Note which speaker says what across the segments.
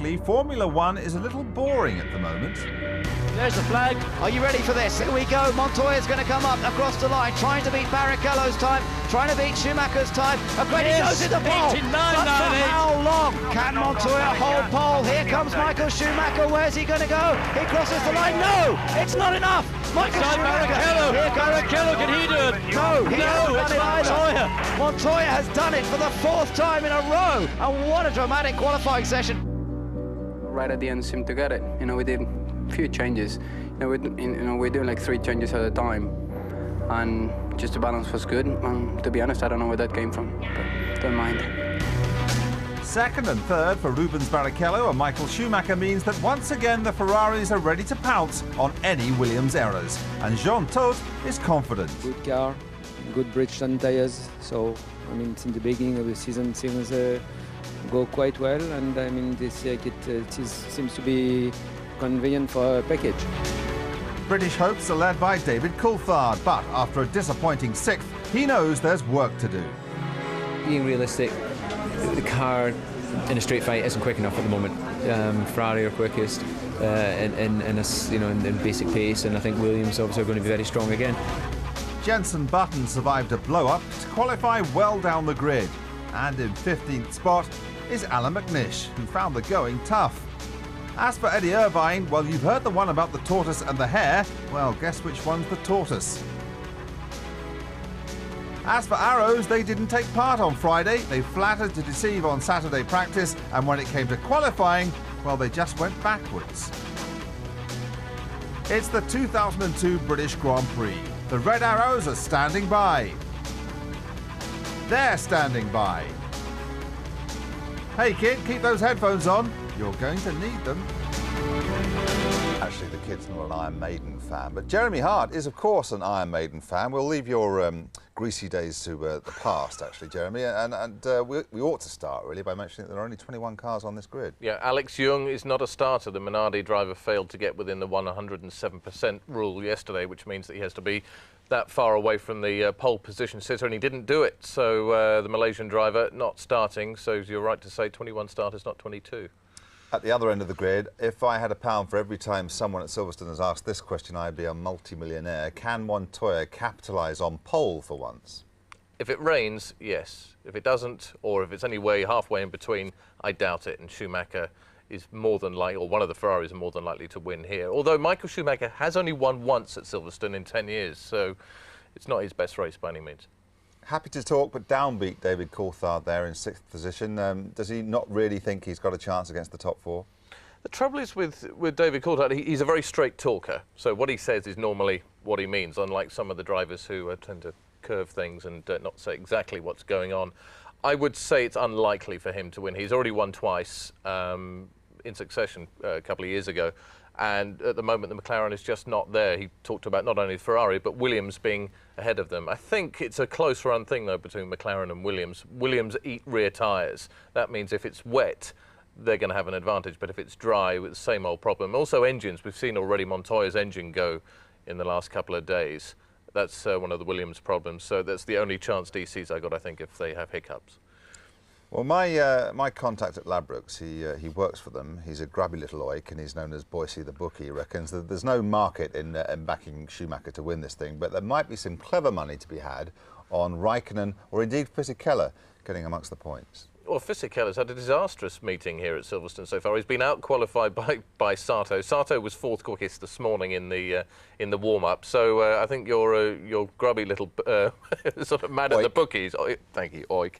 Speaker 1: frankly, Formula One is a little boring at the moment.
Speaker 2: There's the flag. Are you ready for this? Here we go. Montoya's going to come up across the line, trying to beat Barrichello's time, trying to beat Schumacher's time. He goes in the pole. But for how long can Montoya hold pole? Here comes Michael Schumacher. Where's he going to go? He crosses the line. No, it's not enough. Michael Schumacher.
Speaker 3: Barrichello, can he do it?
Speaker 2: No, he hasn't done it either. Montoya has done it for the 4th time in a row. And what a dramatic qualifying session.
Speaker 4: Right at the end, seemed to get it. You know, we did few changes. We're doing like 3 changes at a time, and just the balance was good. To be honest, I don't know where that came from, but don't mind.
Speaker 1: Second and third for Rubens Barrichello and Michael Schumacher means that once again the Ferraris are ready to pounce on any Williams errors, and Jean Todt is confident.
Speaker 5: Good car, good Bridgestone tyres, so I mean since the beginning of the season things go quite well, and I mean this circuit seems to be convenient for a package.
Speaker 1: British hopes are led by David Coulthard, but after a disappointing 6th, he knows there's work to do.
Speaker 6: Being realistic, the car in a straight fight isn't quick enough at the moment. Ferrari are quickest in basic pace, and I think Williams obviously are going to be very strong again.
Speaker 1: Jenson Button survived a blow-up to qualify well down the grid, and in 15th spot is Alan McNish, who found the going tough. As for Eddie Irvine, well, you've heard the one about the tortoise and the hare. Well, guess which one's the tortoise? As for Arrows, they didn't take part on Friday. They flattered to deceive on Saturday practice, and when it came to qualifying, well, they just went backwards. It's the 2002 British Grand Prix. The Red Arrows are standing by. They're standing by. Hey kid, keep those headphones on. You're going to need them. Actually, the kid's not an Iron Maiden fan, but Jeremy Hart is, of course, an Iron Maiden fan. We'll leave your greasy days to the past, actually, Jeremy, and we ought to start, really, by mentioning that there are only 21 cars on this grid.
Speaker 3: Yeah, Alex Young is not a starter. The Minardi driver failed to get within the 107% rule yesterday, which means that he has to be that far away from the pole position sitter, and he didn't do it. So the Malaysian driver not starting, so you're right to say 21 starters, not 22.
Speaker 1: At the other end of the grid, if I had £1 for every time someone at Silverstone has asked this question, I'd be a multi-millionaire. Can Montoya capitalise on pole for once?
Speaker 3: If it rains, yes. If it doesn't, or if it's anyway halfway in between, I doubt it. And Schumacher is more than likely, or one of the Ferraris are more than likely to win here. Although Michael Schumacher has only won once at Silverstone in 10 years, so it's not his best race by any means.
Speaker 1: Happy to talk, but downbeat David Coulthard there in 6th position. Does he not really think he's got a chance against the top 4?
Speaker 3: The trouble is with David Coulthard, he's a very straight talker. So what he says is normally what he means, unlike some of the drivers who tend to curve things and not say exactly what's going on. I would say it's unlikely for him to win. He's already won twice in succession a couple of years ago. And at the moment, the McLaren is just not there. He talked about not only Ferrari, but Williams being ahead of them. I think it's a close run thing, though, between McLaren and Williams. Williams eat rear tyres. That means if it's wet, they're going to have an advantage. But if it's dry, with the same old problem. Also, engines. We've seen already Montoya's engine go in the last couple of days. That's one of the Williams problems. So that's the only chance DC's I got, I think, if they have hiccups.
Speaker 1: Well, my contact at Ladbrokes, he works for them. He's a grubby little oik, and he's known as Boise the Bookie. He reckons that there's no market in backing Schumacher to win this thing, but there might be some clever money to be had on Raikkonen or indeed Fisichella getting amongst the points.
Speaker 3: Well, Fisichella's had a disastrous meeting here at Silverstone so far. He's been out-qualified by Sato. Sato was 4th quickest this morning in the warm-up. So I think your grubby little sort of mad at the bookies. Thank you, oik.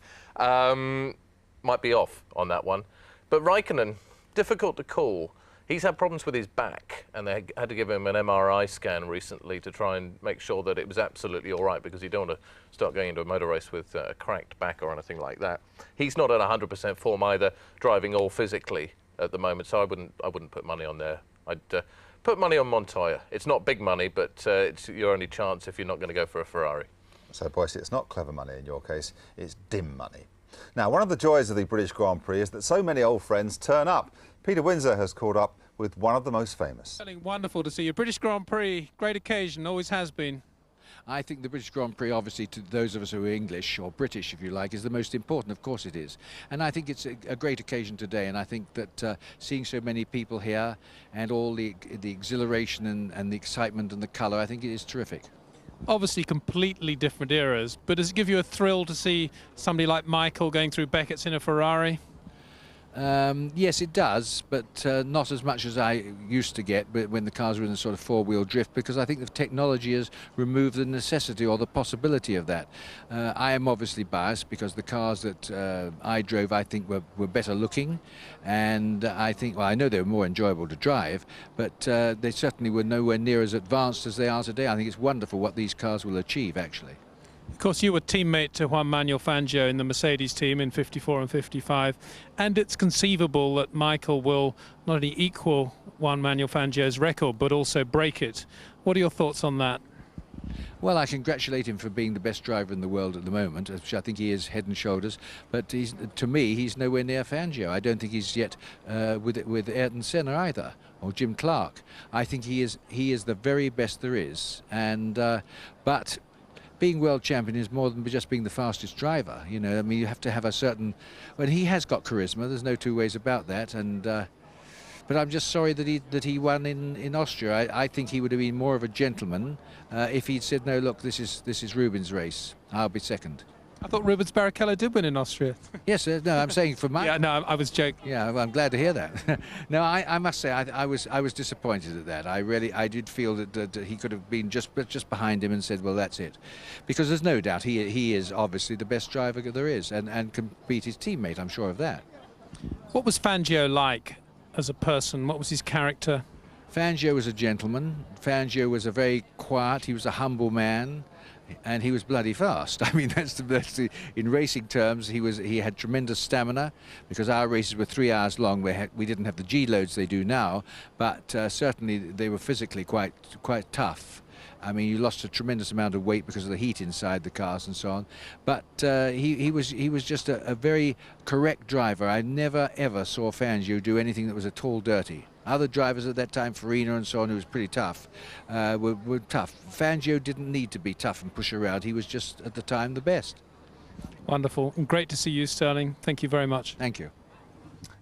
Speaker 3: Might be off on that one. But Raikkonen, difficult to call. He's had problems with his back, and they had to give him an MRI scan recently to try and make sure that it was absolutely all right, because you don't want to start going into a motor race with a cracked back or anything like that. He's not at 100% form either, driving or physically at the moment, so I wouldn't put money on there. I'd put money on Montoya. It's not big money, but it's your only chance if you're not going to go for a Ferrari.
Speaker 1: So, Boise, it's not clever money in your case, it's dim money. Now, one of the joys of the British Grand Prix is that so many old friends turn up. Peter Windsor has caught up with one of the most famous.
Speaker 7: Wonderful to see you. British Grand Prix, great occasion, always has been. I think the British Grand Prix, obviously, to those of us who are English, or British, if you like, is the most important. Of course it is. And I think it's a great occasion today, and I think that seeing so many people here and all the exhilaration and the excitement and the colour, I think it is terrific.
Speaker 8: Obviously completely different eras, but does it give you a thrill to see somebody like Michael going through Beckett's in a Ferrari?
Speaker 7: Yes, it does, but not as much as I used to get when the cars were in a sort of four-wheel drift, because I think the technology has removed the necessity or the possibility of that. I am obviously biased because the cars that I drove, I think, were better looking, and I think, well, I know they were more enjoyable to drive, but they certainly were nowhere near as advanced as they are today. I think it's wonderful what these cars will achieve, actually.
Speaker 8: Of course, you were teammate to Juan Manuel Fangio in the Mercedes team in 54 and 55, and it's conceivable that Michael will not only equal Juan Manuel Fangio's record, but also break it. What are your thoughts on that?
Speaker 7: Well, I congratulate him for being the best driver in the world at the moment, which I think he is head and shoulders. But to me, he's nowhere near Fangio. I don't think he's yet with Ayrton Senna either, or Jim Clark. I think he is the very best there is. And but being world champion is more than just being the fastest driver. You know, I mean, you have to have a certain. Well, he has got charisma. There's no two ways about that. And but I'm just sorry that he won in Austria. I think he would have been more of a gentleman if he'd said, no, look, this is Rubens' race. I'll be second.
Speaker 8: I thought Rubens Barrichello did win in Austria.
Speaker 7: Yes, no, I'm saying for my.
Speaker 8: Yeah, no, I was joking.
Speaker 7: Yeah, well, I'm glad to hear that. No, I must say I was disappointed at that. I did feel that he could have been just behind him and said, well, that's it, because there's no doubt he is obviously the best driver there is, and can beat his teammate. I'm sure of that.
Speaker 8: What was Fangio like as a person? What was his character?
Speaker 7: Fangio was a gentleman. Fangio was a very quiet. He was a humble man. And he was bloody fast. I mean, that's the in racing terms. He had tremendous stamina, because our races were 3 hours long. We didn't have the G loads they do now, but certainly they were physically quite tough. I mean, you lost a tremendous amount of weight because of the heat inside the cars and so on. But he was just a very correct driver. I never ever saw Fangio do anything that was at all dirty. Other drivers at that time, Farina and so on, who was pretty tough, were tough. Fangio didn't need to be tough and push around. He was just, at the time, the best.
Speaker 8: Wonderful. And great to see you, Sterling. Thank you very much.
Speaker 7: Thank you.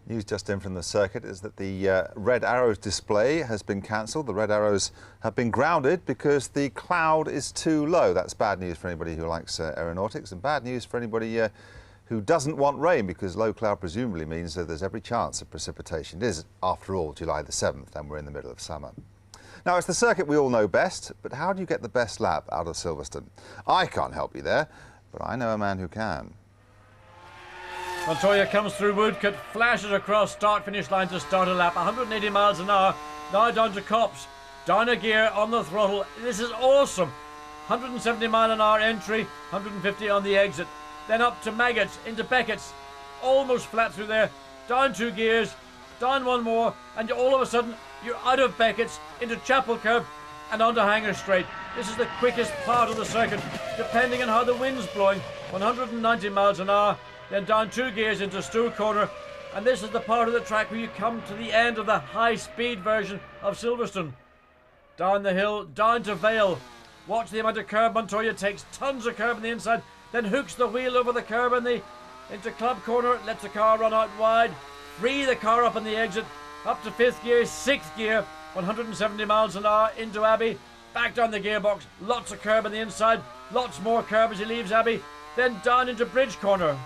Speaker 1: News just in from the circuit is that the Red Arrows display has been cancelled. The Red Arrows have been grounded because the cloud is too low. That's bad news for anybody who likes aeronautics, and bad news for anybody who doesn't want rain, because low cloud presumably means that there's every chance of precipitation. It is, after all, July the 7th, and we're in the middle of summer. Now, it's the circuit we all know best, but how do you get the best lap out of Silverstone? I can't help you there, but I know a man who can.
Speaker 9: Montoya comes through Woodcote, flashes across start-finish line to start a lap, 180 miles an hour, now down to Copse, down a gear on the throttle. This is awesome. 170 mile an hour entry, 150 on the exit. Then up to Maggots, into Beckett's, almost flat through there, down 2 gears, down 1 more, and all of a sudden you're out of Beckett's, into Chapel Curve and onto Hanger Straight. This is the quickest part of the circuit, depending on how the wind's blowing. 190 miles an hour, then down 2 gears into Stour Corner, and this is the part of the track where you come to the end of the high-speed version of Silverstone. Down the hill, down to Vale. Watch the amount of curb Montoya takes, tons of curb on the inside, then hooks the wheel over the curb into Club Corner, lets the car run out wide, free the car up on the exit, up to 5th gear, 6th gear, 170 miles an hour into Abbey, back down the gearbox, lots of curb on the inside, lots more curb as he leaves Abbey, then down into Bridge Corner.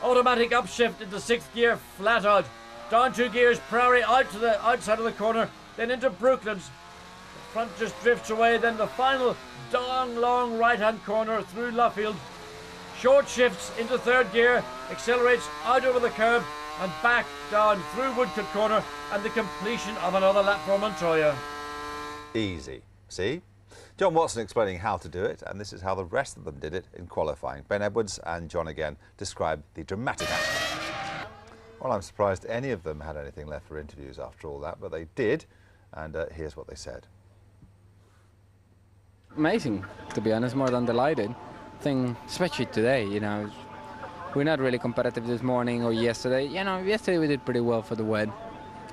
Speaker 9: Automatic upshift into 6th gear, flat out, down 2 gears, Priory out to the outside of the corner, then into Brooklands. The front just drifts away, then the final long right-hand corner through Luffield. Short shifts into 3rd gear, accelerates out over the curb and back down through Woodcote Corner, and the completion of another lap for Montoya.
Speaker 1: Easy. See? John Watson explaining how to do it, and this is how the rest of them did it in qualifying. Ben Edwards and John again described the dramatic action. Well, I'm surprised any of them had anything left for interviews after all that, but they did, and here's what they said.
Speaker 4: Amazing, to be honest, more than delighted. I think, especially today, you know, we're not really competitive this morning or yesterday. You know, yesterday we did pretty well for the wet,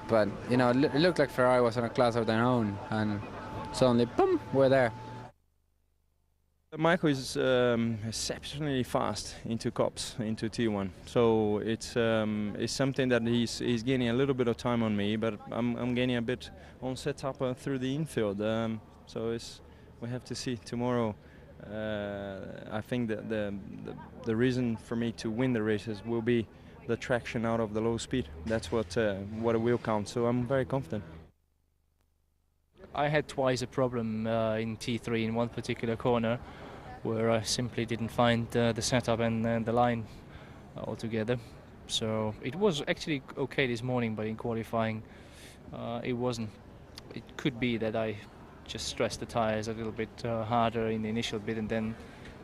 Speaker 4: but, you know, it looked like Ferrari was on a class of their own, and suddenly, boom, we're there.
Speaker 10: Michael is exceptionally fast into Cops, into T1. So it's something that he's gaining a little bit of time on me, but I'm gaining a bit on setup through the infield. So we have to see tomorrow. I think that the reason for me to win the races will be the traction out of the low speed. That's what will count. So I'm very confident.
Speaker 11: I had twice a problem in T3 in one particular corner, where I simply didn't find the setup and the line altogether. So it was actually okay this morning, but in qualifying it wasn't. It could be that I just stressed the tyres a little bit harder in the initial bit and then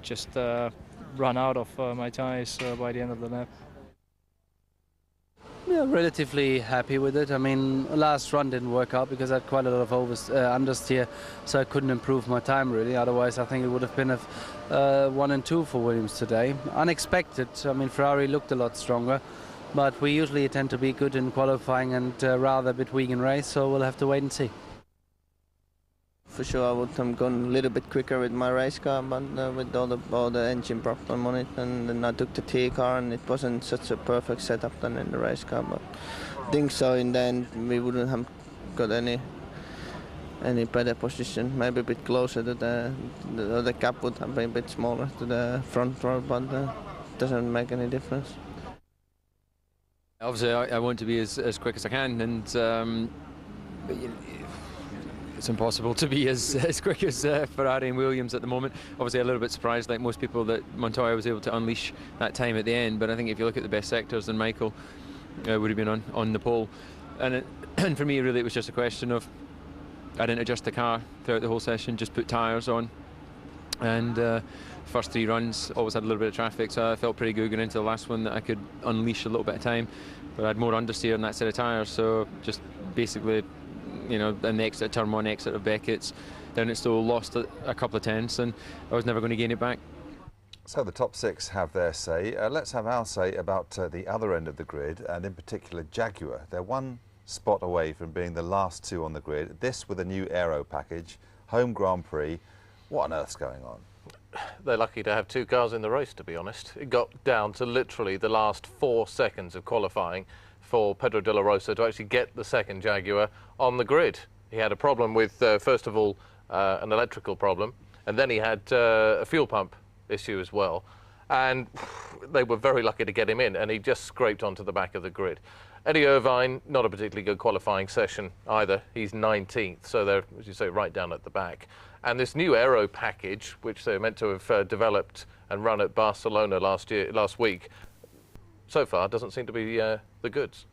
Speaker 11: just run out of my tyres by the end of the lap.
Speaker 12: Yeah, relatively happy with it. I mean, last run didn't work out because I had quite a lot of understeer, so I couldn't improve my time really. Otherwise, I think it would have been a 1 and 2 for Williams today. Unexpected. I mean, Ferrari looked a lot stronger, but we usually tend to be good in qualifying and rather a bit weak in race, so we'll have to wait and see.
Speaker 13: For sure, I would have gone a little bit quicker with my race car, but with all the engine problem on it, and then I took the T car, and it wasn't such a perfect setup than in the race car. But I think so. In the end, we wouldn't have got any better position. Maybe a bit closer to the cap would have been a bit smaller to the front row, but doesn't make any difference.
Speaker 6: Obviously, I want to be as quick as I can, and it's impossible to be as quick as Ferrari and Williams at the moment. Obviously a little bit surprised, like most people, that Montoya was able to unleash that time at the end, but I think if you look at the best sectors, then Michael would have been on the pole. And for me, really, it was just a question of, I didn't adjust the car throughout the whole session, just put tyres on. And first 3 runs, always had a little bit of traffic, so I felt pretty good going into the last one that I could unleash a little bit of time. But I had more understeer on that set of tyres, so just basically, you know, an exit of turn 1, exit of Beckett's, then it still lost a couple of tenths, and I was never going to gain it back.
Speaker 1: So the top 6 have their say. Let's have our say about the other end of the grid, and in particular Jaguar. They're 1 spot away from being the last 2 on the grid. This with a new aero package, home Grand Prix. What on earth's going on?
Speaker 3: They're lucky to have 2 cars in the race, to be honest. It got down to literally the last 4 seconds of qualifying for Pedro de la Rosa to actually get the second Jaguar on the grid. He had a problem with, first of all, an electrical problem, and then he had a fuel pump issue as well. And they were very lucky to get him in, and he just scraped onto the back of the grid. Eddie Irvine, not a particularly good qualifying session either. He's 19th, so they're, as you say, right down at the back. And this new aero package, which they're meant to have developed and run at Barcelona last week, so far doesn't seem to be the goods.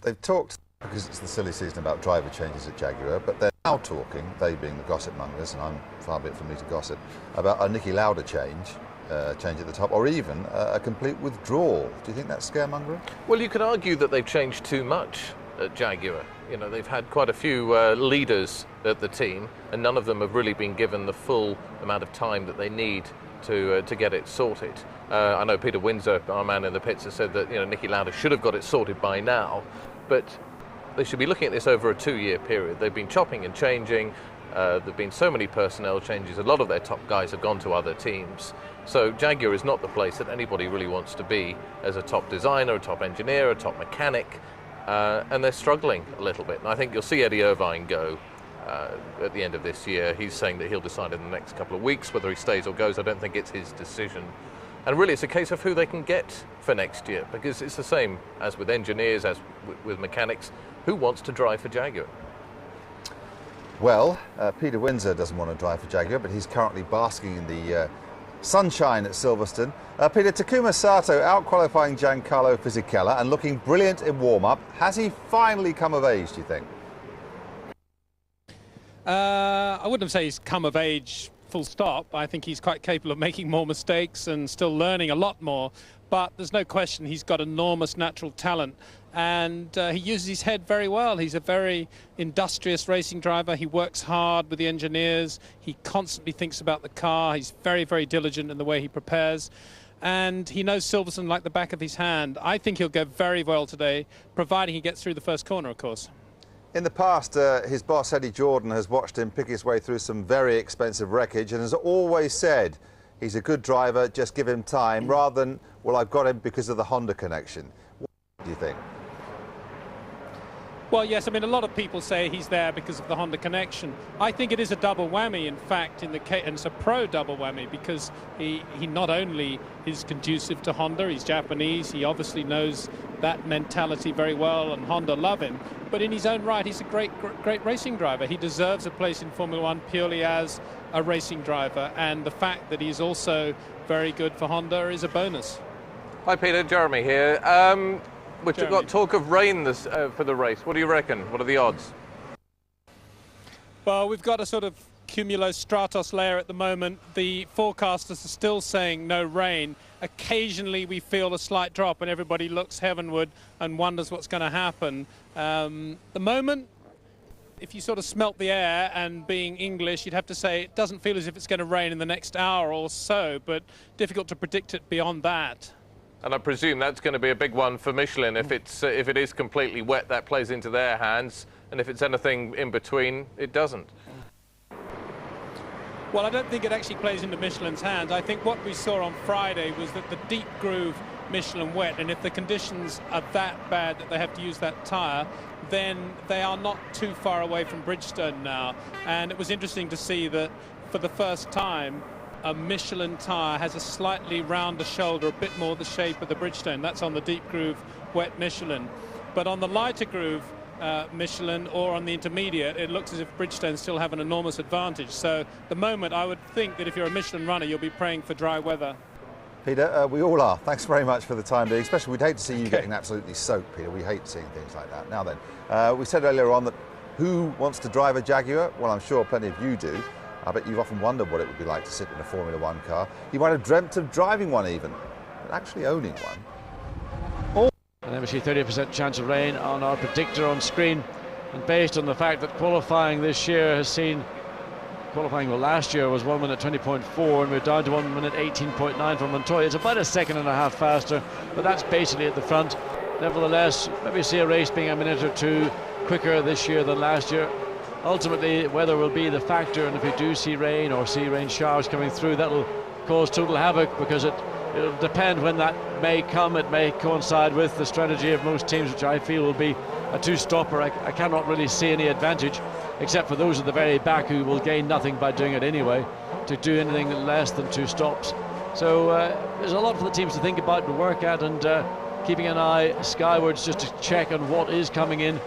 Speaker 1: They've talked, because it's the silly season, about driver changes at Jaguar, but they're now talking, they being the gossip mongers, and I'm far be it from me to gossip, about a Niki Lauda change at the top, or even a complete withdrawal. Do you think that's scaremongering?
Speaker 3: Well, you could argue that they've changed too much at Jaguar. You know, they've had quite a few leaders at the team, and none of them have really been given the full amount of time that they need to get it sorted. I know Peter Windsor, our man in the pits, has said that, you know, Niki Lauda should have got it sorted by now, but they should be looking at this over a 2-year period. They've been chopping and changing. There've been so many personnel changes. A lot of their top guys have gone to other teams. So Jaguar is not the place that anybody really wants to be as a top designer, a top engineer, a top mechanic, and they're struggling a little bit. And I think you'll see Eddie Irvine go at the end of this year. He's saying that he'll decide in the next couple of weeks whether he stays or goes. I don't think it's his decision. And really it's a case of who they can get for next year, because it's the same as with engineers, as with mechanics. Who wants to drive for Jaguar?
Speaker 1: Well, Peter Windsor doesn't want to drive for Jaguar, but he's currently basking in the sunshine at Silverstone. Peter, Takuma Sato out-qualifying Giancarlo Fisichella and looking brilliant in warm-up. Has he finally come of age, do you think?
Speaker 8: I wouldn't say he's come of age full stop. I think he's quite capable of making more mistakes and still learning a lot more. But there's no question he's got enormous natural talent, and he uses his head very well. He's a very industrious racing driver. He works hard with the engineers. He constantly thinks about the car. He's very, very diligent in the way he prepares. And he knows Silverstone like the back of his hand. I think he'll go very well today, providing he gets through the first corner, of course.
Speaker 1: In the past, his boss Eddie Jordan has watched him pick his way through some very expensive wreckage and has always said he's a good driver, just give him time, rather than, well, I've got him because of the Honda connection. What do you think?
Speaker 8: Well, yes, I mean, a lot of people say he's there because of the Honda connection. I think it is a double whammy, in fact, and it's a pro double whammy, because he not only is conducive to Honda, he's Japanese, he obviously knows that mentality very well, and Honda love him, but in his own right, he's a great racing driver. He deserves a place in Formula One purely as a racing driver, and the fact that he's also very good for Honda is a bonus.
Speaker 3: Hi, Peter. Jeremy here. We've got talk of rain for the race. What do you reckon? What are the odds?
Speaker 8: Well, we've got a sort of cumulostratus layer at the moment. The forecasters are still saying no rain. Occasionally we feel a slight drop and everybody looks heavenward and wonders what's going to happen. The moment, if you sort of smelt the air, and being English, you'd have to say it doesn't feel as if it's going to rain in the next hour or so, but difficult to predict it beyond that.
Speaker 3: And I presume that's going to be a big one for Michelin. If it is completely wet, that plays into their hands, and if it's anything in between, it doesn't.
Speaker 8: Well, I don't think it actually plays into Michelin's hands. I think what we saw on Friday was that the deep groove Michelin wet, and if the conditions are that bad that they have to use that tyre, then they are not too far away from Bridgestone now. And it was interesting to see that for the first time, a Michelin tyre has a slightly rounder shoulder, a bit more the shape of the Bridgestone. That's on the deep groove wet Michelin. But on the lighter groove Michelin, or on the intermediate, it looks as if Bridgestone still have an enormous advantage. So the moment, I would think that if you're a Michelin runner, you'll be praying for dry weather.
Speaker 1: Peter, we all are. Thanks very much for the time being. Especially, we'd hate to see you getting absolutely soaked, Peter. We hate seeing things like that. Now then, we said earlier on that who wants to drive a Jaguar? Well, I'm sure plenty of you do. I bet you've often wondered what it would be like to sit in a Formula One car. You might have dreamt of driving one even, but actually owning one.
Speaker 14: And then we see 30% chance of rain on our predictor on screen. And based on the fact that qualifying this year has seen, last year was 1 minute 20.4, and we're down to 1 minute 18.9 for Montoya. It's about a second and a half faster, but that's basically at the front. Nevertheless, maybe see a race being a minute or two quicker this year than last year. Ultimately, weather will be the factor, and if we do see rain or see rain showers coming through, that will cause total havoc, because it'll depend when that may come. It may coincide with the strategy of most teams, which I feel will be a two-stopper. I cannot really see any advantage, except for those at the very back who will gain nothing by doing it anyway, to do anything less than two stops. So there's a lot for the teams to think about and work at, and keeping an eye skywards just to check on what is coming in.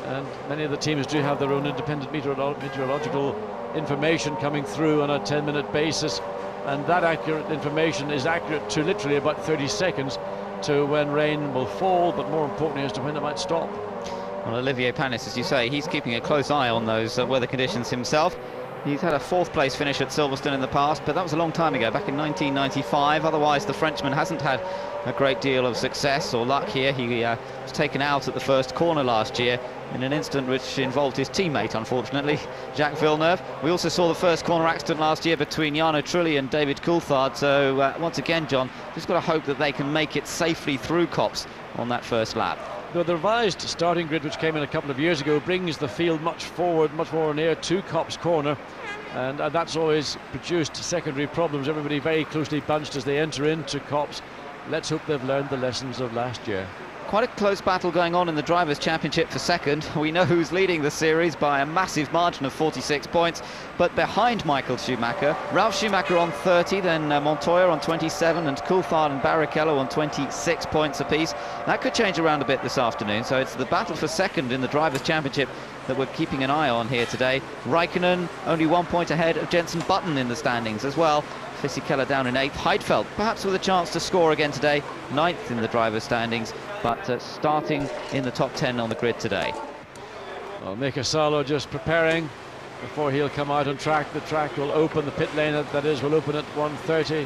Speaker 14: And many of the teams do have their own independent meteorological information coming through on a 10-minute basis, and that accurate information is accurate to literally about 30 seconds to when rain will fall, but more importantly as to when it might stop.
Speaker 2: Well, Olivier Panis, as you say, he's keeping a close eye on those weather conditions himself. He's had a fourth place finish at Silverstone in the past, but that was a long time ago, back in 1995. Otherwise, the Frenchman hasn't had a great deal of success or luck here. He was taken out at the first corner last year in an incident which involved his teammate, unfortunately, Jacques Villeneuve. We also saw the first corner accident last year between Jarno Trulli and David Coulthard. So once again, John, just got to hope that they can make it safely through Copse on that first lap.
Speaker 14: The revised starting grid, which came in a couple of years ago, brings the field much forward, much more near to Copse corner, and that's always produced secondary problems. Everybody very closely bunched as they enter into Copse. Let's hope they've learned the lessons of last year.
Speaker 2: Quite a close battle going on in the Drivers' Championship for second. We know who's leading the series by a massive margin of 46 points, but behind Michael Schumacher, Ralf Schumacher on 30, then Montoya on 27, and Coulthard and Barrichello on 26 points apiece. That could change around a bit this afternoon, so it's the battle for second in the Drivers' Championship that we're keeping an eye on here today. Raikkonen only 1 point ahead of Jenson Button in the standings as well. Fisichella down in 8th. Heidfeld perhaps with a chance to score again today, 9th in the driver's standings, but starting in the top 10 on the grid today.
Speaker 14: Well, Mika Salo just preparing before he'll come out on track. The track will open, the pit lane that is, will open at 1:30.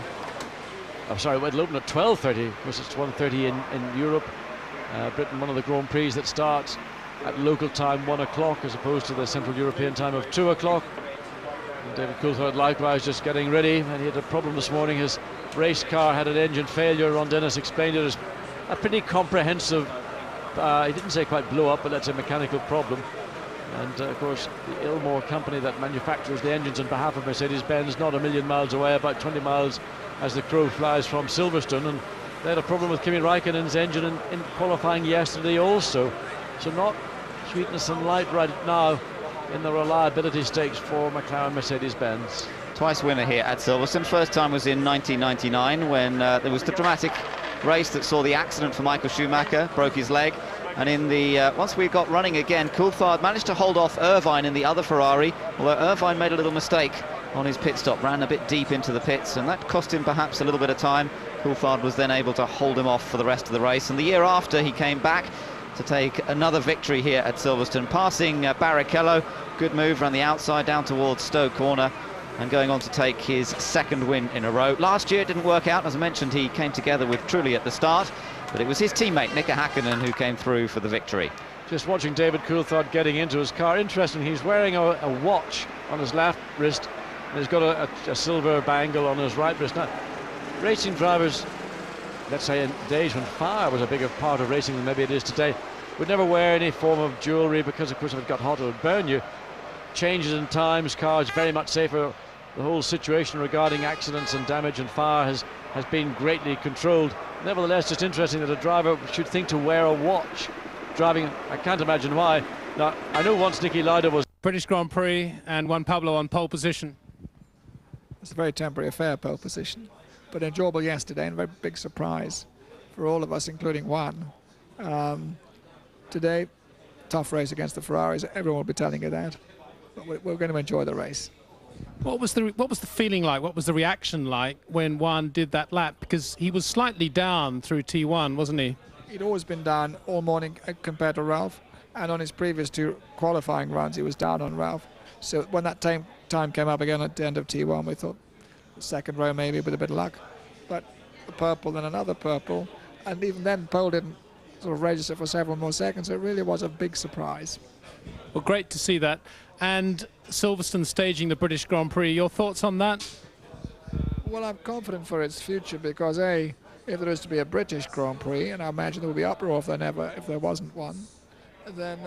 Speaker 14: I'm sorry, it'll open at 12:30, because it's 1:30 in Europe. Britain, one of the Grand Prix that starts at local time 1 o'clock as opposed to the Central European time of 2 o'clock. David Coulthard likewise just getting ready, and he had a problem this morning. His race car had an engine failure. Ron Dennis explained it as a pretty comprehensive, he didn't say quite blow up, but that's a mechanical problem. And of course, the Ilmore company that manufactures the engines on behalf of Mercedes-Benz, not a million miles away, about 20 miles as the crow flies from Silverstone. And they had a problem with Kimi Raikkonen's engine in qualifying yesterday also. So not sweetness and light right now in the reliability stakes for McLaren Mercedes-Benz.
Speaker 2: Twice winner here at Silverstone. First time was in 1999 when there was the dramatic race that saw the accident for Michael Schumacher, broke his leg. And in the once we got running again, Coulthard managed to hold off Irvine in the other Ferrari, although Irvine made a little mistake on his pit stop, ran a bit deep into the pits, and that cost him perhaps a little bit of time. Coulthard was then able to hold him off for the rest of the race, and the year after he came back to take another victory here at Silverstone, passing Barrichello. Good move, ran the outside down towards Stowe Corner, and going on to take his second win in a row. Last year it didn't work out. As I mentioned, he came together with Trulli at the start, but it was his teammate Mika Hakkinen who came through for the victory.
Speaker 14: Just watching David Coulthard getting into his car. Interesting, he's wearing a watch on his left wrist, and he's got a silver bangle on his right wrist. Now, racing drivers, let's say in days when fire was a bigger part of racing than maybe it is today, would never wear any form of jewellery because, of course, if it got hot it would burn you. Changes in times, cars very much safer. The whole situation regarding accidents and damage and fire has been greatly controlled. Nevertheless, just interesting that a driver should think to wear a watch driving. I can't imagine why. Now, I know once Niki Lauda was
Speaker 8: British Grand Prix and Juan Pablo on pole position.
Speaker 15: It's a very temporary affair, pole position, but enjoyable yesterday and a very big surprise for all of us, including Juan. Today, tough race against the Ferraris. Everyone will be telling you that, but we're going to enjoy the race.
Speaker 8: What was the feeling like? What was the reaction like when Juan did that lap? Because he was slightly down through T1, wasn't he?
Speaker 15: He'd always been down all morning compared to Ralph, and on his previous two qualifying runs he was down on Ralph. So when that time came up again at the end of T1, we thought second row maybe with a bit of luck, but a purple and another purple, and even then pole didn't sort of register for several more seconds. So it really was a big surprise.
Speaker 8: Well, great to see that. And Silverstone staging the British Grand Prix, your thoughts on that?
Speaker 15: Well, I'm confident for its future because if there is to be a British Grand Prix, and I imagine there will be uproar if there wasn't one, then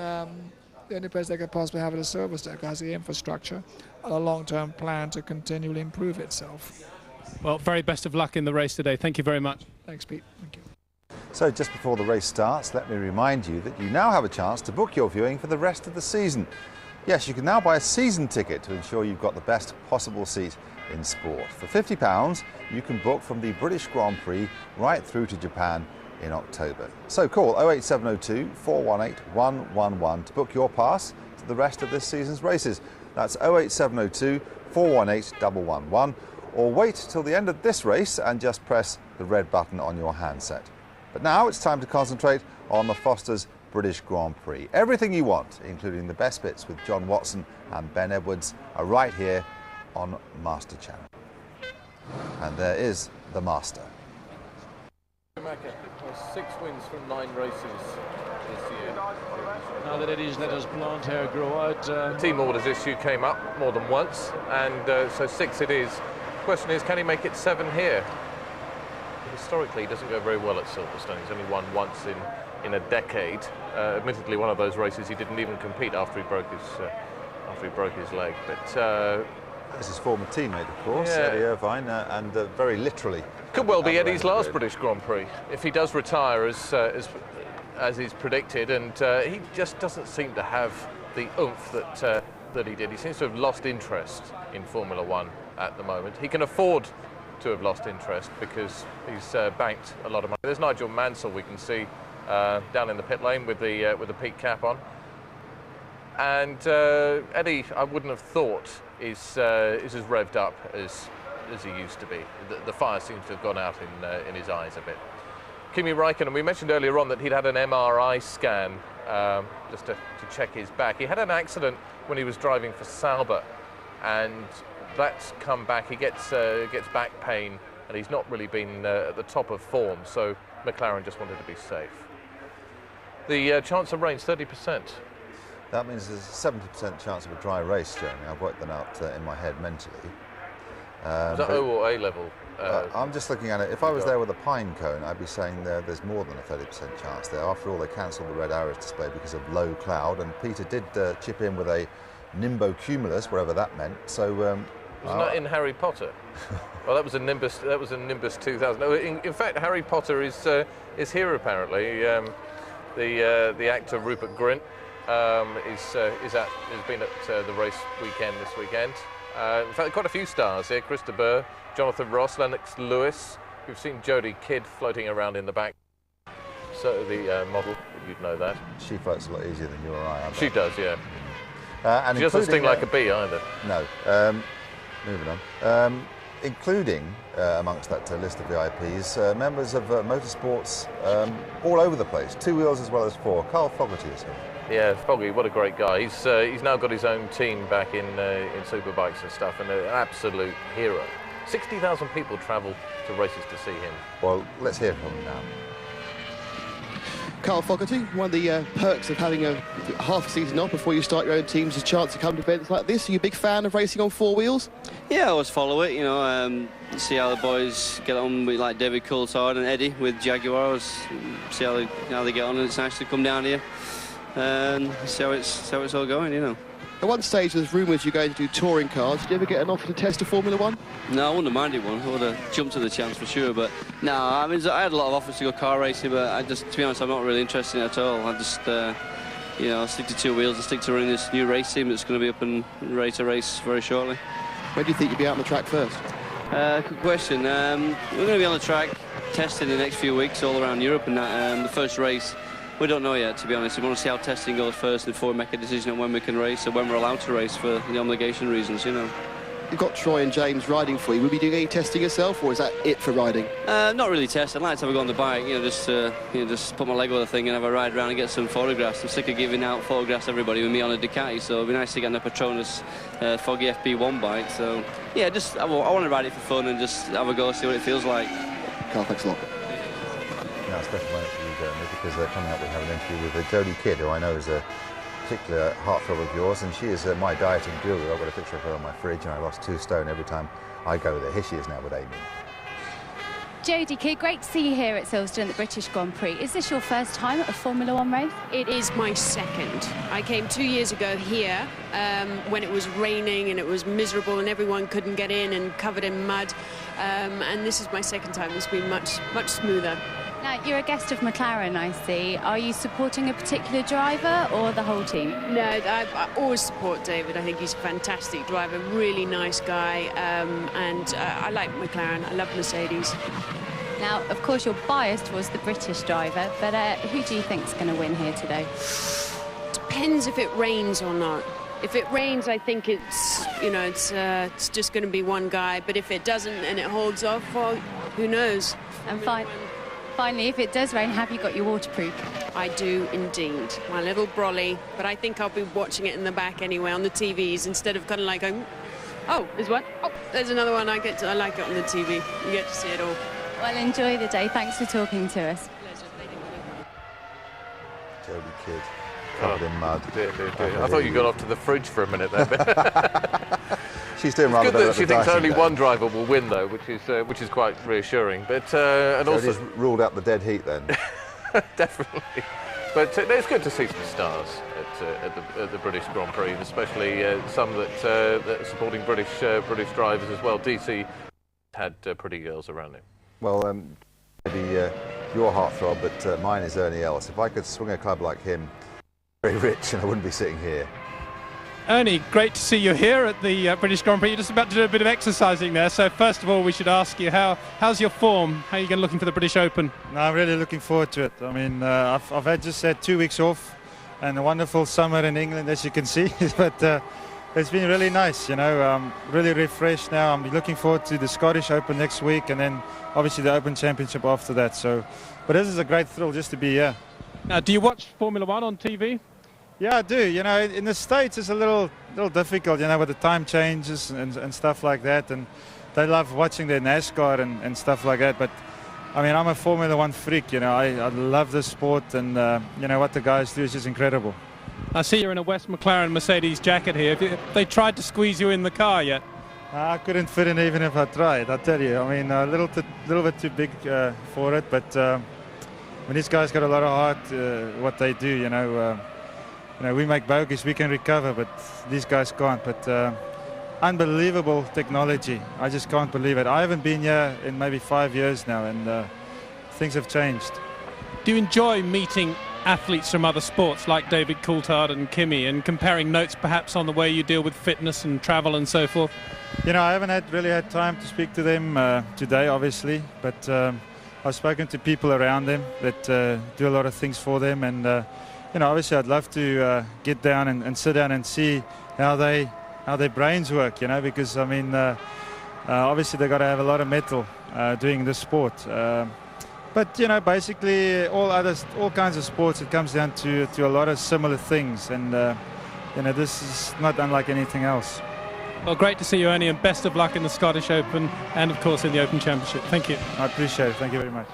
Speaker 15: the only place they could possibly have it is Silverstone, because the infrastructure and a long-term plan to continually improve itself.
Speaker 8: Well, very best of luck in the race today. Thank you very much.
Speaker 15: Thanks, Pete. Thank you.
Speaker 1: So just before the race starts, let me remind you that you now have a chance to book your viewing for the rest of the season. Yes, you can now buy a season ticket to ensure you've got the best possible seat in sport. For £50, you can book from the British Grand Prix right through to Japan in October. So call 08702 418 111 to book your pass to the rest of this season's races. That's 08702 418 111, or wait till the end of this race and just press the red button on your handset. But now it's time to concentrate on the Foster's British Grand Prix. Everything you want, including the best bits with John Watson and Ben Edwards, are right here on Master Channel. And there is the Master.
Speaker 3: Schumacher has 6 wins from 9 races this year.
Speaker 14: Now that Eddie's let his blonde hair grow out.
Speaker 3: The team orders issue came up more than once, and so 6 it is. The question is, can he make it 7 here? Historically, he doesn't go very well at Silverstone. He's only won once in a decade. Admittedly, one of those races he didn't even compete after he broke his leg. But
Speaker 1: that's his former teammate, of course,
Speaker 3: yeah.
Speaker 1: Eddie Irvine, and very literally.
Speaker 3: Could well be Eddie's last British Grand Prix if he does retire as is predicted, and he just doesn't seem to have the oomph that he did. He seems to have lost interest in Formula One at the moment. He can afford to have lost interest because he's banked a lot of money. There's Nigel Mansell, we can see down in the pit lane with the peak cap on, and Eddie, I wouldn't have thought is as revved up as he used to be. The fire seems to have gone out in his eyes a bit. Kimi Raikkonen, we mentioned earlier on that he'd had an MRI scan just to check his back. He had an accident when he was driving for Sauber, and that's come back. He gets back pain, and he's not really been at the top of form, so McLaren just wanted to be safe. The chance of rain's 30%.
Speaker 1: That means there's a 70% chance of a dry race, Jeremy. I've worked that out in my head mentally.
Speaker 3: Is that O or A level?
Speaker 1: I'm just looking at it. If I was there with a pine cone, I'd be saying there's more than a 30% chance there. After all, they cancelled the red arrows display because of low cloud, and Peter did chip in with a nimbocumulus, whatever that meant. So
Speaker 3: wasn't that in Harry Potter? Well, that was a Nimbus. That was a Nimbus 2000. No, in fact, Harry Potter is here apparently. The actor Rupert Grint has been at the race weekend this weekend. In fact, quite a few stars here: Krista Burr, Jonathan Ross, Lennox Lewis. We've seen Jodie Kidd floating around in the back. So the model, you'd know that.
Speaker 1: She floats a lot easier than you or I.
Speaker 3: She does, yeah.
Speaker 1: And
Speaker 3: she doesn't sting like a bee either.
Speaker 1: No. Moving on. Including amongst that list of VIPs, members of motorsports all over the place, 2 wheels as well as 4. Carl Fogarty is here.
Speaker 3: Yeah, Foggy, what a great guy. He's now got his own team back in superbikes and stuff, and an absolute hero. 60,000 people travel to races to see him.
Speaker 1: Well, let's hear from him now.
Speaker 16: Carl Fogarty, one of the perks of having a half a season off before you start your own team is a chance to come to events like this. Are you a big fan of racing on 4 wheels?
Speaker 17: Yeah, I always follow it, you know, see how the boys get on with like David Coulthard and Eddie with Jaguars, see how they get on, and it's nice to come down here and see how it's all going, you know.
Speaker 16: At one stage there's rumours you're going to do touring cars. Did you ever get an offer to test a Formula 1?
Speaker 17: No, I wouldn't have minded one. I would have jumped at the chance for sure, but no, I mean, I had a lot of offers to go car racing, but to be honest, I'm not really interested in it at all. I just, you know, I'll stick to 2 wheels and stick to running this new race team that's going to be up and ready to race very shortly.
Speaker 16: Where do you think you'll be out on the track first?
Speaker 17: Good question. We're going to be on the track testing the next few weeks all around Europe, and that, the first race, we don't know yet, to be honest. We want to see how testing goes first before we make a decision on when we can race or when we're allowed to race for the obligation reasons, you know.
Speaker 16: You've got Troy and James riding for you. Will you be doing any testing yourself, or is that it for riding?
Speaker 17: Not really test. I'd like to have a go on the bike, you know, just put my leg on the thing and have a ride around and get some photographs. I'm sick of giving out photographs to everybody with me on a Ducati, so it'd be nice to get on a Petronas Foggy FP1 bike. So, yeah, I want to ride it for fun and just have a go, see what it feels like.
Speaker 16: Carl, thanks a lot.
Speaker 1: Now, a special moment for you, Jeremy, because coming up we have an interview with Jodie Kidd, who I know is a particular heartthrob of yours, and she is my dieting guru. I've got a picture of her on my fridge, and I lost 2 stone every time I go there. Here she is now with Amy.
Speaker 18: Jodie Kidd, great to see you here at Silverstone at the British Grand Prix. Is this your first time at a Formula 1 race?
Speaker 19: It is my second. I came 2 years ago here when it was raining and it was miserable and everyone couldn't get in and covered in mud. And this is my second time. It's been much smoother.
Speaker 18: Now, you're a guest of McLaren, I see. Are you supporting a particular driver or the whole team?
Speaker 19: No, I always support David. I think he's a fantastic driver, really nice guy, and I like McLaren. I love Mercedes.
Speaker 18: Now, of course, you're biased towards the British driver, but who do you think's going to win here today?
Speaker 19: Depends if it rains or not. If it rains, I think it's, you know, it's just going to be one guy. But if it doesn't and it holds off, well, who knows?
Speaker 18: And finally, if it does rain, have you got your waterproof?
Speaker 19: I do indeed. My little brolly, but I think I'll be watching it in the back anyway on the TVs instead of kind of like going, oh, there's one. Oh, there's another one. I like it on the TV. You get to see it all.
Speaker 18: Well, enjoy the day. Thanks for talking to us.
Speaker 1: Jodie Kidd, covered in mud.
Speaker 3: Dear. I thought you got off to the fridge for a minute there.
Speaker 1: She's doing rather better.
Speaker 3: She thinks only one driver will win, though, which is quite reassuring. But and
Speaker 1: so
Speaker 3: also
Speaker 1: ruled out the dead heat then.
Speaker 3: Definitely. But it's good to see some stars at the British Grand Prix, especially some that are supporting British drivers as well. DC had pretty girls around him.
Speaker 1: Well, maybe your heartthrob, but mine is Ernie Els. If I could swing a club like him, very rich, and I wouldn't be sitting here.
Speaker 8: Ernie, great to see you here at the British Grand Prix. You're just about to do a bit of exercising there. So first of all, we should ask you, how's your form? How are you looking for the British Open?
Speaker 20: No, I'm really looking forward to it. I mean, I've just had 2 weeks off and a wonderful summer in England, as you can see. But it's been really nice, you know. I'm really refreshed now. I'm looking forward to the Scottish Open next week and then obviously the Open Championship after that. So, but this is a great thrill just to be here.
Speaker 8: Now, do you watch Formula 1 on TV?
Speaker 20: Yeah, I do. You know, in the States it's a little difficult, you know, with the time changes and stuff like that. And they love watching their NASCAR and stuff like that. But, I mean, I'm a Formula 1 freak, you know. I love this sport and, you know, what the guys do is just incredible.
Speaker 8: I see you're in a West McLaren Mercedes jacket here. Have they tried to squeeze you in the car yet?
Speaker 20: I couldn't fit in even if I tried, I tell you. I mean, a little bit too big for it, but when these guys got a lot of heart, what they do, you know, we make bogeys, we can recover, but these guys can't. But unbelievable technology. I just can't believe it. I haven't been here in maybe 5 years now, and things have changed.
Speaker 8: Do you enjoy meeting athletes from other sports like David Coulthard and Kimi and comparing notes perhaps on the way you deal with fitness and travel and so forth?
Speaker 20: You know, I haven't really had time to speak to them today, obviously, but I've spoken to people around them that do a lot of things for them, and you know, obviously I'd love to get down and sit down and see how their brains work, you know, because I mean, obviously they've got to have a lot of metal doing this sport. But you know, basically all kinds of sports, it comes down to a lot of similar things, and you know, this is not unlike anything else.
Speaker 8: Well, great to see you, Ernie, and best of luck in the Scottish Open and, of course, in the Open Championship. Thank you.
Speaker 20: I appreciate it. Thank you very much.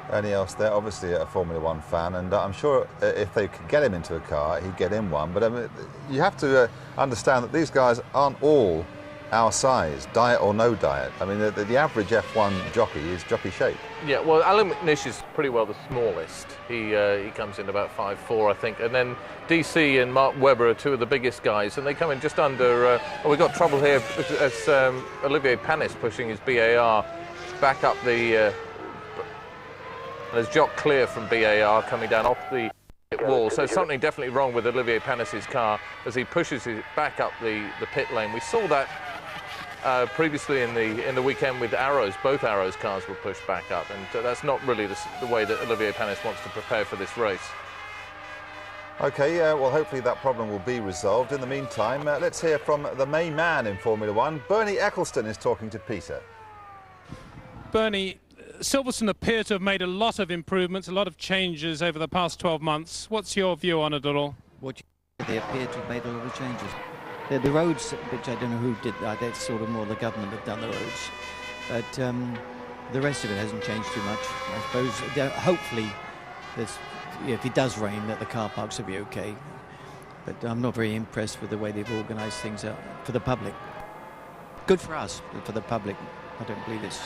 Speaker 1: Ernie Els there, obviously a Formula One fan, and I'm sure if they could get him into a car, he'd get in one. But I mean, you have to understand that these guys aren't all our size, diet or no diet. I mean, the average F1 jockey is jockey shape.
Speaker 3: Yeah, well, Alan McNish is pretty well the smallest. He comes in about 5'4", I think, and then DC and Mark Webber are two of the biggest guys, and they come in just under. We've got trouble here as Olivier Panis pushing his BAR back up the. There's Jock Clear from BAR coming down off the wall, so something definitely wrong with Olivier Panis's car as he pushes it back up the pit lane. We saw that previously in the weekend with Arrows. Both Arrows cars were pushed back up, and that's not really the way that Olivier Panis wants to prepare for this race.
Speaker 1: Okay, well, hopefully that problem will be resolved. In the meantime, let's hear from the main man in Formula One. Bernie Ecclestone is talking to Peter.
Speaker 8: Bernie, Silverstone appear to have made a lot of improvements, a lot of changes over the past 12 months. What's your view on it at all?
Speaker 21: They appear to have made a lot of changes. The roads, which I don't know who did that, that's sort of more the government have done the roads. But the rest of it hasn't changed too much. I suppose, hopefully, if it does rain, that the car parks will be okay. But I'm not very impressed with the way they've organised things out for the public. Good for us, but for the public, I don't believe it's...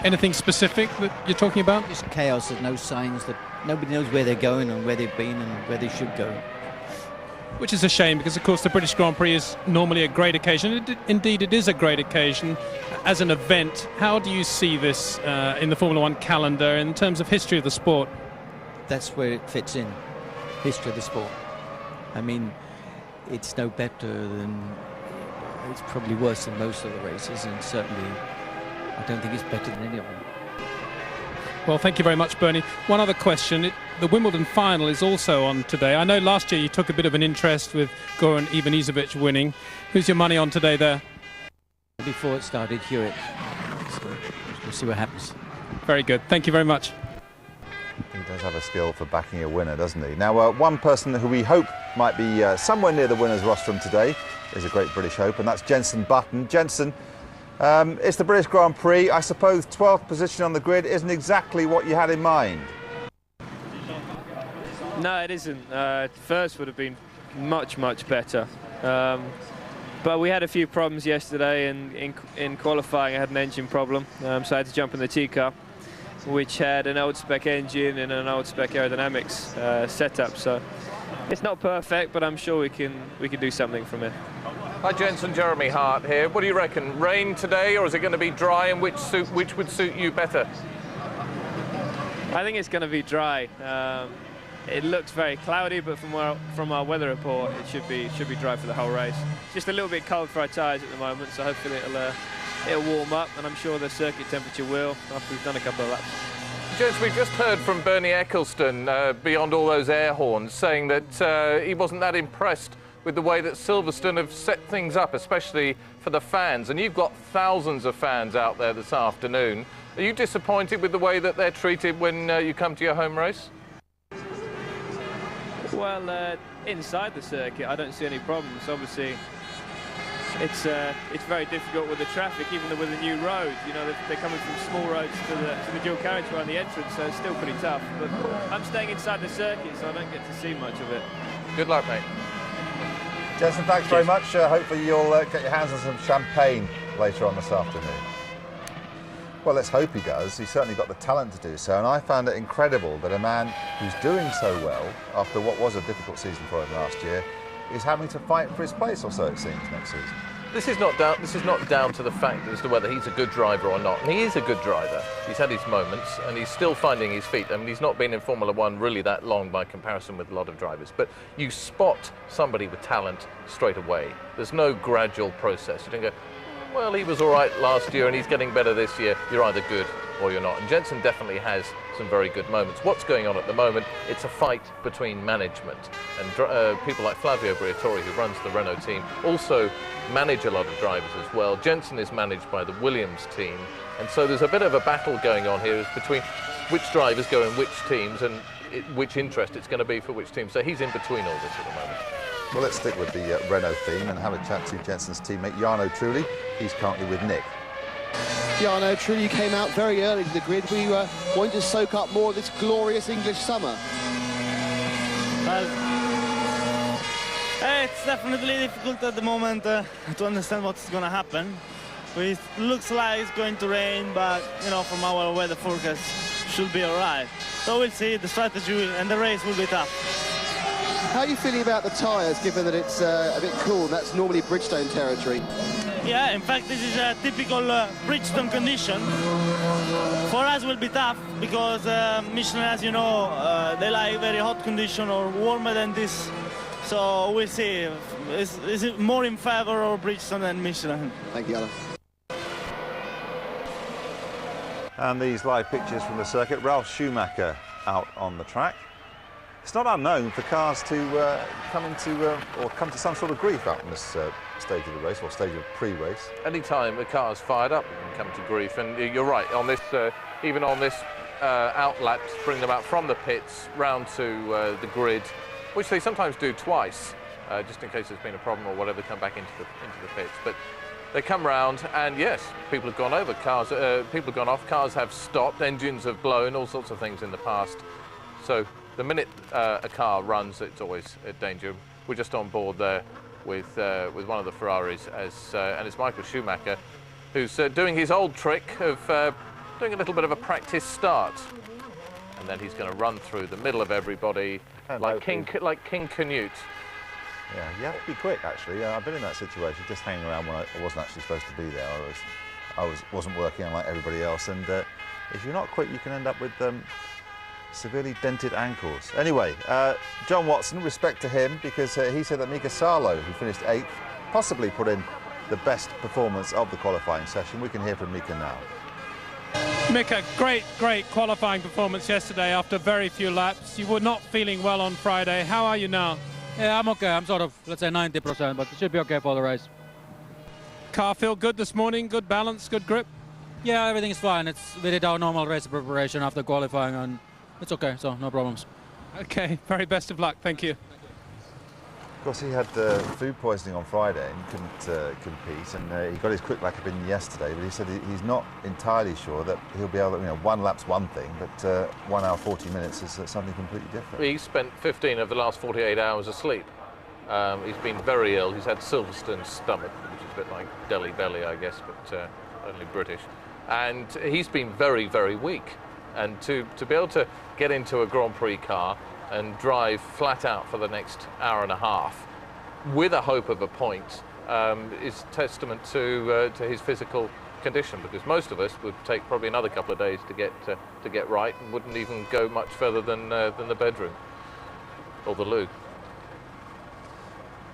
Speaker 8: Anything specific that you're talking about?
Speaker 21: Just chaos. There's no signs that nobody knows where they're going and where they've been and where they should go.
Speaker 8: Which is a shame, because of course the British Grand Prix is normally a great occasion. Indeed, it is a great occasion as an event. How do you see this in the Formula One calendar in terms of history of the sport?
Speaker 21: That's where it fits in, history of the sport. I mean, it's no better than, it's probably worse than most of the races, and certainly I don't think it's better than any of them.
Speaker 8: Well, thank you very much, Bernie. One other question. The Wimbledon final is also on today. I know last year you took a bit of an interest with Goran Ivanisevic winning. Who's your money on today there?
Speaker 21: Before it started, Hewitt. So we'll see what happens.
Speaker 8: Very good. Thank you very much.
Speaker 1: He does have a skill for backing a winner, doesn't he? Now, one person who we hope might be somewhere near the winner's rostrum today is a great British hope, and that's Jenson Button. Jenson, it's the British Grand Prix. I suppose 12th position on the grid isn't exactly what you had in mind.
Speaker 6: No, it isn't. First would have been much better. But we had a few problems yesterday, and in qualifying I had an engine problem, so I had to jump in the T-car, which had an old spec engine and an old spec aerodynamics setup. So it's not perfect, but I'm sure we can do something from it.
Speaker 3: Hi Jenson, Jeremy Hart here. What do you reckon? Rain today, or is it going to be dry, and which would suit you better?
Speaker 6: I think it's going to be dry. It looks very cloudy, but from our weather report, it should be dry for the whole race. It's just a little bit cold for our tyres at the moment, so hopefully it'll warm up, and I'm sure the circuit temperature will after we've done a couple of laps.
Speaker 3: Gents, we've just heard from Bernie Ecclestone, beyond all those air horns, saying that he wasn't that impressed with the way that Silverstone have set things up, especially for the fans. And you've got thousands of fans out there this afternoon. Are you disappointed with the way that they're treated when you come to your home race?
Speaker 6: Well, inside the circuit, I don't see any problems. Obviously, it's very difficult with the traffic, even with the new roads. You know, they're coming from small roads to the dual carriageway on the entrance, so it's still pretty tough. But I'm staying inside the circuit, so I don't get to see much of it.
Speaker 3: Good luck, mate.
Speaker 1: Jensen, thanks very much. Hopefully you'll get your hands on some champagne later on this afternoon. Well, let's hope he does. He's certainly got the talent to do so, and I found it incredible that a man who's doing so well after what was a difficult season for him last year is having to fight for his place, or so it seems, next season.
Speaker 3: This is not down to the fact as to whether he's a good driver or not. And he is a good driver. He's had his moments, and he's still finding his feet. I mean, he's not been in Formula One really that long by comparison with a lot of drivers. But you spot somebody with talent straight away. There's no gradual process. You don't go, well, he was all right last year and he's getting better this year. You're either good or you're not. And Jensen definitely has some very good moments. What's going on at the moment, it's a fight between management. And people like Flavio Briatore, who runs the Renault team, also manage a lot of drivers as well. Jensen is managed by the Williams team. And so there's a bit of a battle going on here between which drivers go in which teams and which interest it's going to be for which team. So he's in between all this at the moment.
Speaker 1: Well, let's stick with the Renault theme and have a chat to Jensen's teammate Jarno Trulli. He's currently with Nick.
Speaker 16: Jarno Trulli came out very early to the grid. We were wanting to soak up more of this glorious English summer.
Speaker 5: Well, it's definitely difficult at the moment to understand what's going to happen. It looks like it's going to rain, but, you know, from our weather forecast, should be all right. So we'll see. The strategy and the race will be tough.
Speaker 16: How are you feeling about the tyres, given that it's a bit cool? That's normally Bridgestone territory.
Speaker 5: Yeah, in fact, this is a typical Bridgestone condition. For us, it will be tough because Michelin, as you know, they like very hot condition or warmer than this. So we'll see. Is it more in favor of Bridgestone than Michelin?
Speaker 16: Thank you, Alan.
Speaker 1: And these live pictures from the circuit, Ralf Schumacher out on the track. It's not unknown for cars to come to some sort of grief out in this stage of the race, or stage of pre-race.
Speaker 3: Anytime a car's fired up, it can come to grief. And you're right, on this, even on this outlap, bring them out from the pits round to the grid, which they sometimes do twice, just in case there's been a problem or whatever, come back into the pits. But they come round, and yes, people have gone over, people have gone off, cars have stopped, engines have blown, all sorts of things in the past. So the minute a car runs, it's always a danger. We're just on board there with one of the Ferraris, and it's Michael Schumacher, who's doing his old trick of doing a little bit of a practice start, and then he's going to run through the middle of everybody like King Canute.
Speaker 1: Yeah, you have to be quick. Actually, I've been in that situation, just hanging around when I wasn't actually supposed to be there. I wasn't working like everybody else, and if you're not quick, you can end up with severely dented ankles. Anyway, John Watson, respect to him, because he said that Mika Salo, who finished 8th, possibly put in the best performance of the qualifying session. We can hear from Mika now.
Speaker 8: Mika, great qualifying performance yesterday after very few laps. You were not feeling well on Friday. How are you now?
Speaker 22: Yeah, I'm okay. I'm sort of, let's say 90%, but it should be okay for the race.
Speaker 8: Car feel good this morning? Good balance, good grip?
Speaker 22: Yeah, everything is fine. We did our normal race preparation after qualifying, and it's okay, so no problems.
Speaker 8: Okay, very best of luck. Thank you.
Speaker 1: Of course, he had food poisoning on Friday and couldn't compete, and he got his quick lap in yesterday, but he said he's not entirely sure that he'll be able to, one lap's one thing, but 1 hour 40 minutes is something completely different.
Speaker 3: He spent 15 of the last 48 hours asleep. He's been very ill. He's had Silverstone's stomach, which is a bit like Delhi belly, I guess, but only British. And he's been very, very weak. And to be able to get into a Grand Prix car and drive flat out for the next hour and a half with a hope of a point is testament to his physical condition, because most of us would take probably another couple of days to get right and wouldn't even go much further than the bedroom or the loo.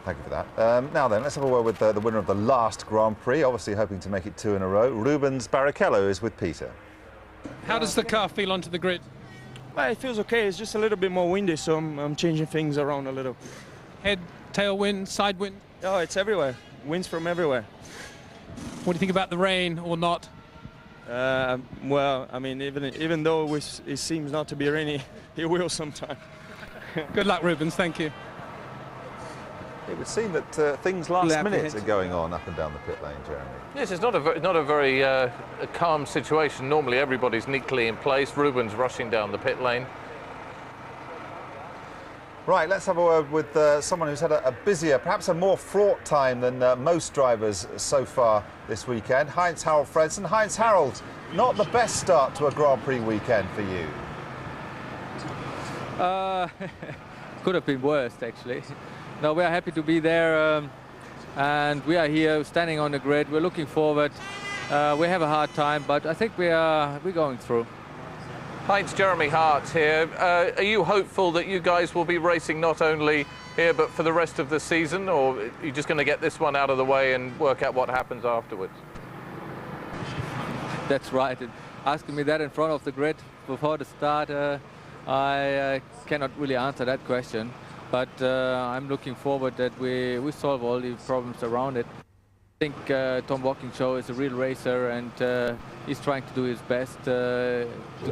Speaker 1: Thank you for that. Now then, let's have a word with the winner of the last Grand Prix, obviously hoping to make it 2 in a row. Rubens Barrichello is with Peter.
Speaker 8: How does the car feel onto the grid?
Speaker 10: Well, it feels okay. It's just a little bit more windy, so I'm changing things around a little.
Speaker 8: Head, tailwind, side wind?
Speaker 10: Oh, it's everywhere. Winds from everywhere.
Speaker 8: What do you think about the rain or not?
Speaker 10: Well, I mean, even though it seems not to be rainy, it will sometime.
Speaker 8: Good luck, Rubens. Thank you.
Speaker 1: It would seem that things last minute are going on up and down the pit lane, Jeremy.
Speaker 3: Yes, it's not a very a calm situation. Normally everybody's neatly in place. Rubens rushing down the pit lane.
Speaker 1: Right, let's have a word with someone who's had a busier, perhaps a more fraught time than most drivers so far this weekend. Heinz-Harald Frentzen. Heinz-Harald, not the best start to a Grand Prix weekend for you.
Speaker 7: Could have been worse, actually. No, we are happy to be there, and we are here standing on the grid. We're looking forward. We have a hard time, but I think we're going through.
Speaker 3: Heinz, Jeremy Hart here. Are you hopeful that you guys will be racing not only here but for the rest of the season, or are you just going to get this one out of the way and work out what happens afterwards?
Speaker 7: That's right. Asking me that in front of the grid before the start, I cannot really answer that question. But I'm looking forward that we solve all the problems around it. I think Tom Walkinshaw is a real racer, and he's trying to do his best to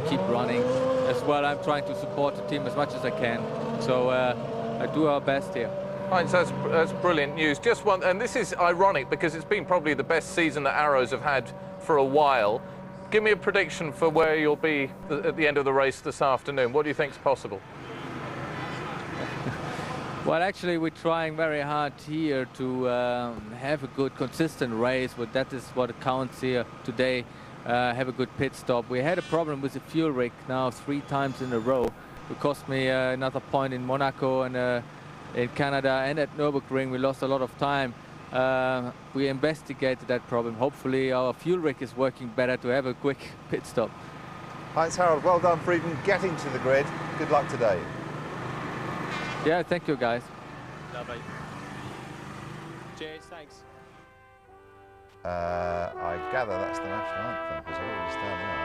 Speaker 7: keep running. As well, I'm trying to support the team as much as I can. So I do our best here.
Speaker 3: Heinz, that's brilliant news. Just one, and this is ironic because it's been probably the best season that Arrows have had for a while. Give me a prediction for where you'll be at the end of the race this afternoon. What do you think is possible?
Speaker 7: Well, actually, we're trying very hard here to have a good, consistent race, but that is what counts here today. Have a good pit stop. We had a problem with the fuel rig now 3 times in a row. It cost me another point in Monaco and in Canada and at Nürburgring. We lost a lot of time. We investigated that problem. Hopefully, our fuel rig is working better to have a quick pit stop.
Speaker 1: Heinz-Harald, well done for even getting to the grid. Good luck today.
Speaker 7: Yeah, thank you, guys.
Speaker 8: Lovely. Cheers, thanks.
Speaker 1: I gather that's the national anthem, because I already stand there.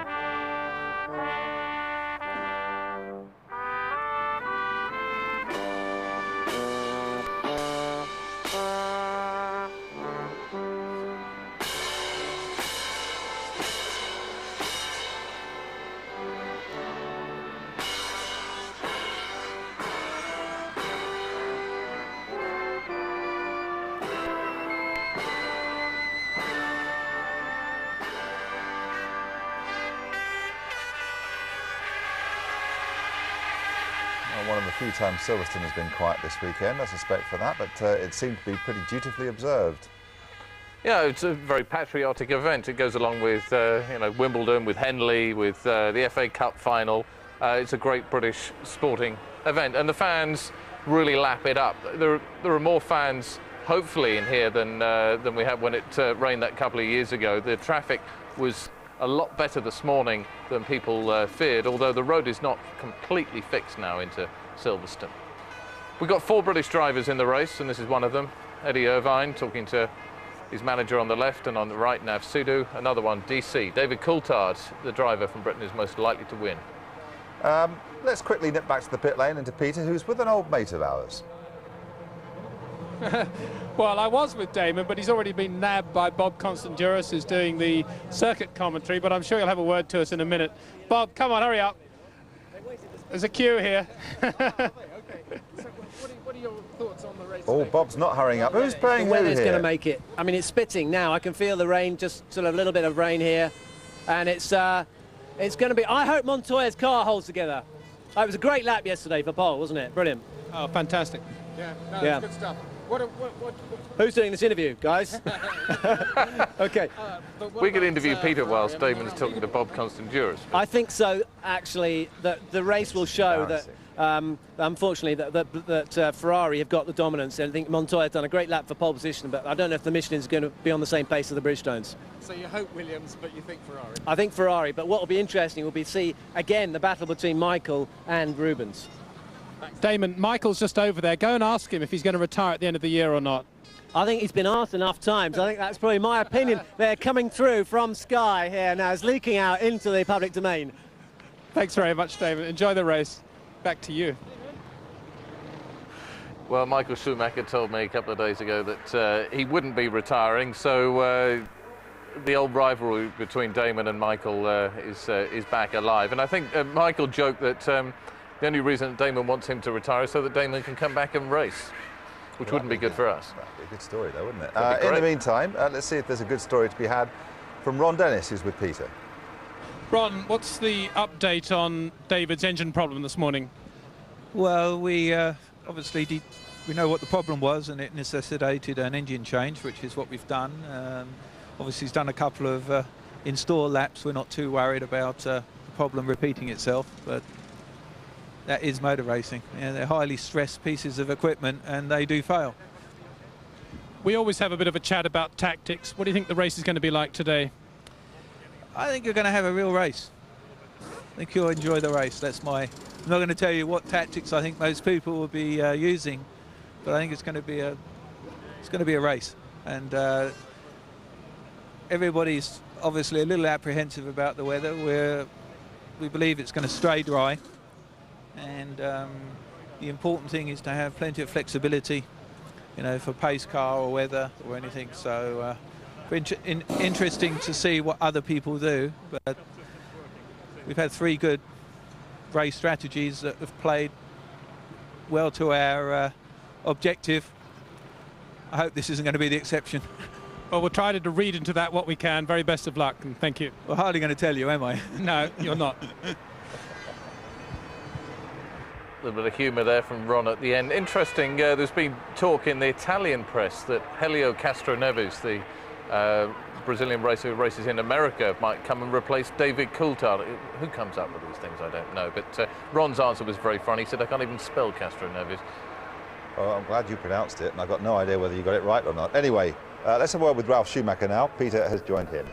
Speaker 1: One of the few times Silverstone has been quiet this weekend, I suspect, for that, but it seemed to be pretty dutifully observed.
Speaker 3: Yeah, it's a very patriotic event. It goes along with you know, Wimbledon, with Henley, with the FA Cup final. It's a great British sporting event, and the fans really lap it up. There are more fans, hopefully, in here than we had when it rained that couple of years ago. The traffic was a lot better this morning than people feared, although the road is not completely fixed now into Silverstone. We've got 4 British drivers in the race, and this is one of them. Eddie Irvine talking to his manager on the left, and on the right, Nav Sudu. Another one, DC. David Coulthard, the driver from Britain, is most likely to win.
Speaker 1: Let's quickly nip back to the pit lane and to Peter, who's with an old mate of ours.
Speaker 8: Well, I was with Damon, but he's already been nabbed by Bob Constanduros, who's doing the circuit commentary, but I'm sure he'll have a word to us in a minute. Bob, come on, hurry up. There's a queue here.
Speaker 9: So what are your thoughts on the race?
Speaker 1: Oh, Bob's not hurrying up. Who's playing who here?
Speaker 9: The weather's going to make it. I mean, it's spitting now. I can feel the rain, just sort of a little bit of rain here. And it's going to be... I hope Montoya's car holds together. It was a great lap yesterday for Pole, wasn't it? Brilliant.
Speaker 8: Oh, fantastic.
Speaker 9: Yeah,
Speaker 8: yeah.
Speaker 9: Good stuff. Who's doing this interview, guys? Okay.
Speaker 3: We could interview Peter whilst Damon's talking to Bob Constanduros.
Speaker 9: I think so, actually, that the race will show that, unfortunately, that Ferrari have got the dominance. And I think Montoya's done a great lap for pole position, but I don't know if the Michelin's going to be on the same pace as the Bridgestones. So you hope Williams, but you think Ferrari? I think Ferrari, but what will be interesting will be to see, again, the battle between Michael and Rubens.
Speaker 8: Damon, Michael's just over there. Go and ask him if he's going to retire at the end of the year or not.
Speaker 9: I think he's been asked enough times. I think that's probably my opinion. They're coming through from Sky here now. It's leaking out into the public domain.
Speaker 8: Thanks very much, Damon. Enjoy the race. Back to you.
Speaker 3: Well, Michael Schumacher told me a couple of days ago that he wouldn't be retiring, so the old rivalry between Damon and Michael is back alive. And I think Michael joked that the only reason Damon wants him to retire is so that Damon can come back and race, which wouldn't be good for us.
Speaker 1: That'd be a good story, though, wouldn't it? In the meantime, let's see if there's a good story to be had from Ron Dennis, who's with Peter.
Speaker 8: Ron, what's the update on David's engine problem this morning?
Speaker 23: Well, we
Speaker 4: obviously we know what the problem was, and it necessitated an engine change, which is what we've done. Obviously, he's done a couple of in-store laps. We're not too worried about the problem repeating itself, but that is motor racing. They're highly stressed pieces of equipment, and they do fail.
Speaker 8: We always have a bit of a chat about tactics. What do you think the race is going to be like today?
Speaker 4: I think you're going to have a real race. I think you'll enjoy the race. I'm not going to tell you what tactics I think most people will be using, but I think it's going to be a race, and everybody's obviously a little apprehensive about the weather. We believe it's going to stay dry, and the important thing is to have plenty of flexibility, for pace car or weather or anything. So interesting to see what other people do, but we've had 3 good race strategies that have played well to our objective. I hope this isn't going to be the exception.
Speaker 8: Well, we'll try to read into that what we can. Very best of luck, and thank you.
Speaker 4: Well, hardly going to tell you, am I?
Speaker 8: No, you're not.
Speaker 3: A little bit of humour there from Ron at the end. Interesting, there's been talk in the Italian press that Helio Castroneves, the Brazilian racer who races in America, might come and replace David Coulthard. Who comes up with these things, I don't know. But Ron's answer was very funny. He said, I can't even spell Castroneves.
Speaker 1: Oh, I'm glad you pronounced it, and I've got no idea whether you got it right or not. Anyway, let's have a word with Ralf Schumacher now. Peter has joined him.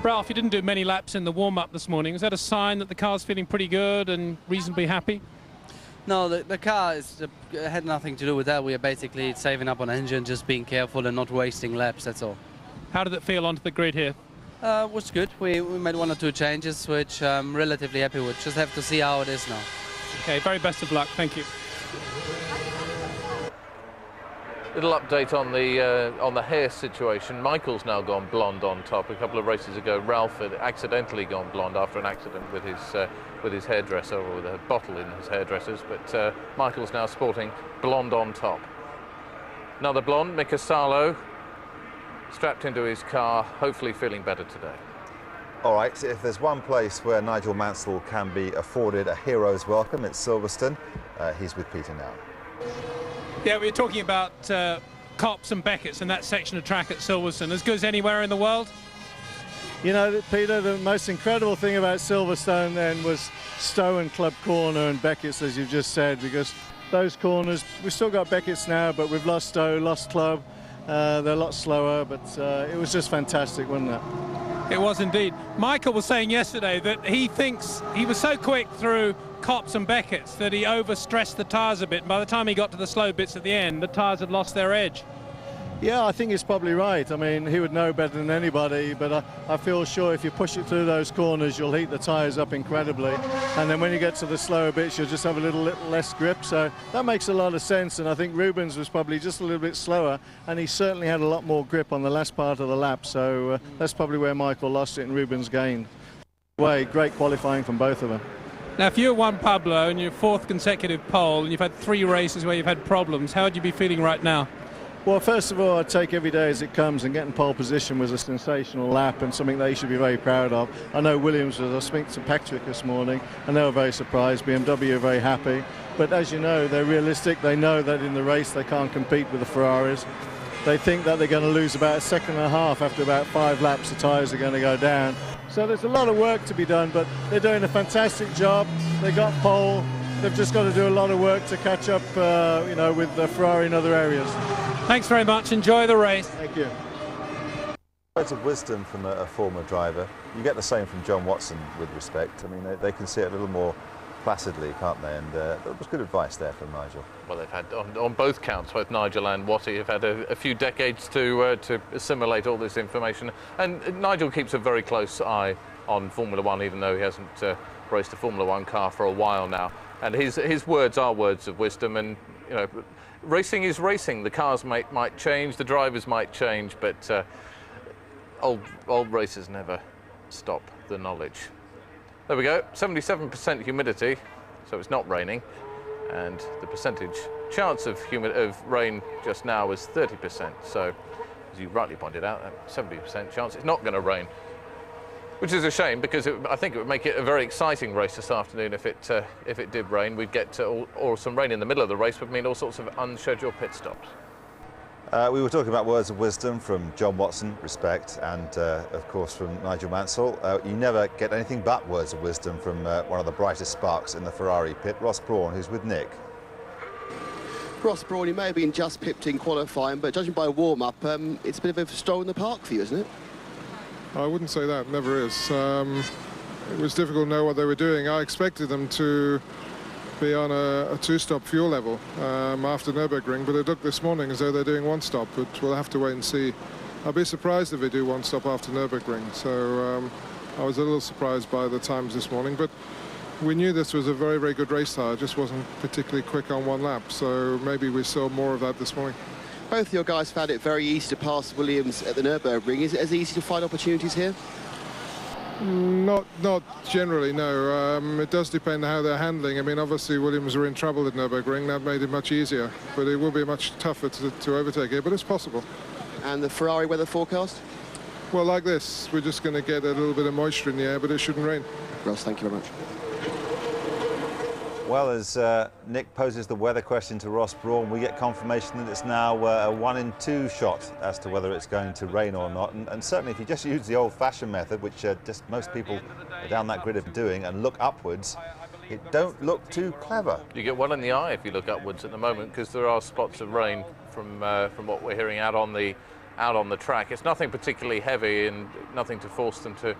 Speaker 8: Ralf, you didn't do many laps in the warm-up this morning. Was that a sign that the car's feeling pretty good and reasonably happy?
Speaker 12: No, the car had nothing to do with that. We are basically saving up on engine, just being careful and not wasting laps, that's all.
Speaker 8: How did it feel onto the grid here?
Speaker 12: Was good. We made 1 or 2 changes, which I'm relatively happy with. Just have to see how it is now.
Speaker 8: Okay, very best of luck. Thank you.
Speaker 3: Little update on the hair situation. Michael's now gone blonde on top. A couple of races ago, Ralph had accidentally gone blonde after an accident with his hairdresser, or with a bottle in his hairdresser's. But Michael's now sporting blonde on top. Another blonde, Mika Salo, strapped into his car, hopefully feeling better today.
Speaker 1: All right, so if there's one place where Nigel Mansell can be afforded a hero's welcome, it's Silverstone. He's with Peter now.
Speaker 8: Yeah, we were talking about Copse and Beckett's and that section of track at Silverstone. As good as anywhere in the world?
Speaker 11: You know, Peter, the most incredible thing about Silverstone then was Stowe and Club Corner and Beckett's, as you've just said, because those corners, we've still got Beckett's now, but we've lost Stowe, lost Club. They're a lot slower, but it was just fantastic, wasn't it?
Speaker 8: It was indeed. Michael was saying yesterday that he thinks he was so quick through Copse and Beckett's that he overstressed the tyres a bit, and by the time he got to the slow bits at the end, the tyres had lost their edge.
Speaker 11: Yeah, I think he's probably right. I mean, he would know better than anybody, but I feel sure if you push it through those corners, you'll heat the tyres up incredibly. And then when you get to the slower bits, you'll just have a little less grip. So that makes a lot of sense. And I think Rubens was probably just a little bit slower, and he certainly had a lot more grip on the last part of the lap. So that's probably where Michael lost it and Rubens gained. Great qualifying from both of them.
Speaker 8: Now, if you're Juan Pablo and your 4th consecutive pole, and you've had 3 races where you've had problems, how would you be feeling right now?
Speaker 11: Well, first of all, I'd take every day as it comes, and getting pole position was a sensational lap and something they should be very proud of. I know Williams was, I spoke to Patrick this morning, and they were very surprised. BMW are very happy. But as you know, they're realistic. They know that in the race they can't compete with the Ferraris. They think that they're going to lose about 1.5 seconds after about 5 laps. The tyres are going to go down. So there's a lot of work to be done, but they're doing a fantastic job. They got pole. They've just got to do a lot of work to catch up, you know, with the Ferrari in other areas.
Speaker 8: Thanks very much. Enjoy the race.
Speaker 11: Thank you.
Speaker 1: Words of wisdom from a former driver. You get the same from John Watson with respect. I mean, they can see it a little more placidly, can't they? And that was good advice there from Nigel.
Speaker 3: Well, they've had, on both counts, both Nigel and Watty have had a few decades to assimilate all this information. And Nigel keeps a very close eye on Formula One, even though he hasn't raced a Formula One car for a while now. And his words are words of wisdom. And, you know, racing is racing. The cars might change, the drivers might change, but old racers never stop the knowledge. There we go, 77% humidity, so it's not raining, and the percentage chance of rain just now is 30%. So, as you rightly pointed out, 70% chance it's not going to rain. Which is a shame, because I think it would make it a very exciting race this afternoon if it did rain. We'd get or some rain in the middle of the race would mean all sorts of unscheduled pit stops.
Speaker 1: We were talking about words of wisdom from John Watson, respect, and of course from Nigel Mansell. You never get anything but words of wisdom from one of the brightest sparks in the Ferrari pit, Ross Brawn, who's with Nick.
Speaker 16: Ross Brawn, you may have been just pipped in qualifying, but judging by warm-up, it's a bit of a stroll in the park for you, isn't it?
Speaker 2: I wouldn't say that, never is. It was difficult to know what they were doing. I expected them to be on a two-stop fuel level after Nürburgring, but it looked this morning as though they're doing one stop, but we'll have to wait and see. I'll be surprised if they do one stop after Nürburgring, so I was a little surprised by the times this morning, but we knew this was a very, very good race car. It just wasn't particularly quick on one lap, so maybe we saw more of that this morning.
Speaker 16: Both your guys found it very easy to pass Williams at the Nürburgring. Is it as easy to find opportunities here?
Speaker 2: Not generally, no. It does depend how they're handling. I mean, obviously Williams were in trouble at Nürburgring. That made it much easier, but it will be much tougher to overtake here, but it's possible.
Speaker 16: And the Ferrari weather forecast?
Speaker 2: Well, like this, we're just going to get a little bit of moisture in the air, but it shouldn't rain.
Speaker 16: Ross, thank you very much.
Speaker 1: Well, as Nick poses the weather question to Ross Brawn, we get confirmation that it's now a 1 in 2 shot as to whether it's going to rain or not. And certainly if you just use the old-fashioned method, which just most people down that grid are doing, and look upwards, it don't look too clever.
Speaker 3: You get one in the eye if you look upwards at the moment, because there are spots of rain from what we're hearing out on the track. It's nothing particularly heavy and nothing to force them to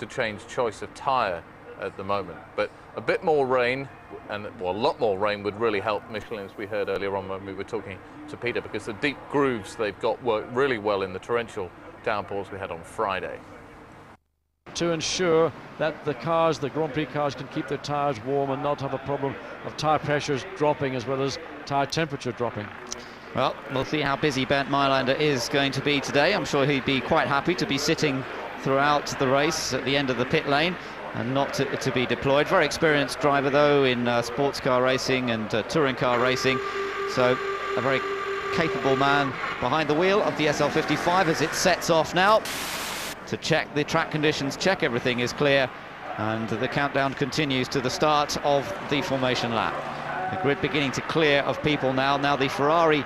Speaker 3: change choice of tyre at the moment, but a bit more rain, and well, a lot more rain would really help Michelin, as we heard earlier on when we were talking to Peter, because the deep grooves they've got work really well in the torrential downpours we had on Friday.
Speaker 14: To ensure that the Grand Prix cars can keep their tyres warm and not have a problem of tyre pressures dropping as well as tyre temperature dropping.
Speaker 13: Well, we'll see how busy Bernd Mailander is going to be today. I'm sure he'd be quite happy to be sitting throughout the race at the end of the pit lane and not to be deployed. Very experienced driver, though, in sports car racing and touring car racing. So a very capable man behind the wheel of the SL55 as it sets off now to check the track conditions, check everything is clear, and the countdown continues to the start of the formation lap. The grid beginning to clear of people now. Now the Ferrari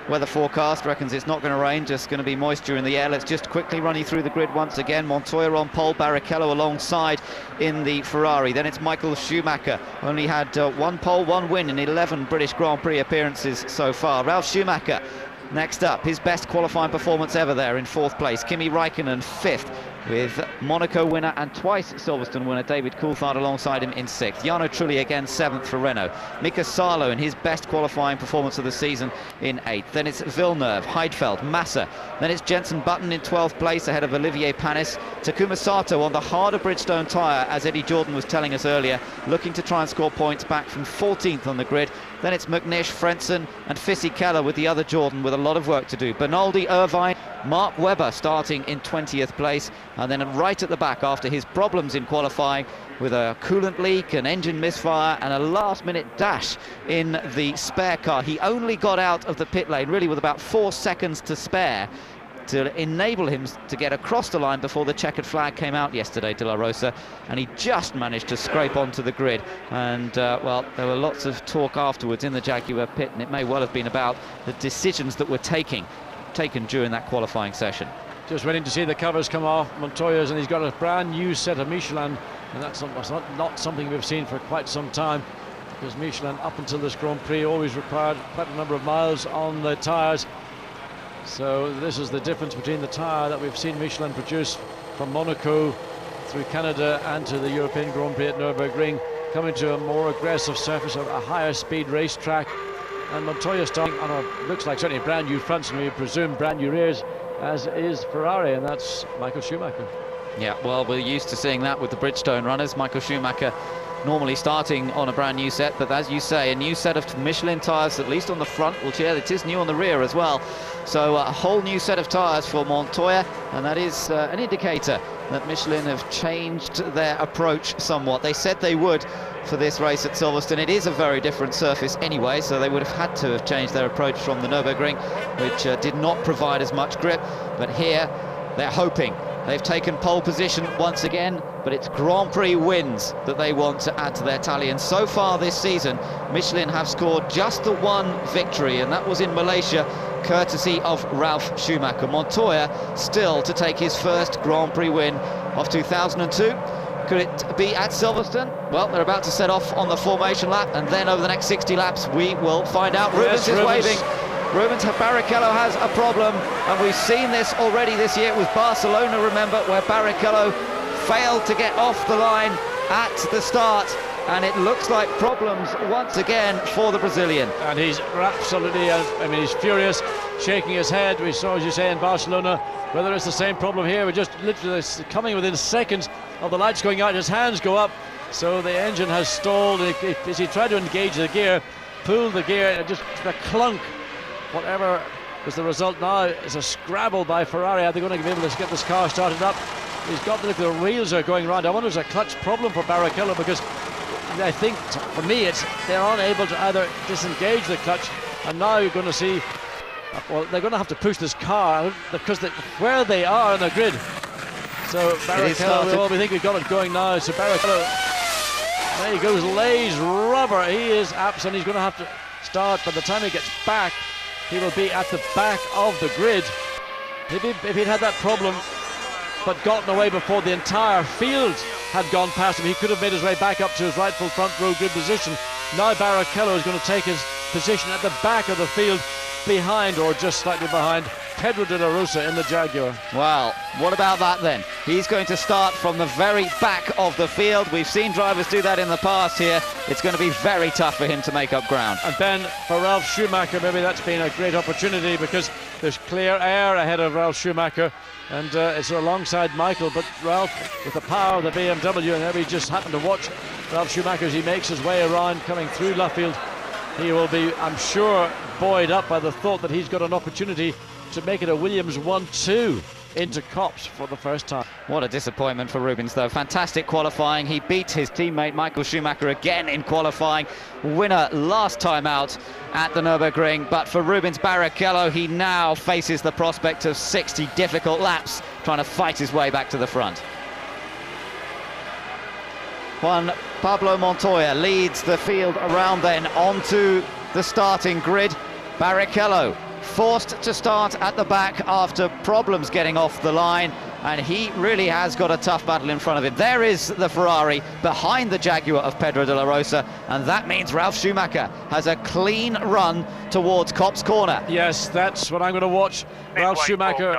Speaker 13: weather forecast reckons it's not going to rain, just going to be moisture in the air. Let's just quickly run you through the grid once again. Montoya on pole, Barrichello alongside in the Ferrari. Then it's Michael Schumacher, only had 1 pole, 1 win in 11 British Grand Prix appearances so far. Ralf Schumacher next up, his best qualifying performance ever there in 4th place. Kimi Räikkönen 5th, with Monaco winner and twice Silverstone winner David Coulthard alongside him in 6th. Jarno Trulli again 7th for Renault. Mika Salo in his best qualifying performance of the season in 8th. Then it's Villeneuve, Heidfeld, Massa. Then it's Jenson Button in 12th place ahead of Olivier Panis. Takuma Sato on the harder Bridgestone tyre, as Eddie Jordan was telling us earlier, looking to try and score points back from 14th on the grid. Then it's McNish, Frentzen and Fissy Keller with the other Jordan with a lot of work to do. Bernaldi, Irvine, Mark Webber starting in 20th place, and then right at the back after his problems in qualifying with a coolant leak, an engine misfire and a last-minute dash in the spare car. He only got out of the pit lane really with about 4 seconds to spare to enable him to get across the line before the checkered flag came out yesterday, De La Rosa, and he just managed to scrape onto the grid. And well, there were lots of talk afterwards in the Jaguar pit, and it may well have been about the decisions that were taken during that qualifying session.
Speaker 14: Just waiting to see the covers come off Montoya's, and he's got a brand new set of Michelin, and that's not something we've seen for quite some time, because Michelin up until this Grand Prix always required quite a number of miles on the tyres. So this is the difference between the tyre that we've seen Michelin produce from Monaco through Canada and to the European Grand Prix at Nürburgring, coming to a more aggressive surface, a higher speed racetrack. And Montoya starting on a, looks like certainly brand new fronts, and we presume brand new rears, as is Ferrari, and that's Michael Schumacher.
Speaker 13: Yeah, well, we're used to seeing that with the Bridgestone runners. Michael Schumacher normally starting on a brand new set, but as you say, a new set of Michelin tyres, at least on the front. Well, yeah, it is new on the rear as well. So a whole new set of tyres for Montoya, and that is an indicator that Michelin have changed their approach somewhat. They said they would for this race at Silverstone. It is a very different surface anyway, so they would have had to have changed their approach from the Nürburgring, which did not provide as much grip. But here, they're hoping They've taken pole position once again, but it's Grand Prix wins that they want to add to their tally. And so far this season, Michelin have scored just the one victory, and that was in Malaysia, courtesy of Ralf Schumacher. Montoya still to take his first Grand Prix win of 2002. Could it be at Silverstone? Well, they're about to set off on the formation lap, and then over the next 60 laps, we will find out. Rubens is waving. Rubens Barrichello has a problem, and we've seen this already this year. It was Barcelona, remember, where Barrichello failed to get off the line at the start, and it looks like problems once again for the Brazilian.
Speaker 14: And he's absolutely, I mean, he's furious, shaking his head. We saw, as you say, in Barcelona, whether it's the same problem here. We're just literally coming within seconds of the lights going out, his hands go up, so the engine has stalled. As he tried to engage the gear, pulled the gear, and just the clunk. Whatever was the result now is a scrabble by Ferrari. Are they going to be able to get this car started up? He's got to look, the wheels are going round. I wonder if it's a clutch problem for Barrichello, because I think, for me, they're unable to either disengage the clutch, and now you're going to see, well, they're going to have to push this car because where they are in the grid. So Barrichello, we think we've got it going now. So Barrichello, there he goes, lays rubber. He is absolutely, he's going to have to start. By the time he gets back, he will be at the back of the grid. If he'd had that problem but gotten away before the entire field had gone past him, he could have made his way back up to his rightful front row grid position. Now Barrichello is going to take his position at the back of the field, behind, or just slightly behind, Pedro de la Rosa in the Jaguar.
Speaker 13: Well, what about that then? He's going to start from the very back of the field. We've seen drivers do that in the past here. It's going to be very tough for him to make up ground.
Speaker 14: And then for Ralf Schumacher, maybe that's been a great opportunity, because there's clear air ahead of Ralf Schumacher, and it's alongside Michael, but Ralf, with the power of the BMW, and there we just happen to watch Ralf Schumacher as he makes his way around, coming through Luffield. He will be, I'm sure, buoyed up by the thought that he's got an opportunity to make it a Williams 1-2 into Copse for the first time.
Speaker 13: What a disappointment for Rubens, though. Fantastic qualifying. He beat his teammate Michael Schumacher again in qualifying. Winner last time out at the Nürburgring. But for Rubens Barrichello, he now faces the prospect of 60 difficult laps, trying to fight his way back to the front. Juan Pablo Montoya leads the field around then onto the starting grid. Barrichello forced to start at the back after problems getting off the line, and he really has got a tough battle in front of him. There is the Ferrari behind the Jaguar of Pedro de la Rosa, and that means Ralf Schumacher has a clean run towards Copse Corner.
Speaker 14: Yes, that's what I'm going to watch. Ralf Schumacher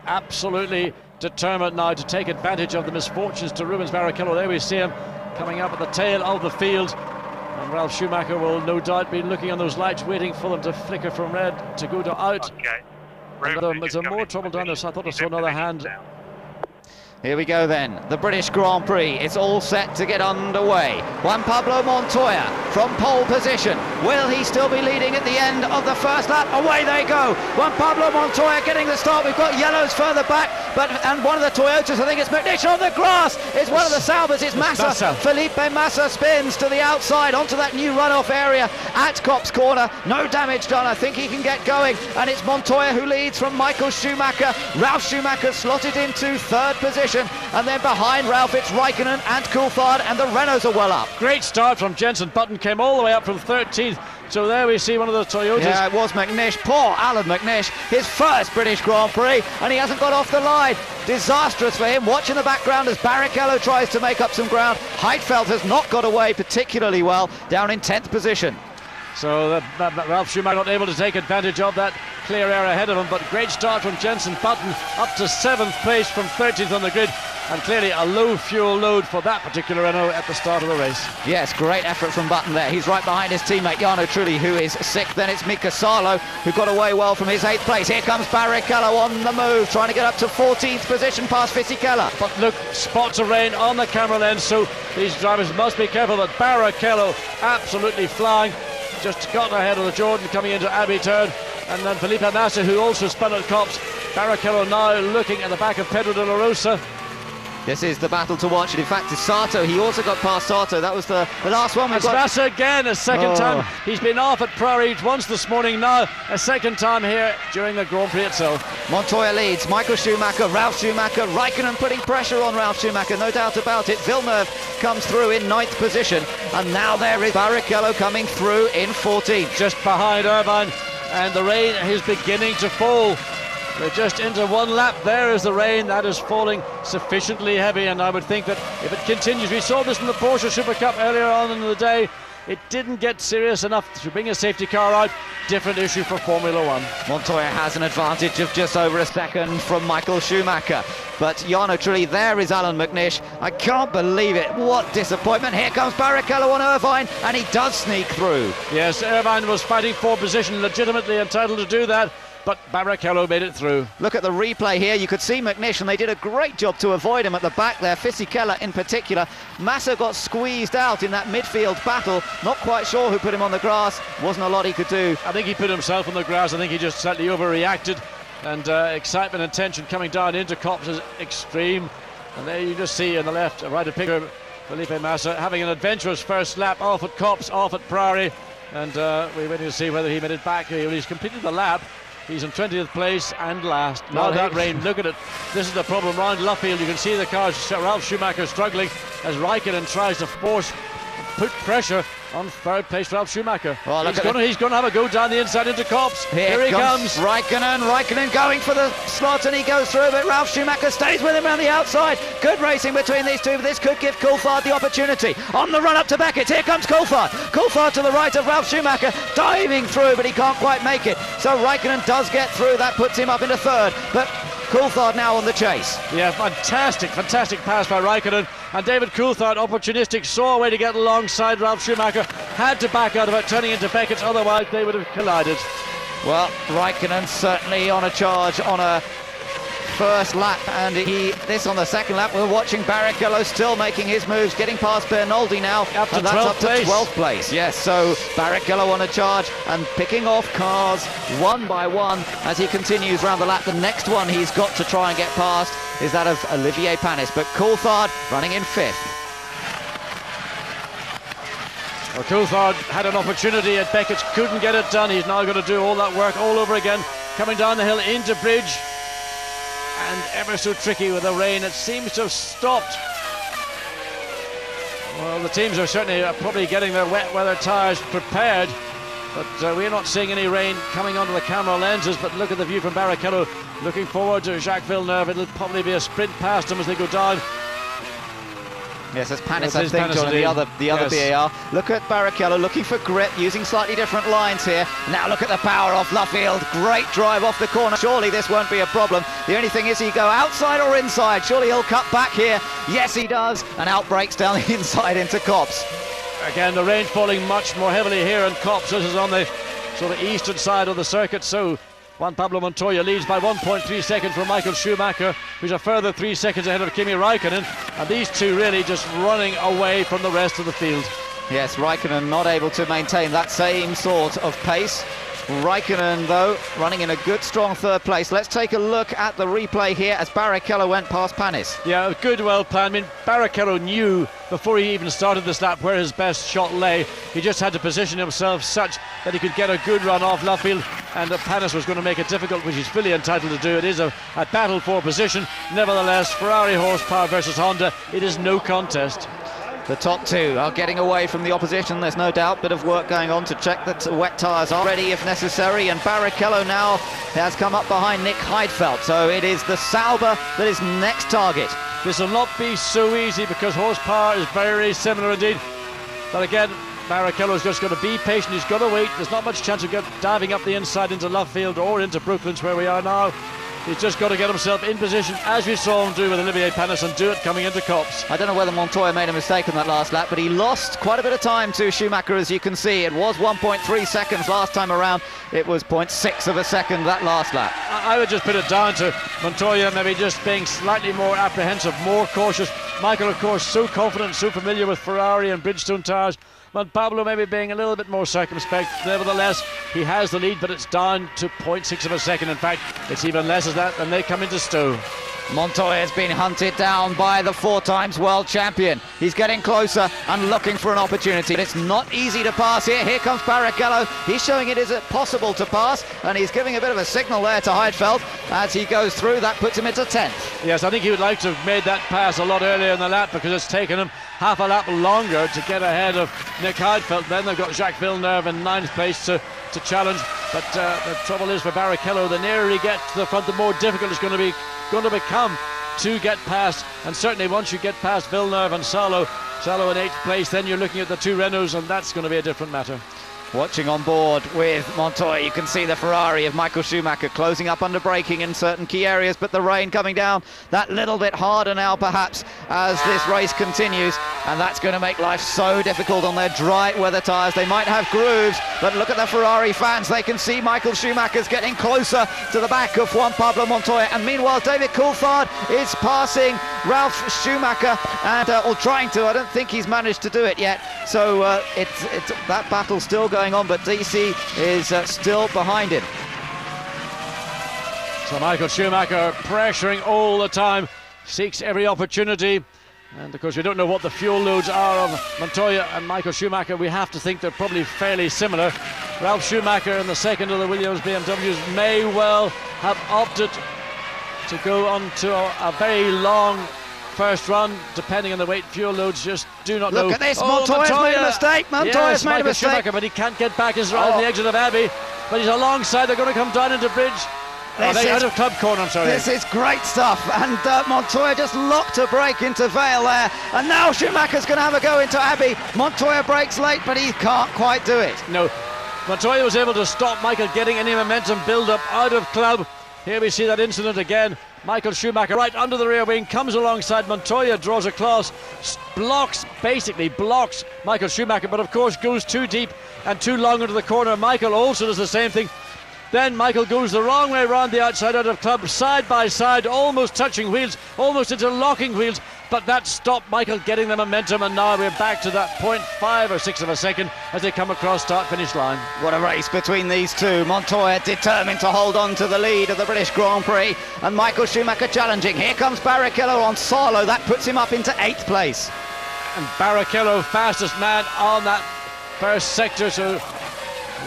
Speaker 14: absolutely determined now to take advantage of the misfortunes to Rubens Barrichello. There we see him coming up at the tail of the field. And Ralf Schumacher will no doubt be looking on those lights, waiting for them to flicker from red to go to out.
Speaker 15: Okay.
Speaker 14: There's more trouble down there, so I thought I saw another hand.
Speaker 13: Here we go then, the British Grand Prix. It's all set to get underway. Juan Pablo Montoya from pole position. Will he still be leading at the end of the first lap? Away they go. Juan Pablo Montoya getting the start. We've got yellows further back, and one of the Toyotas, I think it's McNish on the grass. It's one of the Saubers, it's Massa. Felipe Massa spins to the outside onto that new runoff area at Copse Corner. No damage done. I think he can get going, and it's Montoya who leads from Michael Schumacher. Ralf Schumacher slotted into third position. And then behind Ralf, it's Raikkonen and Coulthard, and the Renaults are well up.
Speaker 14: Great start from Jenson Button, came all the way up from 13th. So there we see one of the Toyotas.
Speaker 13: Yeah, it was McNish. Poor Alan McNish, his first British Grand Prix, and he hasn't got off the line. Disastrous for him. Watch in the background as Barrichello tries to make up some ground. Heidfeld has not got away particularly well, down in 10th position.
Speaker 14: So Ralf Schumacher not able to take advantage of that clear air ahead of him, but great start from Jenson Button, up to 7th place from 13th on the grid, and clearly a low fuel load for that particular Renault at the start of the race.
Speaker 13: Yes, great effort from Button there. He's right behind his teammate Jarno Trulli, who is 6th. Then it's Mika Salo, who got away well from his 8th place. Here comes Barrichello on the move, trying to get up to 14th position past Fisichella.
Speaker 14: But look, spots of rain on the camera lens, so these drivers must be careful. But Barrichello absolutely flying, just got ahead of the Jordan coming into Abbey Turn, and then Felipe Massa, who also spun at Copse. Barrichello now looking at the back of Pedro de la Rosa.
Speaker 13: This is the battle to watch. And in fact, Sato, he also got past Sato. That was the last one.
Speaker 14: It's Massa again, a second time. He's been off at Prairie once this morning, now a second time here during the Grand Prix itself.
Speaker 13: Montoya leads, Michael Schumacher, Ralf Schumacher, Raikkonen putting pressure on Ralf Schumacher, no doubt about it. Villeneuve comes through in 9th position, and now there is Barrichello coming through in 14th.
Speaker 14: Just behind Irvine, and the rain is beginning to fall. We're just into one lap. There is the rain that is falling sufficiently heavy, and I would think that if it continues, we saw this in the Porsche Super Cup earlier on in the day, it didn't get serious enough to bring a safety car out. Different issue for Formula One.
Speaker 13: Montoya has an advantage of just over a second from Michael Schumacher. But Jarno Trulli, there is Alan McNish. I can't believe it. What disappointment. Here comes Barrichello on Irvine, and he does sneak through.
Speaker 14: Yes, Irvine was fighting for position, legitimately entitled to do that, but Barrichello made it through.
Speaker 13: Look at the replay here. You could see McNish, and they did a great job to avoid him at the back there. Fisichella in particular. Massa got squeezed out in that midfield battle. Not quite sure who put him on the grass. Wasn't a lot he could do.
Speaker 14: I think he put himself on the grass. I think he just slightly overreacted. And excitement and tension coming down into Copse is extreme. And there you just see on the left, right of picture, Felipe Massa having an adventurous first lap off at Copse, off at Prairie. And we're waiting to see whether he made it back. He's completed the lap. He's in 20th place and last. Now that rain, look at it. This is the problem around Luffield. You can see the cars, Ralf Schumacher struggling as Raikkonen tries to put pressure on third place Ralf Schumacher. Oh, he's going to have a go down the inside into Copse.
Speaker 13: Here he comes. Raikkonen going for the slot, and he goes through, but Ralf Schumacher stays with him around the outside. Good racing between these two, but this could give Coulthard the opportunity. On the run up to Beckett, here comes Coulthard. Coulthard to the right of Ralf Schumacher, diving through, but he can't quite make it. So Raikkonen does get through. That puts him up into third, but Coulthard now on the chase.
Speaker 14: Yeah, fantastic pass by Raikkonen. And David Coulthard, opportunistic, saw a way to get alongside Ralf Schumacher, had to back out of it, turning into Beckett, otherwise they would have collided.
Speaker 13: Well, Raikkonen certainly on a charge on a first lap, and this on the second lap. We're watching Barrichello still making his moves, getting past Bernoldi now,
Speaker 14: and that's up to
Speaker 13: 12th place. Yes, so Barrichello on a charge and picking off cars one by one as he continues round the lap. The next one he's got to try and get past is that of Olivier Panis, but Coulthard running in 5th.
Speaker 14: Well, Coulthard had an opportunity at Beckett, couldn't get it done. He's now going to do all that work all over again, coming down the hill into Bridge. And ever so tricky with the rain. It seems to have stopped. Well, the teams are certainly probably getting their wet weather tyres prepared, but we're not seeing any rain coming onto the camera lenses. But look at the view from Barrichello, looking forward to Jacques Villeneuve. It'll probably be a sprint past him as they go down.
Speaker 13: Yes, that's Panis, I think, on the other BAR. Look at Barrichello looking for grip, using slightly different lines here. Now look at the power off Luffield. Great drive off the corner. Surely this won't be a problem. The only thing is, he go outside or inside? Surely he'll cut back here. Yes, he does. And out breaks down the inside into Copse.
Speaker 14: Again, the rain falling much more heavily here in Copse. This is on the sort of eastern side of the circuit, so Juan Pablo Montoya leads by 1.3 seconds from Michael Schumacher, who's a further 3 seconds ahead of Kimi Raikkonen, and these two really just running away from the rest of the field.
Speaker 13: Yes, Raikkonen not able to maintain that same sort of pace. Raikkonen, though, running in a good, strong third place. Let's take a look at the replay here as Barrichello went past Panis.
Speaker 14: Yeah, good, well planned. I mean, Barrichello knew before he even started this lap where his best shot lay. He just had to position himself such that he could get a good run off Luffield, and Panis was going to make it difficult, which he's fully entitled to do. It is a battle for position. Nevertheless, Ferrari horsepower versus Honda, it is no contest.
Speaker 13: The top two are getting away from the opposition, there's no doubt. Bit of work going on to check that wet tyres are ready if necessary, and Barrichello now has come up behind Nick Heidfeld, so it is the Sauber that is next target.
Speaker 14: This will not be so easy because horsepower is very similar indeed, but again, Barrichello's just got to be patient, he's got to wait. There's not much chance of diving up the inside into Luffield or into Brooklands where we are now. He's just got to get himself in position, as we saw him do with Olivier Panis, and do it coming into Copse.
Speaker 13: I don't know whether Montoya made a mistake on that last lap, but he lost quite a bit of time to Schumacher, as you can see. It was 1.3 seconds last time around. It was 0.6 of a second that last lap.
Speaker 14: I would just put it down to Montoya maybe just being slightly more apprehensive, more cautious. Michael, of course, so confident, so familiar with Ferrari and Bridgestone tyres. But Pablo maybe being a little bit more circumspect. Nevertheless, he has the lead, but it's down to 0.6 of a second. In fact, it's even less as that, and they come into Stowe.
Speaker 13: Montoya has been hunted down by the 4 times world champion. He's getting closer and looking for an opportunity. But it's not easy to pass here. Here comes Barrichello. He's showing it is possible to pass, and he's giving a bit of a signal there to Heidfeld as he goes through. That puts him into 10th.
Speaker 14: Yes, I think he would like to have made that pass a lot earlier in the lap, because it's taken him half a lap longer to get ahead of Nick Heidfeld. Then they've got Jacques Villeneuve in 9th place to challenge. But the trouble is for Barrichello, the nearer he gets to the front, the more difficult it's going to become to get past. And certainly once you get past Villeneuve and Salo in 8th place, then you're looking at the 2 Renaults, and that's going to be a different matter.
Speaker 13: Watching on board with Montoya, you can see the Ferrari of Michael Schumacher closing up under braking in certain key areas, but the rain coming down that little bit harder now perhaps as this race continues, and that's going to make life so difficult on their dry weather tyres. They might have grooves, but look at the Ferrari fans. They can see Michael Schumacher's getting closer to the back of Juan Pablo Montoya, and meanwhile David Coulthard is passing Ralf Schumacher, and or trying to. I don't think he's managed to do it yet, so it's that battle still going on, but DC is still behind him.
Speaker 14: So Michael Schumacher pressuring all the time, seeks every opportunity, and of course we don't know what the fuel loads are of Montoya and Michael Schumacher. We have to think they're probably fairly similar. Ralf Schumacher in the second of the Williams BMWs may well have opted to go on to a very long first run, depending on the weight fuel loads. Just do not know.
Speaker 13: Look at this, Montoya's made a mistake. Montoya's made a mistake.
Speaker 14: Schumacher, but he can't get back his right on the exit of Abbey. But he's alongside. They're going to come down into bridge. Out of club corner, I'm sorry.
Speaker 13: This is great stuff, and Montoya just locked a break into Vale there, and now Schumacher's going to have a go into Abbey. Montoya breaks late, but he can't quite do it.
Speaker 14: No, Montoya was able to stop Michael getting any momentum build up out of club. Here we see that incident again. Michael Schumacher right under the rear wing, comes alongside Montoya, draws across, basically blocks Michael Schumacher, but of course goes too deep and too long into the corner. Michael also does the same thing. Then Michael goes the wrong way around the outside out of club, side by side, almost touching wheels, almost interlocking wheels, but that stopped Michael getting the momentum, and now we're back to that 0.5 or 6 of a second as they come across start-finish line.
Speaker 13: What a race between these two. Montoya determined to hold on to the lead of the British Grand Prix, and Michael Schumacher challenging. Here comes Barrichello on Salo. That puts him up into 8th place.
Speaker 14: And Barrichello, fastest man on that first sector, so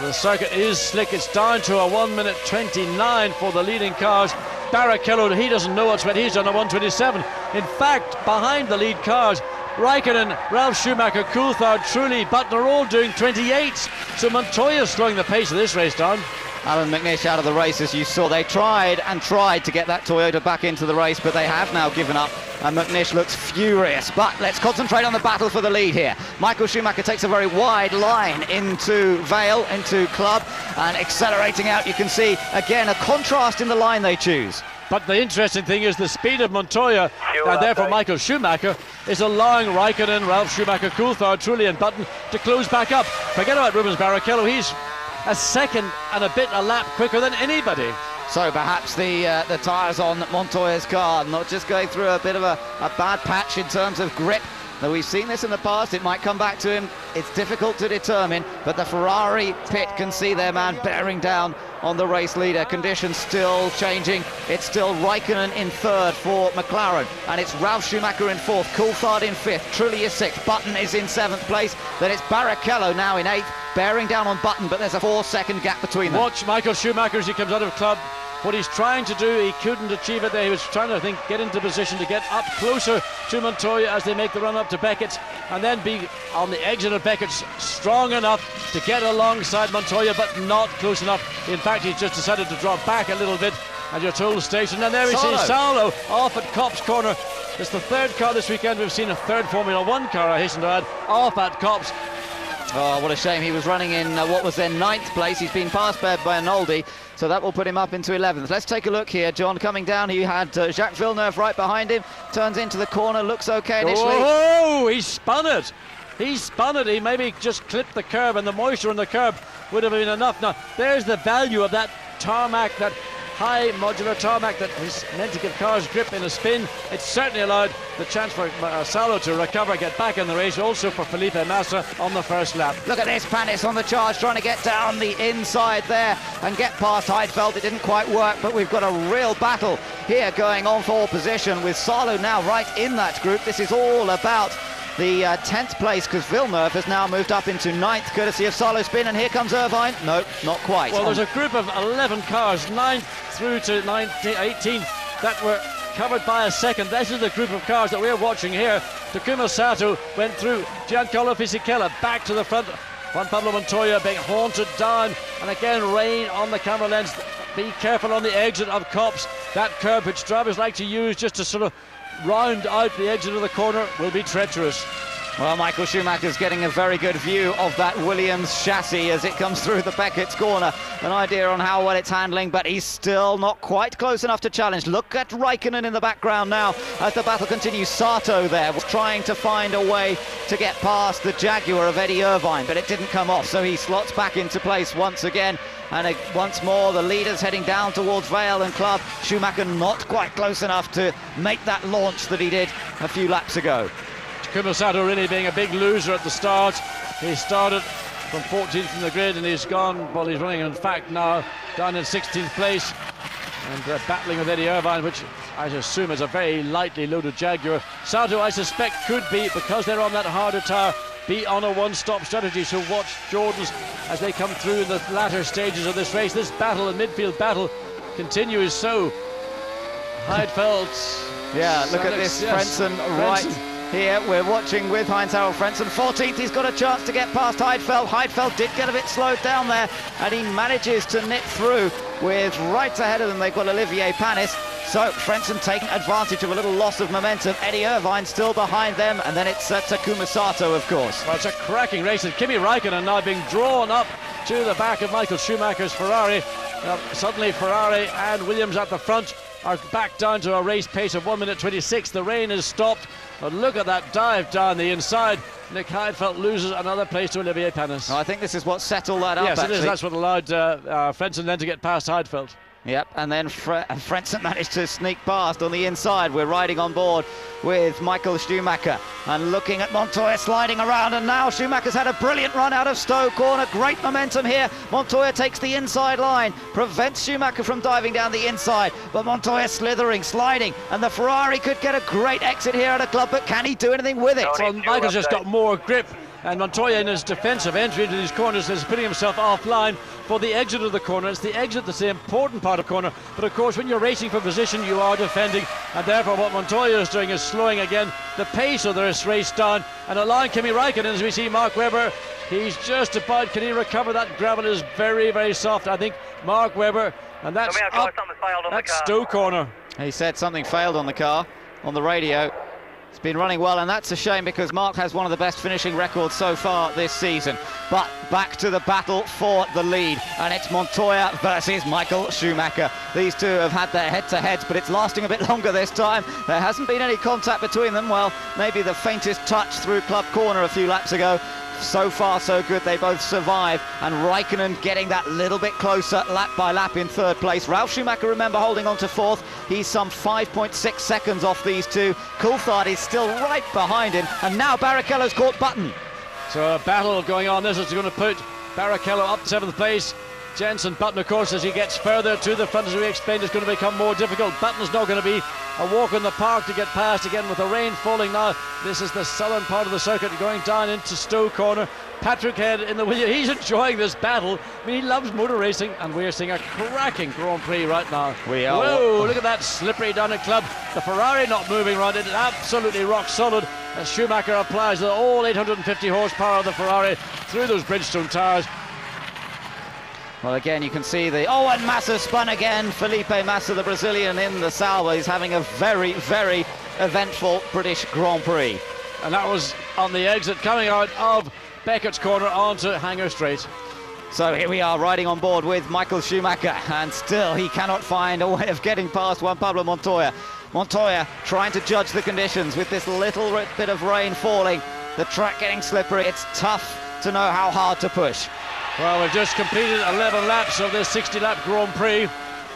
Speaker 14: the circuit is slick. It's down to a 1:29 for the leading cars. Barrichello, he doesn't know what's what. He's done a 1:27. In fact, behind the lead cars, Raikkonen, Ralf Schumacher, Coulthard, Trulli, Button are all doing 28s. So Montoya's slowing the pace of this race down.
Speaker 13: Alan McNish out of the race, as you saw. They tried to get that Toyota back into the race, but they have now given up, and McNish looks furious. But let's concentrate on the battle for the lead here. Michael Schumacher takes a very wide line into Vale, into club, and accelerating out. You can see again a contrast in the line they choose.
Speaker 14: But the interesting thing is the speed of Montoya, and therefore Michael Schumacher, is allowing Raikkonen, Ralf Schumacher, Coulthard, Trulli and Button to close back up. Forget about Rubens Barrichello. He's a second and a lap quicker than anybody.
Speaker 13: So perhaps the tyres on Montoya's car not just going through a bit of a bad patch in terms of grip. Though we've seen this in the past, it might come back to him. It's difficult to determine, but the Ferrari pit can see their man bearing down on the race leader. Conditions still changing. It's still Raikkonen in 3rd for McLaren, and it's Ralf Schumacher in 4th, Coulthard in 5th, Trulli is 6th, Button is in 7th place. Then it's Barrichello now in 8th, bearing down on Button, but there's a 4-second gap between them.
Speaker 14: Watch Michael Schumacher as he comes out of club. What he's trying to do, he couldn't achieve it there. He was trying to, I think, get into position to get up closer to Montoya as they make the run up to Beckett, and then be on the exit of Beckett, strong enough to get alongside Montoya, but not close enough. In fact, he's just decided to drop back a little bit, and you're told station. And there we see Salo off at Copse Corner. It's the 3rd car this weekend. We've seen a 3rd Formula 1 car, I hasten to add, off at Copse.
Speaker 13: Oh, what a shame. He was running in what was then 9th place. He's been passed by an oldie, so that will put him up into 11th. Let's take a look here, John. Coming down, he had Jacques Villeneuve right behind him. Turns into the corner, looks okay initially.
Speaker 14: Oh, he spun it. He spun it. He maybe just clipped the curb, and the moisture on the curb would have been enough. Now, there's the value of that tarmac, that high modular tarmac that is meant to give cars grip in a spin. It certainly allowed the chance for Salo to recover, get back in the race, also for Felipe Massa on the first lap.
Speaker 13: Look at this, Panis on the charge, trying to get down the inside there and get past Heidfeld. It didn't quite work, but we've got a real battle here going on for position with Salo now right in that group. This is all about the 10th place, because Villeneuve has now moved up into 9th courtesy of Salo spin, and here comes Irvine. No, not quite.
Speaker 14: Well, there's a group of 11 cars, 9th through to 18th, that were covered by a second. This is the group of cars that we're watching here. Takuma Sato went through, Giancarlo Fisichella back to the front, Juan Pablo Montoya being haunted down, and again rain on the camera lens. Be careful on the exit of Copse. That curb which drivers like to use just to sort of round out the exit of the corner will be treacherous.
Speaker 13: Well, Michael Schumacher's getting a very good view of that Williams chassis as it comes through the Beckett's corner. An idea on how well it's handling, but he's still not quite close enough to challenge. Look at Raikkonen in the background now as the battle continues. Sato there was trying to find a way to get past the Jaguar of Eddie Irvine, but it didn't come off, so he slots back into place once again. And once more, the leaders heading down towards Vale and Club. Schumacher not quite close enough to make that launch that he did a few laps ago.
Speaker 14: Takuma Sato really being a big loser at the start. He started from 14th from the grid and he's gone, well, he's running in fact now down in 16th place and battling with Eddie Irvine, which I assume is a very lightly loaded Jaguar. Sato, I suspect, could be, because they're on that harder tyre, be on a one-stop strategy. So watch Jordans as they come through in the latter stages of this race. This battle, the midfield battle, continues. So Heidfeld,
Speaker 13: yeah, look at this, yes. Frentzen right here. We're watching with Heinz-Harald Frentzen. 14th, he's got a chance to get past Heidfeld. Heidfeld did get a bit slowed down there, and he manages to nip through with right ahead of them. They've got Olivier Panis. So Frentzen taking advantage of a little loss of momentum. Eddie Irvine still behind them, and then it's Takuma Sato, of course.
Speaker 14: Well, it's a cracking race, and Kimi Raikkonen now being drawn up to the back of Michael Schumacher's Ferrari. Suddenly Ferrari and Williams at the front are back down to a race pace of 1 minute 26. The rain has stopped, but look at that dive down the inside. Nick Heidfeld loses another place to Olivier Panis.
Speaker 13: I think this is what settled that up.
Speaker 14: Yes, it is. That's what allowed Frentzen then to get past Heidfeld.
Speaker 13: Yep, and then Frentzen managed to sneak past on the inside. We're riding on board with Michael Schumacher and looking at Montoya sliding around, and now Schumacher's had a brilliant run out of Stowe corner. Great momentum here. Montoya takes the inside line, prevents Schumacher from diving down the inside, but Montoya slithering, sliding, and the Ferrari could get a great exit here at a club, but can he do anything with it?
Speaker 14: Well, Michael's just got more grip, and Montoya in his defensive entry into these corners is putting himself offline for the exit of the corner. It's the exit that's the important part of corner, but of course when you're racing for position you are defending, and therefore what Montoya is doing is slowing again the pace of this race down and allowing Kimi Raikkonen, as we see Mark Webber, he's just about, can he recover? That gravel is very, very soft. I think Mark Webber, and that's Stowe corner.
Speaker 13: He said something failed on the car, on the radio. It's been running well, and that's a shame because Mark has one of the best finishing records so far this season. But back to the battle for the lead, and it's Montoya versus Michael Schumacher. These two have had their head-to-heads, but it's lasting a bit longer this time. There hasn't been any contact between them. Well, maybe the faintest touch through Club Corner a few laps ago. So far so good, they both survive, and Raikkonen getting that little bit closer lap by lap in third place. Ralf Schumacher, remember, holding on to fourth. He's some 5.6 seconds off these two. Coulthard is still right behind him, and now Barrichello's caught Button.
Speaker 14: So a battle going on. This is going to put Barrichello up to 7th place. Jenson Button, of course, as he gets further to the front, as we explained, is going to become more difficult. Button's not going to be a walk in the park to get past again with the rain falling now. This is the southern part of the circuit going down into Stowe corner. Patrick Head in the Williams, he's enjoying this battle. I mean, he loves motor racing, and we're seeing a cracking Grand Prix right now.
Speaker 13: We are.
Speaker 14: Whoa, look at that slippery down at Club. The Ferrari not moving around, it is absolutely rock solid as Schumacher applies all 850 horsepower of the Ferrari through those Bridgestone tyres.
Speaker 13: Well, again, you can see and Massa spun again. Felipe Massa, the Brazilian, in the Sauber. He's having a very, very eventful British Grand Prix.
Speaker 14: And that was on the exit coming out of Beckett's corner onto Hangar Straight.
Speaker 13: So here we are riding on board with Michael Schumacher, and still he cannot find a way of getting past Juan Pablo Montoya. Montoya trying to judge the conditions with this little bit of rain falling. The track getting slippery. It's tough to know how hard to push.
Speaker 14: Well, we've just completed 11 laps of this 60-lap Grand Prix,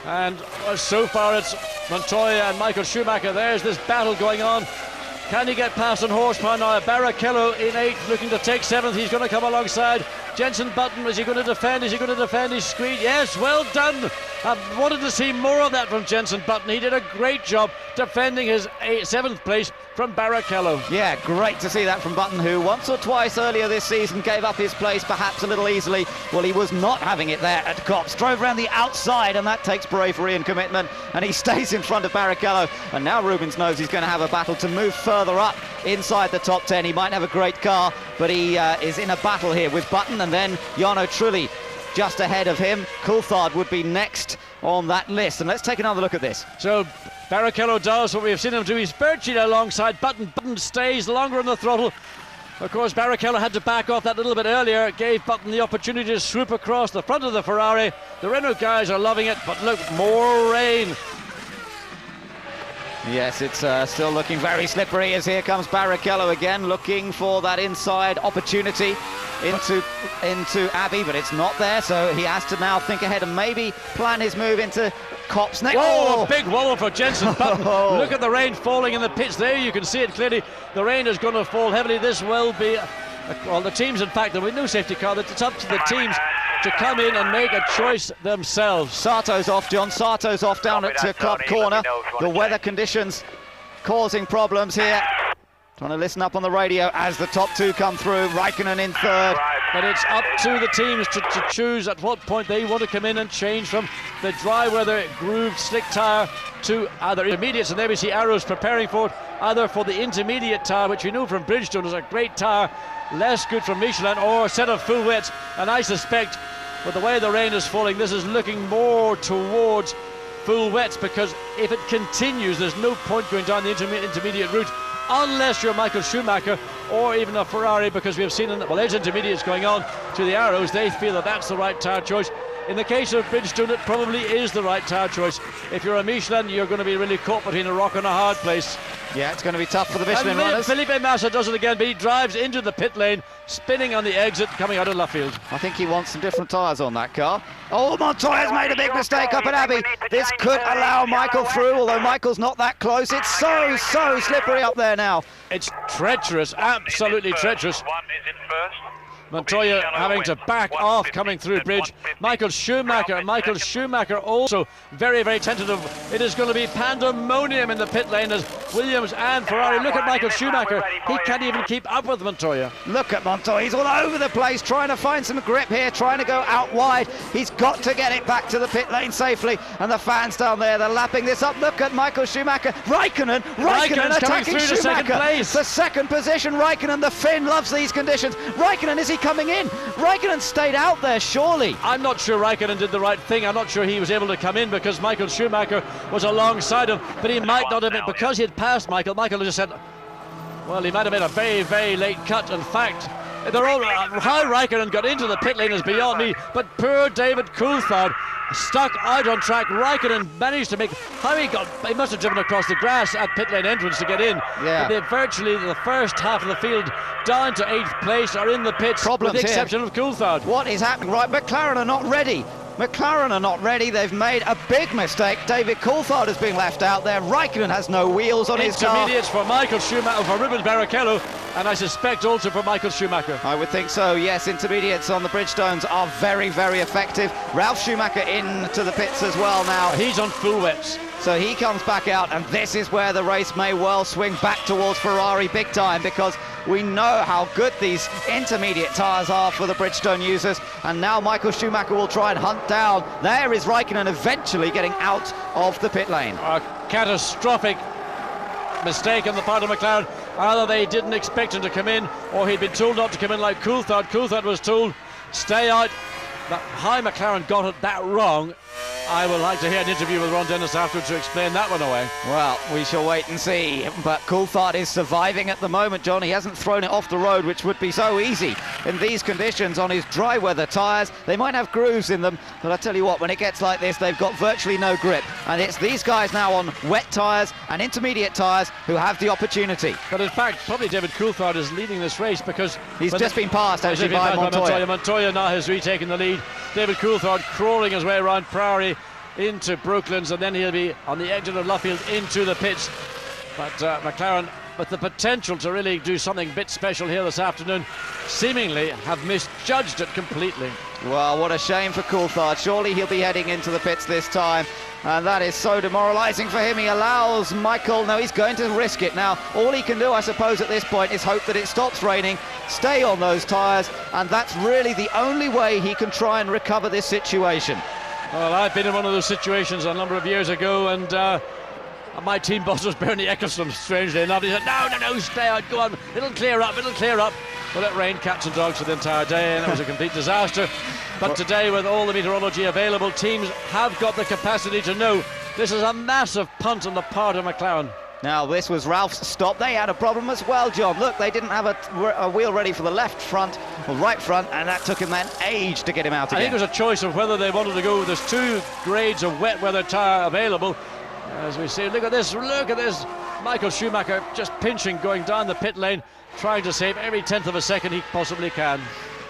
Speaker 14: And so far it's Montoya and Michael Schumacher. There's this battle going on. Can he get past on horsepower now? Barrichello in 8th, looking to take 7th. He's going to come alongside. Jenson Button, is he going to defend? Is he going to defend his screen? Yes, well done. I wanted to see more of that from Jenson Button. He did a great job defending his 7th place from Barrichello.
Speaker 13: Yeah, great to see that from Button, who once or twice earlier this season gave up his place perhaps a little easily. Well, he was not having it there at Copse. Drove around the outside, and that takes bravery and commitment, and he stays in front of Barrichello. And now Rubens knows he's going to have a battle to move further up inside the top 10. He might have a great car, but he is in a battle here with Button, and then Jarno Trulli just ahead of him. Coulthard would be next on that list. And let's take another look at this.
Speaker 14: So Barrichello does what we've seen him do. He's virtually alongside Button. Button stays longer on the throttle. Of course, Barrichello had to back off that a little bit earlier. It gave Button the opportunity to swoop across the front of the Ferrari. The Renault guys are loving it, but look, more rain.
Speaker 13: Yes, it's still looking very slippery as here comes Barrichello again, looking for that inside opportunity into Abbey, but it's not there, so he has to now think ahead and maybe plan his move into Copse next.
Speaker 14: Oh, a big wobble for Jenson Button. Look at the rain falling in the pits there. You can see it clearly. The rain is going to fall heavily. This will be, well, the teams, in fact, there will be no safety car. It's up to the teams to come in and make a choice themselves.
Speaker 13: Sato's off, John. Sato's off down at Club Corner. The weather conditions causing problems here. Trying to listen up on the radio as the top 2 come through. Raikkonen in 3rd.
Speaker 14: But it's up to the teams to choose at what point they want to come in and change from the dry weather grooved slick tyre to either intermediates, and there we see Arrows preparing for it, either for the intermediate tyre, which we know from Bridgestone is a great tyre, less good from Michelin, or a set of full wets. And I suspect with the way the rain is falling, this is looking more towards full wets, because if it continues, there's no point going down the intermediate route unless you're Michael Schumacher or even a Ferrari, because we have seen, well, there's intermediates going on to the Arrows. They feel that that's the right tyre choice. In the case of Bridgestone, it probably is the right tyre choice. If you're a Michelin, you're going to be really caught between a rock and a hard place.
Speaker 13: Yeah, it's going to be tough for the Michelin runners.
Speaker 14: Felipe Massa does it again, but he drives into the pit lane, spinning on the exit, coming out of left field.
Speaker 13: I think he wants some different tyres on that car. Oh, Montoya's made a big mistake up at Abbey. This could allow Michael through, although Michael's not that close. It's so slippery up there now.
Speaker 14: It's treacherous, absolutely treacherous. Montoya having to back off coming through bridge. Michael Schumacher also very, very tentative. It is going to be pandemonium in the pit lane as Williams and Ferrari. Look at Michael Schumacher. He can't even keep up with Montoya.
Speaker 13: Look at Montoya. He's all over the place, trying to find some grip here, trying to go out wide. He's got to get it back to the pit lane safely. And the fans down there, they're lapping this up. Look at Michael Schumacher. Raikkonen attacking
Speaker 14: through
Speaker 13: Schumacher.
Speaker 14: to second place.
Speaker 13: The second position, Raikkonen. The Finn loves these conditions. Raikkonen, is he coming in? Raikkonen stayed out there, surely.
Speaker 14: I'm not sure Raikkonen did the right thing. I'm not sure he was able to come in because Michael Schumacher was alongside him, but he might not have been, because he had passed Michael just said, well, he might have made a very, very late cut. In fact, they're all, how Raikkonen got into the pit lane is beyond me, but poor David Coulthard stuck out on track. Raikkonen managed to make, he must have driven across the grass at pit lane entrance to get in.
Speaker 13: Yeah.
Speaker 14: But they virtually, the first half of the field down to 8th place are in the pits,
Speaker 13: Problems
Speaker 14: with the exception of Coulthard.
Speaker 13: What is happening? Right, McLaren are not ready. They've made a big mistake. David Coulthard is being left out there. Raikkonen has no wheels on his car.
Speaker 14: Intermediates for Michael Schumacher, for Rubens Barrichello, and I suspect also for Michael Schumacher.
Speaker 13: I would think so, yes. Intermediates on the Bridgestones are very, very effective. Ralf Schumacher into the pits as well now.
Speaker 14: He's on full wets.
Speaker 13: So he comes back out, and this is where the race may well swing back towards Ferrari big time, because we know how good these intermediate tyres are for the Bridgestone users. And now Michael Schumacher will try and hunt down. There is Raikkonen eventually getting out of the pit lane.
Speaker 14: A catastrophic mistake on the part of McLaren. Either they didn't expect him to come in, or he'd been told not to come in like Coulthard. Coulthard was told, stay out. But how McLaren got it that wrong, I would like to hear an interview with Ron Dennis afterwards to explain that one away.
Speaker 13: Well, we shall wait and see. But Coulthard is surviving at the moment, John. He hasn't thrown it off the road, which would be so easy in these conditions on his dry weather tyres. They might have grooves in them, but I tell you what, when it gets like this, they've got virtually no grip. And it's these guys now on wet tyres and intermediate tyres who have the opportunity.
Speaker 14: But in fact, probably David Coulthard is leading this race, because
Speaker 13: he's just been passed actually by Montoya.
Speaker 14: Montoya now has retaken the lead. David Coulthard crawling his way around Priory into Brooklands, and then he'll be on the exit of Luffield into the pits. But McLaren, with the potential to really do something a bit special here this afternoon, seemingly have misjudged it completely.
Speaker 13: Well, what a shame for Coulthard. Surely he'll be heading into the pits this time, and that is so demoralising for him. He allows Michael, no, he's going to risk it now. All he can do, I suppose, at this point is hope that it stops raining, stay on those tyres, and that's really the only way he can try and recover this situation.
Speaker 14: Well, I've been in one of those situations a number of years ago, and my team boss was Bernie Eccleston, strangely enough. He said, no, stay out, go on, it'll clear up. Well, it rained cats and dogs for the entire day, and it was a complete disaster. But today, with all the meteorology available, teams have got the capacity to know this is a massive punt on the part of McLaren.
Speaker 13: Now, this was Ralph's stop. They had a problem as well, John. Look, they didn't have a wheel ready for the left front or right front, and that took him an age to get him out again.
Speaker 14: I think it was a choice of whether they wanted to go. There's 2 grades of wet weather tyre available. As we see, look at this. Michael Schumacher just pinching, going down the pit lane, trying to save every tenth of a second he possibly can.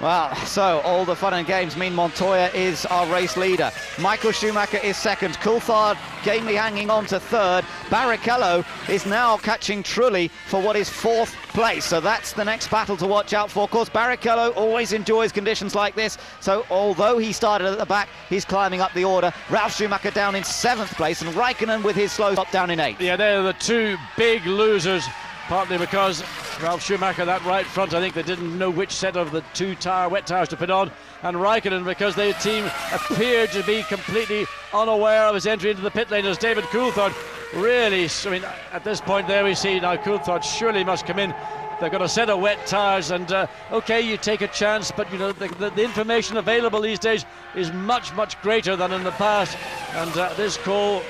Speaker 13: Well, so all the fun and games mean Montoya is our race leader. Michael Schumacher is second. Coulthard gamely hanging on to third. Barrichello is now catching Trulli for what is 4th place. So that's the next battle to watch out for. Of course, Barrichello always enjoys conditions like this. So although he started at the back, he's climbing up the order. Ralf Schumacher down in 7th place, and Raikkonen with his slow stop down in 8th.
Speaker 14: Yeah, they're the 2 big losers. Partly because Ralf Schumacher, that right front, I think they didn't know which set of the 2 wet tyres to put on, and Raikkonen because their team appeared to be completely unaware of his entry into the pit lane as David Coulthard really, I mean, at this point there we see now Coulthard surely must come in. They've got a set of wet tyres, and okay, you take a chance, but you know the information available these days is much greater than in the past, and this call.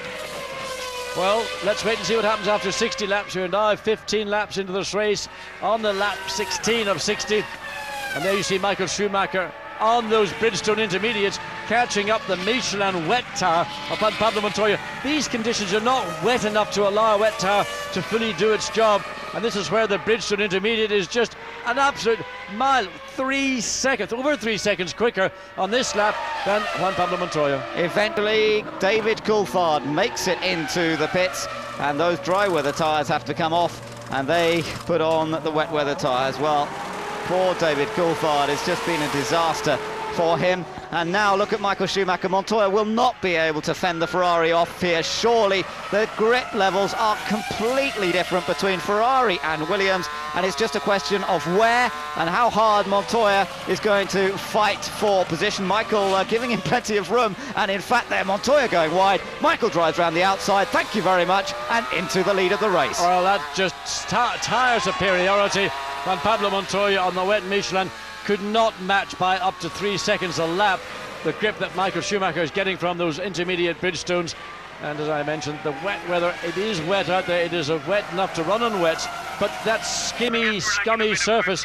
Speaker 14: Well, let's wait and see what happens after 60 laps. We're now 15 laps into this race, on the lap 16 of 60. And there you see Michael Schumacher on those Bridgestone intermediates, catching up the Michelin wet tyre upon Pablo Montoya. These conditions are not wet enough to allow a wet tyre to fully do its job. And this is where the Bridgestone intermediate is just an absolute mile, 3 seconds, over 3 seconds quicker on this lap than Juan Pablo Montoya.
Speaker 13: Eventually, David Coulthard makes it into the pits, and those dry weather tyres have to come off, and they put on the wet weather tyres. Well, poor David Coulthard, it's just been a disaster for him. And now look at Michael Schumacher. Montoya will not be able to fend the Ferrari off here. Surely the grit levels are completely different between Ferrari and Williams, and it's just a question of where and how hard Montoya is going to fight for position. Michael giving him plenty of room, and in fact there Montoya going wide. Michael drives around the outside, thank you very much, and into the lead of the race.
Speaker 14: Well, that just tyre superiority. Juan Pablo Montoya on the wet Michelin could not match by up to 3 seconds a lap the grip that Michael Schumacher is getting from those intermediate Bridgestones. And as I mentioned, the wet weather, it is wet out there, it is wet enough to run on wets, but that skimmy, scummy surface.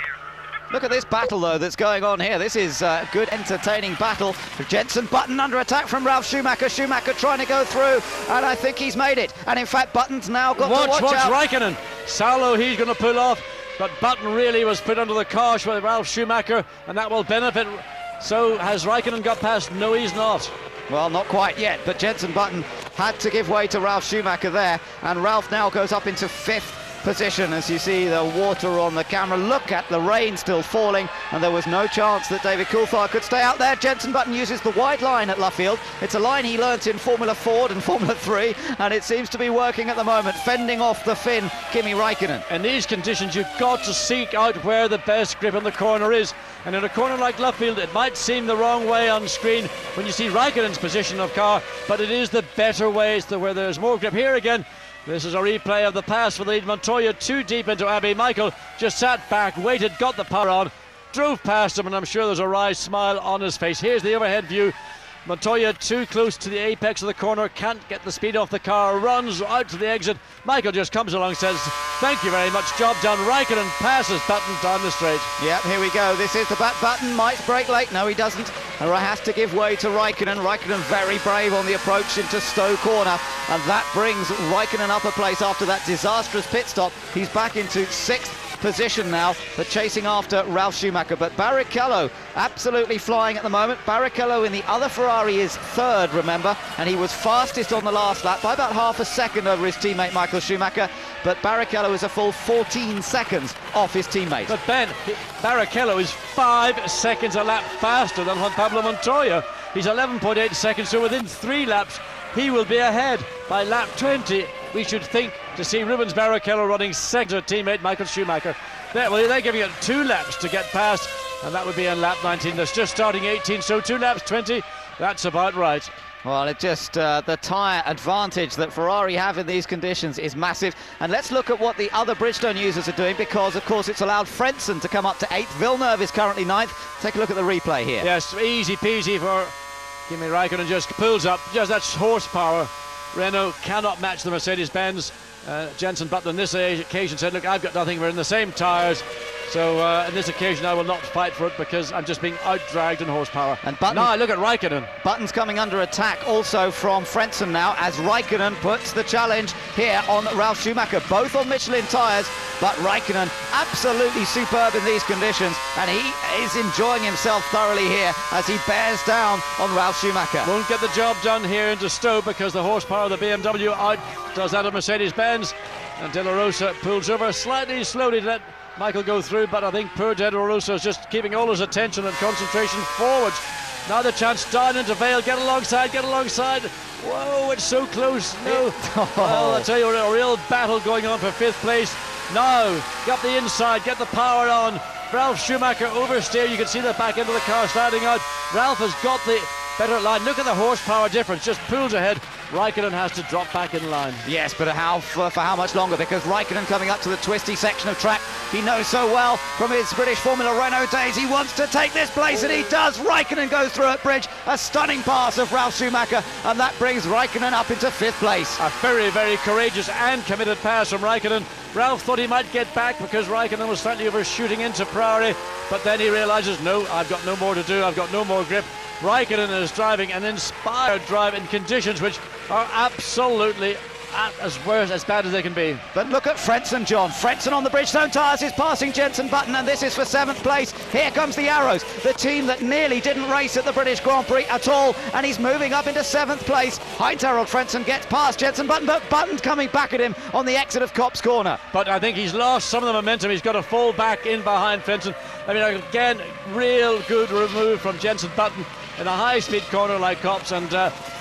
Speaker 13: Look at this battle though that's going on here. This is a good entertaining battle. Jenson Button under attack from Ralf Schumacher. Schumacher trying to go through, and I think he's made it. And in fact Button's now got to watch out.
Speaker 14: Raikkonen. Salo, he's going to pull off. But Button really was put under the cosh with Ralf Schumacher, and that will benefit. So has Raikkonen got past? No, he's not.
Speaker 13: Well, not quite yet, but Jenson Button had to give way to Ralf Schumacher there, and Ralf now goes up into 5th position as you see the water on the camera. Look at the rain still falling, and there was no chance that David Coulthard could stay out there. Jenson Button uses the wide line at Luffield. It's a line he learnt in Formula Ford and Formula 3, and it seems to be working at the moment, fending off the Finn Kimi Raikkonen.
Speaker 14: In these conditions you've got to seek out where the best grip on the corner is, and in a corner like Luffield it might seem the wrong way on screen when you see Raikkonen's position of car, but it is the better way. It's where there's more grip. Here again, this is a replay of the pass for the lead. Montoya too deep into Abbey. Michael just sat back, waited, got the power on, drove past him, and I'm sure there's a wry smile on his face. Here's the overhead view. Montoya too close to the apex of the corner, can't get the speed off the car, runs out to the exit. Michael just comes along, says thank you very much, job done. Raikkonen passes Button down the straight.
Speaker 13: Yep, here we go. This is the Button might break late. No, he doesn't. Has to give way to Raikkonen. Raikkonen very brave on the approach into Stowe Corner, and that brings Raikkonen up a place after that disastrous pit stop. He's back into 6th position now, but chasing after Ralf Schumacher. But Barrichello absolutely flying at the moment. Barrichello in the other Ferrari is third, remember, and he was fastest on the last lap by about half a second over his teammate Michael Schumacher. But Barrichello is a full 14 seconds off his teammate.
Speaker 14: But Ben, Barrichello is 5 seconds a lap faster than Juan Pablo Montoya. He's 11.8 seconds, so within 3 laps he will be ahead. By lap 20 we should think to see Rubens Barrichello running second to teammate Michael Schumacher. They're giving it 2 laps to get past, and that would be in lap 19. That's just starting 18, so 2 laps 20, that's about right.
Speaker 13: Well, it just, the tyre advantage that Ferrari have in these conditions is massive. And let's look at what the other Bridgestone users are doing, because, of course, it's allowed Frentzen to come up to 8th. Villeneuve is currently 9th. Take a look at the replay here.
Speaker 14: Yes, easy peasy for Kimi Raikkonen, just pulls up. Just that horsepower. Renault cannot match the Mercedes-Benz. Jenson Button on this occasion said, look, I've got nothing, we're in the same tyres. So on this occasion I will not fight for it because I'm just being out-dragged in horsepower.
Speaker 13: And Button,
Speaker 14: now look at Raikkonen.
Speaker 13: Button's coming under attack also from Frentzen now, as Raikkonen puts the challenge here on Ralf Schumacher, both on Michelin tyres. But Raikkonen absolutely superb in these conditions, and he is enjoying himself thoroughly here as he bears down on Ralf Schumacher.
Speaker 14: Won't get the job done here into Stowe because the horsepower of the BMW outdoes that of Mercedes-Benz. And De La Rosa pulls over slowly to let Michael go through, but I think poor De La Rosa is just keeping all his attention and concentration forwards. Now the chance down into Vale, get alongside. Whoa, it's so close. No. Well, I tell you, a real battle going on for 5th place. Now, get the inside, get the power on. Ralf Schumacher oversteer. You can see the back end of the car sliding out. Ralf has got the better line. Look at the horsepower difference, just pulls ahead. Raikkonen has to drop back in line.
Speaker 13: Yes, but for how much longer? Because Raikkonen coming up to the twisty section of track he knows so well from his British Formula Renault days. He wants to take this place, and he does. Raikkonen goes through at bridge. A stunning pass of Ralf Schumacher, and that brings Raikkonen up into 5th place.
Speaker 14: A very, very courageous and committed pass from Raikkonen. Ralf thought he might get back because Raikkonen was slightly overshooting into Ferrari, but then he realises, no, I've got no more to do, I've got no more grip. Raikkonen is driving an inspired drive in conditions which are absolutely as bad as they can be.
Speaker 13: But look at Frentzen, John. Frentzen on the Bridgestone tyres is passing Jenson Button, and this is for 7th place. Here comes the Arrows, the team that nearly didn't race at the British Grand Prix at all, and he's moving up into 7th place. Heinz-Harald Frentzen gets past Jenson Button, but Button's coming back at him on the exit of Copse Corner.
Speaker 14: But I think he's lost some of the momentum. He's got to fall back in behind Frentzen. I mean, again, real good remove from Jenson Button in a high-speed corner like Copse, and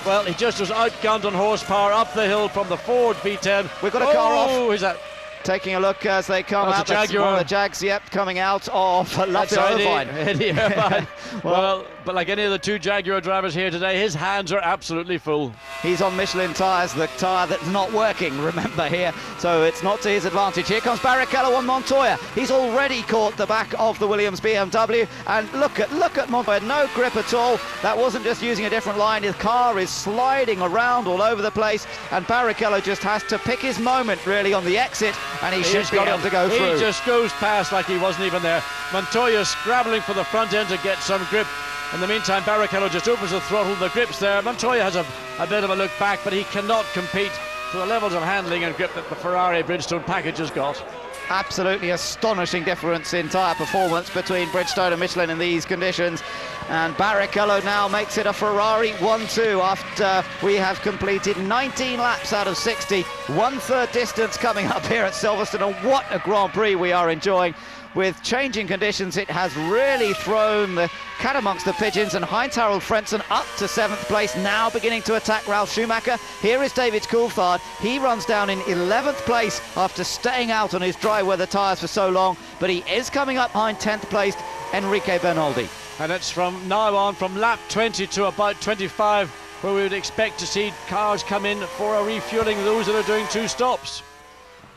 Speaker 14: well, he just was outgunned on horsepower up the hill from the Ford V10.
Speaker 13: We've got a car off.
Speaker 14: Who's that?
Speaker 13: Taking a look as they come out.
Speaker 14: That's one
Speaker 13: of the Jags, yep, coming out of Irvine.
Speaker 14: Eddie Irvine. Well, but like any of the 2 Jaguar drivers here today, his hands are absolutely full.
Speaker 13: He's on Michelin tyres, the tyre that's not working, remember here, so it's not to his advantage. Here comes Barrichello on Montoya. He's already caught the back of the Williams BMW, and look at Montoya, no grip at all. That wasn't just using a different line, his car is sliding around all over the place, and Barrichello just has to pick his moment really on the exit, and he should be able to go through.
Speaker 14: He just goes past like he wasn't even there. Montoya scrabbling for the front end to get some grip. In the meantime, Barrichello just opens the throttle, the grip's there. Montoya has a bit of a look back, but he cannot compete to the levels of handling and grip that the Ferrari Bridgestone package has got.
Speaker 13: Absolutely astonishing difference in tyre performance between Bridgestone and Michelin in these conditions. And Barrichello now makes it a Ferrari 1-2 after we have completed 19 laps out of 60. 1/3 distance coming up here at Silverstone, and what a Grand Prix we are enjoying. With changing conditions, it has really thrown the cat amongst the pigeons, and Heinz-Harald Frentzen up to 7th place, now beginning to attack Ralf Schumacher. Here is David Coulthard. He runs down in 11th place after staying out on his dry weather tyres for so long, but he is coming up behind 10th placed Enrique Bernoldi.
Speaker 14: And it's from now on, from lap 20 to about 25, where we would expect to see cars come in for a refuelling, those that are doing 2 stops.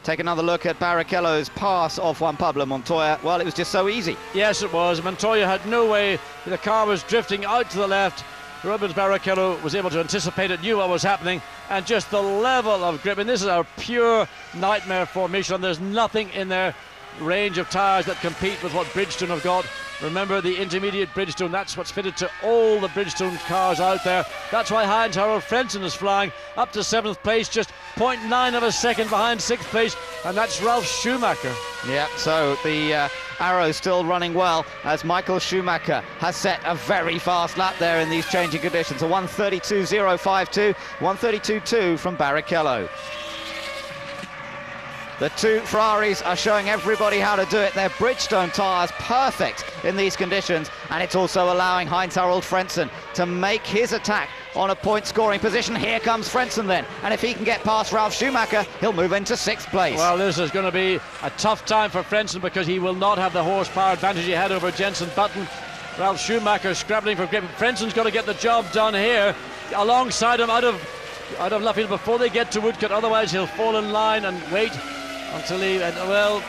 Speaker 13: Take another look at Barrichello's pass of Juan Pablo Montoya. Well, it was just so easy.
Speaker 14: Yes, it was. Montoya had no way. The car was drifting out to the left. Rubens Barrichello was able to anticipate it, knew what was happening, and just the level of grip. And this is a pure nightmare for Michelin. There's nothing in their range of tyres that compete with what Bridgestone have got. Remember the intermediate Bridgestone, that's what's fitted to all the Bridgestone cars out there. That's why Heinz-Harald Frentzen is flying up to 7th place, just 0.9 of a second behind 6th place, and that's Ralf Schumacher.
Speaker 13: Yeah, so the Arrow still running well as Michael Schumacher has set a very fast lap there in these changing conditions. A 1:32.052, 1:32.2 from Barrichello. The two Ferraris are showing everybody how to do it. Their Bridgestone tyres perfect in these conditions, and it's also allowing Heinz-Harald Frentzen to make his attack on a point-scoring position. Here comes Frentzen then, and if he can get past Ralf Schumacher, he'll move into 6th place.
Speaker 14: Well, this is going to be a tough time for Frentzen because he will not have the horsepower advantage he had over Jenson Button. Ralf Schumacher scrabbling for grip. Frentzen's got to get the job done here alongside him out of Luffield before they get to Woodcote, otherwise he'll fall in line and wait until he, well,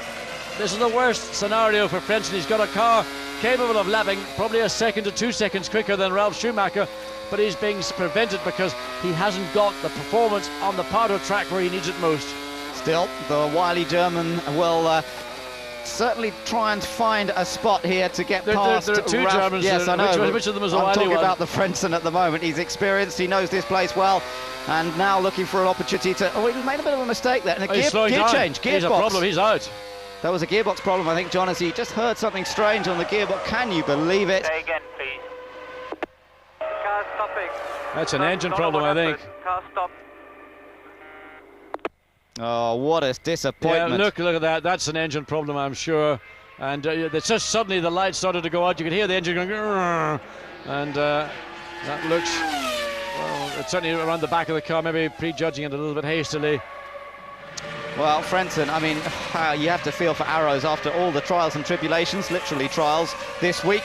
Speaker 14: this is the worst scenario for Frentzen. He's got a car capable of lapping probably a second to 2 seconds quicker than Ralf Schumacher, but he's being prevented because he hasn't got the performance on the part of track where he needs it most.
Speaker 13: Still, the wily German will certainly try and find a spot here to get past.
Speaker 14: There are two
Speaker 13: Ralf.
Speaker 14: Germans.
Speaker 13: Yes, I know.
Speaker 14: Which of them is a wily
Speaker 13: I'm talking
Speaker 14: one?
Speaker 13: about the Frentzen at the moment. He's experienced, he knows this place well, and now looking for an opportunity to... Oh, he made a bit of a mistake there. And a gear change, gearbox.
Speaker 14: He's a problem, he's out.
Speaker 13: That was a gearbox problem, I think, John, as he just heard something strange on the gearbox. Can you believe it?
Speaker 15: Say again, please. Car stopping.
Speaker 14: That's an engine problem, I think.
Speaker 15: Car stop.
Speaker 13: Oh, what a disappointment.
Speaker 14: Yeah, look at that. That's an engine problem, I'm sure. And it's just suddenly the lights started to go out. You could hear the engine going, and that looks, well, it's certainly around the back of the car, maybe prejudging it a little bit hastily.
Speaker 13: Well, Frentzen, I mean, you have to feel for Arrows after all the trials and tribulations, literally trials, this week.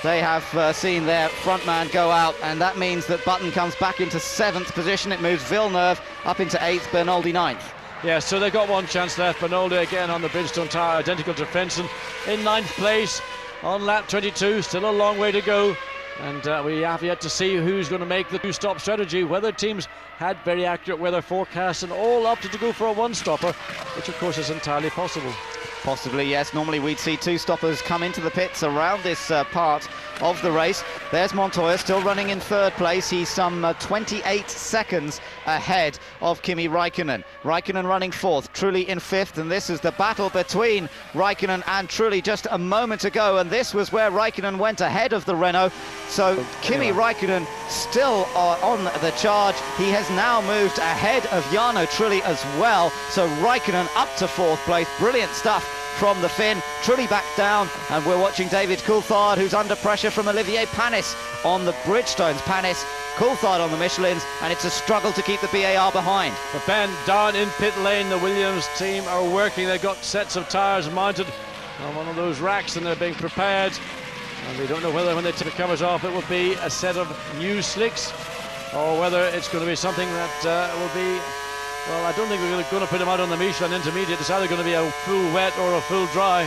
Speaker 13: They have seen their front man go out, and that means that Button comes back into 7th position. It moves Villeneuve up into 8th, Bernoldi 9th.
Speaker 14: Yeah, so they've got one chance left. Bernoldi again on the Bridgestone tyre, identical to Frentzen, in 9th place on lap 22. Still a long way to go, and we have yet to see who's going to make the two-stop strategy. Weather teams had very accurate weather forecasts and all opted to go for a one-stopper, which of course is entirely possible.
Speaker 13: Possibly, yes. Normally we'd see two stoppers come into the pits around this part of the race. There's Montoya still running in 3rd place. He's some 28 seconds ahead of Kimi Räikkönen. Räikkönen running 4th, Trulli in 5th, and this is the battle between Räikkönen and Trulli just a moment ago, and this was where Räikkönen went ahead of the Renault. So Kimi Räikkönen still on the charge. He has now moved ahead of Jarno Trulli as well. So Räikkönen up to 4th place. Brilliant stuff from the Finn. Trulli back down, and we're watching David Coulthard, who's under pressure from Olivier Panis on the Bridgestones. Panis, Coulthard on the Michelins, and it's a struggle to keep the BAR behind.
Speaker 14: But Ben, down in pit lane, the Williams team are working. They've got sets of tyres mounted on one of those racks, and they're being prepared. And we don't know whether when they take the covers off it will be a set of new slicks, or whether it's going to be something that will be... Well, I don't think we're going to put him out on the Michelin Intermediate. It's either going to be a full wet or a full dry.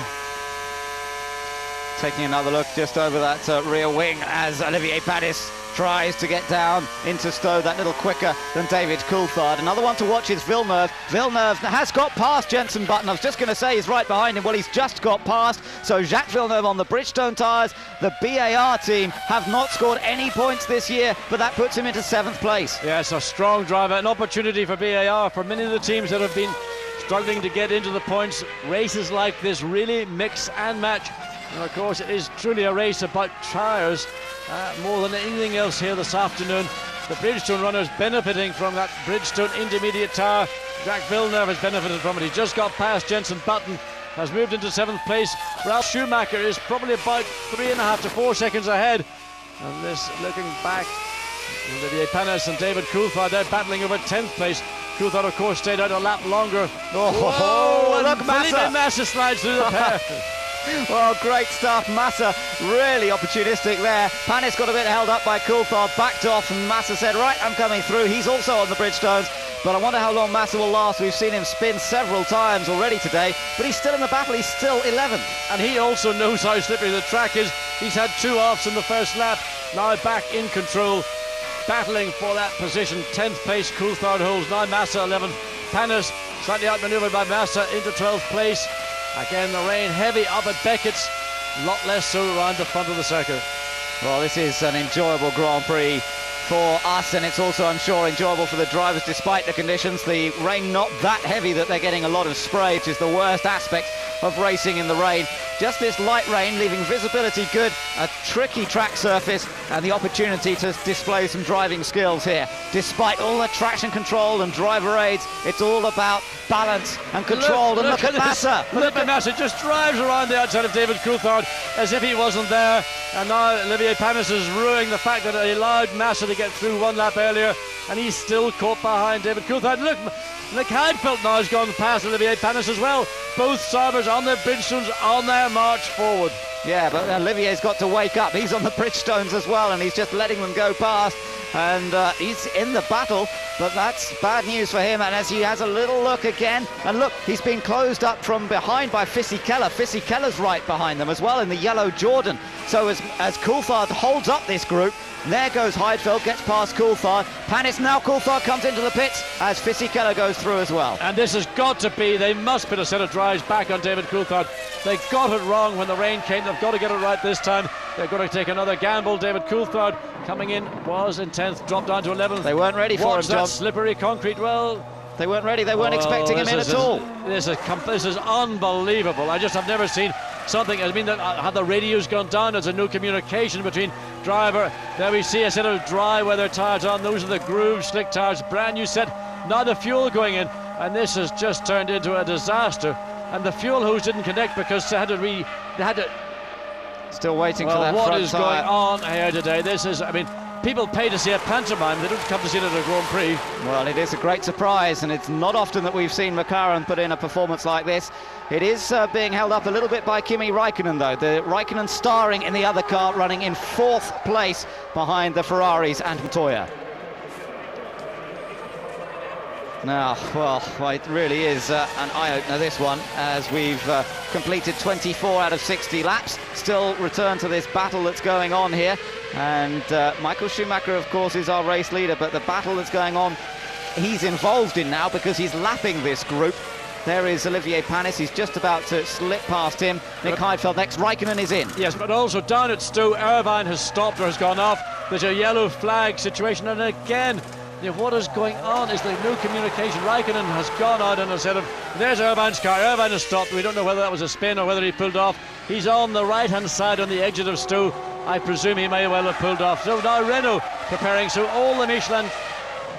Speaker 13: Taking another look just over that rear wing as Olivier Panis tries to get down into Stowe that little quicker than David Coulthard. Another one to watch is Villeneuve. Villeneuve has got past Jenson Button. I was just going to say he's right behind him. Well, he's just got past. So Jacques Villeneuve on the Bridgestone tyres. The BAR team have not scored any points this year, but that puts him into 7th place.
Speaker 14: Yes, a strong driver. An opportunity for BAR, for many of the teams that have been struggling to get into the points. Races like this really mix and match. And of course, it is truly a race about tyres more than anything else here this afternoon. The Bridgestone runners benefiting from that Bridgestone intermediate tyre. Jacques Villeneuve has benefited from it. He just got past Jenson Button, has moved into 7th place. Ralf Schumacher is probably about 3.5 to 4 seconds ahead. And this, looking back, Olivier Panis and David Coulthard, they're battling over 10th place. Coulthard, of course, stayed out a lap longer.
Speaker 13: Oh, look,
Speaker 14: Felipe Massa slides through the pair.
Speaker 13: Well, great stuff. Massa really opportunistic there. Panis got a bit held up by Coulthard, backed off, and Massa said, right, I'm coming through. He's also on the Bridgestones, but I wonder how long Massa will last. We've seen him spin several times already today, but he's still in the battle. He's still 11th.
Speaker 14: And he also knows how slippery the track is. He's had 2 offs in the first lap, now back in control, battling for that position. 10th place, Coulthard holds. Now Massa 11th. Panis slightly outmaneuvered by Massa into 12th place. Again, the rain heavy up at Beckett's. a lot less so around the front of the circuit.
Speaker 13: Well, this is an enjoyable Grand Prix for us, and it's also, I'm sure, enjoyable for the drivers despite the conditions. The rain not that heavy that they're getting a lot of spray, which is the worst aspect of racing in the rain. Just this light rain leaving visibility good, a tricky track surface, and the opportunity to display some driving skills here. Despite all the traction control and driver aids, it's all about balance and control. Look at Massa.
Speaker 14: Look at Massa, just drives around the outside of David Coulthard as if he wasn't there. And now Olivier Panis is ruining the fact that he allowed Massa to get through one lap earlier, and he's still caught behind David Coulthard. Look, Heidfeld now has gone past Olivier Panis as well. Both Saubers on their Bridgestones on their march forward.
Speaker 13: Yeah, but Olivier's got to wake up. He's on the Bridgestones as well, and he's just letting them go past. And he's in the battle, but that's bad news for him. And as he has a little look again, and look, he's been closed up from behind by Fissy Keller. Fissy Keller's right behind them as well in the yellow Jordan. So as Coulthard holds up this group, there goes Heidfeld, gets past Coulthard. Panis now, Coulthard comes into the pits as Fissy Keller goes through as well.
Speaker 14: And this has got to be, they must put a set of drives back on David Coulthard. They got it wrong when the rain came. They've got to get it right this time. They're going to take another gamble. David Coulthard coming in was in 10th, dropped down to 11th.
Speaker 13: They weren't ready for him, John.
Speaker 14: That slippery concrete. Well,
Speaker 13: they weren't ready. They weren't expecting him in at all.
Speaker 14: This is unbelievable. I've never seen something. I mean, had the radios gone down, there's a no communication between driver. There we see a set of dry weather tires on. Those are the groove slick tires, brand new set. Now the fuel going in, and this has just turned into a disaster. And the fuel hose didn't connect because they had to.
Speaker 13: Still waiting for that
Speaker 14: what
Speaker 13: front
Speaker 14: is
Speaker 13: tire.
Speaker 14: going on here today? This is, I mean, people pay to see a pantomime. They don't come to see it at a Grand Prix.
Speaker 13: Well, it is a great surprise, and it's not often that we've seen McLaren put in a performance like this. It is being held up a little bit by Kimi Raikkonen, though. The Raikkonen starring in the other car, running in 4th place behind the Ferraris and Montoya. Now, well, it really is an eye-opener, this one, as we've completed 24 out of 60 laps. Still return to this battle that's going on here. And Michael Schumacher, of course, is our race leader, but the battle that's going on, he's involved in now because he's lapping this group. There is Olivier Panis. He's just about to slip past him. Nick Heidfeld next. Raikkonen is in.
Speaker 14: Yes, but also down at Stowe, Irvine has stopped or has gone off. There's a yellow flag situation, and again, what is going on? Is there no communication? Raikkonen has gone out and instead of, there's Irvine's car. Irvine has stopped. We don't know whether that was a spin or whether he pulled off. He's on the right-hand side on the exit of Stowe. I presume he may well have pulled off. So now Renault preparing. So all the Michelin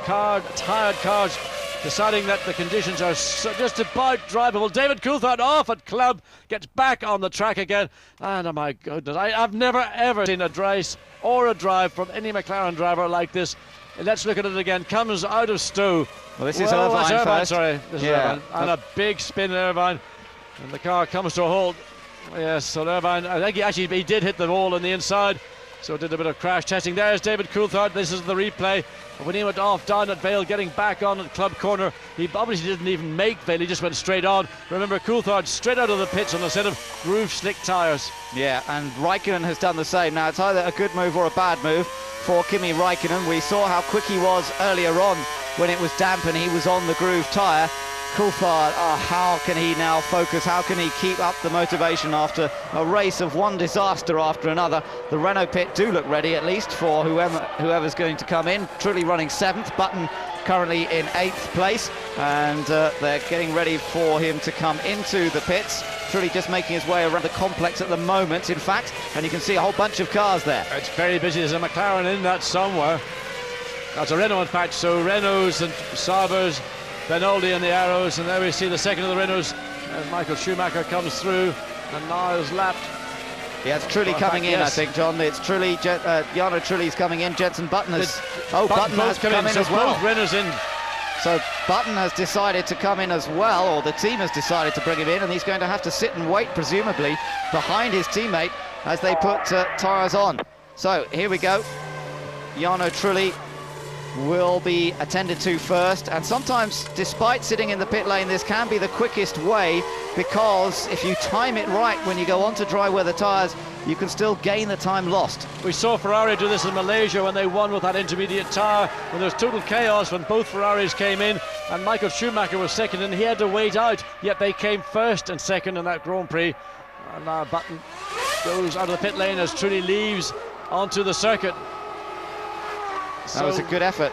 Speaker 14: tired cars deciding that the conditions are just about drivable. David Coulthard off at club, gets back on the track again. And oh my goodness, I've never ever seen a race or a drive from any McLaren driver like this. Let's look at it again. Comes out of Stowe.
Speaker 13: Well, this is Irvine first.
Speaker 14: Sorry, this is Irvine. And a big spin in Irvine. And the car comes to a halt. Yes, so Irvine, I think he did hit the wall on the inside. So did a bit of crash testing. There's David Coulthard. This is the replay. When he went off down at Vale, getting back on at Club Corner, he obviously didn't even make Vale. He just went straight on. Remember, Coulthard straight out of the pits on a set of groove slick tyres.
Speaker 13: Yeah, and Raikkonen has done the same. Now, it's either a good move or a bad move for Kimi Raikkonen. We saw how quick he was earlier on when it was damp and he was on the groove tyre. Coulthard, how can he now focus? How can he keep up the motivation after a race of one disaster after another? The Renault pit do look ready, at least for whoever's going to come in. Trulli running 7th, Button currently in 8th place, and they're getting ready for him to come into the pits. Trulli just making his way around the complex at the moment, in fact, and you can see a whole bunch of cars there.
Speaker 14: It's very busy. There's a McLaren in that somewhere. That's a Renault, in fact, so Renaults and Saubers, Benoldi and the Arrows, and there we see the second of the Renaults as Michael Schumacher comes through and now is lapped.
Speaker 13: Yeah, it's Trulli coming in, yes. I think, John. It's Trulli, Jarno Trulli's coming in. Jenson Button has... Button has come in as well.
Speaker 14: Both Renaults in.
Speaker 13: So Button has decided to come in as well, or the team has decided to bring him in, and he's going to have to sit and wait, presumably, behind his teammate as they put tyres on. So here we go. Jarno Trulli will be attended to first, and sometimes, despite sitting in the pit lane, this can be the quickest way, because if you time it right when you go on to dry weather tyres, you can still gain the time lost.
Speaker 14: We saw Ferrari do this in Malaysia when they won with that intermediate tyre, when there was total chaos when both Ferraris came in, and Michael Schumacher was second and he had to wait out, yet they came first and second in that Grand Prix. And now Button goes out of the pit lane as Trulli leaves onto the circuit.
Speaker 13: That was a good effort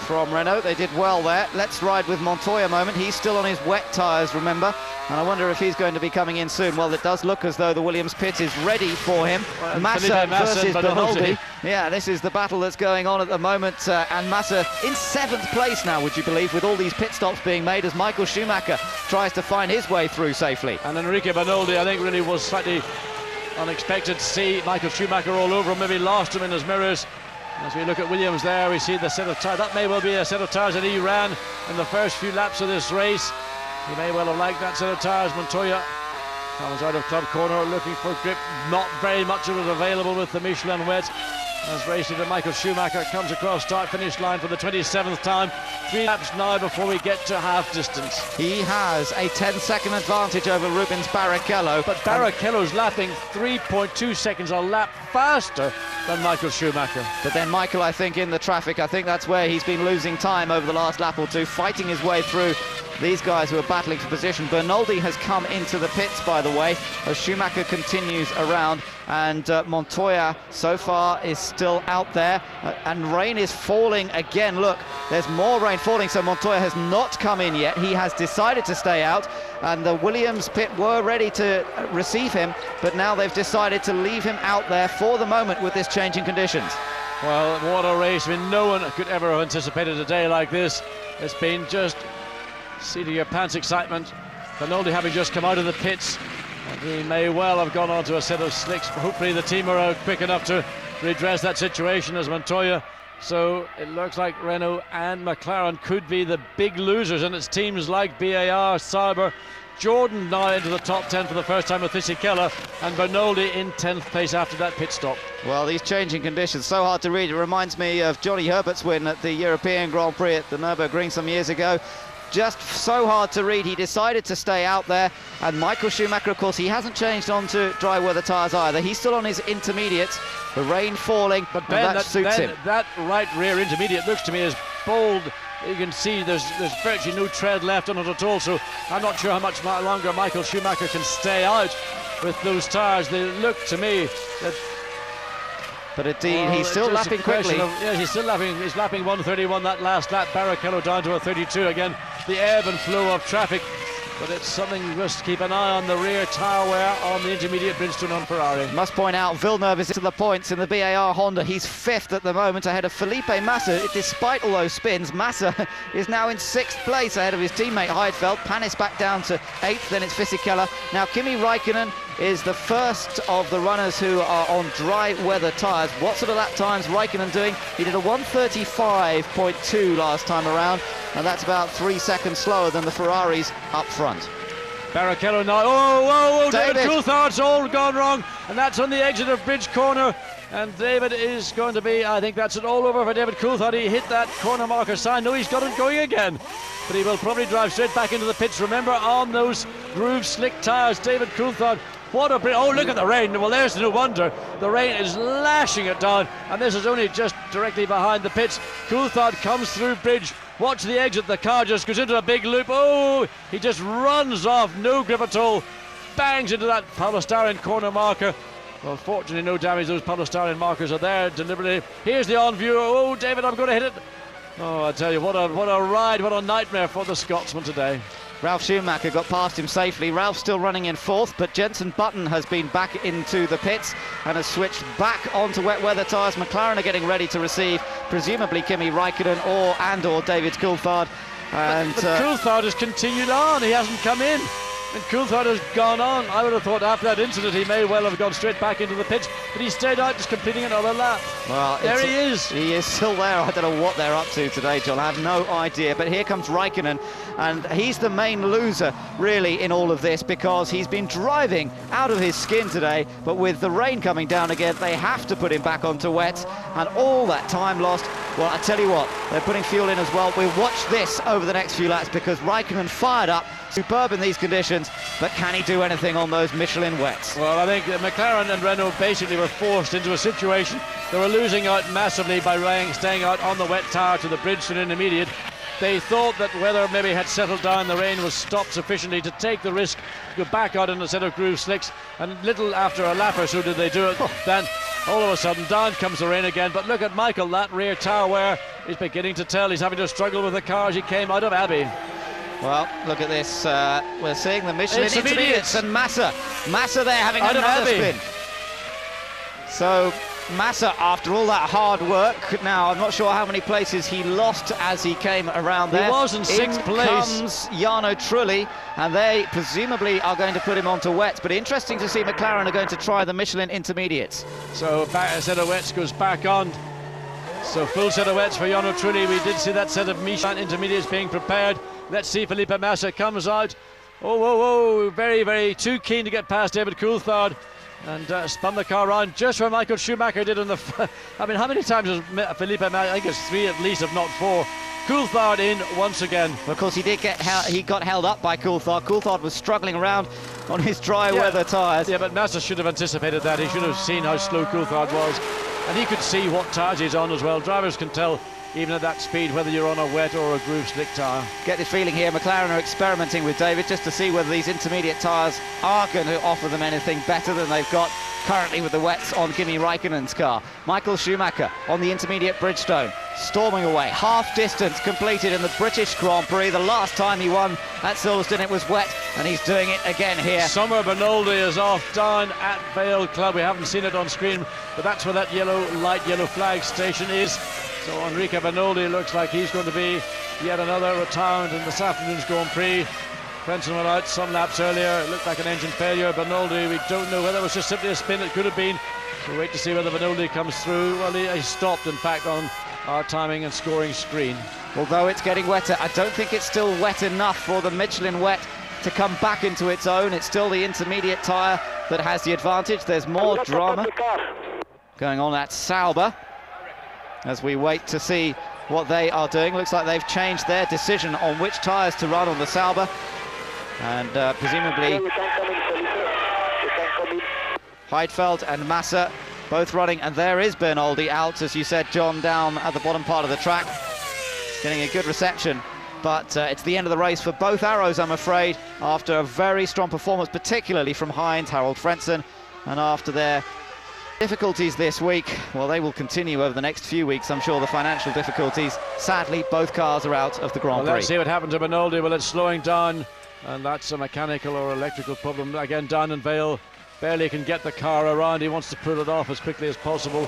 Speaker 13: from Renault. They did well there. Let's ride with Montoya a moment. He's still on his wet tyres, remember, and I wonder if he's going to be coming in soon. Well, it does look as though the Williams pit is ready for him. Massa versus Bernoldi. Yeah, this is the battle that's going on at the moment, and Massa in 7th place now, would you believe, with all these pit stops being made as Michael Schumacher tries to find his way through safely.
Speaker 14: And Enrique Bernoldi, I think, really was slightly unexpected to see Michael Schumacher all over him, maybe lost him in his mirrors. As we look at Williams there, we see the set of tyres. That may well be a set of tyres that he ran in the first few laps of this race. He may well have liked that set of tyres. Montoya comes out of club corner looking for grip. Not very much of it available with the Michelin wet. As race leader Michael Schumacher comes across start-finish line for the 27th time. 3 laps now before we get to half distance.
Speaker 13: He has a 10-second advantage over Rubens Barrichello.
Speaker 14: But Barrichello's lapping 3.2 seconds a lap faster than Michael Schumacher.
Speaker 13: But then Michael, I think, in the traffic, I think that's where he's been losing time over the last lap or two, fighting his way through these guys who are battling for position. Bernoldi has come into the pits, by the way, as Schumacher continues around, and Montoya so far is still out there, and rain is falling again. Look, there's more rain falling, so Montoya has not come in yet. He has decided to stay out, and the Williams pit were ready to receive him, but now they've decided to leave him out there for the moment with this change in conditions.
Speaker 14: Well, what a race. I mean, no one could ever have anticipated a day like this. It's been just seat of your pants excitement. Bernoldi having just come out of the pits, and he may well have gone on to a set of slicks. Hopefully the team are quick enough to redress that situation as Montoya. So it looks like Renault and McLaren could be the big losers, and it's teams like BAR, Sauber, Jordan now into the top 10 for the first time with Fisichella, and Bernoldi in 10th place after that pit stop.
Speaker 13: Well, these changing conditions, so hard to read. It reminds me of Johnny Herbert's win at the European Grand Prix at the Nürburgring some years ago. Just so hard to read. He decided to stay out there, and Michael Schumacher, of course, he hasn't changed onto dry weather tyres either. He's still on his intermediates, the rain falling,
Speaker 14: but Ben,
Speaker 13: that suits him.
Speaker 14: That right rear intermediate looks to me as bold. You can see there's virtually no tread left on it at all, so I'm not sure how much longer Michael Schumacher can stay out with those tyres. They look to me that...
Speaker 13: But indeed, he's still lapping quickly.
Speaker 14: Yes, he's still lapping. He's lapping 1:31 that last lap. Barrichello down to a 32 again. The ebb and flow of traffic. But it's something just to keep an eye on the rear tyre wear on the intermediate Bridgestone on Ferrari.
Speaker 13: Must point out, Villeneuve is to the points in the BAR Honda. He's 5th at the moment ahead of Felipe Massa. Despite all those spins, Massa is now in 6th place ahead of his teammate Heidfeld. Panis back down to 8th, then it's Fisichella. Now Kimi Räikkönen is the first of the runners who are on dry weather tyres. What sort of lap times Räikkönen doing? He did a 1:35.2 last time around, and that's about 3 seconds slower than the Ferraris up front.
Speaker 14: Barrichello now, oh, David Coulthard's all gone wrong, and that's on the exit of Bridge Corner, and David is going to be, I think that's it all over for David Coulthard. He hit that corner marker sign. No, he's got it going again, but he will probably drive straight back into the pits. Remember, on those groove slick tyres, David Coulthard, what a oh, look at the rain. Well, there's no wonder. The rain is lashing it down, and this is only just directly behind the pits. Coulthard comes through Bridge. Watch the exit. The car just goes into a big loop. Oh, he just runs off. No grip at all. Bangs into that polystyrene corner marker. Well, fortunately, no damage. Those polystyrene markers are there deliberately. Here's the on view. Oh, David, I'm going to hit it. Oh, I tell you, what a ride, what a nightmare for the Scotsman today.
Speaker 13: Ralf Schumacher got past him safely. Ralph still running in 4th, but Jenson Button has been back into the pits and has switched back onto wet weather tyres. McLaren are getting ready to receive presumably Kimi Räikkönen or David Coulthard. And
Speaker 14: but Coulthard has continued on. He hasn't come in. And Coulthard has gone on. I would have thought after that incident he may well have gone straight back into the pits, but he stayed out, just completing another lap.
Speaker 13: Well,
Speaker 14: there he is.
Speaker 13: He is still there. I don't know what they're up to today, John. I have no idea. But here comes Räikkönen, and he's the main loser, really, in all of this, because he's been driving out of his skin today, but with the rain coming down again, they have to put him back onto wet, and all that time lost. Well, I tell you what, they're putting fuel in as well. We'll watch this over the next few laps, because Räikkönen fired up, superb in these conditions, but can he do anything on those Michelin wets?
Speaker 14: Well, I think McLaren and Renault basically were forced into a situation. They were losing out massively by staying out on the wet tyre to the Bridgestone intermediate. They thought that weather maybe had settled down, the rain was stopped sufficiently to take the risk, go back out in a set of groove slicks, and little after a lap or so did they do it. Then all of a sudden down comes the rain again. But look at Michael, that rear tyre wear is beginning to tell. He's having to struggle with the car as he came out of Abbey.
Speaker 13: Well, look at this. We're seeing the Michelin Intermediates and Massa there having
Speaker 14: out
Speaker 13: another
Speaker 14: of Abbey.
Speaker 13: spin. So Massa, after all that hard work, now I'm not sure how many places he lost as he came around there.
Speaker 14: He was in sixth place.
Speaker 13: Comes Jarno Trulli, and they presumably are going to put him onto wets. But interesting to see McLaren are going to try the Michelin Intermediates.
Speaker 14: So a set of wets goes back on. So full set of wets for Jarno Trulli. We did see that set of Michelin Intermediates being prepared. Let's see Felipe Massa comes out. Oh, whoa, whoa, very, very too keen to get past David Coulthard. And spun the car around just where Michael Schumacher did on the... I mean, how many times has Felipe Massa? I think it's 3 at least, if not 4. Coulthard in once again.
Speaker 13: Well, of course, he got held up by Coulthard. Coulthard was struggling around on his dry weather tyres.
Speaker 14: Yeah, but Massa should have anticipated that. He should have seen how slow Coulthard was. And he could see what tyres he's on as well. Drivers can tell, even at that speed, whether you're on a wet or a groove slick tyre.
Speaker 13: Get this feeling here, McLaren are experimenting with David just to see whether these intermediate tyres are going to offer them anything better than they've got currently with the wets on Kimi Raikkonen's car. Michael Schumacher on the intermediate Bridgestone, storming away. Half distance completed in the British Grand Prix. The last time he won at Silverstone it was wet, and he's doing it again here.
Speaker 14: Summer Bernoldi is off down at Vale Club. We haven't seen it on screen, but that's where that light yellow flag station is. So Enrique Bernoldi looks like he's going to be yet another retirement in this afternoon's Grand Prix. Frentzen went out some laps earlier. It looked like an engine failure. Bernoldi, we don't know whether it was just simply a spin. It could have been. So wait to see whether Bernoldi comes through. Well, he stopped, in fact, on our timing and scoring screen.
Speaker 13: Although it's getting wetter, I don't think it's still wet enough for the Michelin wet to come back into its own. It's still the intermediate tyre that has the advantage. There's more drama going on at Sauber as we wait to see what they are doing. Looks like they've changed their decision on which tyres to run on the Sauber, and presumably Heidfeld and Massa both running, and there is Bernoldi out, as you said, John, down at the bottom part of the track, getting a good reception. But it's the end of the race for both Arrows, I'm afraid, after a very strong performance, particularly from Heinz, Harold Frentzen, and after their difficulties this week, well, they will continue over the next few weeks. I'm sure the financial difficulties, sadly, both cars are out of the Grand Prix.
Speaker 14: Let's see what happened to Bernoldi. Well, it's slowing down, and that's a mechanical or electrical problem. Again, down in Vale, barely can get the car around. He wants to put it off as quickly as possible.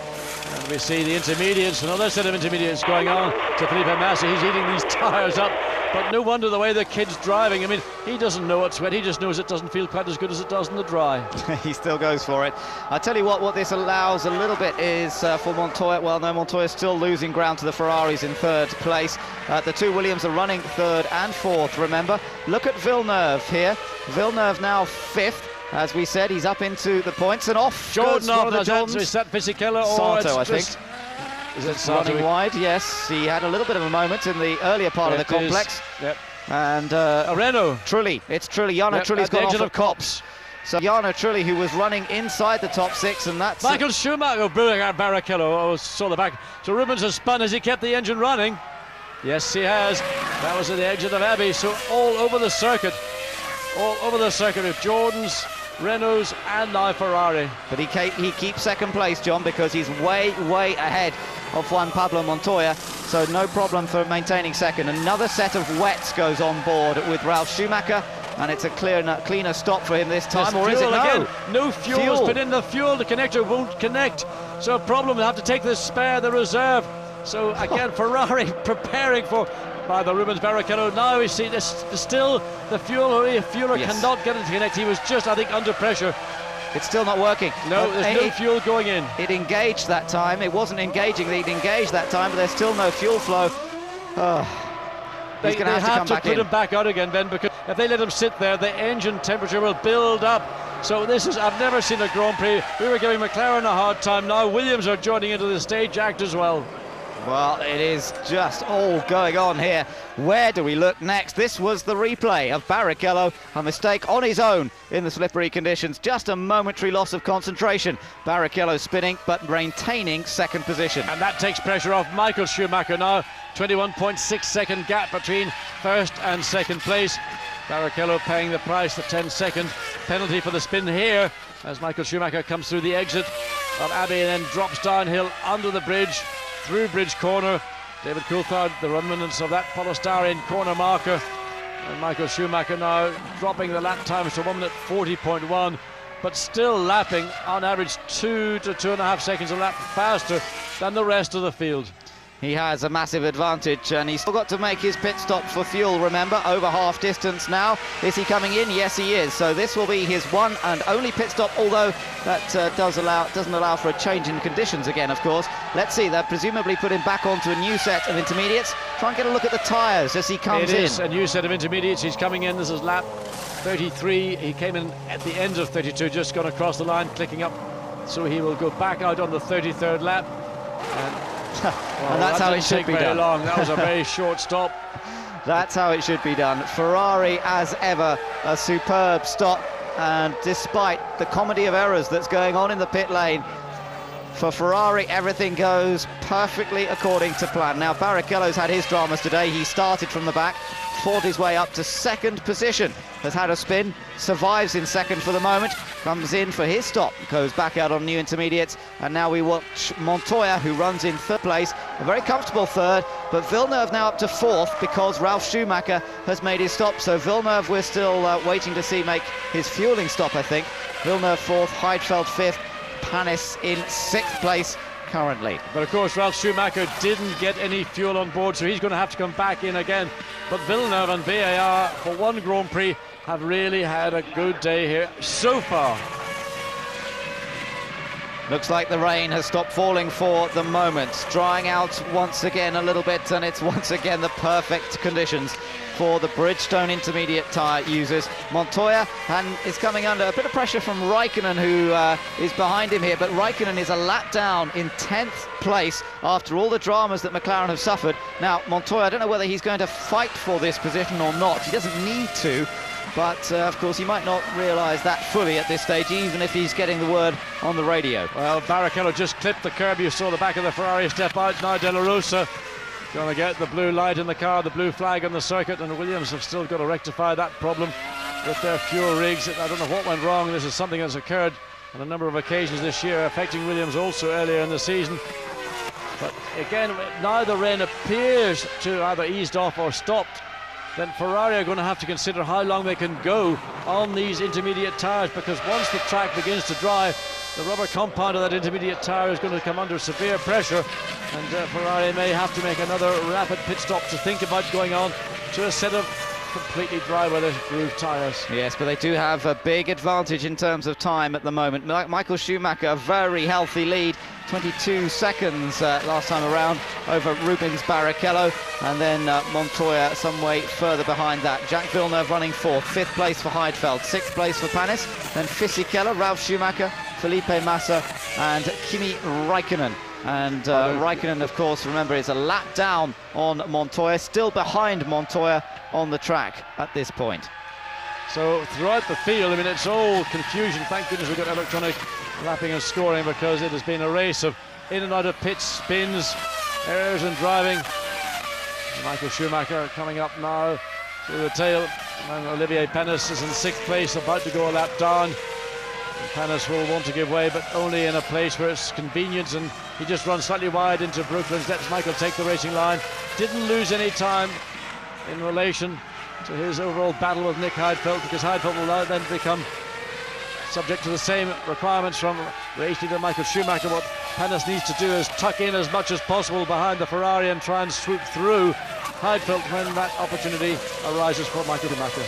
Speaker 14: And we see the intermediates, another set of intermediates going on to Felipe Massa. He's eating these tyres up, but no wonder the way the kid's driving. I mean, he doesn't know it's wet. He just knows it doesn't feel quite as good as it does in the dry.
Speaker 13: He still goes for it. I tell you what this allows a little bit is for Montoya. Well, no, Montoya's still losing ground to the Ferraris in third place. The two Williams are running third and fourth, remember. Look at Villeneuve here. Villeneuve now fifth. As we said, he's up into the points and off.
Speaker 14: Jordan off. Is that Fisichella or
Speaker 13: Sato, I think.
Speaker 14: Is it
Speaker 13: running wide? Yes, he had a little bit of a moment in the earlier part of the complex.
Speaker 14: Yep.
Speaker 13: And
Speaker 14: Renault.
Speaker 13: Trulli. It's Trulli. Jarno Trulli's gone off of Copse. So Jarno Trulli, who was running inside the top six, and that's
Speaker 14: Michael Schumacher, brilliant at Barrichello. Saw the back. So Rubens has spun. Has he kept the engine running? Yes, he has. That was at the exit of Abbey. So all over the circuit. All over the circuit with Jordans, Renaults and now Ferrari.
Speaker 13: But he keeps second place, John, because he's way ahead of Juan Pablo Montoya, so no problem for maintaining second. Another set of wets goes on board with Ralf Schumacher, and it's a cleaner stop for him this time. Or is it?
Speaker 14: Again, no fuel was put in. The fuel, the connector won't connect, so a problem. They have to take the spare, the reserve. So again, Ferrari preparing for by the Rubens Barrichello. Now we see this still the fueler cannot get it to connect. He was just, I think, under pressure.
Speaker 13: It's still not working.
Speaker 14: No, there's no fuel going in.
Speaker 13: It engaged that time. It wasn't engaging. It engaged that time, but there's still no fuel flow.
Speaker 14: He's going to have to put him back out again, Ben, because if they let him sit there, the engine temperature will build up. So this is, I've never seen a Grand Prix. We were giving McLaren a hard time. Now Williams are joining into the stage act as well.
Speaker 13: Well, it is just all going on here. Where do we look next? This was the replay of Barrichello, a mistake on his own in the slippery conditions. Just a momentary loss of concentration. Barrichello spinning, but maintaining second position.
Speaker 14: And that takes pressure off Michael Schumacher now. 21.6 second gap between first and second place. Barrichello paying the price, the 10-second penalty for the spin here, as Michael Schumacher comes through the exit of Abbey and then drops downhill under the bridge, through Bridge Corner. David Coulthard, the remnants of that polystyrene corner marker. And Michael Schumacher now dropping the lap times to 1 minute 40.1, but still lapping on average 2 to 2.5 seconds a lap faster than the rest of the field.
Speaker 13: He has a massive advantage, and he's still got to make his pit stop for fuel, remember, over half distance now. Is he coming in? Yes, he is. So this will be his one and only pit stop, although that doesn't allow for a change in conditions again, of course. Let's see, they're presumably put him back onto a new set of intermediates. Try and get a look at the tyres as he comes in.
Speaker 14: It is a new set of intermediates. He's coming in. This is lap 33. He came in at the end of 32, just gone across the line, clicking up. So he will go back out on the 33rd lap.
Speaker 13: Well, and that's how it should be done.
Speaker 14: Long. That was a very short stop.
Speaker 13: That's how it should be done. Ferrari, as ever, a superb stop, and despite the comedy of errors that's going on in the pit lane, for Ferrari everything goes perfectly according to plan. Now Barrichello's had his dramas today. He started from the back, fought his way up to second position, has had a spin, survives in second for the moment, comes in for his stop, goes back out on new intermediates, and now we watch Montoya, who runs in third place, a very comfortable third, but Villeneuve now up to fourth because Ralf Schumacher has made his stop. So Villeneuve we're still waiting to see make his fueling stop, I think. Villeneuve fourth, Heidfeld fifth, Panis in sixth place currently.
Speaker 14: But of course Ralf Schumacher didn't get any fuel on board, so he's going to have to come back in again. But Villeneuve and VAR for one Grand Prix have really had a good day here so far.
Speaker 13: Looks like the rain has stopped falling for the moment. Drying out once again a little bit, and it's once again the perfect conditions for the Bridgestone intermediate tyre users. Montoya is coming under a bit of pressure from Raikkonen, who is behind him here, but Raikkonen is a lap down in 10th place after all the dramas that McLaren have suffered. Now Montoya, I don't know whether he's going to fight for this position or not. He doesn't need to, but of course he might not realise that fully at this stage, even if he's getting the word on the radio.
Speaker 14: Well, Barrichello just clipped the curb. You saw the back of the Ferrari step out. Now De La Rosa going to get the blue light in the car, the blue flag on the circuit, and Williams have still got to rectify that problem with their fuel rigs. I don't know what went wrong. This is something that's occurred on a number of occasions this year, affecting Williams also earlier in the season. But again, now the rain appears to either eased off or stopped, then Ferrari are going to have to consider how long they can go on these intermediate tyres, because once the track begins to dry, the rubber compound of that intermediate tyre is going to come under severe pressure, and Ferrari may have to make another rapid pit stop to think about going on to a set of completely dry weather groove tyres.
Speaker 13: Yes, but they do have a big advantage in terms of time at the moment. Michael Schumacher, a very healthy lead, 22 seconds last time around over Rubens Barrichello, and then Montoya some way further behind that. Jacques Villeneuve running fourth, fifth place for Heidfeld, sixth place for Panis, then Fisichella, Ralf Schumacher, Felipe Massa and Kimi Raikkonen. And Raikkonen, of course, remember, is a lap down on Montoya, still behind Montoya on the track at this point.
Speaker 14: So throughout the field, I mean, it's all confusion. Thank goodness we've got electronic lapping and scoring, because it has been a race of in and out of pits, spins, errors in driving. Michael Schumacher coming up now through the tail, and Olivier Panis is in sixth place, about to go a lap down. Panis will want to give way, but only in a place where it's convenient, and he just runs slightly wide into Brooklands, lets Michael take the racing line. Didn't lose any time in relation to his overall battle with Nick Heidfeld, because Heidfeld will now then become subject to the same requirements from race leader Michael Schumacher. What Panis needs to do is tuck in as much as possible behind the Ferrari and try and swoop through Heidfeld when that opportunity arises for Michael Schumacher.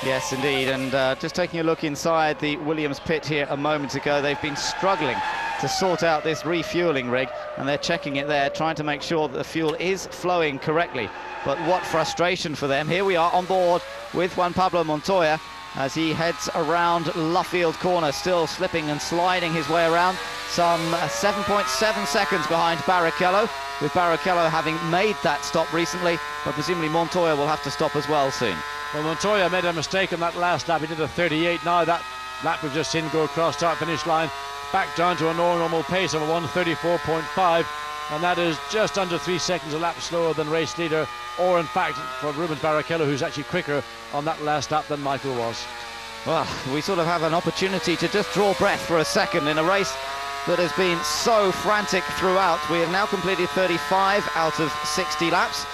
Speaker 13: Yes, indeed, and just taking a look inside the Williams pit here a moment ago, they've been struggling to sort out this refueling rig, and they're checking it there, trying to make sure that the fuel is flowing correctly. But what frustration for them. Here we are on board with Juan Pablo Montoya as he heads around Luffield Corner, still slipping and sliding his way around, some 7.7 seconds behind Barrichello. with Barrichello having made that stop recently, but presumably Montoya will have to stop as well soon.
Speaker 14: Well, Montoya made a mistake on that last lap. He did a 38. Now that lap we've just seen go across start-finish line, back down to a normal pace of a 1:34.5, and that is just under 3 seconds a lap slower than race leader, or in fact for Rubens Barrichello, who's actually quicker on that last lap than Michael was.
Speaker 13: Well, we sort of have an opportunity to just draw breath for a second in a race that has been so frantic throughout. We have now completed 35 out of 60 laps,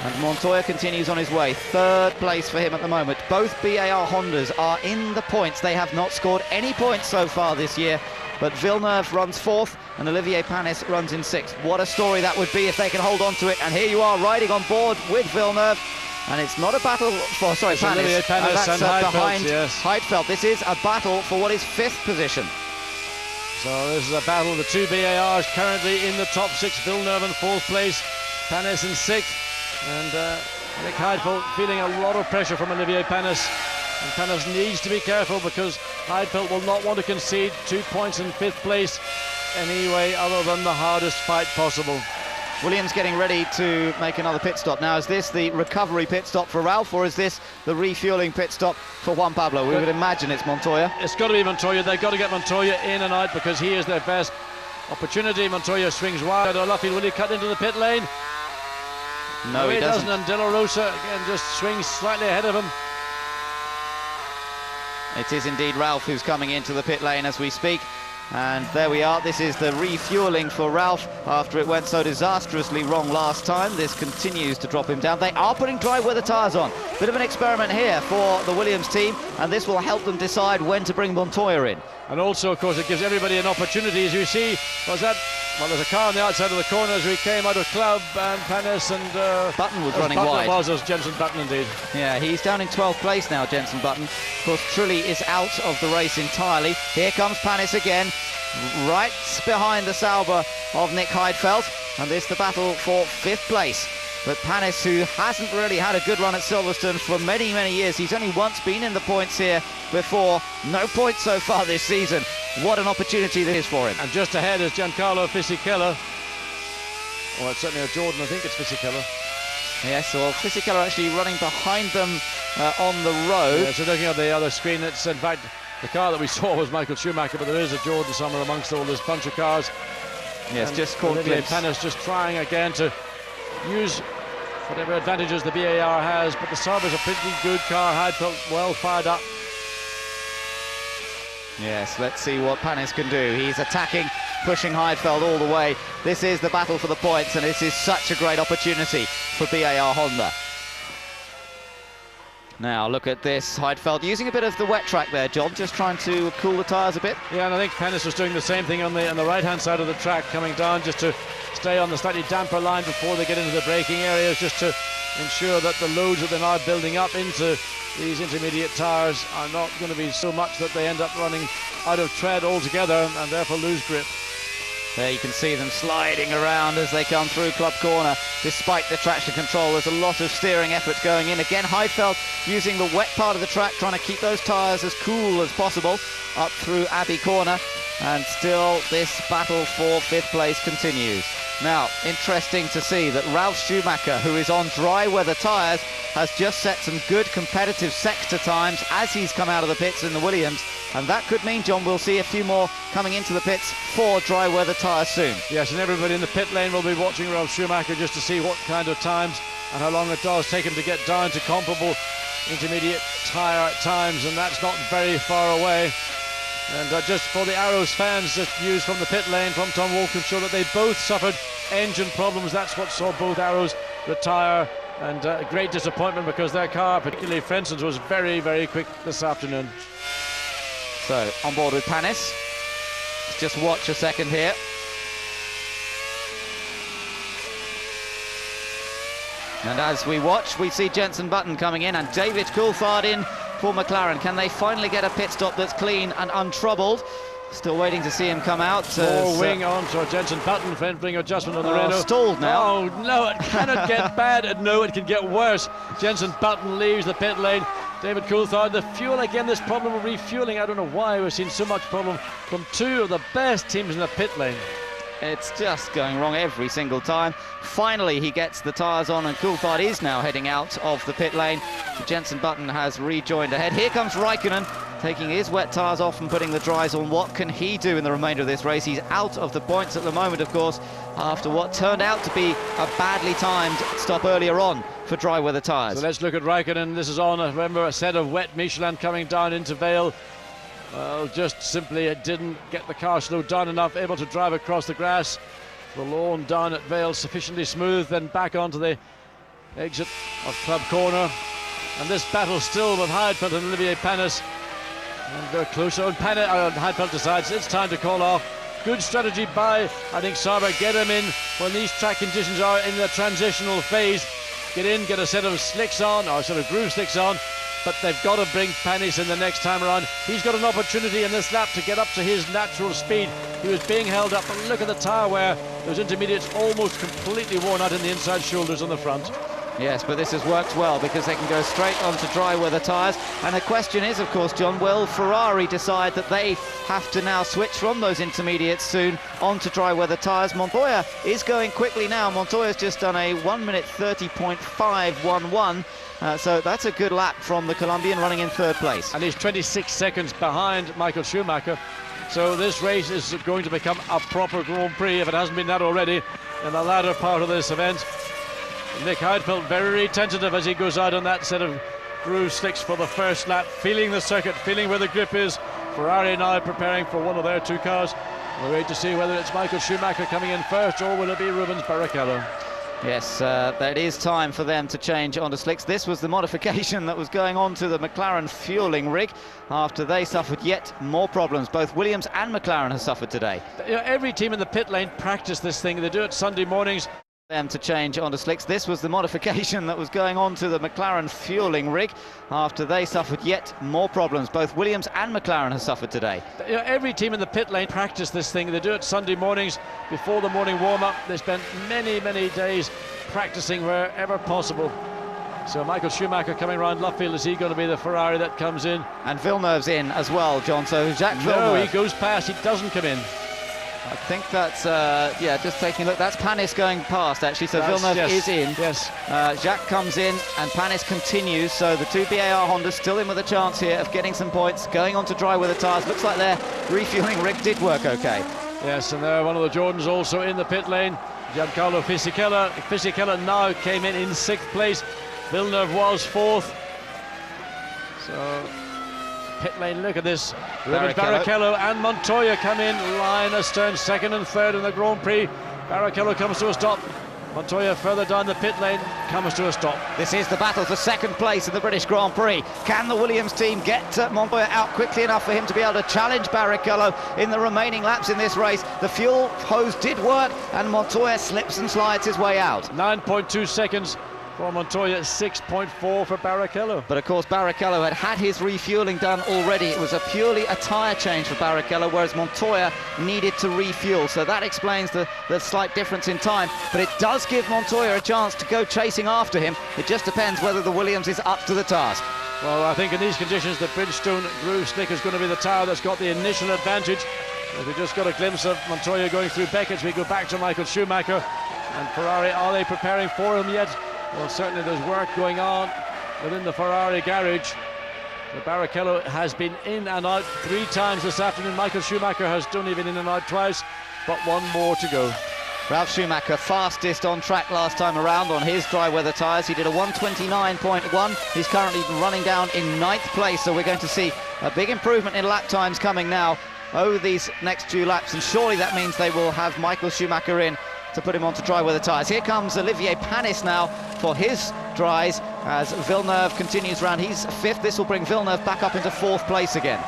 Speaker 13: and Montoya continues on his way. Third place for him at the moment. Both BAR Hondas are in the points. They have not scored any points so far this year, but Villeneuve runs fourth and Olivier Panis runs in sixth. What a story that would be if they can hold on to it. And here you are riding on board with Villeneuve, and it's not a battle for, sorry, Panis,
Speaker 14: Olivier Panis
Speaker 13: that's
Speaker 14: and Heidfeld,
Speaker 13: behind
Speaker 14: yes.
Speaker 13: Heidfeld. This is a battle for what is fifth position.
Speaker 14: So this is a battle of the two BARs currently in the top six. Villeneuve in fourth place, Panis in sixth, and Nick Heidfeld feeling a lot of pressure from Olivier Panis. And Panis needs to be careful because Heidfeld will not want to concede 2 points in fifth place anyway, other than the hardest fight possible.
Speaker 13: Williams getting ready to make another pit stop. Now, is this the recovery pit stop for Ralph, or is this the refueling pit stop for Juan Pablo? We would imagine it's Montoya.
Speaker 14: It's got to be Montoya. They've got to get Montoya in and out because he is their best opportunity. Montoya swings wide. Luffield, will he cut into the pit lane?
Speaker 13: No, he doesn't.
Speaker 14: And De La Rosa again just swings slightly ahead of him.
Speaker 13: It is indeed Ralph who's coming into the pit lane as we speak. And there we are. This is the refueling for Ralph after it went so disastrously wrong last time. This continues to drop him down. They are putting dry weather tyres on. Bit of an experiment here for the Williams team, and this will help them decide when to bring Montoya in.
Speaker 14: And also, of course, it gives everybody an opportunity. As you see, there's a car on the outside of the corner as we came out of club, and Panis and
Speaker 13: Button was running wide.
Speaker 14: Was Jenson Button indeed.
Speaker 13: Yeah, he's down in 12th place now, Jenson Button. Of course, Trulli is out of the race entirely. Here comes Panis again, right behind the Sauber of Nick Heidfeld, and this the battle for fifth place. But Panis, who hasn't really had a good run at Silverstone for many, many years, he's only once been in the points here before. No points so far this season. What an opportunity this is for him.
Speaker 14: And just ahead is Giancarlo Fisichella. Well, it's certainly a Jordan, I think it's Fisichella.
Speaker 13: Yes, well, Fisichella actually running behind them on the road.
Speaker 14: Yeah, so looking at the other screen, it's in fact the car that we saw was Michael Schumacher, but there is a Jordan somewhere amongst all this bunch of cars.
Speaker 13: Yes,
Speaker 14: and
Speaker 13: just called
Speaker 14: Olivier
Speaker 13: Glimpse.
Speaker 14: Panis just trying again to use whatever advantages the BAR has, but the Sauber's a pretty good car. Heidfeld well fired up.
Speaker 13: Yes, let's see what Panis can do. He's attacking, pushing Heidfeld all the way. This is the battle for the points, and this is such a great opportunity for BAR Honda. Now look at this, Heidfeld using a bit of the wet track there, John, just trying to cool the tyres a bit.
Speaker 14: Yeah, and I think Panis was doing the same thing on the right-hand side of the track, coming down just to stay on the slightly damper line before they get into the braking areas, just to ensure that the loads that they're now building up into these intermediate tyres are not going to be so much that they end up running out of tread altogether and therefore lose grip.
Speaker 13: There you can see them sliding around as they come through Club Corner. Despite the traction control, there's a lot of steering effort going in. Again, Heidfeld using the wet part of the track, trying to keep those tyres as cool as possible up through Abbey Corner. And still this battle for fifth place continues. Now, interesting to see that Ralf Schumacher, who is on dry weather tyres, has just set some good competitive sector times as he's come out of the pits in the Williams. And that could mean, John, we'll see a few more coming into the pits for dry weather tyres soon.
Speaker 14: Yes, and everybody in the pit lane will be watching Ralf Schumacher just to see what kind of times and how long it does take him to get down to comparable intermediate tyre times, and that's not very far away. And just for the Arrows fans, just views from the pit lane from Tom Walkinshaw that they both suffered engine problems. That's what saw both Arrows retire, and a great disappointment because their car, particularly Frenson's, was very, very quick this afternoon.
Speaker 13: So, on board with Panis. Let's just watch a second here. And as we watch, we see Jenson Button coming in and David Coulthard in for McLaren. Can they finally get a pit stop that's clean and untroubled? Still waiting to see him come out.
Speaker 14: Wing on to Jenson Button, friendly adjustment on the radio.
Speaker 13: Stalled now.
Speaker 14: Oh no, it cannot get bad. No, it can get worse. Jenson Button leaves the pit lane. David Coulthard, the fuel again, this problem of refueling. I don't know why we've seen so much problem from two of the best teams in the pit lane.
Speaker 13: It's just going wrong every single time. Finally, he gets the tyres on, and Coulthard is now heading out of the pit lane. Jenson Button has rejoined ahead. Here comes Raikkonen, taking his wet tyres off and putting the dries on. What can he do in the remainder of this race? He's out of the points at the moment, of course, after what turned out to be a badly timed stop earlier on for dry weather tyres.
Speaker 14: So let's look at Raikkonen. This is on, remember, a set of wet Michelin coming down into Vale. Well, just simply it didn't get the car slowed down enough, able to drive across the grass. The lawn down at Vale sufficiently smooth, then back onto the exit of Club Corner. And this battle still with Heidfeld and Olivier Panis. And they're closer, and Heidfeld decides it's time to call off. Good strategy by, I think, Sauber. Get him in when these track conditions are in the transitional phase. Get in, get a set of slicks on, or a set of groove slicks on. But they've got to bring Panis in the next time around. He's got an opportunity in this lap to get up to his natural speed. He was being held up, but look at the tyre wear. Those intermediates almost completely worn out in the inside shoulders on the front.
Speaker 13: Yes, but this has worked well because they can go straight onto dry weather tyres. And the question is, of course, John, will Ferrari decide that they have to now switch from those intermediates soon onto dry weather tyres? Montoya is going quickly now. Montoya's just done a 1 minute 30.511. So that's a good lap from the Colombian, running in third place.
Speaker 14: And he's 26 seconds behind Michael Schumacher. So this race is going to become a proper Grand Prix, if it hasn't been that already, in the latter part of this event. Nick Heidfeld very tentative as he goes out on that set of groove slicks for the first lap, feeling the circuit, feeling where the grip is. Ferrari now preparing for one of their two cars. We'll wait to see whether it's Michael Schumacher coming in first or will it be Rubens Barrichello.
Speaker 13: Yes, it is time for them to change onto slicks. This was the modification that was going on to the McLaren fueling rig after they suffered yet more problems. Both Williams and McLaren have suffered today.
Speaker 14: You know, every team in the pit lane practice this thing. They do it Sunday mornings.
Speaker 13: Them to change onto slicks. This was the modification that was going on to the McLaren fueling rig after they suffered yet more problems. Both Williams and McLaren have suffered today.
Speaker 14: You know, every team in the pit lane practice this thing. They do it Sunday mornings before the morning warm-up. They spent many days practicing wherever possible. So Michael Schumacher coming round Luffield. Is he going to be the Ferrari that comes in?
Speaker 13: And Villeneuve's in as well, John. So Jacques
Speaker 14: Villeneuve.
Speaker 13: No,
Speaker 14: he goes past. He doesn't come in.
Speaker 13: I think that's, yeah, just taking a look. That's Panis going past, actually, so Villeneuve is in.
Speaker 14: Yes.
Speaker 13: Jacques comes in, and Panis continues, so the two BAR Hondas still in with a chance here of getting some points, going on to dry weather tyres. Looks like their refuelling rig did work okay.
Speaker 14: Yes, and there one of the Jordans also in the pit lane, Giancarlo Fisichella. Fisichella now came in 6th place. Villeneuve was 4th. So pit lane, look at this. Rubens Barrichello and Montoya come in, line astern, 2nd and 3rd in the Grand Prix. Barrichello comes to a stop. Montoya further down the pit lane comes to a stop.
Speaker 13: This is the battle for 2nd place in the British Grand Prix. Can the Williams team get Montoya out quickly enough for him to be able to challenge Barrichello in the remaining laps in this race? The fuel hose did work, and Montoya slips and slides his way out.
Speaker 14: 9.2 seconds for Montoya, 6.4 for Barrichello.
Speaker 13: But of course Barrichello had his refueling done already. It was purely a tyre change for Barrichello, whereas Montoya needed to refuel. So that explains the slight difference in time. But it does give Montoya a chance to go chasing after him. It just depends whether the Williams is up to the task.
Speaker 14: Well, I think in these conditions the Bridgestone groove slick is going to be the tyre that's got the initial advantage. If we just got a glimpse of Montoya going through Beckett, we go back to Michael Schumacher. And Ferrari, are they preparing for him yet? Well, certainly there's work going on within the Ferrari garage. The Barrichello has been in and out 3 times this afternoon. Michael Schumacher has only been in and out twice, but 1 more to go.
Speaker 13: Ralf Schumacher fastest on track last time around on his dry weather tyres. He did a 1:29.1. He's currently running down in 9th place, so we're going to see a big improvement in lap times coming now over these next 2 laps, and surely that means they will have Michael Schumacher in to put him onto dry weather tyres. Here comes Olivier Panis now for his dries as Villeneuve continues round. He's 5th. This will bring Villeneuve back up into 4th place again.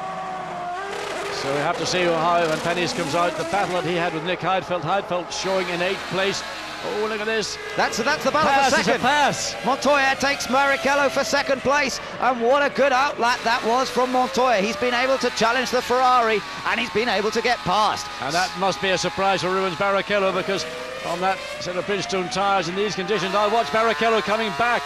Speaker 14: So we have to see how when Panis comes out, the battle that he had with Nick Heidfeld. Heidfeld showing in 8th place. Oh, look at this.
Speaker 13: That's the battle for 2nd.
Speaker 14: Pass.
Speaker 13: Montoya takes Barrichello for 2nd place, and what a good outlet that was from Montoya. He's been able to challenge the Ferrari, and he's been able to get past.
Speaker 14: And that must be a surprise for Rubens Barrichello, because on that set of Bridgestone tyres in these conditions, I'll watch Barrichello coming back.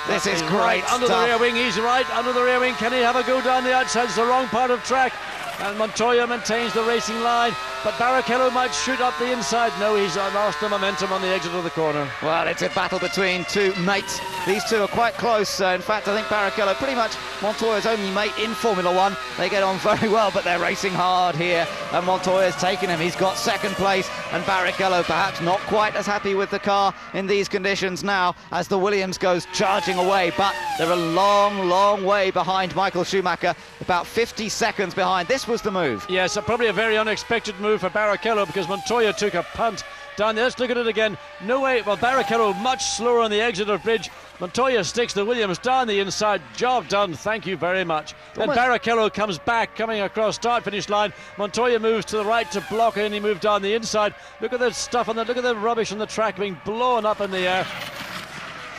Speaker 13: This is great
Speaker 14: right under the rear wing. He's right under the rear wing. Can he have a go down the outside? It's the wrong part of track. And Montoya maintains the racing line. but Barrichello might shoot up the inside. No, he's lost the momentum on the exit of the corner.
Speaker 13: Well, it's a battle between two mates. These two are quite close. In fact, I think Barrichello, pretty much Montoya's only mate in Formula One. They get on very well, but they're racing hard here. And Montoya's taken him. He's got second place. And Barrichello perhaps not quite as happy with the car in these conditions now as the Williams goes charging away. But they're a long, long way behind Michael Schumacher. About 50 seconds behind. This was the move.
Speaker 14: Yes, probably a very unexpected move for Barrichello because Montoya took a punt down there. Let's look at it again. No way. Well, Barrichello much slower on the exit of bridge. Montoya sticks the Williams down the inside. Job done. Thank you very much. Then Barrichello comes back, coming across start-finish line. Montoya moves to the right to block and he moved down the inside. Look at the stuff on the, look at the rubbish on the track being blown up in the air.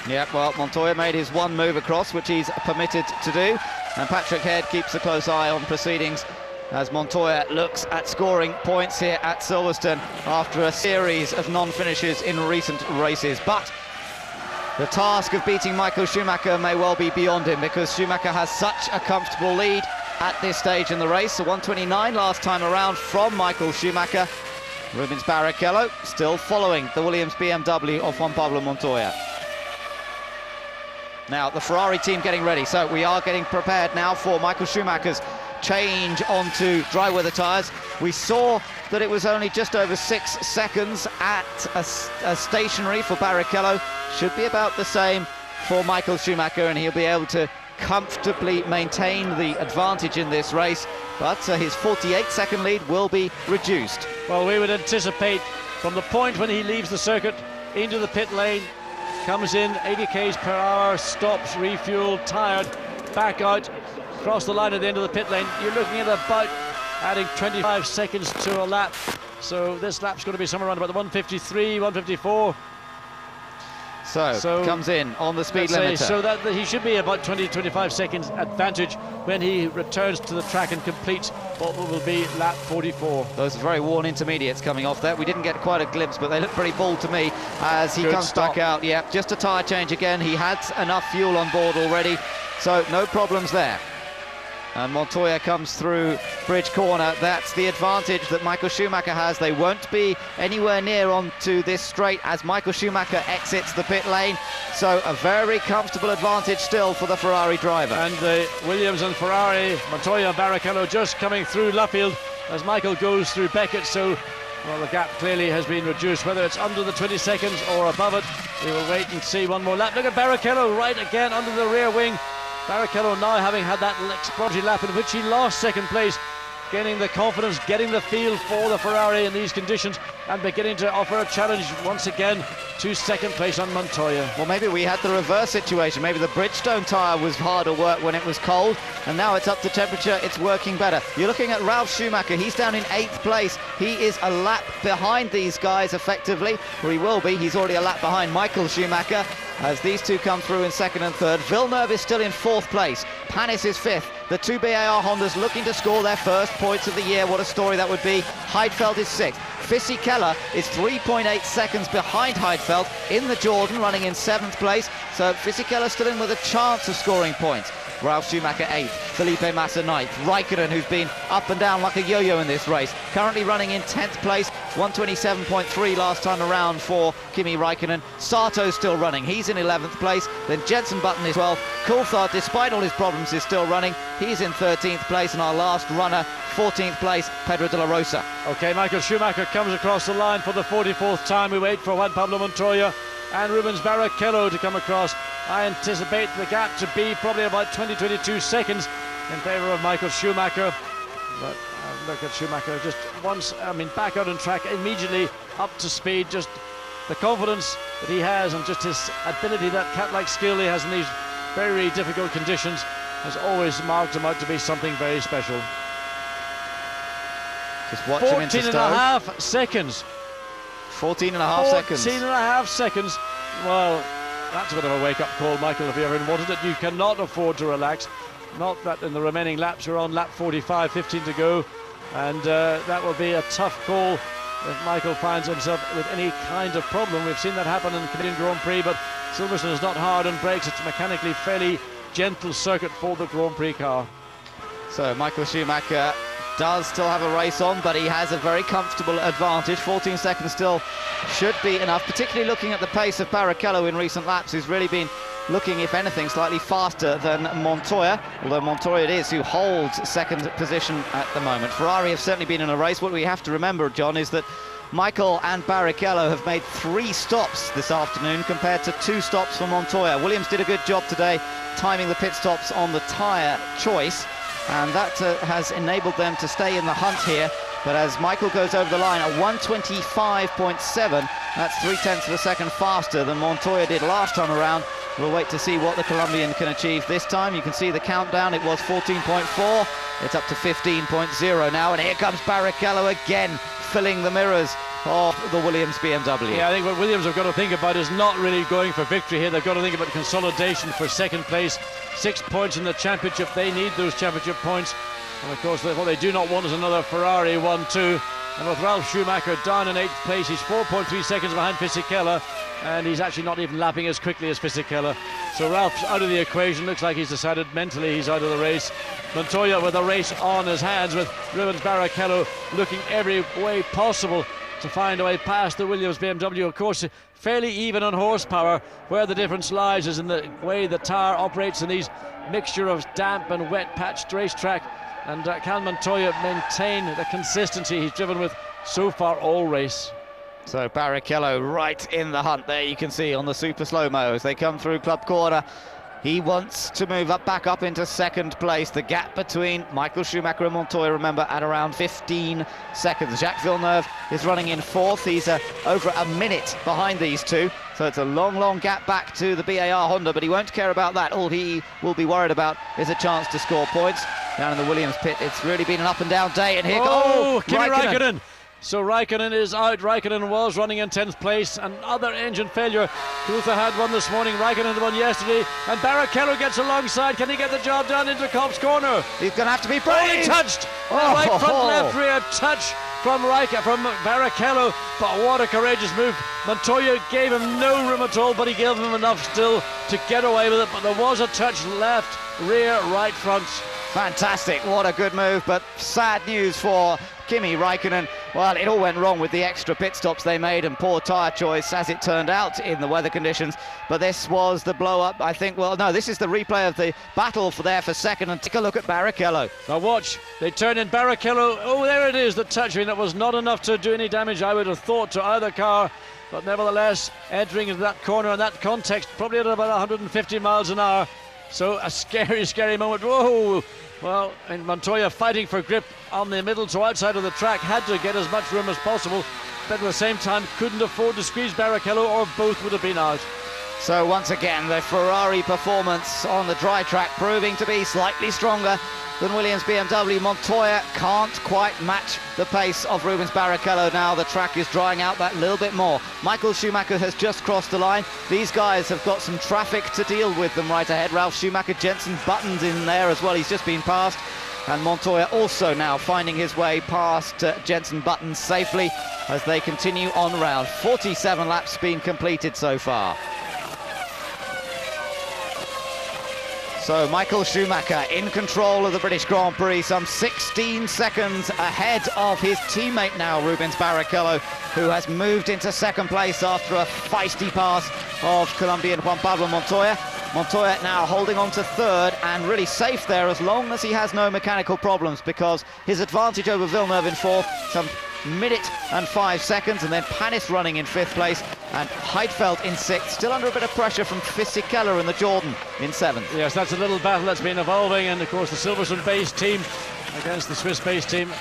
Speaker 13: Yeah, well, Montoya made his one move across, which he's permitted to do. And Patrick Head keeps a close eye on proceedings as Montoya looks at scoring points here at Silverstone after a series of non-finishes in recent races. But the task of beating Michael Schumacher may well be beyond him because Schumacher has such a comfortable lead at this stage in the race. So 129 last time around from Michael Schumacher. Rubens Barrichello still following the Williams BMW of Juan Pablo Montoya. Now the Ferrari team getting ready, so we are getting prepared now for Michael Schumacher's change onto dry weather tyres. We saw that it was only just over 6 seconds at a stationary for Barrichello. Should be about the same for Michael Schumacher, and he'll be able to comfortably maintain the advantage in this race, but his 48-second lead will be reduced.
Speaker 14: Well, we would anticipate from the point when he leaves the circuit into the pit lane, comes in 80 k's per hour, stops, refueled, tired, back out, across the line at the end of the pit lane. You're looking at about adding 25 seconds to a lap. So this lap's going to be somewhere around about the 153, 154.
Speaker 13: So comes in on the speed limiter.
Speaker 14: So that he should be about 20-25 seconds advantage when he returns to the track and completes what will be lap 44.
Speaker 13: Those are very worn intermediates coming off there. We didn't get quite a glimpse, but they look pretty bold to me as he comes back out. Yeah, just a tyre change again. He had enough fuel on board already, so no problems there. And Montoya comes through bridge corner. That's the advantage that Michael Schumacher has. They won't be anywhere near onto this straight as Michael Schumacher exits the pit lane. So a very comfortable advantage still for the Ferrari driver.
Speaker 14: And the Williams and Ferrari, Montoya and Barrichello just coming through Luffield as Michael goes through Beckett. So well, the gap clearly has been reduced, whether it's under the 20 seconds or above it. We will wait and see one more lap. Look at Barrichello right again under the rear wing. Barrichello now having had that exploratory lap in which he lost second place, gaining the confidence, getting the feel for the Ferrari in these conditions and beginning to offer a challenge once again to second place on Montoya.
Speaker 13: Well, maybe we had the reverse situation. Maybe the Bridgestone tyre was harder work when it was cold, and now it's up to temperature, it's working better. You're looking at Ralf Schumacher. He's down in 8th place. He is a lap behind these guys effectively, or he will be. He's already a lap behind Michael Schumacher as these two come through in 2nd and 3rd. Villeneuve is still in 4th place. Panis is 5th. The two BAR Hondas looking to score their first points of the year. What a story that would be. Heidfeld is 6th. Fisichella is 3.8 seconds behind Heidfeld in the Jordan, running in 7th place. So Fisichella still in with a chance of scoring points. Ralf Schumacher 8th, Felipe Massa 9th, Raikkonen, who's been up and down like a yo-yo in this race, currently running in 10th place, 127.3 last time around for Kimi Raikkonen. Sato's still running, he's in 11th place, then Jenson Button is 12th, Coulthard, despite all his problems, is still running, he's in 13th place, and our last runner, 14th place, Pedro de la Rosa.
Speaker 14: Okay, Michael Schumacher comes across the line for the 44th time. We wait for Juan Pablo Montoya and Rubens Barrichello to come across. I anticipate the gap to be probably about 20-22 seconds in favour of Michael Schumacher. But look at Schumacher just once, back out on track, immediately up to speed, just the confidence that he has and just his ability, that cat-like skill he has in these very difficult conditions has always marked him out to be something very special.
Speaker 13: Just watch him into
Speaker 14: 14.5 seconds.
Speaker 13: 14.5 seconds.
Speaker 14: 14.5 seconds. Well, that's a bit of a wake-up call, Michael, if you ever wanted it. You cannot afford to relax. Not that in the remaining laps. You're on lap 45, 15 to go. And that will be a tough call if Michael finds himself with any kind of problem. We've seen that happen in the Canadian Grand Prix, but Silverstone is not hard on brakes. It's a mechanically fairly gentle circuit for the Grand Prix car.
Speaker 13: So Michael Schumacher does still have a race on, but he has a very comfortable advantage. 14 seconds still should be enough, particularly looking at the pace of Barrichello in recent laps, who's really been looking, if anything, slightly faster than Montoya, although Montoya it is who holds second position at the moment. Ferrari have certainly been in a race. What we have to remember, John, is that Michael and Barrichello have made 3 stops this afternoon compared to 2 stops for Montoya. Williams did a good job today timing the pit stops on the tyre choice, and that has enabled them to stay in the hunt here. But as Michael goes over the line at 125.7, that's 0.3 of a second faster than Montoya did last time around. We'll wait to see what the Colombian can achieve this time. You can see the countdown. It was 14.4. It's up to 15.0 now. And here comes Barrichello again, filling the mirrors of the Williams BMW.
Speaker 14: Yeah, I think what Williams have got to think about is not really going for victory here. They've got to think about consolidation for second place. 6 points in the championship. They need those championship points. And of course, what they do not want is another Ferrari 1-2. And with Ralf Schumacher down in 8th place, he's 4.3 seconds behind Fisichella, and he's actually not even lapping as quickly as Fisichella. So Ralph's out of the equation. Looks like he's decided mentally he's out of the race. Montoya with a race on his hands, with Rubens Barrichello looking every way possible to find a way past the Williams BMW. Of course, fairly even on horsepower. Where the difference lies is in the way the tyre operates in these mixture of damp and wet patched racetrack. And can Montoya maintain the consistency he's driven with so far all race?
Speaker 13: So Barrichello right in the hunt there, you can see on the super slow-mo as they come through Club Corner. He wants to move back up into second place. The gap between Michael Schumacher and Montoya, remember, at around 15 seconds. Jacques Villeneuve is running in 4th. He's over a minute behind these two. So it's a long gap back to the BAR Honda, but he won't care about that. All he will be worried about is a chance to score points. Down in the Williams pit, it's really been an up-and-down day. And here
Speaker 14: goes Kimi Raikkonen. So Raikkonen is out. Raikkonen was running in 10th place. Another engine failure. Coulthard had one this morning. Raikkonen had one yesterday. And Barrichello gets alongside. Can he get the job done into Kopp's corner?
Speaker 13: He's going to have to be brave.
Speaker 14: He touched. Right front left rear touch from Barrichello. But what a courageous move. Montoya gave him no room at all, but he gave him enough still to get away with it. But there was a touch left rear right front.
Speaker 13: Fantastic, what a good move, but sad news for Kimi Raikkonen. Well, it all went wrong with the extra pit stops they made and poor tyre choice as it turned out in the weather conditions. But this was the blow-up, I think. Well, no, this is the replay of the battle for second, and take a look at Barrichello.
Speaker 14: Now watch, they turn in Barrichello. Oh, there it is, the touch. I mean, that was not enough to do any damage, I would have thought, to either car. But nevertheless, entering into that corner in that context, probably at about 150 miles an hour. So a scary moment. Whoa! Well, and Montoya fighting for grip on the middle to outside of the track, had to get as much room as possible, but at the same time couldn't afford to squeeze Barrichello, or both would have been out.
Speaker 13: So once again, the Ferrari performance on the dry track proving to be slightly stronger than Williams BMW. Montoya can't quite match the pace of Rubens Barrichello now. The track is drying out that little bit more. Michael Schumacher has just crossed the line. These guys have got some traffic to deal with them right ahead. Ralf Schumacher, Jensen Button's in there as well. He's just been passed. And Montoya also now finding his way past Jensen Button safely as they continue on round. 47 laps been completed so far. So Michael Schumacher in control of the British Grand Prix, some 16 seconds ahead of his teammate now, Rubens Barrichello, who has moved into second place after a feisty pass of Colombian Juan Pablo Montoya. Montoya now holding on to third and really safe there as long as he has no mechanical problems, because his advantage over Villeneuve in fourth, some minute and 5 seconds, and then Panis running in 5th place and Heidfeld in 6th, still under a bit of pressure from Fisichella and the Jordan in 7th.
Speaker 14: Yes, that's a little battle that's been evolving, and of course the Silverstone-based team against the Swiss-based team.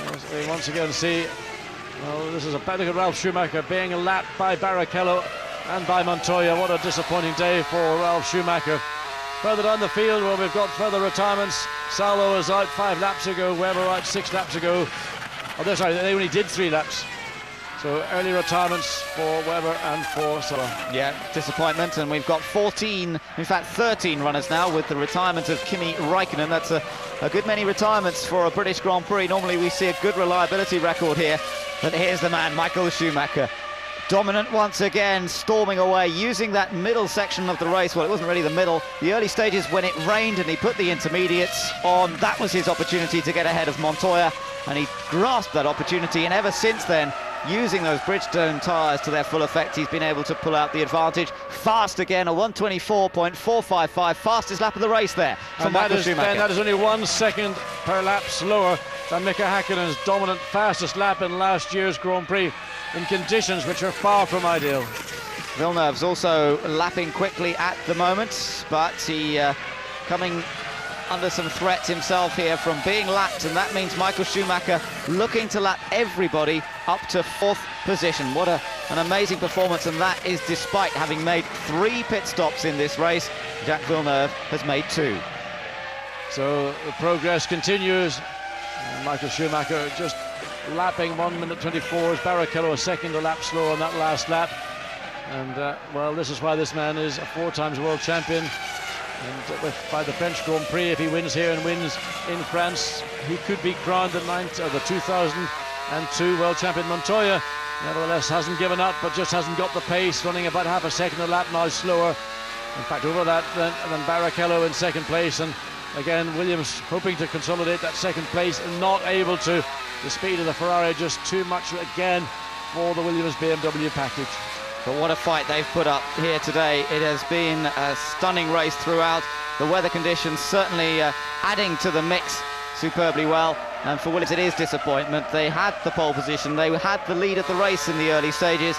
Speaker 14: As we once again see, well, this is a better Ralf Schumacher being lapped by Barrichello and by Montoya. What a disappointing day for Ralf Schumacher. Further down the field, where we've got further retirements, Salo is out 5 laps ago, Webber out 6 laps ago. Oh, that's right, they only did 3 laps. So early retirements for Webber and for Salo.
Speaker 13: Yeah, disappointment, and we've got 14, in fact 13 runners now with the retirement of Kimi Raikkonen. That's a good many retirements for a British Grand Prix. Normally we see a good reliability record here, but here's the man, Michael Schumacher. Dominant once again, storming away, using that middle section of the race. Well, it wasn't really the middle. The early stages when it rained and he put the intermediates on, that was his opportunity to get ahead of Montoya, and he grasped that opportunity, and ever since then, using those Bridgestone tyres to their full effect, he's been able to pull out the advantage. Fast again, a 1:24.455, fastest lap of the race there for Michael Schumacher.
Speaker 14: Ben, that is only 1 second per lap slower than Mika Häkkinen's dominant fastest lap in last year's Grand Prix in conditions which are far from ideal.
Speaker 13: Villeneuve's also lapping quickly at the moment, but he coming under some threat himself here from being lapped, and that means Michael Schumacher looking to lap everybody up to 4th position. What an amazing performance, and that is despite having made 3 pit stops in this race. Jacques Villeneuve has made 2.
Speaker 14: So the progress continues. Michael Schumacher just lapping 1:24 as Barrichello a second a lap slower on that last lap. And well, this is why this man is a 4-time world champion. And by the French Grand Prix, if he wins here and wins in France, he could be crowned the 2002 world champion. Montoya nevertheless hasn't given up, but just hasn't got the pace, running about half a second a lap now slower. In fact, over that than Barrichello in second place. And again, Williams hoping to consolidate that second place and not able to. The speed of the Ferrari just too much again for the Williams BMW package.
Speaker 13: But what a fight they've put up here today. It has been a stunning race throughout. The weather conditions certainly adding to the mix superbly well. And for Williams, it is disappointment. They had the pole position, they had the lead of the race in the early stages,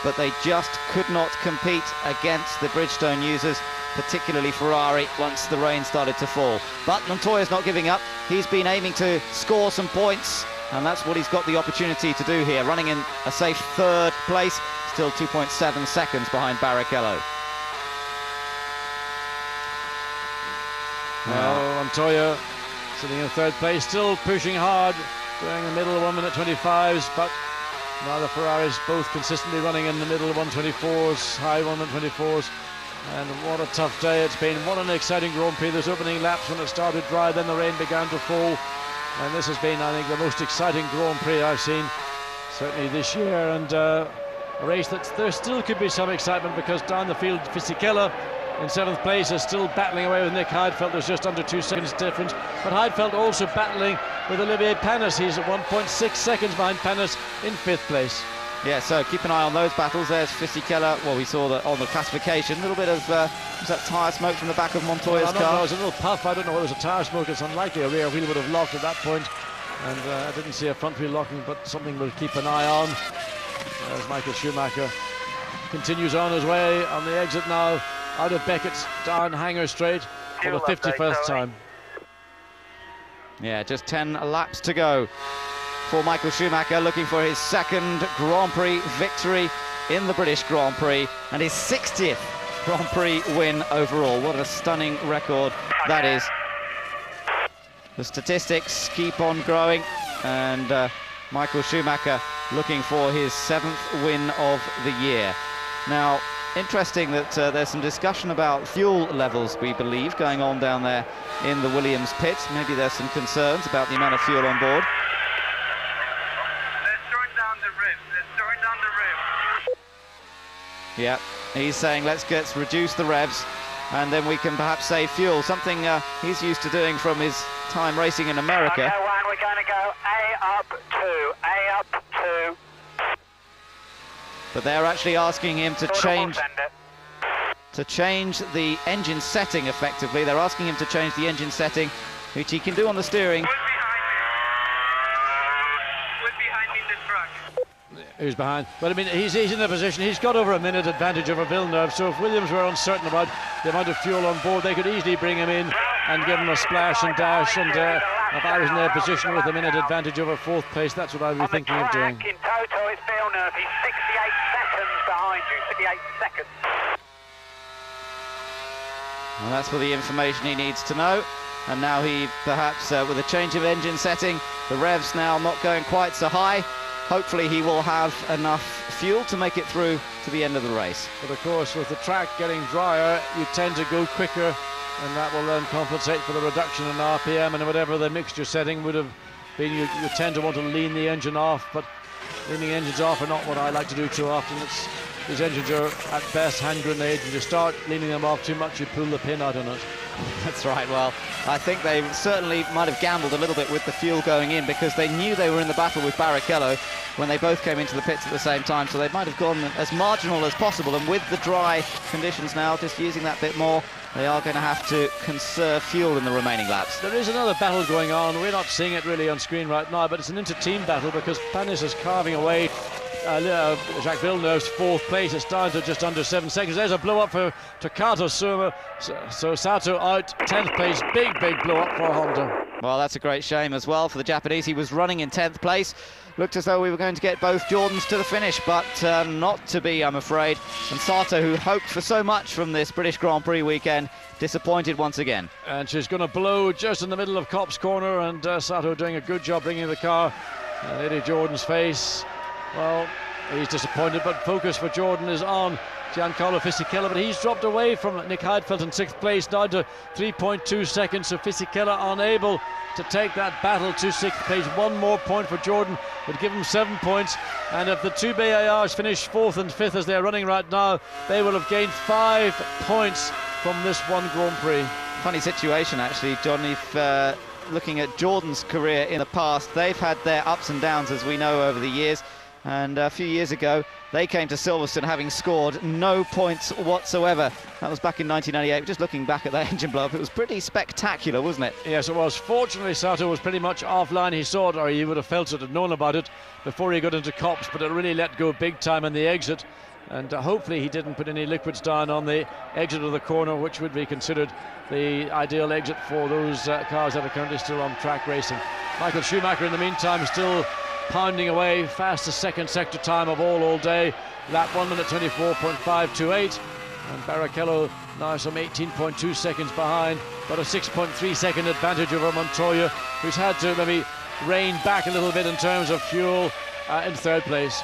Speaker 13: but they just could not compete against the Bridgestone users, particularly Ferrari, once the rain started to fall. But Montoya's not giving up. He's been aiming to score some points, and that's what he's got the opportunity to do here, running in a safe 3rd place, still 2.7 seconds behind Barrichello.
Speaker 14: Well, Montoya sitting in 3rd place, still pushing hard, going in the middle of 1:25s, but now the Ferraris both consistently running in the middle of 1:24s, high 1:24s. And what a tough day it's been. What an exciting Grand Prix. Those opening laps when it started dry, then the rain began to fall. And this has been, I think, the most exciting Grand Prix I've seen, certainly this year. And a race that there still could be some excitement, because down the field, Fisichella in 7th place is still battling away with Nick Heidfeld. There's just under 2 seconds difference. But Heidfeld also battling with Olivier Panis. He's at 1.6 seconds behind Panis in 5th place.
Speaker 13: Yeah, so keep an eye on those battles. There's Fisichella. Well, we saw that on the classification. A little bit of was that tyre smoke from the back of Montoya's car?
Speaker 14: There was a little puff. I don't know whether it was a tyre smoke. It's unlikely a rear wheel would have locked at that point. And I didn't see a front wheel locking, but something we'll keep an eye on. As Michael Schumacher continues on his way on the exit now, out of Beckett's, down Hanger Straight for the 51st time.
Speaker 13: Yeah, just 10 laps to go for Michael Schumacher, looking for his 2nd Grand Prix victory in the British Grand Prix and his 60th Grand Prix win overall. What a stunning record that is. The statistics keep on growing, and Michael Schumacher looking for his 7th win of the year. Now, interesting that there's some discussion about fuel levels, we believe, going on down there in the Williams pit. Maybe there's some concerns about the amount of fuel on board. Yeah, he's saying let's reduce the revs, and then we can perhaps save fuel, something he's used to doing from his time racing in America.
Speaker 15: Okay, one, we're going to go A up 2, A up 2.
Speaker 13: But they're actually asking him to change the engine setting effectively. They're asking him to change the engine setting, which he can do on the steering.
Speaker 14: Who's behind? But I mean, he's in a position, he's got over a minute advantage over Villeneuve, so if Williams were uncertain about the amount of fuel on board, they could easily bring him in and give him a splash and dash. And if I was in their position with a minute advantage over 4th place, that's what I would be thinking of doing.
Speaker 15: In total, it's Villeneuve. He's 68 seconds behind you, 68 seconds.
Speaker 13: Well, that's for the information he needs to know. And now he perhaps, with a change of engine setting, the revs now not going quite so high. Hopefully he will have enough fuel to make it through to the end of the race.
Speaker 14: But of course, with the track getting drier, you tend to go quicker, and that will then compensate for the reduction in RPM, and whatever the mixture setting would have been, you tend to want to lean the engine off. But Leaning engines off are not what I like to do too often. These engines are at best hand grenades. If you start leaning them off too much, you pull the pin out on it.
Speaker 13: That's right. Well, I think they certainly might have gambled a little bit with the fuel going in, because they knew they were in the battle with Barrichello when they both came into the pits at the same time, so they might have gone as marginal as possible. And with the dry conditions now, just using that bit more, they are going to have to conserve fuel in the remaining laps.
Speaker 14: There is another battle going on. We're not seeing it really on screen right now, but it's an inter-team battle, because Panis is carving away Jacques Villeneuve's fourth place. It's down to just under 7 seconds. There's a blow up for Takato Suma. So Sato out 10th place. Big blow up for Honda.
Speaker 13: Well, that's a great shame as well for the Japanese. He was running in 10th place. Looked as though we were going to get both Jordans to the finish, but not to be, I'm afraid. And Sato, who hoped for so much from this British Grand Prix weekend, disappointed once again.
Speaker 14: And she's going to blow just in the middle of Copse Corner, and Sato doing a good job bringing the car in Eddie Jordan's face. Well, he's disappointed, but focus for Jordan is on Giancarlo Fisichella, but he's dropped away from Nick Heidfeld in 6th place, down to 3.2 seconds, so Fisichella unable to take that battle to 6th place. One more point for Jordan would give him 7 points, and if the two BARs finish 4th and 5th as they're running right now, they will have gained 5 points from this one Grand Prix.
Speaker 13: Funny situation actually, John, if looking at Jordan's career in the past, they've had their ups and downs, as we know, over the years. And a few years ago, they came to Silverstone having scored no points whatsoever. That was back in 1998. Just looking back at that engine blow-up, it was pretty spectacular, wasn't it?
Speaker 14: Yes, it was. Fortunately, Sato was pretty much offline. He saw it, or he would have felt it and known about it before he got into Copse, but it really let go big time in the exit. And hopefully he didn't put any liquids down on the exit of the corner, which would be considered the ideal exit for those cars that are currently still on track racing. Michael Schumacher, in the meantime, still pounding away, fastest second sector time of all day. Lap 1 minute 24.528, and Barrichello now some 18.2 seconds behind, but a 6.3 second advantage over Montoya, who's had to maybe rein back a little bit in terms of fuel in 3rd place.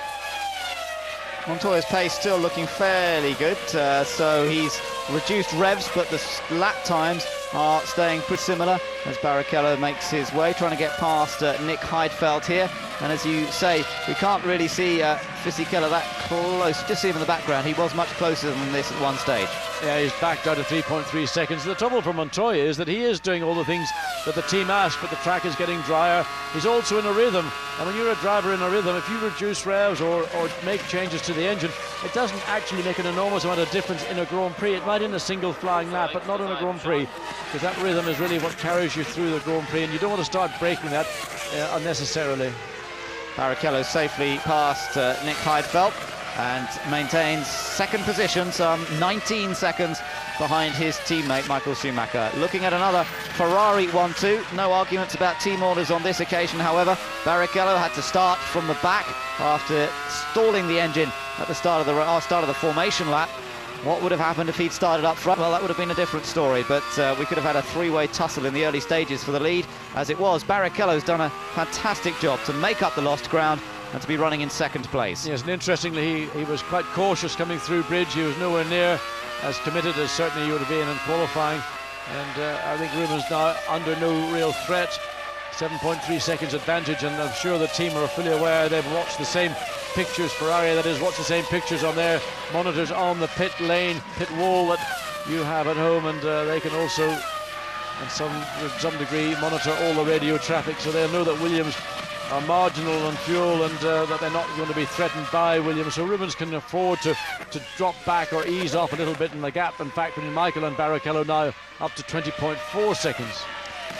Speaker 13: Montoya's pace still looking fairly good, so he's reduced revs, but the lap times are staying pretty similar as Barrichello makes his way, trying to get past Nick Heidfeld here. And as you say, we can't really see Fisichella that close. Just see him in the background. He was much closer than this at one stage.
Speaker 14: Yeah, he's back down to 3.3 seconds. The trouble for Montoya is that he is doing all the things that the team asked, but the track is getting drier. He's also in a rhythm, and when you're a driver in a rhythm, if you reduce revs or make changes to the engine, it doesn't actually make an enormous amount of difference in a Grand Prix. It might in a single flying lap, but not in a Grand Prix, because that rhythm is really what carries you through the Grand Prix, and you don't want to start breaking that unnecessarily.
Speaker 13: Barrichello safely past Nick Heidfeld and maintains 2nd position, some 19 seconds behind his teammate Michael Schumacher. Looking at another Ferrari 1-2. No arguments about team orders on this occasion, however. Barrichello had to start from the back after stalling the engine at the start of the formation lap. What would have happened if he'd started up front? Well, that would have been a different story, but we could have had a three-way tussle in the early stages for the lead. As it was, Barrichello's done a fantastic job to make up the lost ground and to be running in 2nd place.
Speaker 14: Yes, and interestingly, he was quite cautious coming through bridge. He was nowhere near as committed as certainly he would have been in qualifying. And I think Rubens now under no real threat. 7.3 seconds advantage, and I'm sure the team are fully aware. They've watched the same pictures, Ferrari that is, watched the same pictures on their monitors on the pit lane, pit wall that you have at home, and they can also, in some degree, monitor all the radio traffic, so they'll know that Williams are marginal on fuel and that they're not going to be threatened by Williams, so Rubens can afford to drop back or ease off a little bit in the gap. In fact, between Michael and Barrichello now up to 20.4 seconds.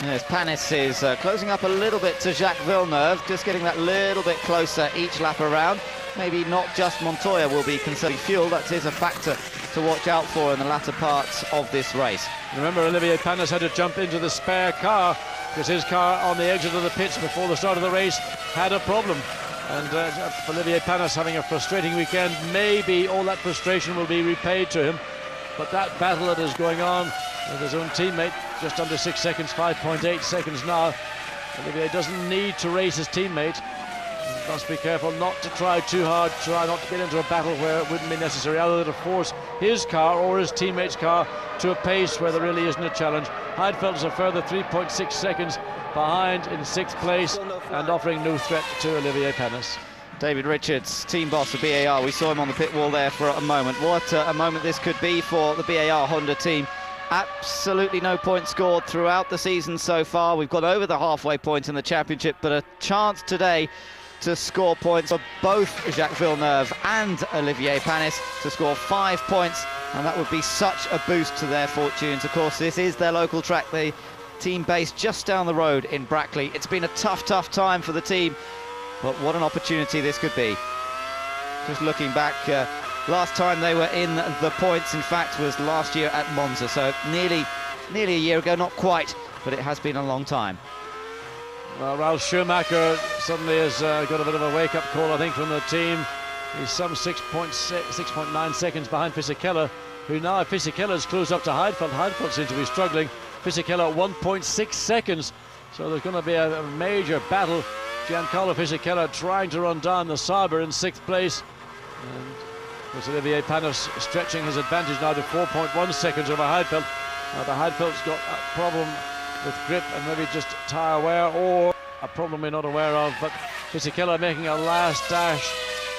Speaker 13: Yes, Panis is closing up a little bit to Jacques Villeneuve, just getting that little bit closer each lap around. Maybe not just Montoya will be conserving fuel, that is a factor to watch out for in the latter parts of this race.
Speaker 14: Remember, Olivier Panis had to jump into the spare car because his car on the exit of the pits before the start of the race had a problem. And Olivier Panis having a frustrating weekend. Maybe all that frustration will be repaid to him, but that battle that is going on with his own teammate, just under 6 seconds, 5.8 seconds now. Olivier doesn't need to race his teammate. He must be careful not to try too hard, try not to get into a battle where it wouldn't be necessary, either to force his car or his teammate's car to a pace where there really isn't a challenge. Heidfeld is a further 3.6 seconds behind in 6th place and offering no threat to Olivier Panis.
Speaker 13: David Richards, team boss of BAR. We saw him on the pit wall there for a moment. What a moment this could be for the BAR Honda team. Absolutely no points scored throughout the season so far. We've got over the halfway point in the championship, but a chance today to score points for both Jacques Villeneuve and Olivier Panis, to score 5 points, and that would be such a boost to their fortunes. Of course, this is their local track, the team based just down the road in Brackley. It's been a tough time for the team, but what an opportunity this could be. Just looking back, last time they were in the points, in fact, was last year at Monza, so nearly a year ago, not quite, but it has been a long time.
Speaker 14: Well, Ralf Schumacher suddenly has got a bit of a wake-up call, I think, from the team. He's some 6.9 seconds behind Fisichella, who now, Fisichella's closed up to Heidfeld. Heidfeld seems to be struggling. Fisichella 1.6 seconds, so there's going to be a major battle. Giancarlo Fisichella trying to run down the Sauber in 6th place. And of course, Olivier Panis stretching his advantage now to 4.1 seconds over Heidfeld. Now, the Heidfeld's got a problem with grip and maybe just tyre wear, or a problem we're not aware of, but Fisichella making a last dash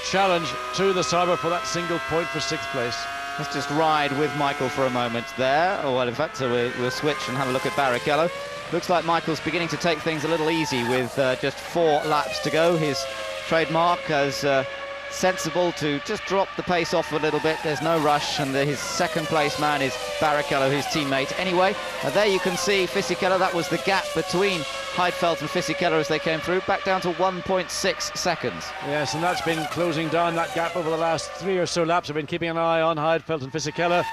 Speaker 14: challenge to the Sauber for that single point for 6th place.
Speaker 13: Let's just ride with Michael for a moment there. Oh, well, in fact, so we'll switch and have a look at Barrichello. Looks like Michael's beginning to take things a little easy with just 4 laps to go. His trademark as sensible to just drop the pace off a little bit. There's no rush, and his 2nd place man is Barrichello, his teammate. Anyway, there you can see Fisichella. That was the gap between Heidfeld and Fisichella as they came through, back down to 1.6 seconds.
Speaker 14: Yes, and that's been closing down that gap over the last 3 or so laps. I've been keeping an eye on Heidfeld and Fisichella.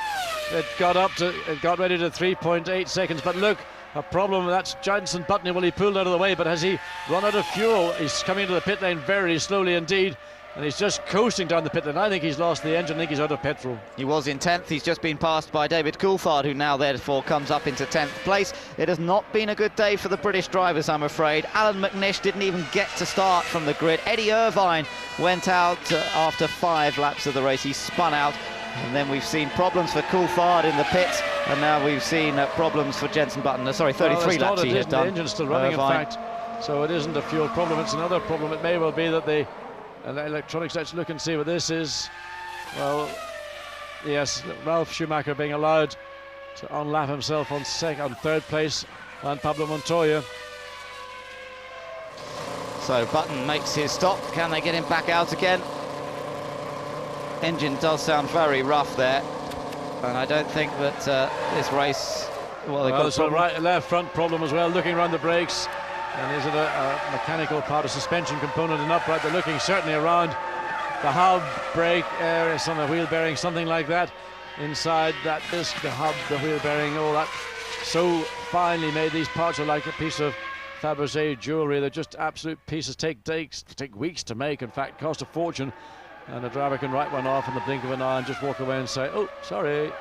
Speaker 14: It got ready to 3.8 seconds, but look, a problem. That's Jenson Button. Well, he pulled out of the way, but has he run out of fuel? He's coming into the pit lane very slowly indeed, and he's just coasting down the pit lane. I think he's lost the engine. I think he's out of petrol.
Speaker 13: He was in 10th. He's just been passed by David Coulthard, who now therefore comes up into 10th place. It has not been a good day for the British drivers, I'm afraid. Alan McNish didn't even get to start from the grid. Eddie Irvine went out after 5 laps of the race. He spun out. And then we've seen problems for Coulthard in the pits, and now we've seen problems for Jenson Button. Sorry, 33 laps he has done.
Speaker 14: The engine's still running, in fact, so it isn't a fuel problem. It's another problem. It may well be that the electronics. Let's look and see what this is. Well, yes, Ralf Schumacher being allowed to unlap himself on 3rd place, and Pablo Montoya.
Speaker 13: So Button makes his stop. Can they get him back out again? Engine does sound very rough there, and I don't think that this race. Well,
Speaker 14: there's a left front problem as well. Looking around the brakes, and is it a mechanical part, a suspension component, and upright? They're looking certainly around the hub, brake area, some of the wheel bearing, something like that. Inside that disc, the hub, the wheel bearing, all that so finely made. These parts are like a piece of Fabergé jewellery. They're just absolute pieces. Take weeks to make. In fact, cost a fortune. And a driver can write one off in the blink of an eye and just walk away and say, oh, sorry.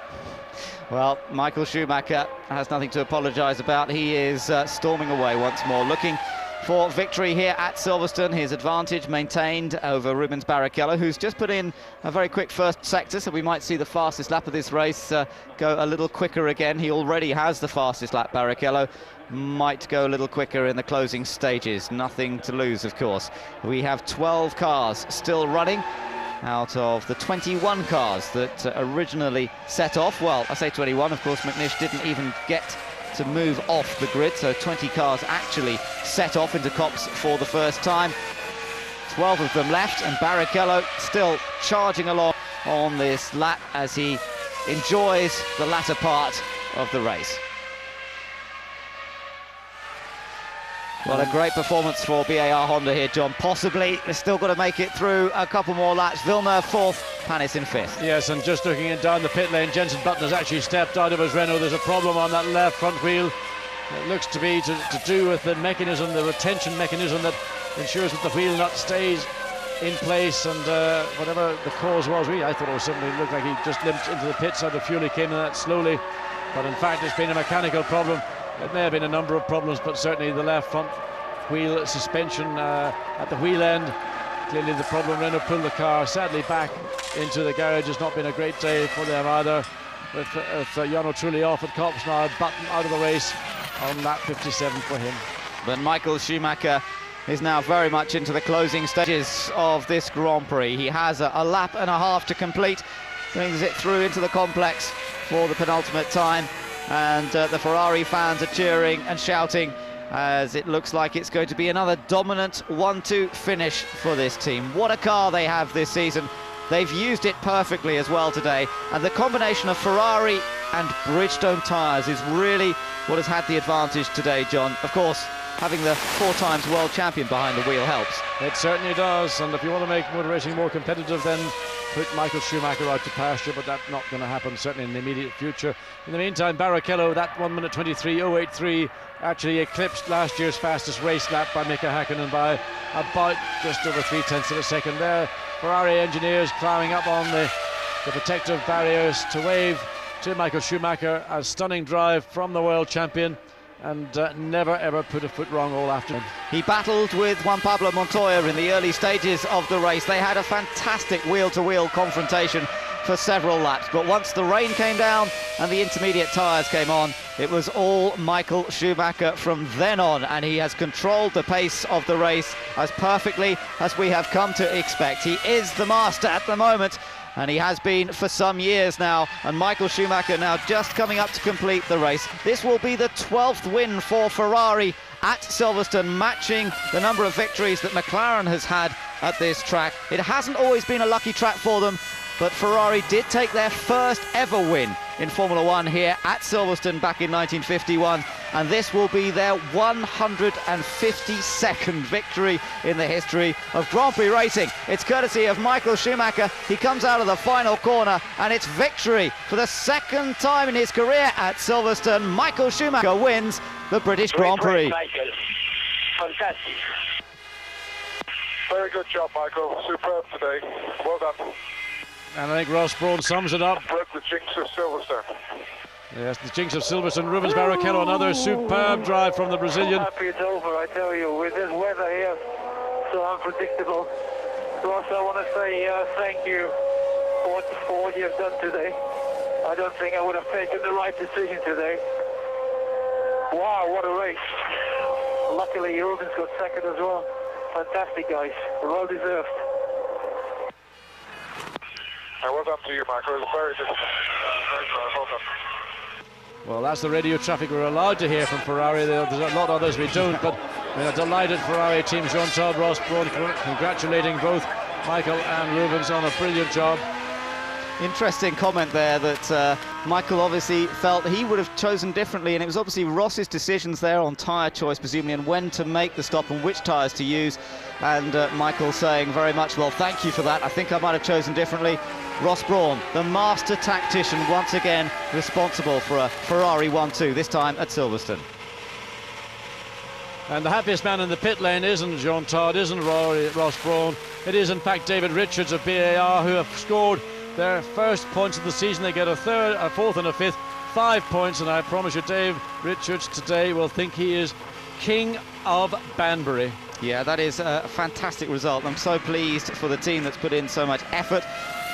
Speaker 13: Well, Michael Schumacher has nothing to apologise about. He is storming away once more, looking for victory here at Silverstone. His advantage maintained over Rubens Barrichello, who's just put in a very quick first sector, so we might see the fastest lap of this race go a little quicker again. He already has the fastest lap, Barrichello. Might go a little quicker in the closing stages. Nothing to lose, of course. We have 12 cars still running out of the 21 cars that originally set off. Well, I say 21, of course, McNish didn't even get to move off the grid, so 20 cars actually set off into Copse for the first time. 12 of them left, and Barrichello still charging along on this lap as he enjoys the latter part of the race. Well, a great performance for BAR Honda here, John. Possibly, they've still got to make it through a couple more laps. Villeneuve 4th, Panis in 5th.
Speaker 14: Yes, and just looking down the pit lane, Jenson Button has actually stepped out of his Renault. There's a problem on that left front wheel. It looks to be to do with the mechanism, the retention mechanism that ensures that the wheel nut stays in place, and whatever the cause was, I thought it was something that looked like he just limped into the pits out of fuel. He came in that slowly, but in fact it's been a mechanical problem. It may have been a number of problems, but certainly the left front wheel suspension at the wheel end. Clearly the problem. Renault pulled the car sadly back into the garage. It's not been a great day for them either, with Jarno Trulli off at Copse now. Button out of the race on lap 57 for him.
Speaker 13: But Michael Schumacher is now very much into the closing stages of this Grand Prix. He has a lap and a half to complete, brings it through into the complex for the penultimate time, and the Ferrari fans are cheering and shouting as it looks like it's going to be another dominant 1-2 finish for this team. What a car they have this season. They've used it perfectly as well today, and the combination of Ferrari and Bridgestone tyres is really what has had the advantage today, John. Of course, having the 4 times world champion behind the wheel helps.
Speaker 14: It certainly does, and if you want to make motor racing more competitive, then put Michael Schumacher out to pasture, but that's not going to happen, certainly in the immediate future. In the meantime, Barrichello, that 1:23.083, actually eclipsed last year's fastest race lap by Mika Häkkinen by about just over 3/10 of a second there. Ferrari engineers climbing up on the protective barriers to wave to Michael Schumacher. A stunning drive from the world champion, and never ever put a foot wrong all afternoon.
Speaker 13: He battled with Juan Pablo Montoya in the early stages of the race. They had a fantastic wheel-to-wheel confrontation for several laps, but once the rain came down and the intermediate tyres came on, it was all Michael Schumacher from then on, and he has controlled the pace of the race as perfectly as we have come to expect. He is the master at the moment, and he has been for some years now, and Michael Schumacher now just coming up to complete the race. This will be the 12th win for Ferrari at Silverstone, matching the number of victories that McLaren has had at this track. It hasn't always been a lucky track for them, but Ferrari did take their first ever win in Formula One here at Silverstone back in 1951, and this will be their 152nd victory in the history of Grand Prix racing. It's courtesy of Michael Schumacher. He comes out of the final corner, and it's victory for the 2nd time in his career at Silverstone. Michael Schumacher wins the British Grand Prix.
Speaker 15: Michael. Fantastic.
Speaker 2: Very good job, Michael. Superb today. Well done.
Speaker 14: And I think Ross Brawn sums it up.
Speaker 2: Broke the jinx of Silverstone.
Speaker 14: Yes, the jinx of Silverstone. Rubens Barrichello, another superb drive from the Brazilian.
Speaker 15: I'm happy it's over, I tell you, with this weather here, so unpredictable. Ross, I want to say thank you for what you've done today. I don't think I would have taken the right decision today. Wow, what a race. Luckily, Rubens got second as well. Fantastic, guys. Well deserved.
Speaker 2: Well done to you, Michael. It was very difficult. Well done.
Speaker 14: Well, that's the radio traffic we're allowed to hear from Ferrari. There's a lot of others we don't, but we're delighted Ferrari team, Jean-Todt, Ross Brawn, congratulating both Michael and Rubens on a brilliant job.
Speaker 13: Interesting comment there that Michael obviously felt he would have chosen differently, and it was obviously Ross's decisions there on tyre choice, presumably, and when to make the stop and which tyres to use. And Michael saying very much, well, thank you for that. I think I might have chosen differently. Ross Brawn, the master tactician, once again responsible for a Ferrari 1-2, this time at Silverstone.
Speaker 14: And the happiest man in the pit lane isn't Jean-Todt, isn't Ross Brawn. It is, in fact, David Richards of BAR, who have scored their first points of the season. They get a third, a fourth and a fifth, 5 points, and I promise you Dave Richards today will think he is king of Banbury.
Speaker 13: Yeah, that is a fantastic result. I'm so pleased for the team that's put in so much effort.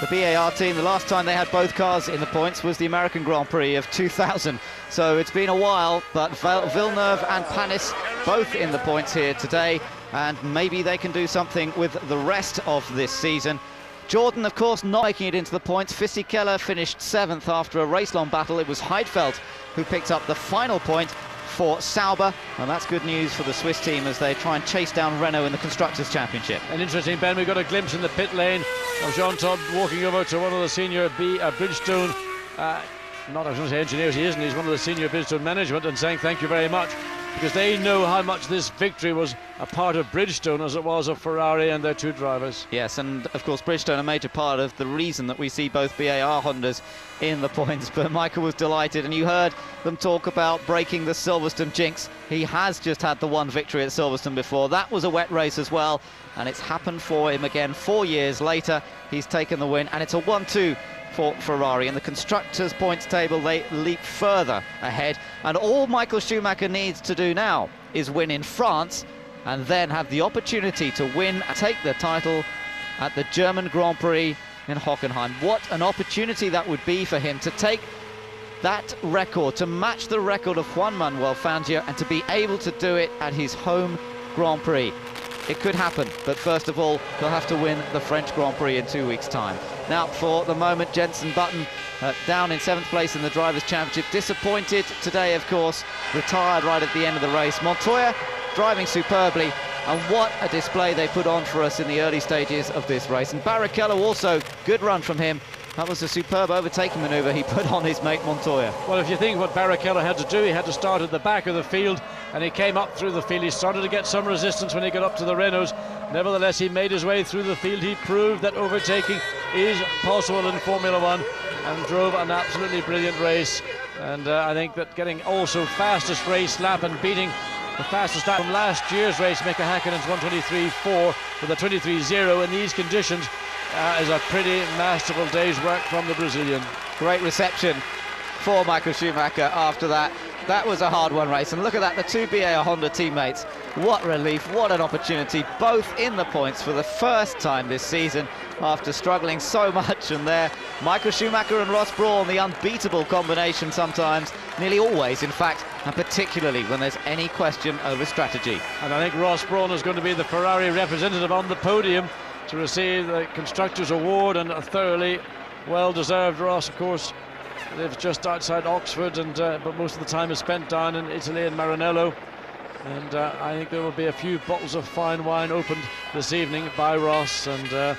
Speaker 13: The BAR team, the last time they had both cars in the points was the American Grand Prix of 2000. So it's been a while, but Villeneuve and Panis both in the points here today, and maybe they can do something with the rest of this season. Jordan, of course, not making it into the points. Fisichella finished 7th after a race-long battle. It was Heidfeld who picked up the final point for Sauber, and that's good news for the Swiss team as they try and chase down Renault in the Constructors' Championship.
Speaker 14: And interesting, Ben, we got a glimpse in the pit lane of Jean-Todt walking over to one of the senior Bridgestone, not I was going to say engineers, he isn't, he's one of the senior Bridgestone management, and saying thank you very much, because they know how much this victory was a part of Bridgestone as it was of Ferrari and their 2 drivers.
Speaker 13: Yes, and of course Bridgestone a major part of the reason that we see both BAR Hondas in the points. But Michael was delighted, and you heard them talk about breaking the Silverstone jinx. He has just had the 1 victory at Silverstone before. That was a wet race as well, and it's happened for him again 4 years later. He's taken the win, and it's a 1-2 for Ferrari. In the Constructors' points table, they leap further ahead, and all Michael Schumacher needs to do now is win in France and then have the opportunity to win and take the title at the German Grand Prix in Hockenheim. What an opportunity that would be for him to take that record, to match the record of Juan Manuel Fangio, and to be able to do it at his home Grand Prix. it could happen, but first of all, he'll have to win the French Grand Prix in 2 weeks' time. Now, for the moment, Jenson Button down in 7th place in the Drivers' Championship. Disappointed today, of course, retired right at the end of the race. Montoya driving superbly, and what a display they put on for us in the early stages of this race. And Barrichello also, good run from him. That was a superb overtaking manoeuvre he put on his mate Montoya.
Speaker 14: Well, if you think what Barrichello had to do, he had to start at the back of the field, and he came up through the field. He started to get some resistance when he got up to the Renaults. Nevertheless, he made his way through the field. He proved that overtaking is possible in Formula One and drove an absolutely brilliant race. And I think that getting also fastest race lap and beating the fastest lap from last year's race, Mika Häkkinen's 1:23.4 with a 23.0 in these conditions is a pretty masterful day's work from the Brazilian.
Speaker 13: Great reception for Michael Schumacher after that. That was a hard-won race, and look at that, the two BAR Honda teammates. What relief, what an opportunity, both in the points for the first time this season after struggling so much. And there, Michael Schumacher and Ross Brawn, the unbeatable combination sometimes, nearly always in fact, and particularly when there's any question over strategy.
Speaker 14: And I think Ross Brawn is going to be the Ferrari representative on the podium to receive the Constructors' Award, and a thoroughly well-deserved. Ross, of course, lives just outside Oxford, and but most of the time is spent down in Italy in Maranello. And I think there will be a few bottles of fine wine opened this evening by Ross, and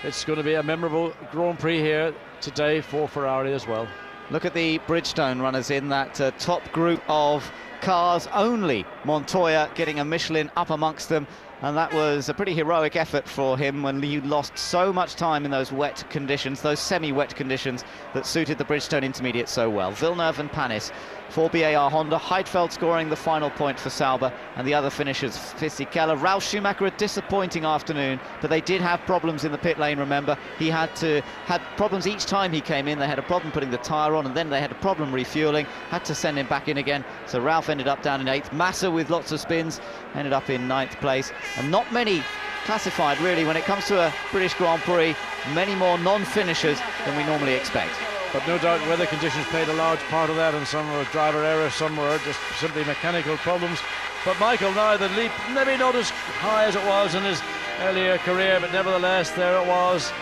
Speaker 14: it's going to be a memorable Grand Prix here today for Ferrari as well.
Speaker 13: Look at the Bridgestone runners in that top group of cars. Only Montoya getting a Michelin up amongst them, and that was a pretty heroic effort for him when you lost so much time in those wet conditions, those semi-wet conditions that suited the Bridgestone Intermediate so well. Villeneuve and Panis for BAR Honda. Heidfeld scoring the final point for Sauber, and the other finishers, Fisichella. Ralf Schumacher, a disappointing afternoon, but they did have problems in the pit lane, remember. He had problems each time he came in. They had a problem putting the tyre on, and then they had a problem refueling, had to send him back in again. So Ralf ended up down in 8th. Massa, with lots of spins, ended up in 9th place. And not many classified, really, when it comes to a British Grand Prix. Many more non-finishers than we normally expect.
Speaker 14: But no doubt weather conditions played a large part of that, and some were driver error, some were just simply mechanical problems. But Michael, now the leap, maybe not as high as it was in his earlier career, but nevertheless there it was.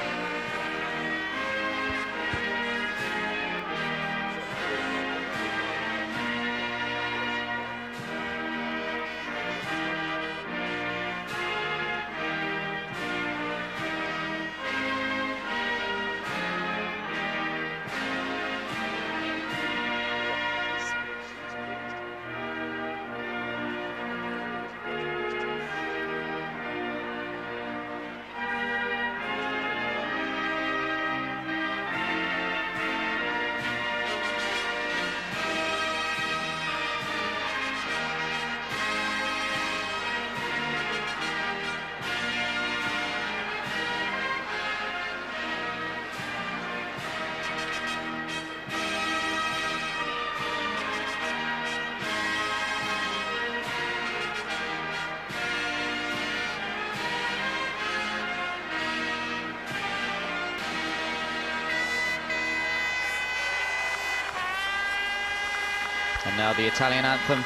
Speaker 13: And now the Italian anthem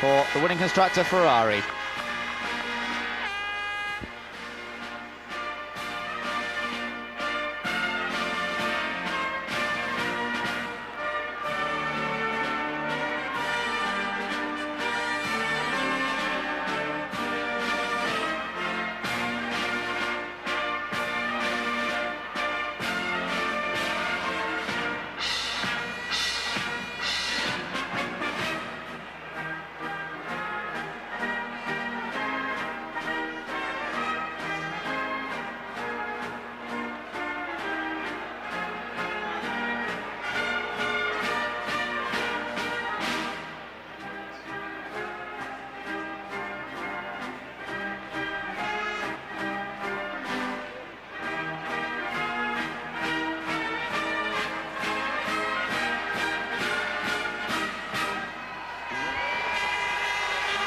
Speaker 13: for the winning constructor, Ferrari.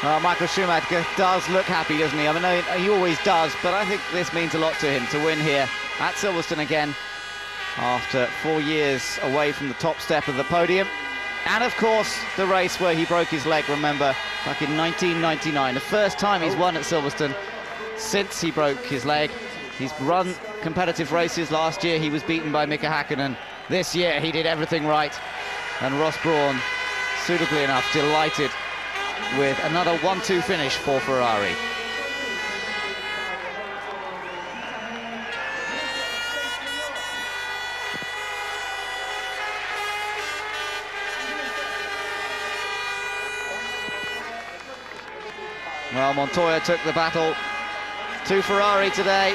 Speaker 13: Well, Michael Schumacher does look happy, doesn't he? I mean, he always does, but I think this means a lot to him to win here at Silverstone again after 4 years away from the top step of the podium. And, of course, the race where he broke his leg, remember, back in 1999. The first time he's won at Silverstone since he broke his leg. He's run competitive races. Last year he was beaten by Mika Häkkinen. This year he did everything right. And Ross Brawn, suitably enough, delighted with another 1-2 finish for Ferrari. Well, Montoya took the battle to Ferrari today.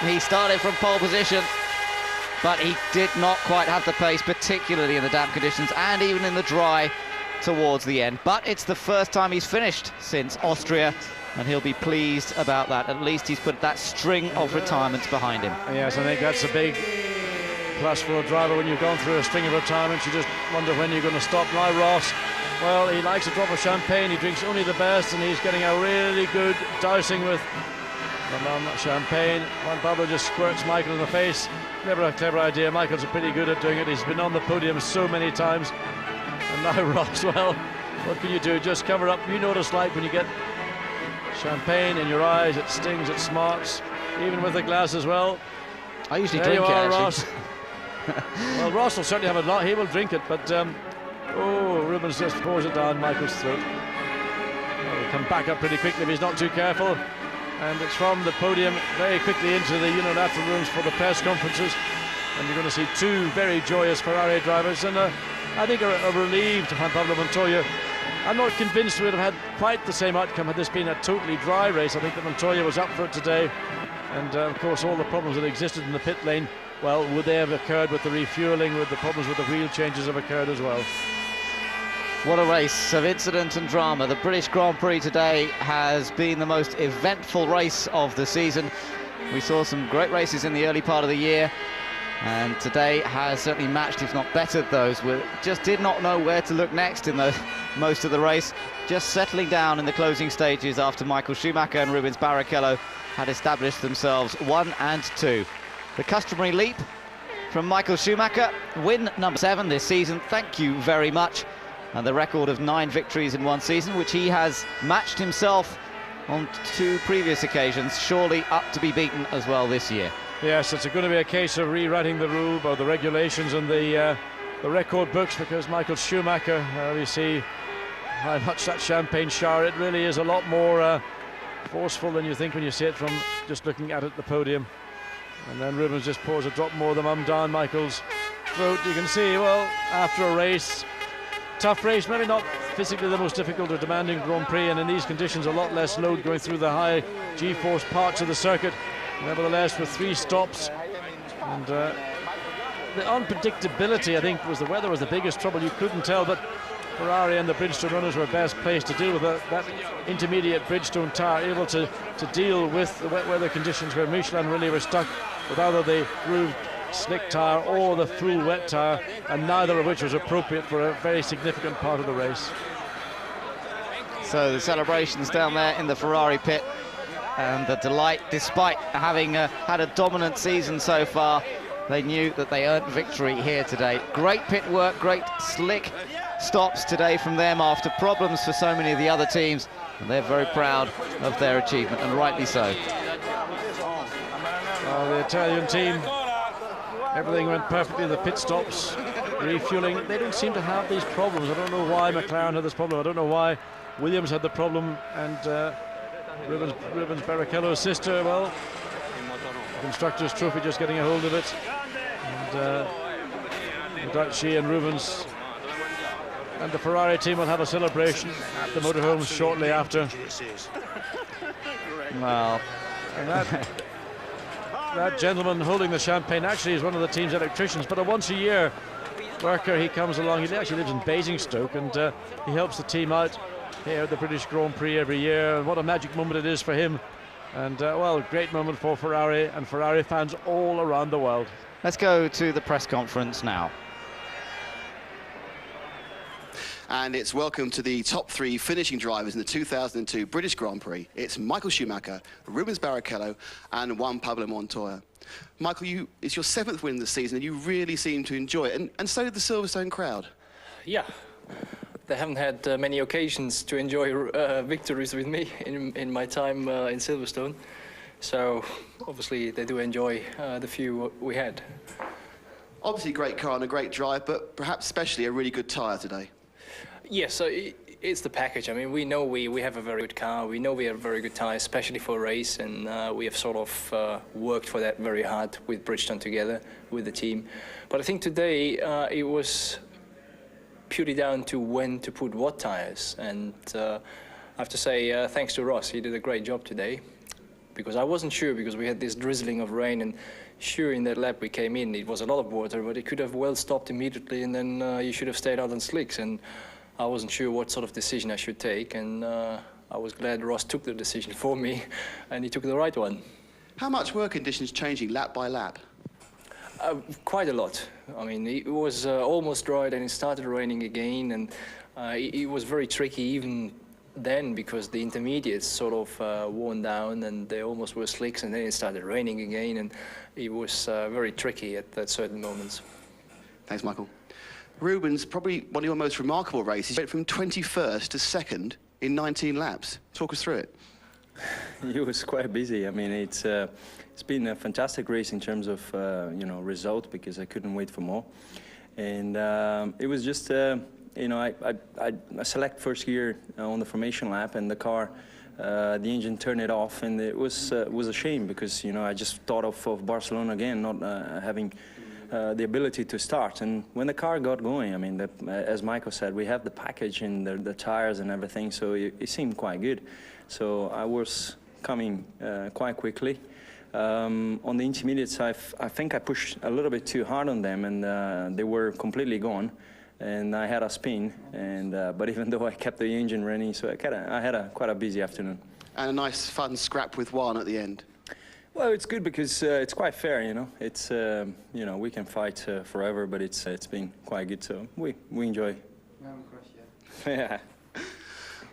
Speaker 13: He started from pole position, but he did not quite have the pace, particularly in the damp conditions and even in the dry towards the end. But it's the first time he's finished since Austria, and he'll be pleased about that. At least he's put that string of retirements behind him.
Speaker 14: Yes, I think that's a big plus for a driver. When you've gone through a string of retirements, you just wonder when you're going to stop. Now Ross, well, he likes a drop of champagne. He drinks only the best, and he's getting a really good dousing with champagne. Juan Pablo just squirts Michael in the face. Never a clever idea. Michael's pretty good at doing it. He's been on the podium so many times. And now Ross, well, what can you do? Just cover up. You know what it's like when you get champagne in your eyes. It stings, it smarts, even with the glass as well.
Speaker 13: I usually
Speaker 14: there
Speaker 13: drink
Speaker 14: you are,
Speaker 13: it,
Speaker 14: Ross. Well, Ross will certainly have a lot. He will drink it, but oh, Rubens just pours it down Michael's throat. Well, he'll come back up pretty quickly if he's not too careful. And it's from the podium very quickly into the unilateral rooms for the press conferences. And you're going to see two very joyous Ferrari drivers, and I think a relieved Juan Pablo Montoya. I'm not convinced we would have had quite the same outcome had this been a totally dry race. I think that Montoya was up for it today. And of course all the problems that existed in the pit lane, well, would they have occurred with the refueling, with the problems with the wheel changes have occurred as well.
Speaker 13: What a race of incident and drama. The British Grand Prix today has been the most eventful race of the season. We saw some great races in the early part of the year, and today has certainly matched, if not bettered, those. We just did not know where to look next in most of the race. Just settling down in the closing stages after Michael Schumacher and Rubens Barrichello had established themselves 1 and 2. The customary leap from Michael Schumacher, win number 7 this season. Thank you very much. And the record of 9 victories in one season, which he has matched himself on 2 previous occasions, surely up to be beaten as well this year.
Speaker 14: Yes, it's going to be a case of rewriting the rule or the regulations and the record books, because Michael Schumacher, we see how much that champagne shower, it really is a lot more forceful than you think when you see it from just looking at it, the podium. And then Rubens just pours a drop more than down Michael's throat. You can see, well, after a race, tough race, maybe not physically the most difficult or demanding Grand Prix, and in these conditions a lot less load going through the high G-force parts of the circuit. Nevertheless, with 3 stops, and the unpredictability, I think, was the weather was the biggest trouble. You couldn't tell, but Ferrari and the Bridgestone runners were best placed to deal with that intermediate Bridgestone tyre, able to deal with the wet weather conditions, where Michelin really were stuck with either the grooved slick tyre or the full wet tyre, and neither of which was appropriate for a very significant part of the race.
Speaker 13: So the celebrations down there in the Ferrari pit, and the delight, despite having had a dominant season so far, they knew that they earned victory here today. Great pit work, great slick stops today from them after problems for so many of the other teams, and they're very proud of their achievement, and rightly so.
Speaker 14: Well, the Italian team, everything went perfectly in the pit stops, refueling. They don't seem to have these problems. I don't know why McLaren had this problem. I don't know why Williams had the problem, and Rubens Barrichello's sister, well, the Constructors' Trophy just getting a hold of it. And no doubt she and Rubens and the Ferrari team will have a celebration at the motorhomes shortly after.
Speaker 13: Well,
Speaker 14: and that gentleman holding the champagne actually is one of the team's electricians, but a once-a-year worker. He comes along. He actually lives in Basingstoke, and he helps the team out here at the British Grand Prix every year. And what a magic moment it is for him. And well, great moment for Ferrari and Ferrari fans all around the world.
Speaker 13: Let's go to the press conference now.
Speaker 16: And it's welcome to the top 3 finishing drivers in the 2002 British Grand Prix. It's Michael Schumacher, Rubens Barrichello and Juan Pablo Montoya. Michael, it's your 7th win this season, and you really seem to enjoy it, and so did the Silverstone crowd.
Speaker 17: Yeah, they haven't had many occasions to enjoy victories with me in my time in Silverstone. So obviously they do enjoy the few we had.
Speaker 16: Obviously great car and a great drive, but perhaps especially a really good tyre today.
Speaker 17: Yes, so it's the package. I mean, we know we have a very good car. We know we have very good tyres, especially for a race, and we have sort of worked for that very hard with Bridgestone together, with the team. But I think today it was purely down to when to put what tyres. And I have to say, thanks to Ross, he did a great job today. Because I wasn't sure, because we had this drizzling of rain, and sure, in that lap we came in, it was a lot of water, but it could have well stopped immediately, and then you should have stayed out on slicks. And I wasn't sure what sort of decision I should take, and I was glad Ross took the decision for me, and he took the right one.
Speaker 16: How much were conditions changing lap by lap?
Speaker 17: Quite a lot. I mean, it was almost dry, then it started raining again, and it was very tricky even then, because the intermediates sort of worn down and they almost were slicks, and then it started raining again, and it was very tricky at certain moments.
Speaker 16: Thanks, Michael. Rubens, probably one of your most remarkable races, went from 21st to 2nd in 19 laps. Talk us through it.
Speaker 10: It was quite busy. I mean, it's been a fantastic race in terms of you know, result, because I couldn't wait for more, and it was just you know, I select first gear on the formation lap, and the car, the engine turned it off, and it was a shame, because, you know, I just thought of Barcelona again, not having the ability to start. And when the car got going, I mean, as Michael said, we have the package and the tires and everything, so it seemed quite good. So I was coming quite quickly. On the intermediates, I think I pushed a little bit too hard on them, and they were completely gone. And I had a spin, and but even though I kept the engine running, so I had quite a busy afternoon.
Speaker 16: And a nice fun scrap with Juan at the end.
Speaker 10: Well, it's good, because it's quite fair, you know. It's you know, we can fight forever, but it's been quite good, so we enjoy. Yeah.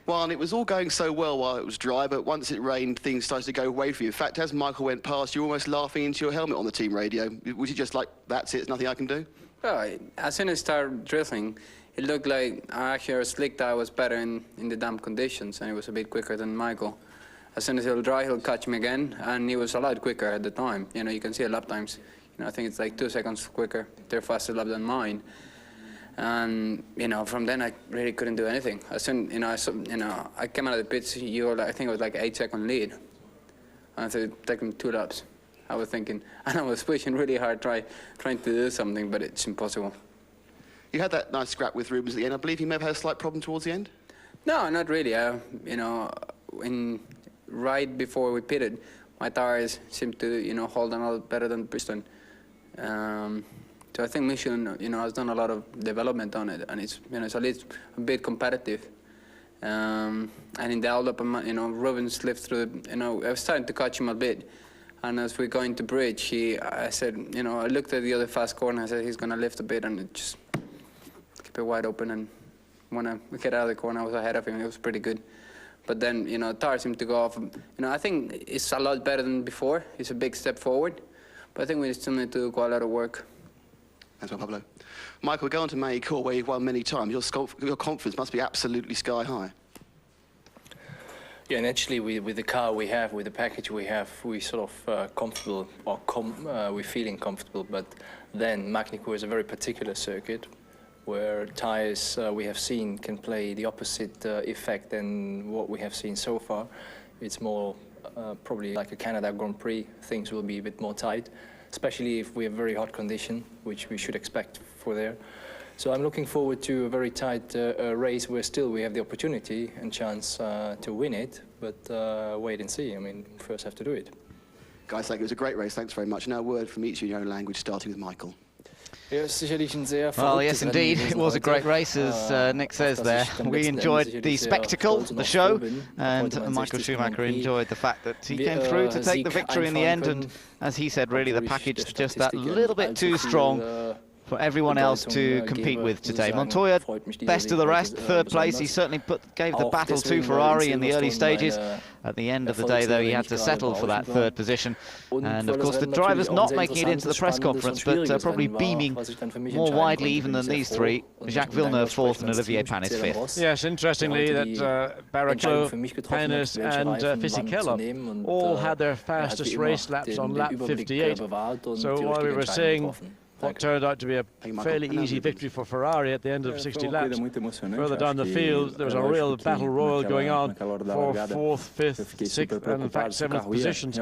Speaker 16: Juan, it was all going so well while it was dry, but once it rained, things started to go away for you. In fact, as Michael went past, you were almost laughing into your helmet on the team radio. Was you just like, that's it, there's nothing I can do?
Speaker 18: Well, as soon as it started drizzling, it looked like actually our slick tire was better in the damp conditions, and it was a bit quicker than Michael. As soon as he'll dry, he'll catch me again, and he was a lot quicker at the time. You know, you can see lap times. You know, I think it's like 2 seconds quicker. They're faster lap than mine. And you know, from then I really couldn't do anything. As soon, you know, I came out of the pits. I think it was like 8-second lead. And so it took him 2 laps. I was thinking, and I was pushing really hard, trying to do something, but it's impossible.
Speaker 16: You had that nice scrap with Rubens at the end. I believe you may have had a slight problem towards the end?
Speaker 18: No, not really. You know, right before we pitted, my tires seemed to, you know, hold on a lot better than Bridgestone. So I think Michelin, you know, has done a lot of development on it, and it's, you know, it's at least a bit competitive. And in the hold-up, you know, Rubens slipped through. You know, I was starting to catch him a bit. And as we're going to bridge, I said, you know, I looked at the other fast corner, I said, he's going to lift a bit, and it just keep it wide open. And when I get out of the corner, I was ahead of him. It was pretty good. But then, you know, tires seemed to go off. You know, I think it's a lot better than before. It's a big step forward. But I think we still need to do quite a lot of work.
Speaker 16: Thanks, Pablo. Michael, go on to Mexico, where you've won many times. Your confidence must be absolutely sky high.
Speaker 17: Yeah, and actually with the car we have, with the package we have, we sort of comfortable, or we're feeling comfortable. But then Mexico is a very particular circuit where tires we have seen can play the opposite effect than what we have seen so far. It's more probably like a Canada Grand Prix. Things will be a bit more tight, especially if we have very hot condition, which we should expect for there. So I'm looking forward to a very tight race where still we have the opportunity and chance to win it, but wait and see. I mean, first have to do it.
Speaker 16: Guys, it was a great race. Thanks very much. Now a word from each in your own language, starting with Michael.
Speaker 13: Well, yes, indeed. It was a great race, as Nick says there. We enjoyed the spectacle, the show, and Michael Schumacher enjoyed the fact that he came through to take the victory in the end. And as he said, really, the package just that little bit too strong for everyone else to compete with today. Montoya, best of the rest, third place. He certainly gave the battle to Ferrari in the early stages. At the end of the day, though, he had to settle for that third position. And, of course, the drivers not making it into the press conference, but probably beaming more widely even than these three. Jacques Villeneuve fourth and Olivier Panis fifth.
Speaker 14: Yes, interestingly, that Barrichello, Panis and Fisichella all had their fastest race laps on lap 58. So while we were seeing what turned out to be a fairly easy victory for Ferrari at the end of 60 laps, further down the field there was a real battle royal going on for fourth, fifth, sixth and in fact seventh positions.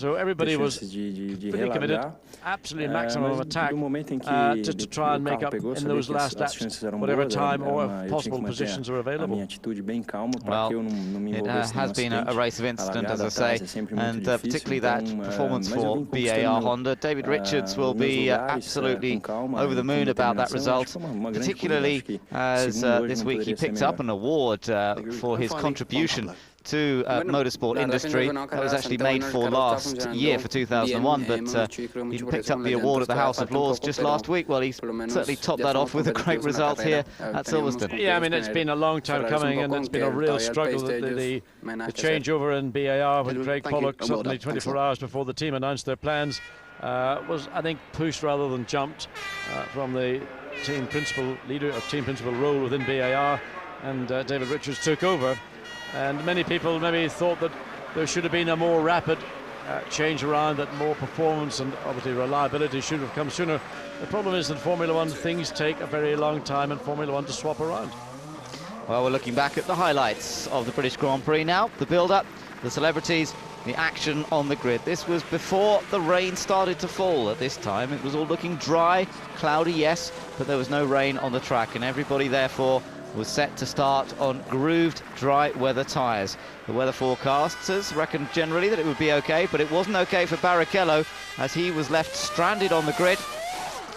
Speaker 14: So everybody was fully committed, absolutely maximum of attack to try and make up in those last laps whatever time or possible positions are available.
Speaker 13: Well, it has been a race of incident, as I say, and particularly that performance for BAR Honda. David Richards will be absolutely over the moon about that result, particularly as this week he picked up an award for his contribution to motorsport industry. That was actually made for last year, for 2001, but he picked up the award at the House of Lords just last week. Well, he's certainly topped that off with a great result here at Silverstone.
Speaker 14: Yeah, I mean, it's been a long time coming, and it's been a real struggle. The changeover in BAR with Craig Pollock suddenly 24 hours before the team announced their plans was, I think, pushed rather than jumped from the team principal leader or team principal role within BAR, and David Richards took over. And many people maybe thought that there should have been a more rapid change around, that more performance and obviously reliability should have come sooner. The problem is that Formula One, things take a very long time in Formula One to swap around.
Speaker 13: Well, we're looking back at the highlights of the British Grand Prix now. The build-up, the celebrities, the action on the grid. This was before the rain started to fall. At this time it was all looking dry, cloudy, yes, but there was no rain on the track, and everybody therefore was set to start on grooved dry weather tyres. The weather forecasters reckoned generally that it would be okay, but it wasn't okay for Barrichello, as he was left stranded on the grid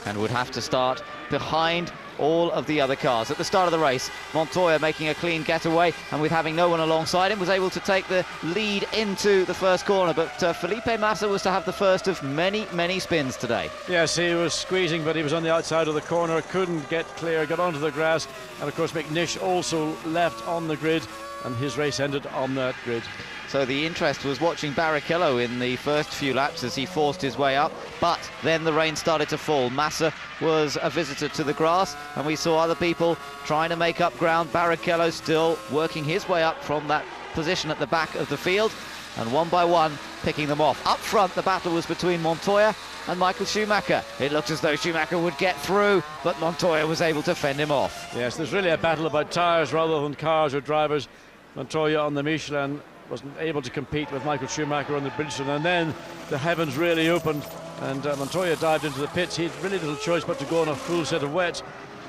Speaker 13: and would have to start behind all of the other cars. At the start of the race, Montoya making a clean getaway, and with having no one alongside him was able to take the lead into the first corner, but Felipe Massa was to have the first of many spins today.
Speaker 14: Yes, he was squeezing, but he was on the outside of the corner, couldn't get clear, got onto the grass, and of course McNish also left on the grid, and his race ended on that grid.
Speaker 13: So the interest was watching Barrichello in the first few laps as he forced his way up, but then the rain started to fall. Massa was a visitor to the grass, and we saw other people trying to make up ground. Barrichello still working his way up from that position at the back of the field, and one by one picking them off. Up front, the battle was between Montoya and Michael Schumacher. It looked as though Schumacher would get through, but Montoya was able to fend him off.
Speaker 14: Yes, there's really a battle about tyres rather than cars or drivers. Montoya on the Michelin wasn't able to compete with Michael Schumacher on the Bridgestone, and then the heavens really opened, and Montoya dived into the pits. He had really little choice but to go on a full set of wets.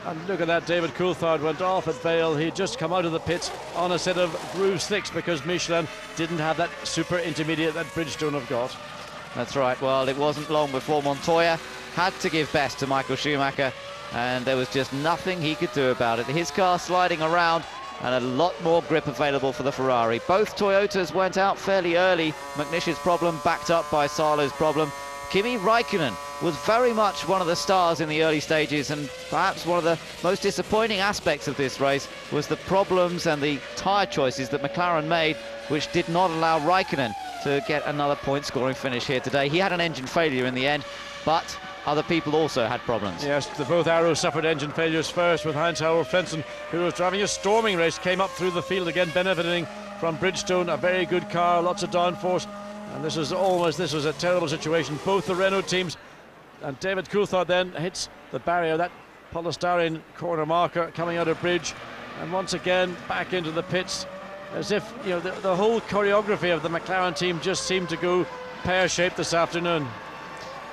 Speaker 14: And look at that, David Coulthard went off at Vale. He'd just come out of the pits on a set of groove slicks because Michelin didn't have that super intermediate that Bridgestone have got.
Speaker 13: That's right. Well, it wasn't long before Montoya had to give best to Michael Schumacher, and there was just nothing he could do about it. His car sliding around, and a lot more grip available for the Ferrari. Both Toyotas went out fairly early. McNish's problem backed up by Salo's problem. Kimi Raikkonen was very much one of the stars in the early stages, and perhaps one of the most disappointing aspects of this race was the problems and the tyre choices that McLaren made, which did not allow Raikkonen to get another point-scoring finish here today. He had an engine failure in the end, but other people also had problems.
Speaker 14: Yes, both Arrows suffered engine failures first, with Heinz-Harald Frentzen, who was driving a storming race, came up through the field again, benefiting from Bridgestone, a very good car, lots of downforce, and this was a terrible situation. Both the Renault teams, and David Coulthard then hits the barrier, that polystyrene corner marker coming out of bridge, and once again back into the pits, as if, you know, the whole choreography of the McLaren team just seemed to go pear-shaped this afternoon.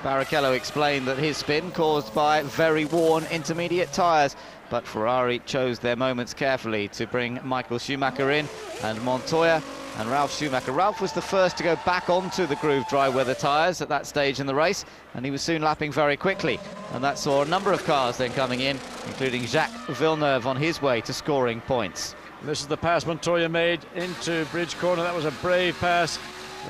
Speaker 13: Barrichello explained that his spin caused by very worn intermediate tyres, but Ferrari chose their moments carefully to bring Michael Schumacher in, and Montoya and Ralf Schumacher. Ralf was the first to go back onto the groove dry weather tyres at that stage in the race, and he was soon lapping very quickly, and that saw a number of cars then coming in, including Jacques Villeneuve on his way to scoring points.
Speaker 14: This is the pass Montoya made into Bridge Corner. That was a brave pass.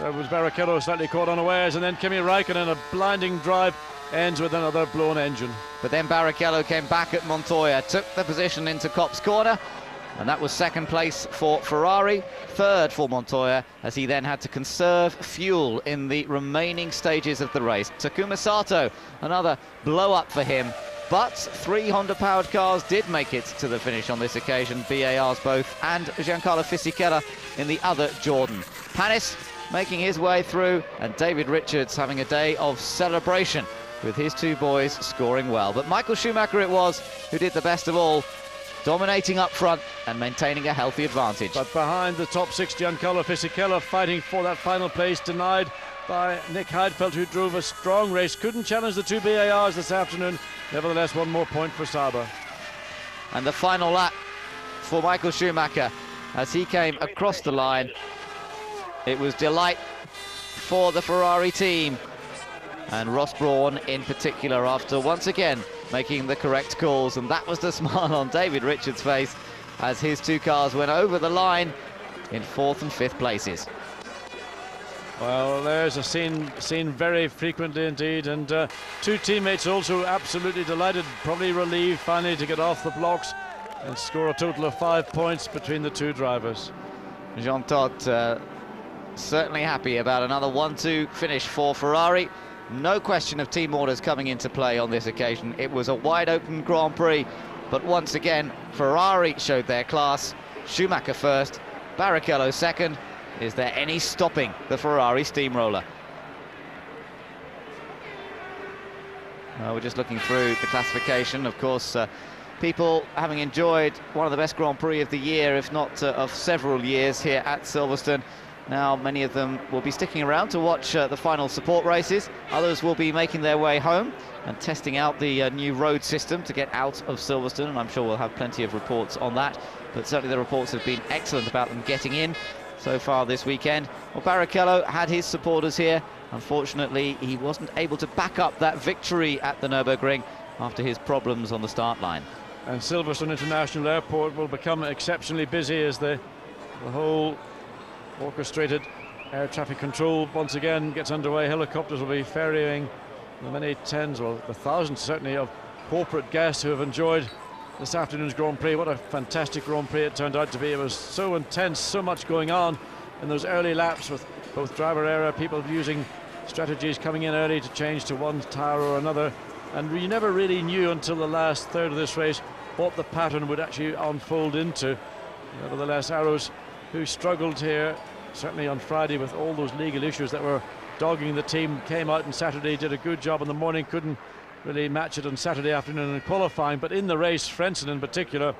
Speaker 14: Was Barrichello slightly caught unawares, and then Kimi Raikkonen, a blinding drive ends with another blown engine.
Speaker 13: But then Barrichello came back at Montoya, took the position into Kopp's corner, and that was second place for Ferrari, third for Montoya, as he then had to conserve fuel in the remaining stages of the race. Takuma Sato, another blow-up for him, but 3 Honda-powered cars did make it to the finish on this occasion, BARs both, and Giancarlo Fisichella in the other Jordan. Panis making his way through, and David Richards having a day of celebration with his two boys scoring well. But Michael Schumacher it was who did the best of all, dominating up front and maintaining a healthy advantage.
Speaker 14: But behind the top 6, Giancarlo Fisichella fighting for that final place, denied by Nick Heidfeld, who drove a strong race, couldn't challenge the 2 BARs this afternoon. Nevertheless, 1 more point for Sauber.
Speaker 13: And the final lap for Michael Schumacher as he came across the line. It was delight for the Ferrari team, and Ross Brawn in particular, after once again making the correct calls, and that was the smile on David Richards' face as his 2 cars went over the line in 4th and 5th places.
Speaker 14: Well, there's a scene very frequently indeed, and 2 teammates also absolutely delighted, probably relieved finally to get off the blocks and score a total of 5 points between the 2 drivers.
Speaker 13: Jean Todt certainly happy about another 1-2 finish for Ferrari. No question of team orders coming into play on this occasion. It was a wide open Grand Prix, but once again Ferrari showed their class. Schumacher first, Barrichello second. Is there any stopping the Ferrari steamroller? We're just looking through the classification. Of course, people having enjoyed one of the best Grand Prix of the year, if not of several years here at Silverstone. Now many of them will be sticking around to watch the final support races. Others will be making their way home and testing out the new road system to get out of Silverstone, and I'm sure we'll have plenty of reports on that. But certainly the reports have been excellent about them getting in so far this weekend. Well, Barrichello had his supporters here. Unfortunately, he wasn't able to back up that victory at the Nürburgring after his problems on the start line.
Speaker 14: And Silverstone International Airport will become exceptionally busy as the whole orchestrated air traffic control once again gets underway. Helicopters will be ferrying the many tens, well, the thousands certainly, of corporate guests who have enjoyed this afternoon's Grand Prix. What a fantastic Grand Prix it turned out to be. It was so intense, so much going on in those early laps, with both driver error, people using strategies coming in early to change to one tyre or another, and we never really knew until the last third of this race what the pattern would actually unfold into. Nevertheless, Arrows, who struggled here certainly on Friday with all those legal issues that were dogging the team, came out on Saturday, did a good job in the morning, couldn't really match it on Saturday afternoon in qualifying, but in the race, Frentzen in particular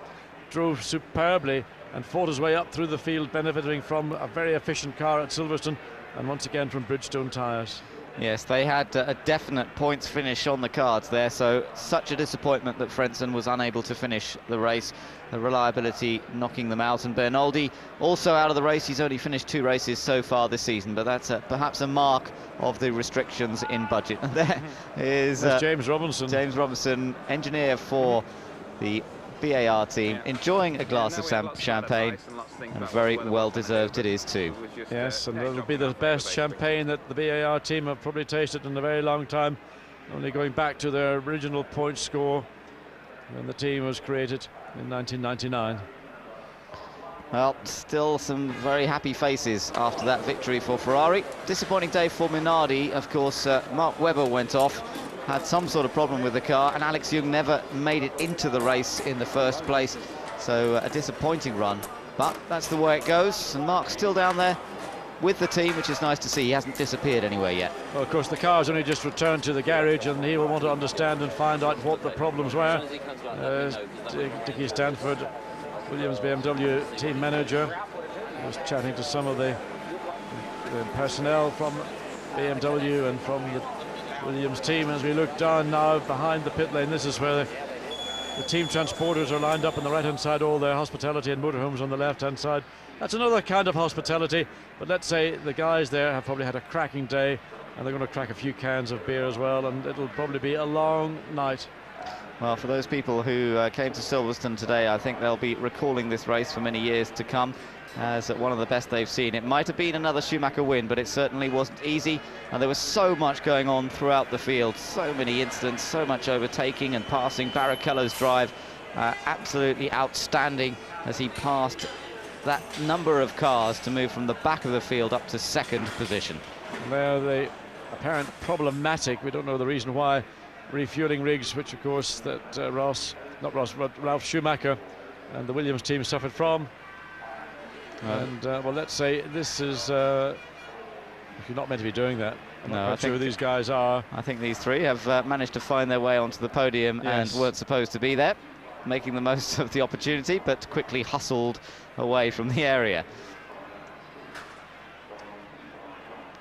Speaker 14: drove superbly and fought his way up through the field, benefiting from a very efficient car at Silverstone and once again from Bridgestone tyres.
Speaker 13: Yes, they had a definite points finish on the cards there, so such a disappointment that Frentzen was unable to finish the race. The reliability knocking them out, and Bernoldi also out of the race. He's only finished 2 races so far this season, but that's perhaps a mark of the restrictions in budget. There is
Speaker 14: James Robinson.
Speaker 13: James Robinson, engineer for the BAR team, enjoying a glass of champagne, and very well deserved it is too.
Speaker 14: Yes, and it'll be the best champagne that the BAR team have probably tasted in a very long time, only going back to their original point score when the team was created in 1999.
Speaker 13: Well, still some very happy faces after that victory for Ferrari. Disappointing day for Minardi, of course. Mark Webber went off, had some sort of problem with the car, and Alex Young never made it into the race in the first place, so a disappointing run, but that's the way it goes. And Mark's still down there with the team, which is nice to see. He hasn't disappeared anywhere yet.
Speaker 14: Well, of course, the car's only just returned to the garage, and he will want to understand and find out what the problems were. Dickie Stanford, Williams BMW team manager, was chatting to some of the personnel from BMW and from the Williams team as we look down now behind the pit lane. This is where the team transporters are lined up on the right-hand side, all their hospitality and motorhomes on the left-hand side. That's another kind of hospitality, but let's say the guys there have probably had a cracking day, and they're going to crack a few cans of beer as well, and it'll probably be a long night.
Speaker 13: Well, for those people who came to Silverstone today, I think they'll be recalling this race for many years to come as one of the best they've seen. It might have been another Schumacher win, but it certainly wasn't easy, and there was so much going on throughout the field, so many incidents, so much overtaking and passing. Barrichello's drive absolutely outstanding as he passed that number of cars to move from the back of the field up to second position.
Speaker 14: Well, the apparent problematic, we don't know the reason why, refueling rigs, which of course that Ralf Schumacher and the Williams team suffered from. And well, let's say this is you're not meant to be doing that. I'm not sure who these guys are.
Speaker 13: I think these three have managed to find their way onto the podium and weren't supposed to be there, making the most of the opportunity, but quickly hustled away from the area.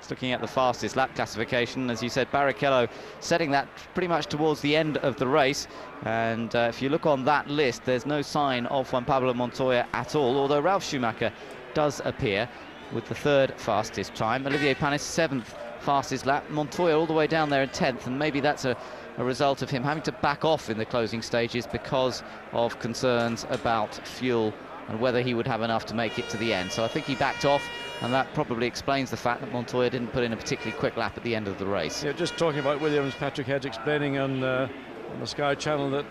Speaker 13: Looking at the fastest lap classification, as you said, Barrichello setting that pretty much towards the end of the race, and if you look on that list, there's no sign of Juan Pablo Montoya at all, although Ralf Schumacher does appear with the third fastest time. Olivier Panis, 7th fastest lap. Montoya all the way down there in 10th, and maybe that's a result of him having to back off in the closing stages because of concerns about fuel and whether he would have enough to make it to the end. So I think he backed off, and that probably explains the fact that Montoya didn't put in a particularly quick lap at the end of the race.
Speaker 14: Yeah, just talking about Williams, Patrick Hedge explaining on the Sky Channel that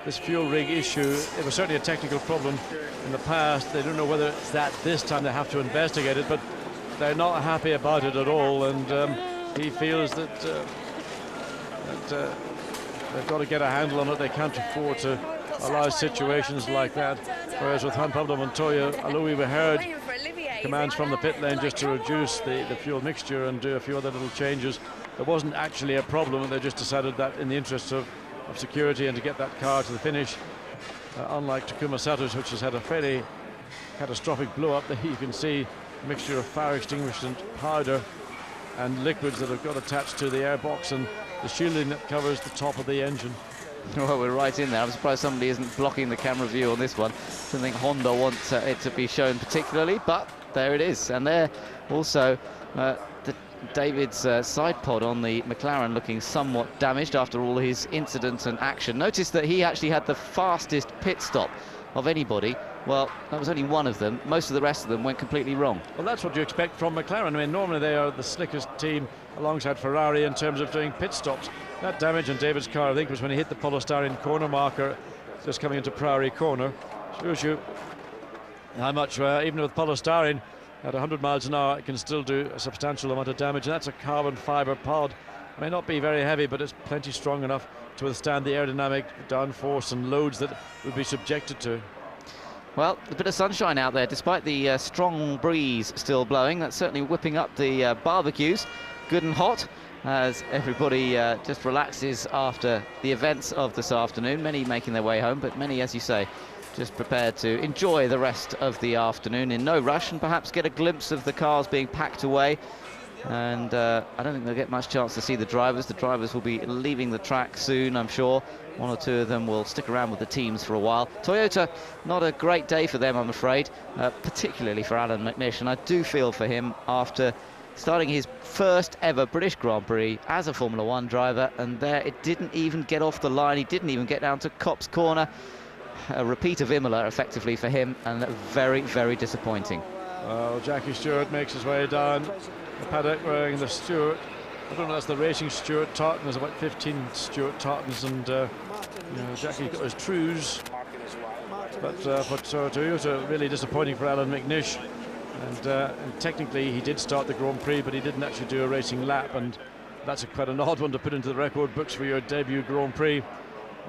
Speaker 14: this fuel rig issue, it was certainly a technical problem in the past. They don't know whether it's that this time. They have to investigate it, but they're not happy about it at all, and he feels that they've got to get a handle on it. They can't afford to allow situations like that. Whereas with Juan Pablo Montoya, although we heard commands from the pit lane just to reduce the fuel mixture and do a few other little changes, there wasn't actually a problem, and they just decided that in the interest of security and to get that car to the finish, unlike Takuma Sato's, which has had a fairly catastrophic blow-up. There you can see a mixture of fire extinguishant powder and liquids that have got attached to the airbox and the shielding that covers the top of the engine.
Speaker 13: Well, we're right in there. I'm surprised somebody isn't blocking the camera view on this one. I don't think Honda wants it to be shown particularly, but there it is. And there also David's side pod on the McLaren looking somewhat damaged after all his incidents and action. Notice that he actually had the fastest pit stop of anybody. Well, that was only one of them. Most of the rest of them went completely wrong.
Speaker 14: Well, that's what you expect from McLaren. I mean, normally they are the slickest team alongside Ferrari in terms of doing pit stops. That damage on David's car, I think, was when he hit the polystyrene corner marker just coming into Priory Corner. Shows you how much, even with polystyrene, at 100 miles an hour, it can still do a substantial amount of damage. And that's a carbon fibre pod. It may not be very heavy, but it's plenty strong enough to withstand the aerodynamic downforce and loads that would be subjected to.
Speaker 13: Well, a bit of sunshine out there, despite the strong breeze still blowing. That's certainly whipping up the barbecues, good and hot, as everybody just relaxes after the events of this afternoon. Many making their way home, but many, as you say, just prepared to enjoy the rest of the afternoon in no rush and perhaps get a glimpse of the cars being packed away. And I don't think they'll get much chance to see the drivers. The drivers will be leaving the track soon, I'm sure. One or two of them will stick around with the teams for a while. Toyota, not a great day for them, I'm afraid, particularly for Alan McNish. And I do feel for him after starting his first ever British Grand Prix as a Formula One driver, and there it didn't even get off the line. He didn't even get down to Copse Corner. A repeat of Imola, effectively, for him, and very, very disappointing.
Speaker 14: Well, Jackie Stewart makes his way down the paddock wearing the Stewart. I don't know, that's the racing Stewart Tartan. There's about 15 Stewart Tartans, and Jackie's got his trues. But for Toyota, really disappointing for Alan McNish. And technically he did start the Grand Prix, but he didn't actually do a racing lap, and that's quite an odd one to put into the record books for your debut Grand Prix.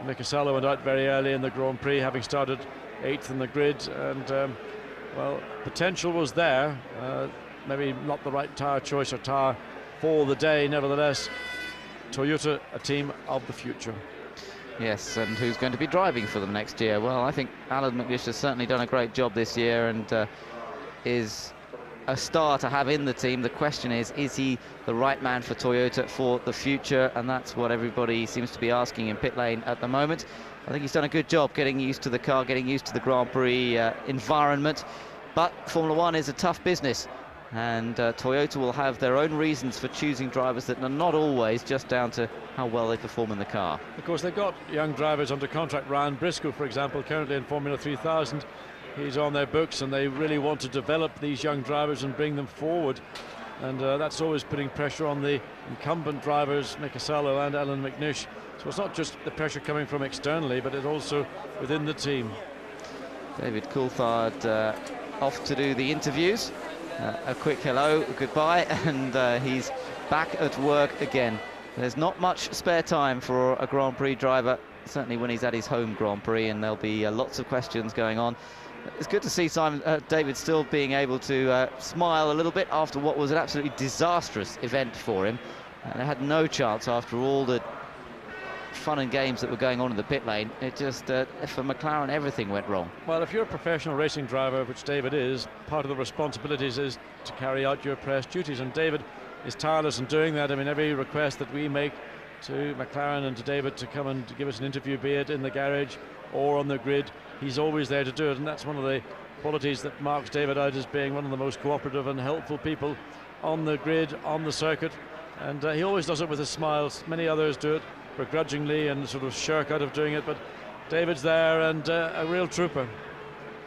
Speaker 14: Mika Salo went out very early in the Grand Prix, having started 8th in the grid, and well, potential was there. Maybe not the right tyre choice or tyre for the day. Nevertheless, Toyota, a team of the future.
Speaker 13: Yes, and who's going to be driving for them next year? Well, I think Alan McNish has certainly done a great job this year and is a star to have in the team. The question is he the right man for Toyota for the future? And that's what everybody seems to be asking in pit lane at the moment. I think he's done a good job getting used to the car, getting used to the Grand Prix environment. But Formula One is a tough business, and Toyota will have their own reasons for choosing drivers that are not always just down to how well they perform in the car.
Speaker 14: Of course, they've got young drivers under contract. Ryan Briscoe, for example, currently in Formula 3000. He's on their books, and they really want to develop these young drivers and bring them forward. And that's always putting pressure on the incumbent drivers, Mick Asalo and Alan McNish. So it's not just the pressure coming from externally, but it's also within the team.
Speaker 13: David Coulthard off to do the interviews. A quick hello, goodbye, and he's back at work again. There's not much spare time for a Grand Prix driver, certainly when he's at his home Grand Prix, and there'll be lots of questions going on. It's good to see David still being able to smile a little bit after what was an absolutely disastrous event for him. And they had no chance after all the fun and games that were going on in the pit lane. It just, for McLaren, everything went wrong.
Speaker 14: Well, if you're a professional racing driver, which David is, part of the responsibilities is to carry out your press duties, and David is tireless in doing that. I mean, every request that we make to McLaren and to David to come and to give us an interview, be it in the garage or on the grid, he's always there to do it, and that's one of the qualities that marks David out as being one of the most cooperative and helpful people on the grid, on the circuit, and he always does it with a smile. Many others do it begrudgingly and sort of shirk out of doing it, but David's there, and a real trooper.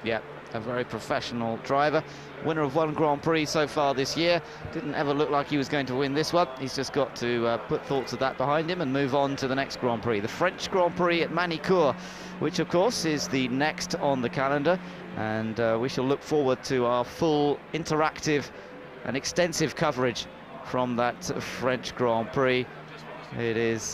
Speaker 13: Yeah, a very professional driver, winner of 1 Grand Prix so far this year. Didn't ever look like he was going to win this one. He's just got to put thoughts of that behind him and move on to the next Grand Prix, the French Grand Prix at Manicourt, which of course is the next on the calendar, and we shall look forward to our full interactive and extensive coverage from that French Grand Prix. It is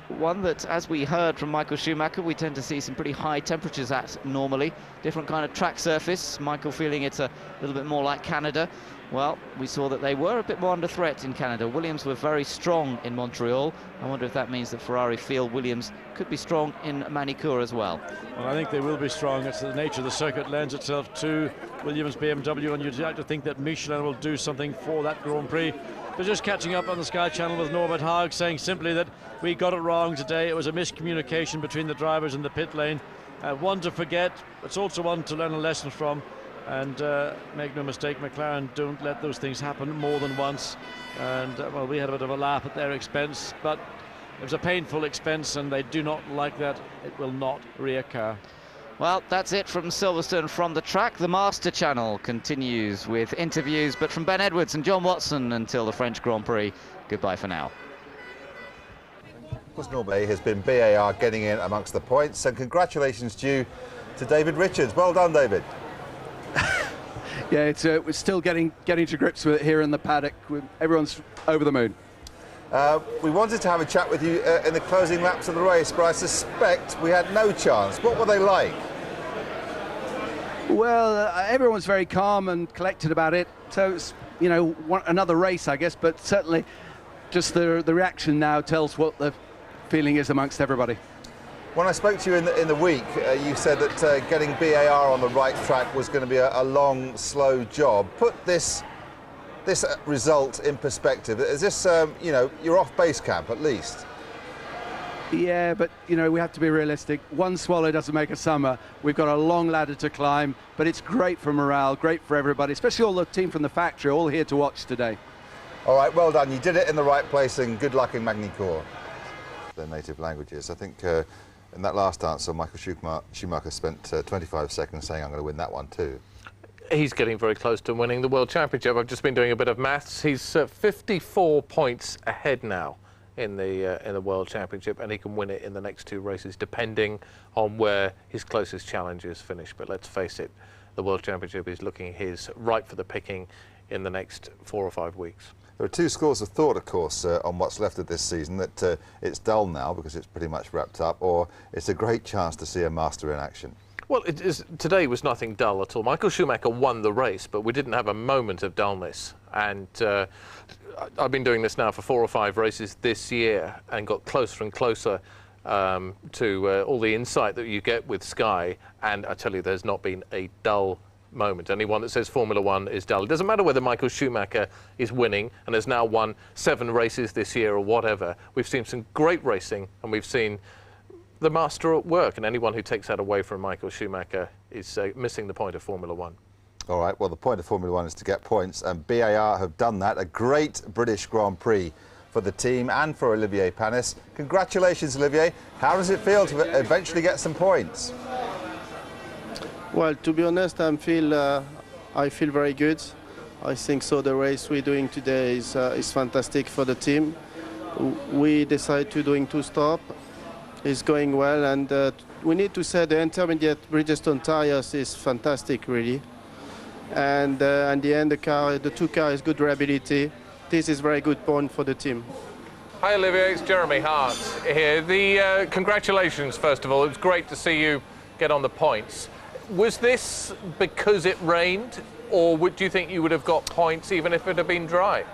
Speaker 13: one that, as we heard from Michael Schumacher, we tend to see some pretty high temperatures at normally. Different kind of track surface. Michael feeling it's a little bit more like Canada. Well, we saw that they were a bit more under threat in Canada. Williams were very strong in Montreal. I wonder if that means that Ferrari feel Williams could be strong in Manicourt as well.
Speaker 14: Well, I think they will be strong. It's the nature of the circuit lends itself to Williams, BMW, and you'd like to think that Michelin will do something for that Grand Prix. They're just catching up on the Sky Channel with Norbert Haag, saying simply that we got it wrong today. It was a miscommunication between the drivers in the pit lane. One to forget, it's also one to learn a lesson from. And make no mistake, McLaren don't let those things happen more than once. And well, we had a bit of a laugh at their expense, but it was a painful expense, and they do not like that. It will not reoccur.
Speaker 13: Well, that's it from Silverstone from the track. The Master Channel continues with interviews, but from Ben Edwards and John Watson until the French Grand Prix. Goodbye for now.
Speaker 1: Of course, Norbert has been BAR getting in amongst the points, and congratulations due to David Richards. Well done, David.
Speaker 19: Yeah, we're still getting to grips with it here in the paddock. Everyone's over the moon.
Speaker 1: We wanted to have a chat with you in the closing laps of the race, but I suspect we had no chance. What were they like?
Speaker 19: Well, everyone's very calm and collected about it. So it's, you know, another race, I guess, but certainly just the reaction now tells what the feeling is amongst everybody.
Speaker 1: When I spoke to you in the week, you said that getting BAR on the right track was going to be a long, slow job. Put this result in perspective. Is this, you know, you're off base camp at least?
Speaker 19: Yeah, but, you know, we have to be realistic. One swallow doesn't make a summer. We've got a long ladder to climb, but it's great for morale, great for everybody, especially all the team from the factory, all here to watch today.
Speaker 1: All right, well done. You did it in the right place, and good luck in Magny-Cours. Their native languages. I think in that last answer, Michael Schumacher spent 25 seconds saying, I'm going to win that one too.
Speaker 3: He's getting very close to winning the World Championship. I've just been doing a bit of maths. He's 54 points ahead now in the World Championship, and he can win it in the next 2 races, depending on where his closest challengers finish. But let's face it, the World Championship is looking his right for the picking in the next 4 or 5 weeks.
Speaker 1: There are 2 schools of thought, of course, on what's left of this season, that it's dull now because it's pretty much wrapped up, or it's a great chance to see a master in action.
Speaker 3: Well, today was nothing dull at all. Michael Schumacher won the race, but we didn't have a moment of dullness. And I've been doing this now for 4 or 5 races this year and got closer and closer to all the insight that you get with Sky. And I tell you, there's not been a dull moment. Anyone that says Formula 1 is dull. It doesn't matter whether Michael Schumacher is winning and has now won 7 races this year or whatever. We've seen some great racing, and we've seen the master at work, and anyone who takes that away from Michael Schumacher is missing the point of Formula 1.
Speaker 1: All right, well, the point of Formula One is to get points, and BAR have done that. A great British Grand Prix for the team and for Olivier Panis. Congratulations, Olivier. How does it feel to eventually get some points?
Speaker 20: Well, to be honest, I feel very good. I think so. The race we're doing today is fantastic for the team. We decided to doing 2 stops. It's going well, and we need to say the intermediate Bridgestone tires is fantastic, really. And at the end, the 2 cars, good reliability. This is very good point for the team.
Speaker 3: Hi Olivier, it's Jeremy Hart here. Congratulations, first of all. It's great to see you get on the points. Was this because it rained, or do you think you would have got points even if it had been dry?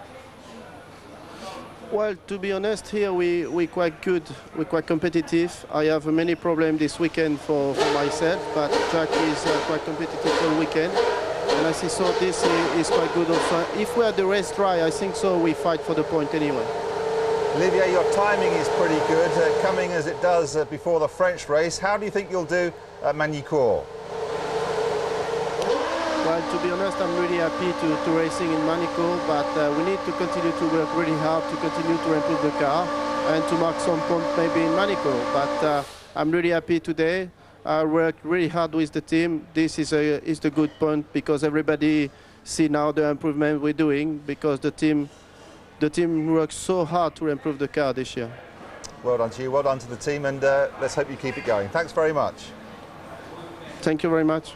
Speaker 20: Well, to be honest, here we're quite good, we're quite competitive. I have many problems this weekend for myself, but Jack is quite competitive all weekend. And I think so this is quite good also. If we had the race dry, I think so we fight for the point anyway.
Speaker 1: Olivier, your timing is pretty good, coming as it does before the French race. How do you think you'll do at Magny-Cours?
Speaker 20: Well, to be honest, I'm really happy to racing in Magny-Cours, but we need to continue to work really hard to continue to improve the car and to mark some point maybe in Magny-Cours. But I'm really happy today. I worked really hard with the team. This is the good point because everybody see now the improvement we're doing because the team works so hard to improve the car this year.
Speaker 1: Well done to you, well done to the team, and let's hope you keep it going. Thanks very much.
Speaker 20: Thank you very much.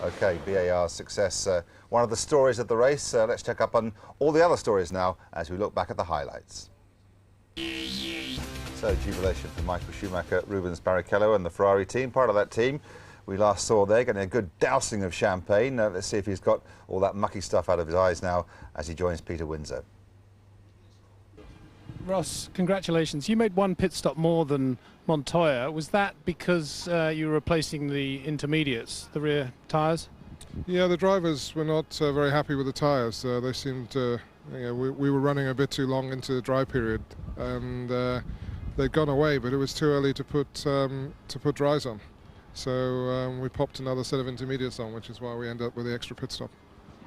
Speaker 1: OK, BAR's success, one of the stories of the race. Let's check up on all the other stories now as we look back at the highlights. So, jubilation for Michael Schumacher, Rubens Barrichello and the Ferrari team, part of that team we last saw there, getting a good dousing of champagne. Let's see if he's got all that mucky stuff out of his eyes now as he joins Peter Windsor.
Speaker 8: Ross, congratulations. You made 1 pit stop more than Montoya. Was that because you were replacing the intermediates, the rear tyres?
Speaker 2: Yeah, the drivers were not very happy with the tyres. They seemed to, we were running a bit too long into the dry period, and they'd gone away, but it was too early to put dries on. So we popped another set of intermediates on, which is why we ended up with the extra pit stop.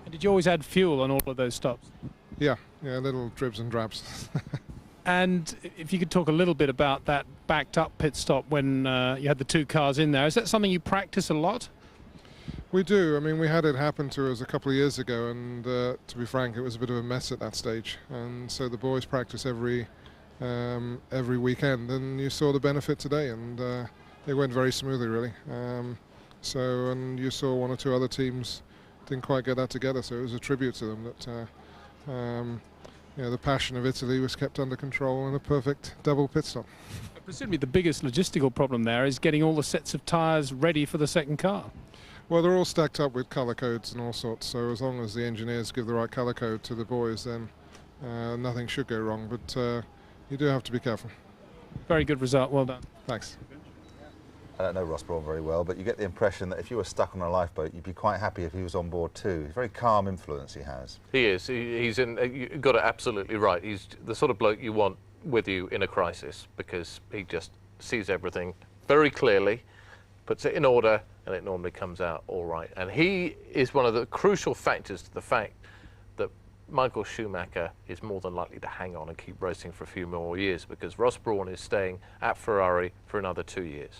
Speaker 8: And did you always add fuel on all of those stops?
Speaker 2: Yeah, little dribs and drabs.
Speaker 8: And if you could talk a little bit about that backed up pit stop when you had the 2 cars in there. Is that something you practice a lot?
Speaker 2: We do. I mean, we had it happen to us a couple of years ago, and to be frank, it was a bit of a mess at that stage. And so the boys practice every weekend, and you saw the benefit today, and it went very smoothly, really. And you saw 1 or 2 other teams didn't quite get that together, so it was a tribute to them that the passion of Italy was kept under control and a perfect double pit stop.
Speaker 8: Presumably the biggest logistical problem there is getting all the sets of tyres ready for the second car.
Speaker 2: Well, they're all stacked up with colour codes and all sorts, so as long as the engineers give the right colour code to the boys, then nothing should go wrong, but you do have to be careful.
Speaker 8: Very good result, well done.
Speaker 2: Thanks.
Speaker 1: I don't know Ross Brawn very well, but you get the impression that if you were stuck on a lifeboat, you'd be quite happy if he was on board too. He's a very calm influence he has.
Speaker 3: He is. He's in. You got it absolutely right. He's the sort of bloke you want with you in a crisis because he just sees everything very clearly, puts it in order, and it normally comes out all right. And he is one of the crucial factors to the fact that Michael Schumacher is more than likely to hang on and keep racing for a few more years because Ross Brawn is staying at Ferrari for another 2 years.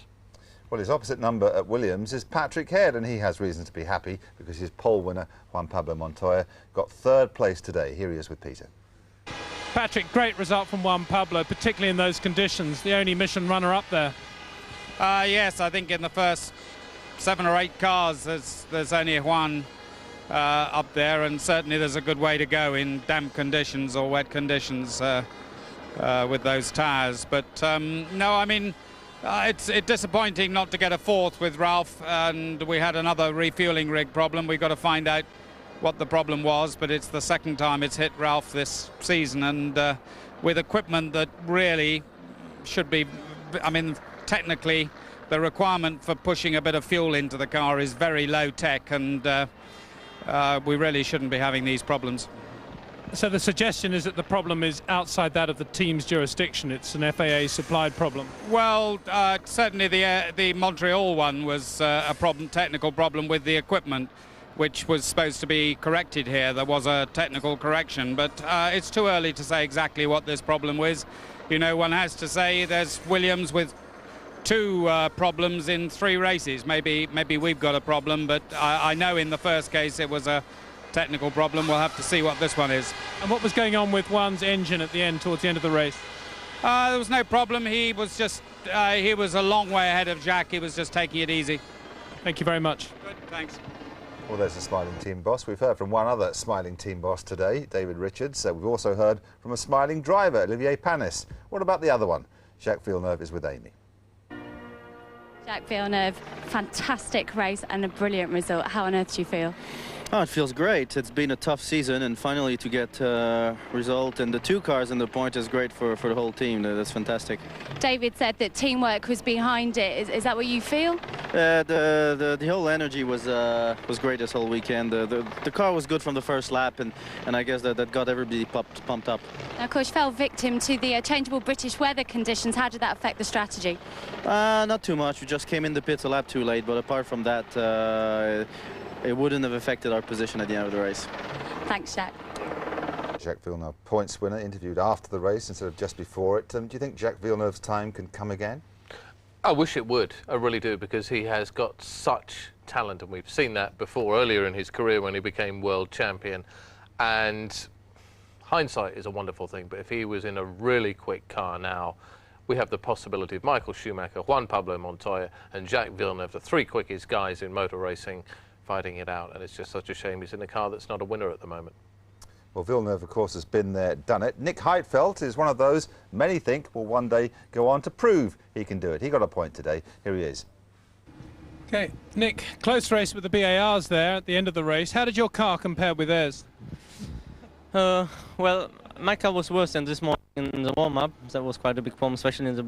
Speaker 1: Well, his opposite number at Williams is Patrick Head, and he has reason to be happy because his pole winner, Juan Pablo Montoya, got 3rd place today. Here he is with Peter.
Speaker 8: Patrick, great result from Juan Pablo, particularly in those conditions, the only Michelin runner-up there.
Speaker 21: Yes, I think in the first 7 or 8 cars, there's only Juan up there, and certainly there's a good way to go in damp conditions or wet conditions with those tyres. But no, I mean, it's disappointing not to get a 4th with Ralph, and we had another refueling rig problem. We've got to find out what the problem was, but it's the 2nd time it's hit Ralph this season, and with equipment that really should be, I mean, technically the requirement for pushing a bit of fuel into the car is very low tech, and we really shouldn't be having these problems.
Speaker 8: So the suggestion is that the problem is outside that of the team's jurisdiction. It's an FAA supplied problem.
Speaker 21: Well, certainly the Montreal one was a technical problem with the equipment. which was supposed to be corrected here. There was a technical correction, but it's too early to say exactly what this problem was. You know, one has to say there's Williams with 2 problems in 3 races. Maybe we've got a problem, but I know in the first case it was a technical problem. We'll have to see what this one is.
Speaker 8: And what was going on with Juan's engine at the end, towards the end of the race?
Speaker 21: There was no problem. He was just he was a long way ahead of Jack. He was just taking it easy.
Speaker 8: Thank you very much.
Speaker 21: Good, thanks.
Speaker 1: Well, there's a smiling team boss. We've heard from one other smiling team boss today, David Richards. We've also heard from a smiling driver, Olivier Panis. What about the other one? Jacques Villeneuve is with Amy.
Speaker 5: Jacques Villeneuve, fantastic race and a brilliant result. How on earth do you feel?
Speaker 6: Oh, it feels great. It's been a tough season, and finally to get a result and the 2 cars and the point is great for the whole team. That's fantastic.
Speaker 5: David said that teamwork was behind it. Is that what you feel?
Speaker 6: The whole energy was great this whole weekend. The car was good from the first lap, and I guess that got everybody pumped up.
Speaker 5: Now, of course, you fell victim to the changeable British weather conditions. How did that affect the strategy?
Speaker 6: Not too much. We just came in the pits a lap too late, but apart from that, it wouldn't have affected our position at the end of the race.
Speaker 5: Thanks, Jacques.
Speaker 1: Jacques Villeneuve, points winner, interviewed after the race instead of just before it. Do you think Jacques Villeneuve's time can come again?
Speaker 3: I wish it would. I really do, because he has got such talent, and we've seen that before earlier in his career when he became world champion. And hindsight is a wonderful thing, but if he was in a really quick car now, we have the possibility of Michael Schumacher, Juan Pablo Montoya and Jacques Villeneuve, the 3 quickest guys in motor racing, fighting it out, and it's just such a shame he's in a car that's not a winner at the moment.
Speaker 1: Well, Villeneuve, of course, has been there, done it. Nick Heidfeld is one of those many think will one day go on to prove he can do it. He got a point today. Here he is.
Speaker 8: Okay, Nick, close race with the BARs there at the end of the race. How did your car compare with theirs?
Speaker 23: Well, my car was worse than this morning in the warm-up. That was quite a big problem, especially in the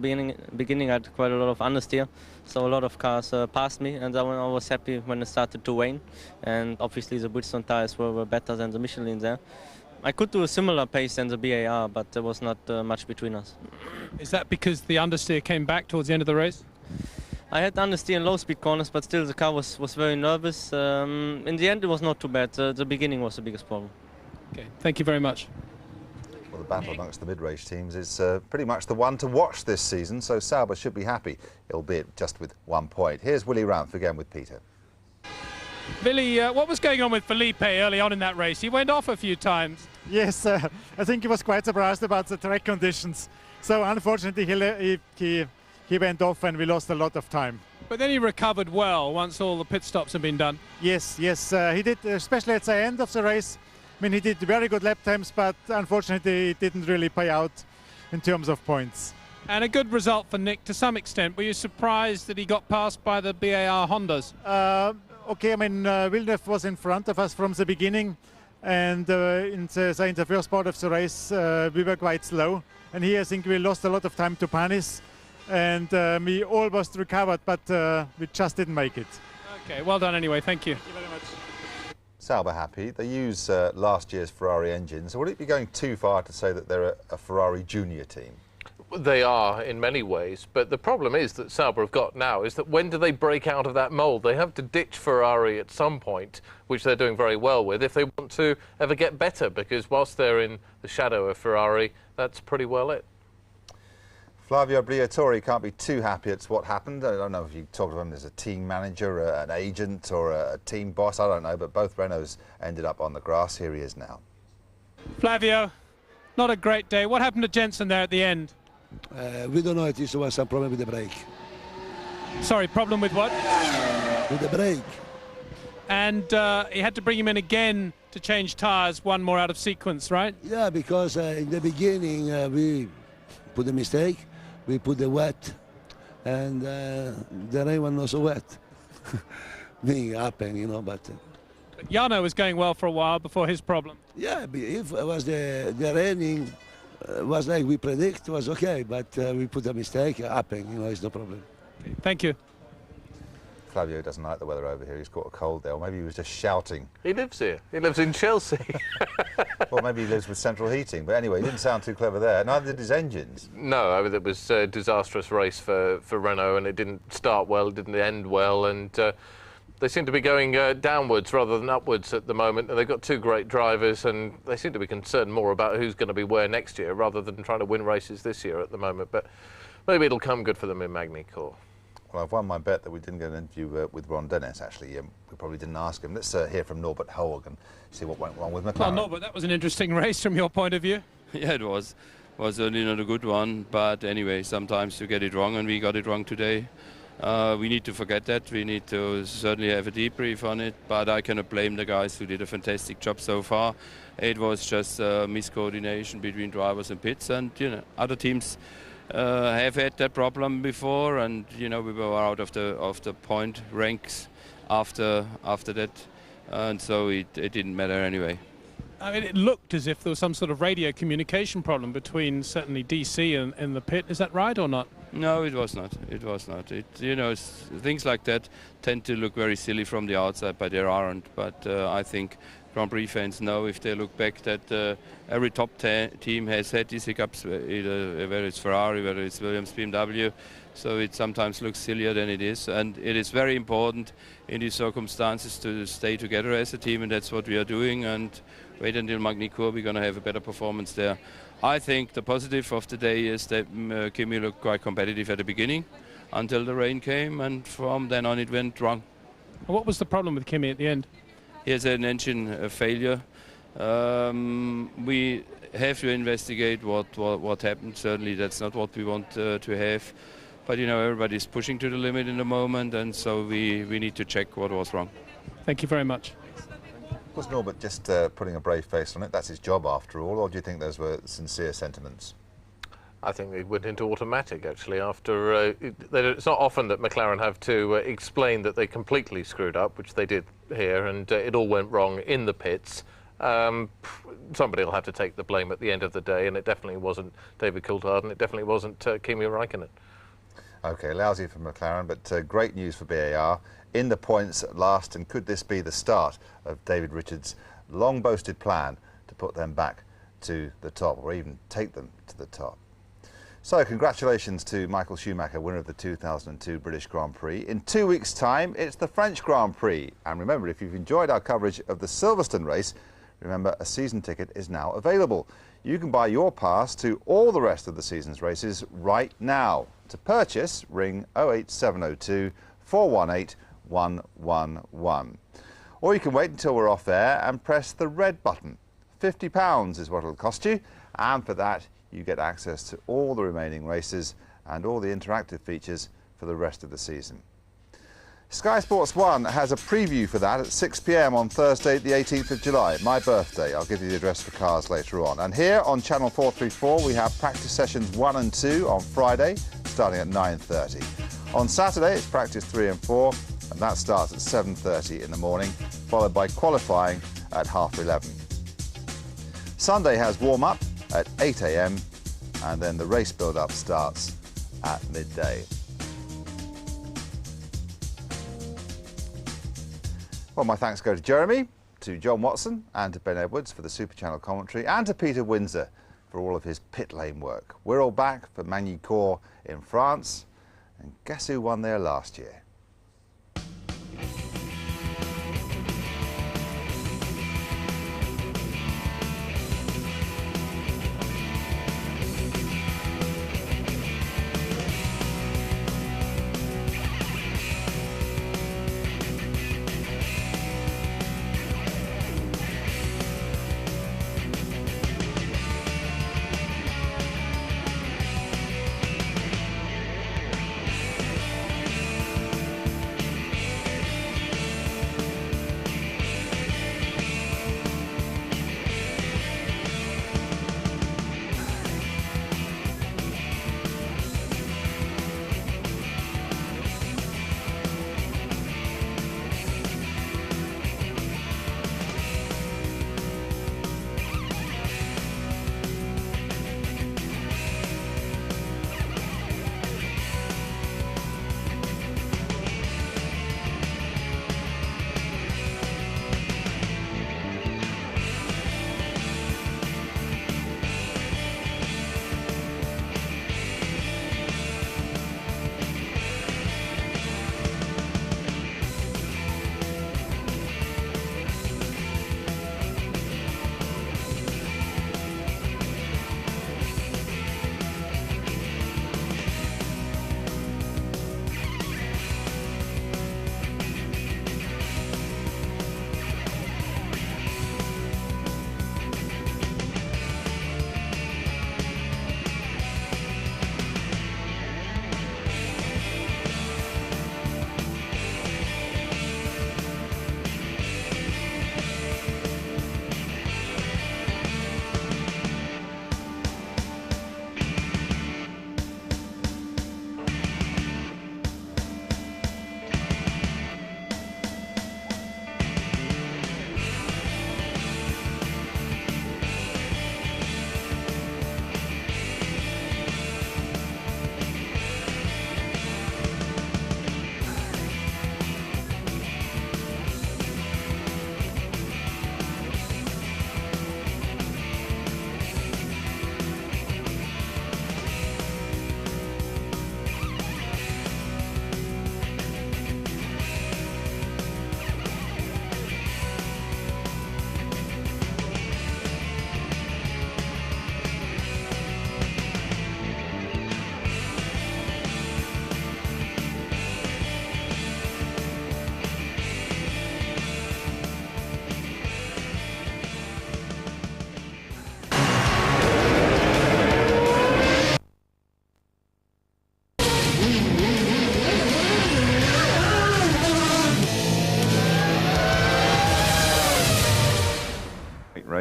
Speaker 23: beginning. I had quite a lot of understeer, so a lot of cars passed me, and I was happy when it started to wane. And obviously the Bridgestone tires were better than the Michelin there. I could do a similar pace than the BAR, but there was not much between us.
Speaker 8: Is that because the understeer came back towards the end of the race?
Speaker 23: I had understeer in low-speed corners, but still the car was very nervous. In the end, it was not too bad. The beginning was the biggest problem.
Speaker 8: Okay, thank you very much.
Speaker 1: Well, the battle amongst the mid-race teams is pretty much the one to watch this season, so Sauber should be happy, albeit just with 1 point. Here's Willy Ramph again with Peter.
Speaker 8: Billy, what was going on with Felipe early on in that race? He went off a few times.
Speaker 24: Yes, I think he was quite surprised about the track conditions. So unfortunately he went off and we lost a lot of time.
Speaker 8: But then he recovered well once all the pit stops had been done.
Speaker 24: Yes, he did, especially at the end of the race. I mean, he did very good lap times, but unfortunately it didn't really pay out in terms of points.
Speaker 8: And a good result for Nick to some extent. Were you surprised that he got passed by the BAR Hondas?
Speaker 24: Okay, I mean, Villeneuve was in front of us from the beginning, and in the first part of the race we were quite slow. And here I think we lost a lot of time to Panis, and we almost recovered, but we just didn't make it.
Speaker 8: Okay, well done anyway, thank you.
Speaker 24: Thank you very much.
Speaker 1: Sauber happy. They use last year's Ferrari engines. So would it be going too far to say that they're a Ferrari junior team?
Speaker 3: They are in many ways, but the problem is that Sauber have got now is that when do they break out of that mould? They have to ditch Ferrari at some point, which they're doing very well with, if they want to ever get better, because whilst they're in the shadow of Ferrari, that's pretty well it.
Speaker 1: Flavio Briatore can't be too happy at what happened. I don't know if you talked to him as a team manager, an agent or a team boss, I don't know, but both Renaults ended up on the grass. Here he is now.
Speaker 8: Flavio, not a great day. What happened to Jensen there at the end?
Speaker 25: We don't know. It was some problem with the brake.
Speaker 8: Sorry, problem with what?
Speaker 25: With the brake.
Speaker 8: And he had to bring him in again to change tyres, one more out of sequence, right?
Speaker 25: Yeah, because in the beginning we put a mistake. We put the wet, and the rain was not so wet. Being happened, you know, but
Speaker 8: Jarno was going well for a while before his problem.
Speaker 25: yeah, if it was the raining, was like we predict, it was okay, but we put a mistake, happened, you know, it's no problem.
Speaker 8: Thank you.
Speaker 1: Flavio doesn't like the weather over here. He's caught a cold there, or maybe he was just shouting.
Speaker 3: He lives here. He lives in Chelsea.
Speaker 1: Well, maybe he lives with central heating. But anyway, he didn't sound too clever there. Neither did his engines.
Speaker 3: No, I mean, it was a disastrous race for Renault, and it didn't start well, it didn't end well, and They seem to be going downwards rather than upwards at the moment, and they've got two great drivers, and they seem to be concerned more about who's going to be where next year rather than trying to win races this year at the moment. But maybe it'll come good for them in Magny-Cours.
Speaker 1: Well, I've won my bet that we didn't get an interview with Ron Dennis, actually. We probably didn't ask him. Let's hear from Norbert Hoag and see what went wrong with McLaren.
Speaker 8: Well, Norbert, that was an interesting race from your point of view.
Speaker 4: Yeah, it was. Was certainly not a good one, but anyway, sometimes you get it wrong, and we got it wrong today. We need to forget that. We need to certainly have a debrief on it, but I cannot blame the guys who did a fantastic job so far. It was just miscoordination between drivers and pits, and other teams have had that problem before, and we were out of the point ranks after that, and so it didn't matter anyway.
Speaker 8: I mean, it looked as if there was some sort of radio communication problem between certainly DC and the pit. Is that right or not?
Speaker 4: No, it was not. It was not. Things like that tend to look very silly from the outside, but they aren't. But I think Grand Prix fans know, if they look back, that every top team has had these hiccups, whether it's Ferrari, whether it's Williams, BMW. So it sometimes looks sillier than it is, and it is very important in these circumstances to stay together as a team, and that's what we are doing. And wait until Magny-Cours, we're going to have a better performance there. I think the positive of the day is that Kimi looked quite competitive at the beginning until the rain came, and from then on it went wrong.
Speaker 8: What was the problem with Kimi at the end?
Speaker 4: He has an engine failure. We have to investigate what happened. Certainly that's not what we want to have. But everybody's pushing to the limit in the moment, and so we need to check what was wrong.
Speaker 8: Thank you very much.
Speaker 1: Was Norbert just putting a brave face on it? That's his job after all, or do you think those were sincere sentiments?
Speaker 3: I think they went into automatic, actually, after... it's not often that McLaren have to explain that they completely screwed up, which they did here, and it all went wrong in the pits. Somebody will have to take the blame at the end of the day, and it definitely wasn't David Coulthard, and it definitely wasn't Kimi Räikkönen.
Speaker 1: OK, lousy for McLaren, but great news for BAR. In the points at last, and could this be the start of David Richards' long-boasted plan to put them back to the top, or even take them to the top? So congratulations to Michael Schumacher, winner of the 2002 British Grand Prix. In 2 weeks' time, it's the French Grand Prix. And remember, if you've enjoyed our coverage of the Silverstone race, remember, a season ticket is now available. You can buy your pass to all the rest of the season's races right now. To purchase, ring 08702 418 111. Or you can wait until we're off air and press the red button. £50 is what it'll cost you, and for that you get access to all the remaining races and all the interactive features for the rest of the season. Sky Sports 1 has a preview for that at 6 p.m. on Thursday the 18th of July, my birthday. I'll give you the address for cars later on. And here on Channel 434 we have practice sessions 1 and 2 on Friday, starting at 9:30. On Saturday it's practice 3 and 4, and that starts at 7:30 in the morning, followed by qualifying at 11:30. Sunday has warm-up at 8 a.m. and then the race build-up starts at midday. Well, my thanks go to Jeremy, to John Watson and to Ben Edwards for the Super Channel commentary, and to Peter Windsor for all of his pit lane work. We're all back for Magny-Cours in France, and guess who won there last year?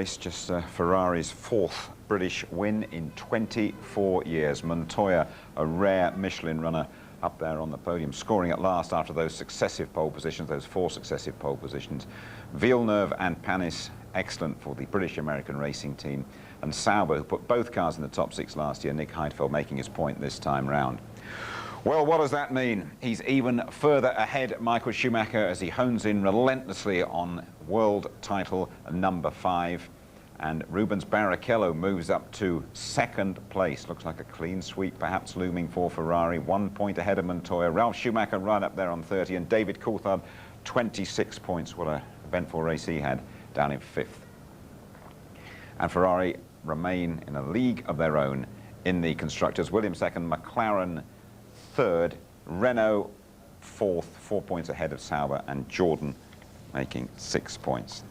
Speaker 7: race, just Ferrari's 4th British win in 24 years. Montoya, a rare Michelin runner, up there on the podium, scoring at last after those successive pole positions, those 4 successive pole positions. Villeneuve and Panis, excellent for the British-American racing team. And Sauber, who put both cars in the top 6 last year, Nick Heidfeld making his point this time round. Well, what does that mean? He's even further ahead, Michael Schumacher, as he hones in relentlessly on world title number 5. And Rubens Barrichello moves up to 2nd place. Looks like a clean sweep perhaps looming for Ferrari. 1 point ahead of Montoya. Ralf Schumacher right up there on 30. And David Coulthard, 26 points. What an eventful race he had, down in 5th. And Ferrari remain in a league of their own in the constructors. Williams 2nd, McLaren 3rd, Renault 4th, 4 points ahead of Sauber, and Jordan making 6 points.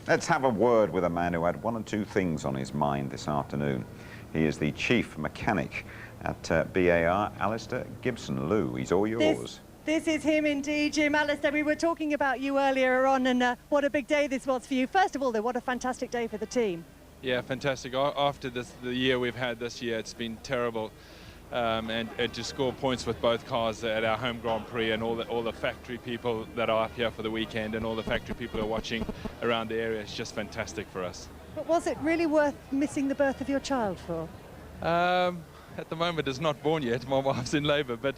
Speaker 7: Let's have a word with a man who had 1 or 2 things on his mind this afternoon. He is the chief mechanic at BAR, Alistair Gibson. Lou, he's all yours.
Speaker 9: This is him indeed, Jim. Alistair, we were talking about you earlier on, and what a big day this was for you. First of all, though, what a fantastic day for the team. Yeah, fantastic. After the year we've had this year, it's been terrible. And to score points with both cars at our home Grand Prix, and all the factory people that are up here for the weekend, and all the factory people who are watching around the area, it's just fantastic for us. But was it really worth missing the birth of your child for? At the moment, it's not born yet. My wife's in labour, but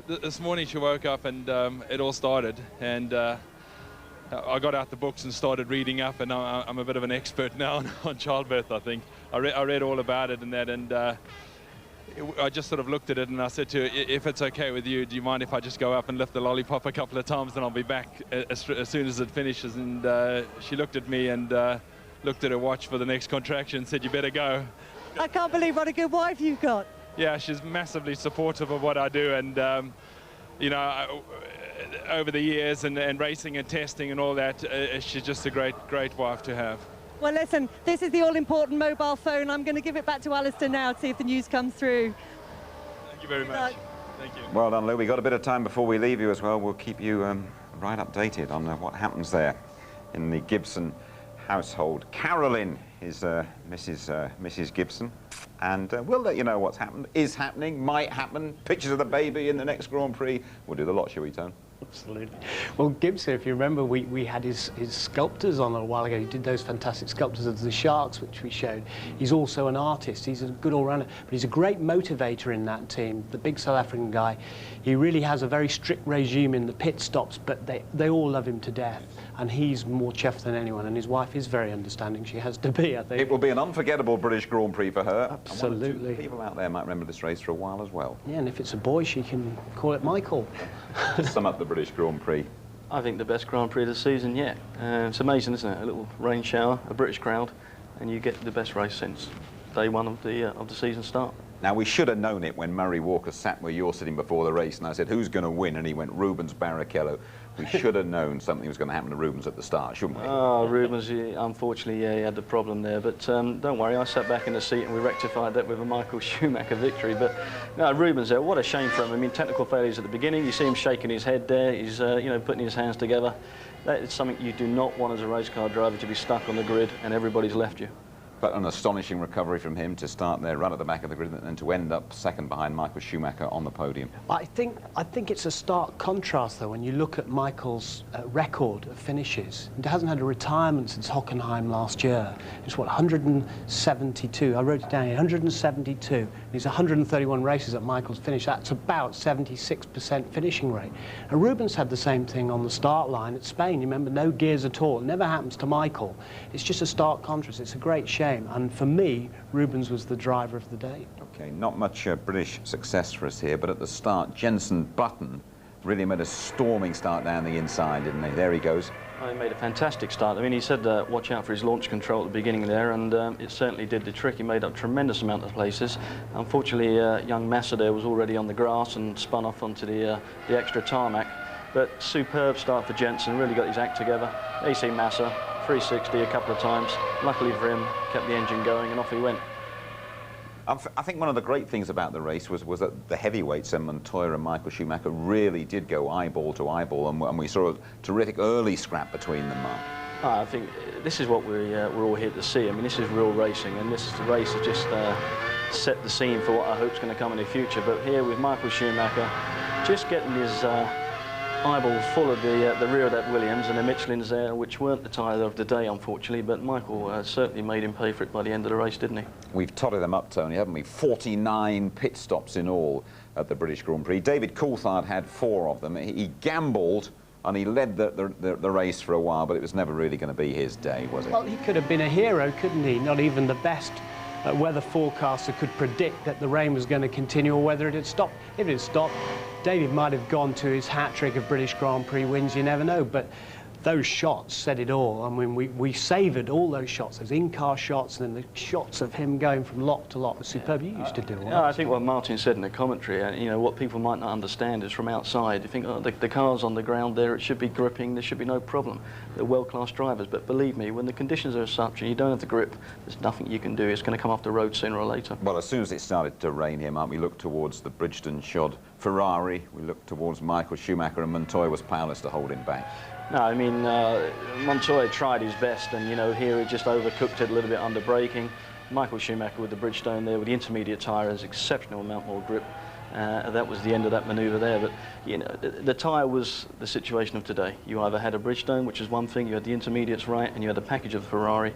Speaker 9: this morning she woke up and it all started, and I got out the books and started reading up, and I'm a bit of an expert now on childbirth, I think. I read all about it and that, and I just sort of looked at it and I said to her, if it's okay with you, do you mind if I just go up and lift the lollipop a couple of times, and I'll be back as soon as it finishes? And she looked at me and looked at her watch for the next contraction and said, you better go. I can't believe what a good wife you've got. Yeah, she's massively supportive of what I do, and you know, over the years and racing and testing and all that, she's just a great wife to have. Well, listen, this is the all-important mobile phone. I'm going to give it back to Alistair now to see if the news comes through. Thank you very much. Thank you. Well done, Lou. We've got a bit of time before we leave you as well. We'll keep you right updated on what happens there in the Gibson household. Carolyn is Mrs. Gibson, and we'll let you know what's happened, is happening, might happen, pictures of the baby in the next Grand Prix. We'll do the lot, shall we, Tone? Absolutely. Well, Gibson, if you remember, we had his sculptors on a while ago. He did those fantastic sculptures of the sharks, which we showed. He's also an artist. He's a good all-rounder, but he's a great motivator in that team, the big South African guy. He really has a very strict regime in the pit stops, but they all love him to death, and he's more chuffed than anyone, and his wife is very understanding. She has to be, I think. It will be an unforgettable British Grand Prix for her. Absolutely. And 1 or 2 people out there might remember this race for a while as well. Yeah, and if it's a boy, she can call it Michael. Sum up the British Grand Prix. I think the best Grand Prix of the season yet. It's amazing, isn't it? A little rain shower, a British crowd, and you get the best race since day 1 of the season start. Now, we should have known it when Murray Walker sat where you're sitting before the race, and I said, who's going to win? And he went, Rubens Barrichello. We should have known something was going to happen to Rubens at the start, shouldn't we? Oh, Rubens, unfortunately, yeah, he had the problem there. But don't worry, I sat back in the seat and we rectified that with a Michael Schumacher victory. But no, Rubens there, what a shame for him. I mean, technical failures at the beginning. You see him shaking his head there. He's, you know, putting his hands together. That is something you do not want as a race car driver, to be stuck on the grid and everybody's left you. But an astonishing recovery from him to start there, run at the back of the grid, and to end up second behind Michael Schumacher on the podium. I think it's a stark contrast, though, when you look at Michael's record of finishes. He hasn't had a retirement since Hockenheim last year. It's, what, 172? I wrote it down here, 172. And he's 131 races at Michael's finish. That's about 76% finishing rate. And Rubens had the same thing on the start line at Spain. You remember, no gears at all. It never happens to Michael. It's just a stark contrast. It's a great shame. And for me, Rubens was the driver of the day. OK, not much British success for us here, but at the start, Jenson Button really made a storming start down the inside, didn't he? There he goes. Oh, he made a fantastic start. I mean, he said watch out for his launch control at the beginning there, and it certainly did the trick. He made up a tremendous amount of places. Unfortunately, young Massa there was already on the grass and spun off onto the extra tarmac. But superb start for Jenson, really got his act together. AC Massa, 360 a couple of times. Luckily for him, kept the engine going and off he went. I think one of the great things about the race was that the heavyweights, Montoya and Michael Schumacher, really did go eyeball to eyeball, and we saw a terrific early scrap between them, Mark. I think
Speaker 14: this is what we're all here to see. I mean, this is real racing, and this race has just set the scene for what I hope is going to come in the future. But here with Michael Schumacher, just getting his eyeballs full of the rear of that Williams and the Michelins there, which weren't the tyre of the day, unfortunately, but Michael certainly made him pay for it by the end of the race, didn't he?
Speaker 7: We've totted them up, Tony, haven't we? 49 pit stops in all at the British Grand Prix. David Coulthard had 4 of them. He gambled and he led the race for a while, but it was never really going to be his day, was it?
Speaker 10: Well, he could have been a hero, couldn't he? Not even the best weather forecaster could predict that the rain was going to continue or whether it had stopped. If it had stopped, David might have gone to his hat-trick of British Grand Prix wins, you never know, but those shots said it all. I mean, we savoured all those shots, those in-car shots, and then the shots of him going from lot to lot was superb. You used to do all that.
Speaker 14: I think what Martin said in the commentary, you know, what people might not understand is from outside, you think, oh, the car's on the ground there, it should be gripping, there should be no problem. They're world-class drivers, but believe me, when the conditions are such and you don't have the grip, there's nothing you can do. It's going to come off the road sooner or later.
Speaker 7: Well, as soon as it started to rain here, Mark, we looked towards the Bridgestone-shod Ferrari, we looked towards Michael Schumacher, and Montoya was powerless to hold him back.
Speaker 14: No, I mean, Montoya tried his best, and, you know, here he just overcooked it a little bit under braking. Michael Schumacher with the Bridgestone there, with the intermediate tyre, has exceptional amount more grip. That was the end of that manoeuvre there, but, you know, the tyre was the situation of today. You either had a Bridgestone, which is one thing, you had the intermediates right, and you had a package of the Ferrari,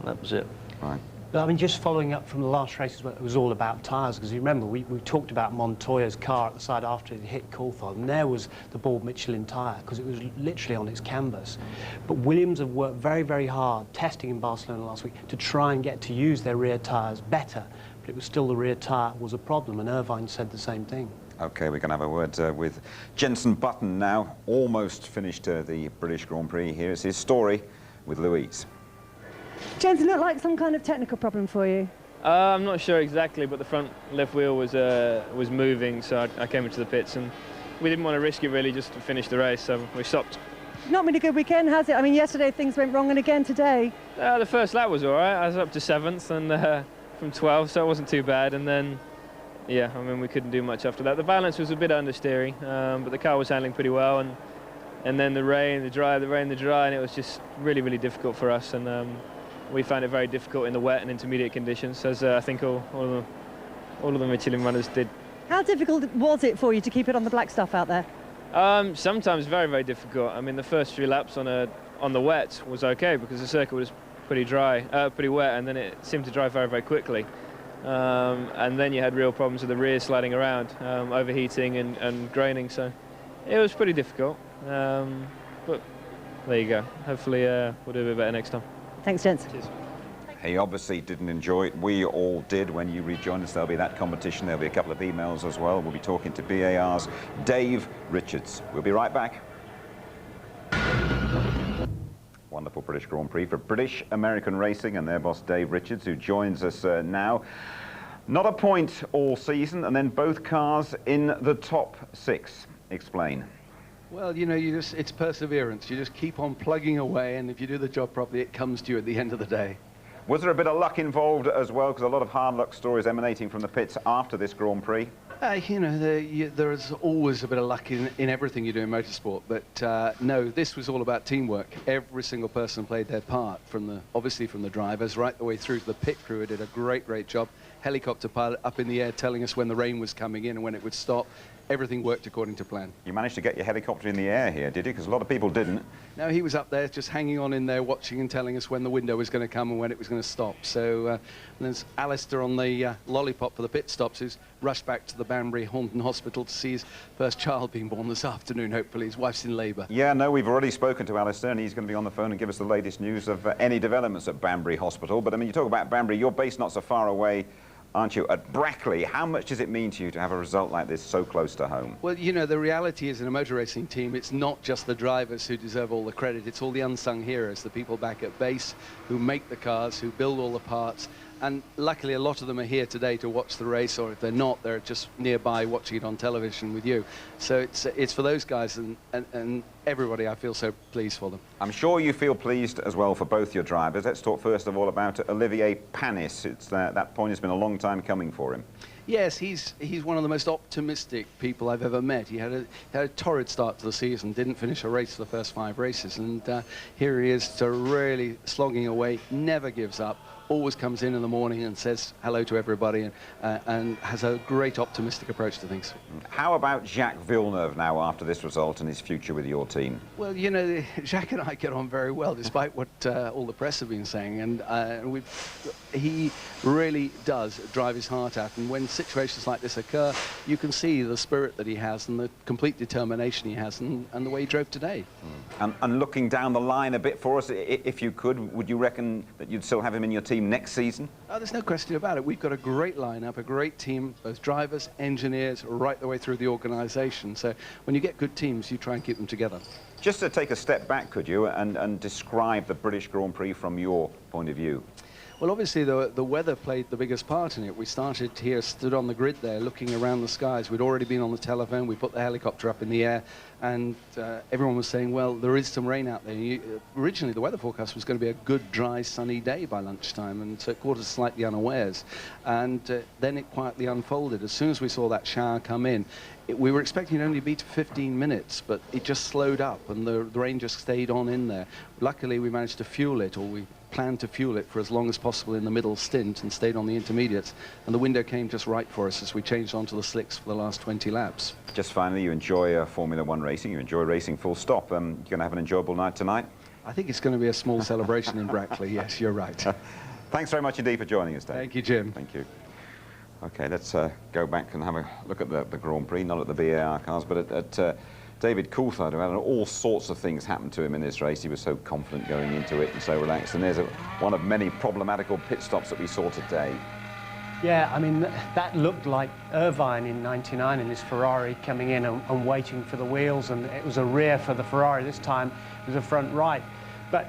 Speaker 14: and that was it.
Speaker 7: Right.
Speaker 10: But, I mean, just following up from the last race, it was all about tyres, because you remember, we talked about Montoya's car at the side after he hit Coulthard, and there was the bald Michelin tyre, because it was literally on its canvas. But Williams have worked very, very hard, testing in Barcelona last week, to try and get to use their rear tyres better, but it was still the rear tyre was a problem, and Irvine said the same thing.
Speaker 7: OK, we're going to have a word with Jenson Button now, almost finished the British Grand Prix. Here is his story with Louise.
Speaker 11: James, it looked like some kind of technical problem for you.
Speaker 12: I'm not sure exactly, but the front left wheel was moving, so I came into the pits, and we didn't want to risk it really just to finish the race, so we stopped.
Speaker 11: Not been a good weekend, has it? I mean, yesterday things went wrong, and again today.
Speaker 12: The first lap was all right. I was up to 7th and from 12th, so it wasn't too bad. And then, yeah, I mean, we couldn't do much after that. The balance was a bit understeering, but the car was handling pretty well. And then the rain, the dry, and it was just really, really difficult for us. And we found it very difficult in the wet and intermediate conditions, as I think all of the Michelin runners did.
Speaker 11: How difficult was it for you to keep it on the black stuff out there?
Speaker 12: Sometimes very, very difficult. I mean, the first few laps on the wet was okay because the circuit was pretty dry, pretty wet, and then it seemed to dry very, very quickly. And then you had real problems with the rear sliding around, overheating and graining. So it was pretty difficult. But there you go. Hopefully we'll do a bit better next time.
Speaker 11: Thanks, gents.
Speaker 12: Cheers.
Speaker 7: He obviously didn't enjoy it. We all did. When you rejoin us, there'll be that competition. There'll be a couple of emails as well. We'll be talking to BAR's Dave Richards. We'll be right back. Wonderful British Grand Prix for British American Racing and their boss Dave Richards, who joins us now. Not a point all season, and then both cars in the top 6. Explain.
Speaker 19: Well, you know, it's perseverance. You just keep on plugging away, and if you do the job properly, it comes to you at the end of the day.
Speaker 7: Was there a bit of luck involved as well? Because a lot of hard luck stories emanating from the pits after this Grand Prix.
Speaker 19: You know, there is always a bit of luck in everything you do in motorsport, but no, this was all about teamwork. Every single person played their part, obviously from the drivers right the way through to the pit crew, who did a great job. Helicopter pilot up in the air telling us when the rain was coming in and when it would stop. Everything worked according to plan. You managed to get your helicopter in the air here, did you? Because a lot of people didn't. No, he was up there just hanging on in there, watching and telling us when the window was going to come and when it was going to stop. So there's Alistair on the lollipop for the pit stops, who's rushed back to the Banbury Horton Hospital to see his first child being born this afternoon, hopefully. His wife's in labour. Yeah, no, we've already spoken to Alistair, and he's going to be on the phone and give us the latest news of any developments at Banbury Hospital. But, I mean, you talk about Banbury, you're based not so far away, aren't you, at Brackley. How much does it mean to you to have a result like this so close to home? Well, you know, the reality is in a motor racing team, it's not just the drivers who deserve all the credit, it's all the unsung heroes, the people back at base who make the cars, who build all the parts. And luckily, a lot of them are here today to watch the race, or if they're not, they're just nearby watching it on television with you. So it's for those guys and everybody. I feel so pleased for them. I'm sure you feel pleased as well for both your drivers. Let's talk first of all about Olivier Panis. It's that point has been a long time coming for him. Yes, he's one of the most optimistic people I've ever met. He had a torrid start to the season, didn't finish a race for the first 5 races, and here he is to really slogging away, never gives up, always comes in the morning and says hello to everybody, and has a great optimistic approach to things.
Speaker 7: How about Jacques Villeneuve now after this result and his future with your team?
Speaker 19: Well, you know, Jacques and I get on very well, despite what all the press have been saying, and he really does drive his heart out, and when situations like this occur, you can see the spirit that he has and the complete determination he has, and the way he drove today.
Speaker 7: And looking down the line a bit for us, if you could, would you reckon that you'd still have him in your team next season?
Speaker 19: Oh, there's no question about it. We've got a great lineup, a great team, both drivers, engineers, right the way through the organisation. So when you get good teams, you try and keep them together.
Speaker 7: Just to take a step back, could you, and describe the British Grand Prix from your point of view?
Speaker 19: Well, obviously, the weather played the biggest part in it. We started here, stood on the grid there, looking around the skies. We'd already been on the telephone. We put the helicopter up in the air, and everyone was saying, well, there is some rain out there. Originally, the weather forecast was going to be a good, dry, sunny day by lunchtime, and so it caught us slightly unawares. And then it quietly unfolded. As soon as we saw that shower come in, we were expecting it only to be to 15 minutes, but it just slowed up, and the rain just stayed on in there. Luckily, we managed to fuel it, or we planned to fuel it for as long as possible in the middle stint and stayed on the intermediates, and the window came just right for us as we changed onto the slicks for the last 20 laps. Just finally, you enjoy Formula One racing, you enjoy racing full stop. You're going to have an enjoyable night tonight? I think it's going to be a small celebration in Brackley, yes, you're right. Thanks very much indeed for joining us, Dave. Thank you, Jim. Thank you. OK, let's go back and have a look at the Grand Prix, not at the BAR cars, but at David Coulthard, who had all sorts of things happen to him in this race. He was so confident going into it and so relaxed. And there's one of many problematical pit stops that we saw today.
Speaker 10: Yeah, I mean, that looked like Irvine in '99 in his Ferrari coming in and waiting for the wheels, and it was a rear for the Ferrari. This time it was a front right. But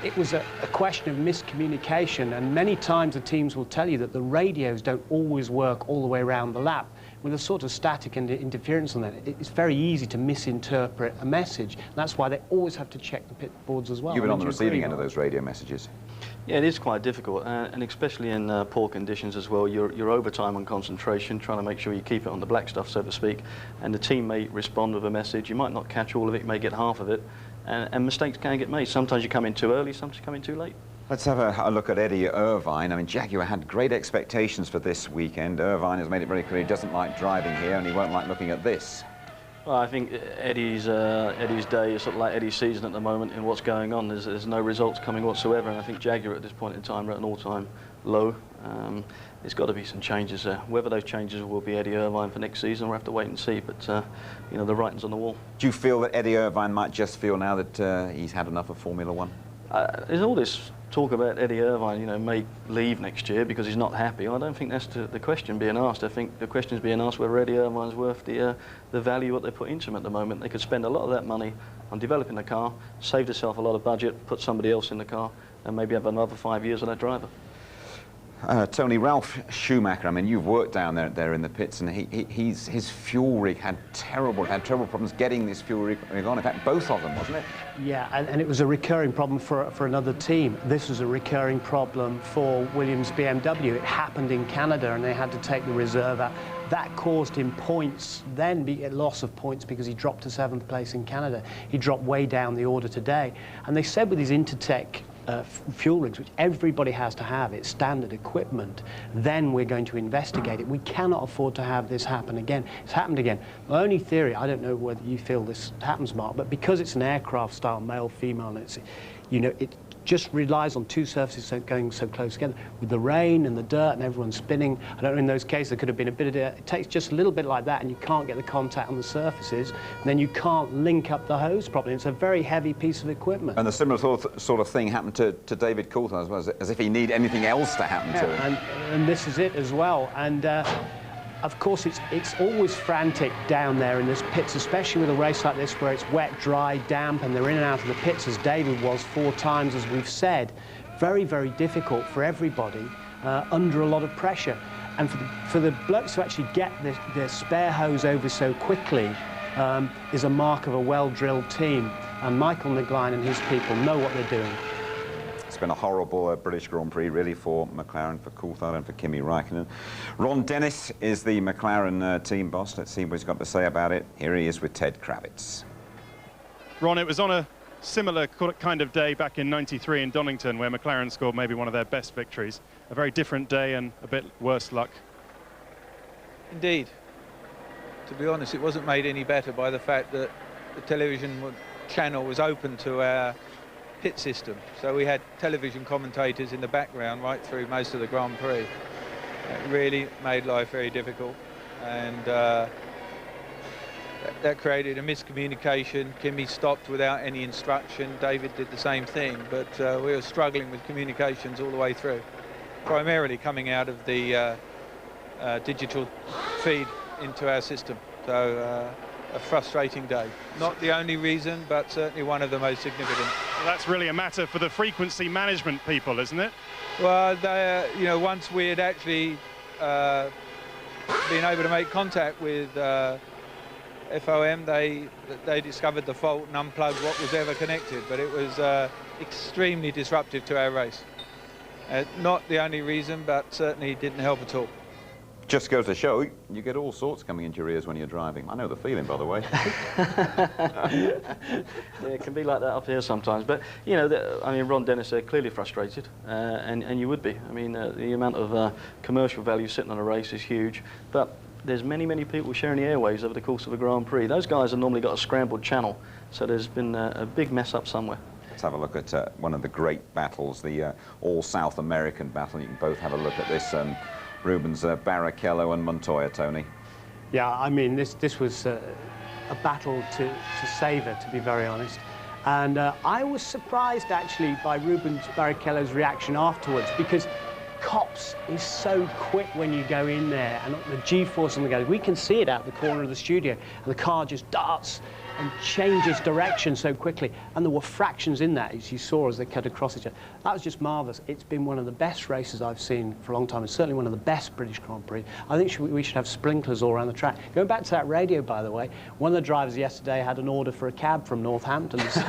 Speaker 10: it was a question of miscommunication, and many times the teams will tell you that the radios don't always work all the way around the lap. With a sort of static and interference on that, it's very easy to misinterpret a message. And that's why they always have to check the pit boards as well.
Speaker 7: You've been on the receiving end of those radio messages.
Speaker 15: Yeah, it is quite difficult, and especially in poor conditions as well. You're over time on concentration, trying to make sure you keep it on the black stuff, so to speak, and the team may respond with a message. You might not catch all of it, you may get half of it, and mistakes can get made. Sometimes you come in too early, sometimes you come in too late.
Speaker 7: Let's have a look at Eddie Irvine. I mean, Jaguar had great expectations for this weekend. Irvine has made it very clear he doesn't like driving here, and he won't like looking at this.
Speaker 15: Well, I think Eddie's day is sort of like Eddie's season at the moment in what's going on. There's no results coming whatsoever, and I think Jaguar at this point in time are at an all-time low. There's got to be some changes there. Whether those changes will be Eddie Irvine for next season, we'll have to wait and see, but you know, the writing's on the wall.
Speaker 7: Do you feel that Eddie Irvine might just feel now that he's had enough of Formula One?
Speaker 15: There's all this talk about Eddie Irvine, you know, may leave next year because he's not happy. I don't think that's the question being asked. I think the question is being asked whether Eddie Irvine's worth the value what they put into him at the moment. They could spend a lot of that money on developing the car, save themselves a lot of budget, put somebody else in the car, and maybe have another 5 years of that driver.
Speaker 7: Tony, Ralph Schumacher, I mean, you've worked down there in the pits, and his fuel rig had terrible problems getting this fuel rig on. In fact, both of them, wasn't it?
Speaker 10: Yeah, and it was a recurring problem for another team. This was a recurring problem for Williams BMW. It happened in Canada, and they had to take the reserve out. That caused him points, then a loss of points because he dropped to 7th place in Canada. He dropped way down the order today. And they said with his Intertech fuel rigs, which everybody has to have, it's standard equipment, then we're going to investigate it. We cannot afford to have this happen again. It's happened again. My only theory, I don't know whether you feel this happens, Mark, but because it's an aircraft style, male, female, and it's, you know, it just relies on two surfaces going so close together. With the rain and the dirt and everyone spinning, I don't know, in those cases there could have been a bit of it takes just a little bit like that, and you can't get the contact on the surfaces, and then you can't link up the hose properly. It's a very heavy piece of equipment.
Speaker 7: And a similar sort of thing happened to David Coulthard as well, as if he need anything else to happen to him.
Speaker 10: And this is it as well. And of course, it's always frantic down there in this pits, especially with a race like this where it's wet, dry, damp, and they're in and out of the pits, as David was 4 times, as we've said. Very, very difficult for everybody under a lot of pressure. And for the blokes to actually get their spare hose over so quickly is a mark of a well-drilled team. And Michael McGlynn and his people know what they're doing.
Speaker 7: It's been a horrible British Grand Prix, really, for McLaren, for Coulthard and for Kimi Raikkonen. Ron Dennis is the McLaren team boss. Let's see what he's got to say about it. Here he is with Ted Kravitz.
Speaker 13: Ron, it was on a similar kind of day back in '93 in Donington, where McLaren scored maybe one of their best victories. A very different day and a bit worse luck.
Speaker 16: Indeed. To be honest, it wasn't made any better by the fact that the television channel was open to our pit system. So we had television commentators in the background right through most of the Grand Prix. It really made life very difficult. And that created a miscommunication. Kimi stopped without any instruction. David did the same thing. But we were struggling with communications all the way through, primarily coming out of the digital feed into our system. So a frustrating day. Not the only reason, but certainly one of the most significant.
Speaker 13: Well, that's really a matter for the frequency management people, isn't it?
Speaker 16: Well, you know, once we had actually been able to make contact with FOM, they discovered the fault and unplugged what was ever connected, but it was extremely disruptive to our race. Not the only reason, but certainly didn't help at all.
Speaker 7: Just goes to show, you get all sorts coming into your ears when you're driving. I know the feeling, by the way.
Speaker 15: Yeah, it can be like that up here sometimes. But, you know, I mean, Ron Dennis clearly frustrated, and you would be. I mean, the amount of commercial value sitting on a race is huge. But there's many, many people sharing the airwaves over the course of a Grand Prix. Those guys have normally got a scrambled channel, so there's been a big mess up somewhere.
Speaker 7: Let's have a look at one of the great battles, the all-South American battle. You can both have a look at this. Rubens Barrichello and Montoya, Tony.
Speaker 10: Yeah, I mean, this was a battle to savour, to be very honest. And I was surprised, actually, by Rubens Barrichello's reaction afterwards, because Copse is so quick when you go in there, and the G-force on the go. We can see it out the corner of the studio, and the car just darts and changes direction so quickly. And there were fractions in that, as you saw, as they cut across each other. That was just marvellous. It's been one of the best races I've seen for a long time. It's certainly one of the best British Grand Prix. I think we should have sprinklers all around the track. Going back to that radio, by the way, one of the drivers yesterday had an order for a cab from Northampton, so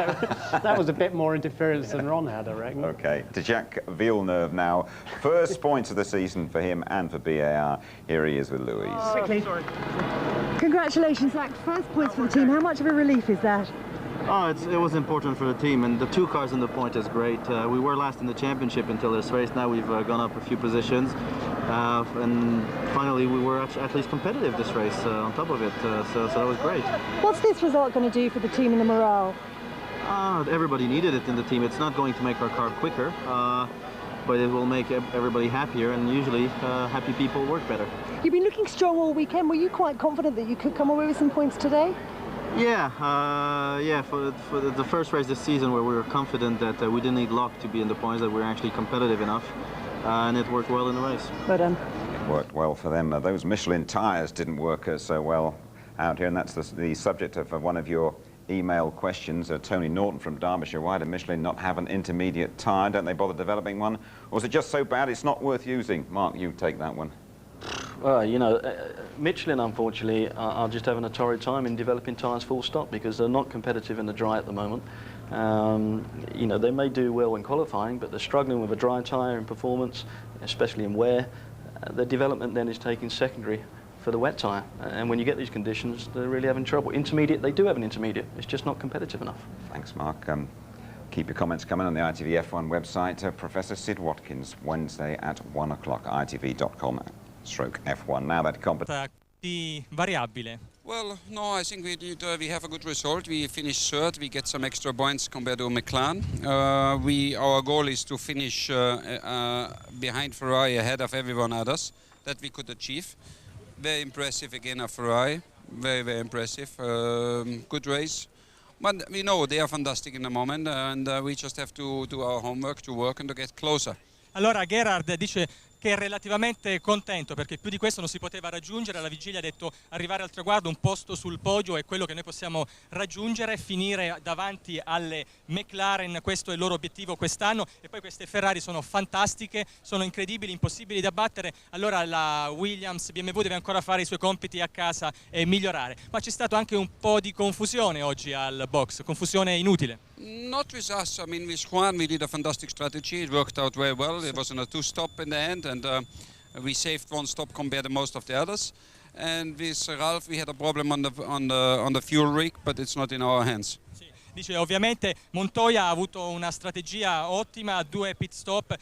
Speaker 10: that was a bit more interference than Ron had, I reckon.
Speaker 7: OK, to Jacques Villeneuve now. First points of the season for him and for BAR. Here he is with Louise.
Speaker 11: Quickly. Congratulations, Zach. First points for the team. How much of a relief is that?
Speaker 6: Oh, it was important for the team, and the 2 cars in the point is great. We were last in the championship until this race. Now we've gone up a few positions, and finally we were at least competitive this race on top of it, so that was great.
Speaker 11: What's this result going to do for the team and the morale?
Speaker 6: Everybody needed it in the team. It's not going to make our car quicker, but it will make everybody happier, and usually happy people work better.
Speaker 11: You've been looking strong all weekend. Were you quite confident that you could come away with some points today?
Speaker 6: Yeah, for the first race this season, where we were confident that we didn't need luck to be in the points, that we were actually competitive enough, and it worked well in the race.
Speaker 11: Well done.
Speaker 7: It worked well for them. Those Michelin tyres didn't work so well out here, and that's the subject of one of your email questions. Tony Norton from Derbyshire. Why did Michelin not have an intermediate tyre? Don't they bother developing one? Or was it just so bad it's not worth using? Mark, you take that one.
Speaker 15: Well, you know, Michelin, unfortunately, are just having a torrid time in developing tyres full stop, because they're not competitive in the dry at the moment. You know, they may do well in qualifying, but they're struggling with a dry tyre in performance, especially in wear. The development then is taking secondary for the wet tyre, and when you get these conditions, they're really having trouble. Intermediate, they do have an intermediate, it's just not competitive enough.
Speaker 7: Thanks, Mark. Keep your comments coming on the ITV F1 website. Professor Sid Watkins, Wednesday at 1 o'clock, itv.com/F1. Now that competition.
Speaker 17: Variabile. Well, no, I think we have a good result. We finished third. We get some extra points compared to McLaren. Our goal is to finish behind Ferrari, ahead of everyone others. That we could achieve. Very impressive again of Ferrari. Very, very impressive. Good race. But we know they are fantastic in the moment, and we just have to do our homework, to work and to get closer.
Speaker 18: Allora Gerhard dice che è relativamente contento perché più di questo non si poteva raggiungere. Alla vigilia ha detto arrivare al traguardo, un posto sul podio è quello che noi possiamo raggiungere, finire davanti alle McLaren, questo è il loro obiettivo quest'anno, e poi queste Ferrari sono fantastiche, sono incredibili, impossibili da battere. Allora la Williams, BMW deve ancora fare i suoi compiti a casa e migliorare, ma c'è stato anche un po' di confusione oggi al box, confusione inutile.
Speaker 17: Not with us. I mean, with Juan, we did a fantastic strategy. It worked out very well. It was on a 2-stop in the end, and we saved 1 stop compared to most of the others. And with Ralph, we had a problem on the fuel rig, but it's not in our hands.
Speaker 18: Dice ovviamente Montoya ha avuto una strategia ottima, 2 pit stop,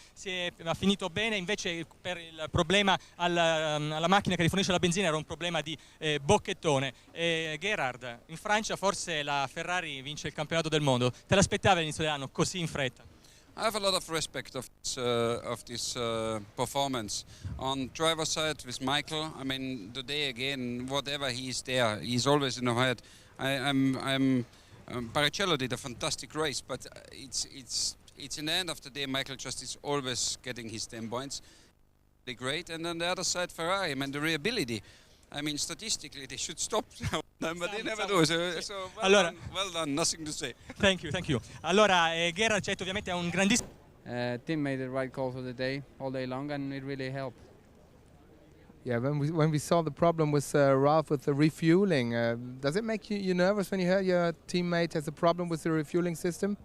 Speaker 18: ha finito bene, invece per il problema alla macchina che rifornisce la benzina era un problema di bocchettone. Gerhard, in Francia forse la Ferrari vince il campionato del mondo, te l'aspettavi all'inizio dell'anno così in fretta?
Speaker 17: I have a lot of respect of this performance. On driver's side with Michael, I mean, today again, whatever he's there, he's always in the head. Barrichello did a fantastic race, but it's in the end of the day, Michael just is always getting his 10 points. They're great, and on the other side, Ferrari, I mean, the reliability. I mean, statistically, they should stop now, but they never do. So well done, nothing to say.
Speaker 18: Thank you. Allora, Gerhard Cetto ovviamente ha un grandissimo...
Speaker 2: Team made the right call for the day, all day long, and it really helped.
Speaker 5: Yeah, when we saw the problem with Ralph with the refueling, does it make you nervous when you hear your teammate has a problem with the refueling system?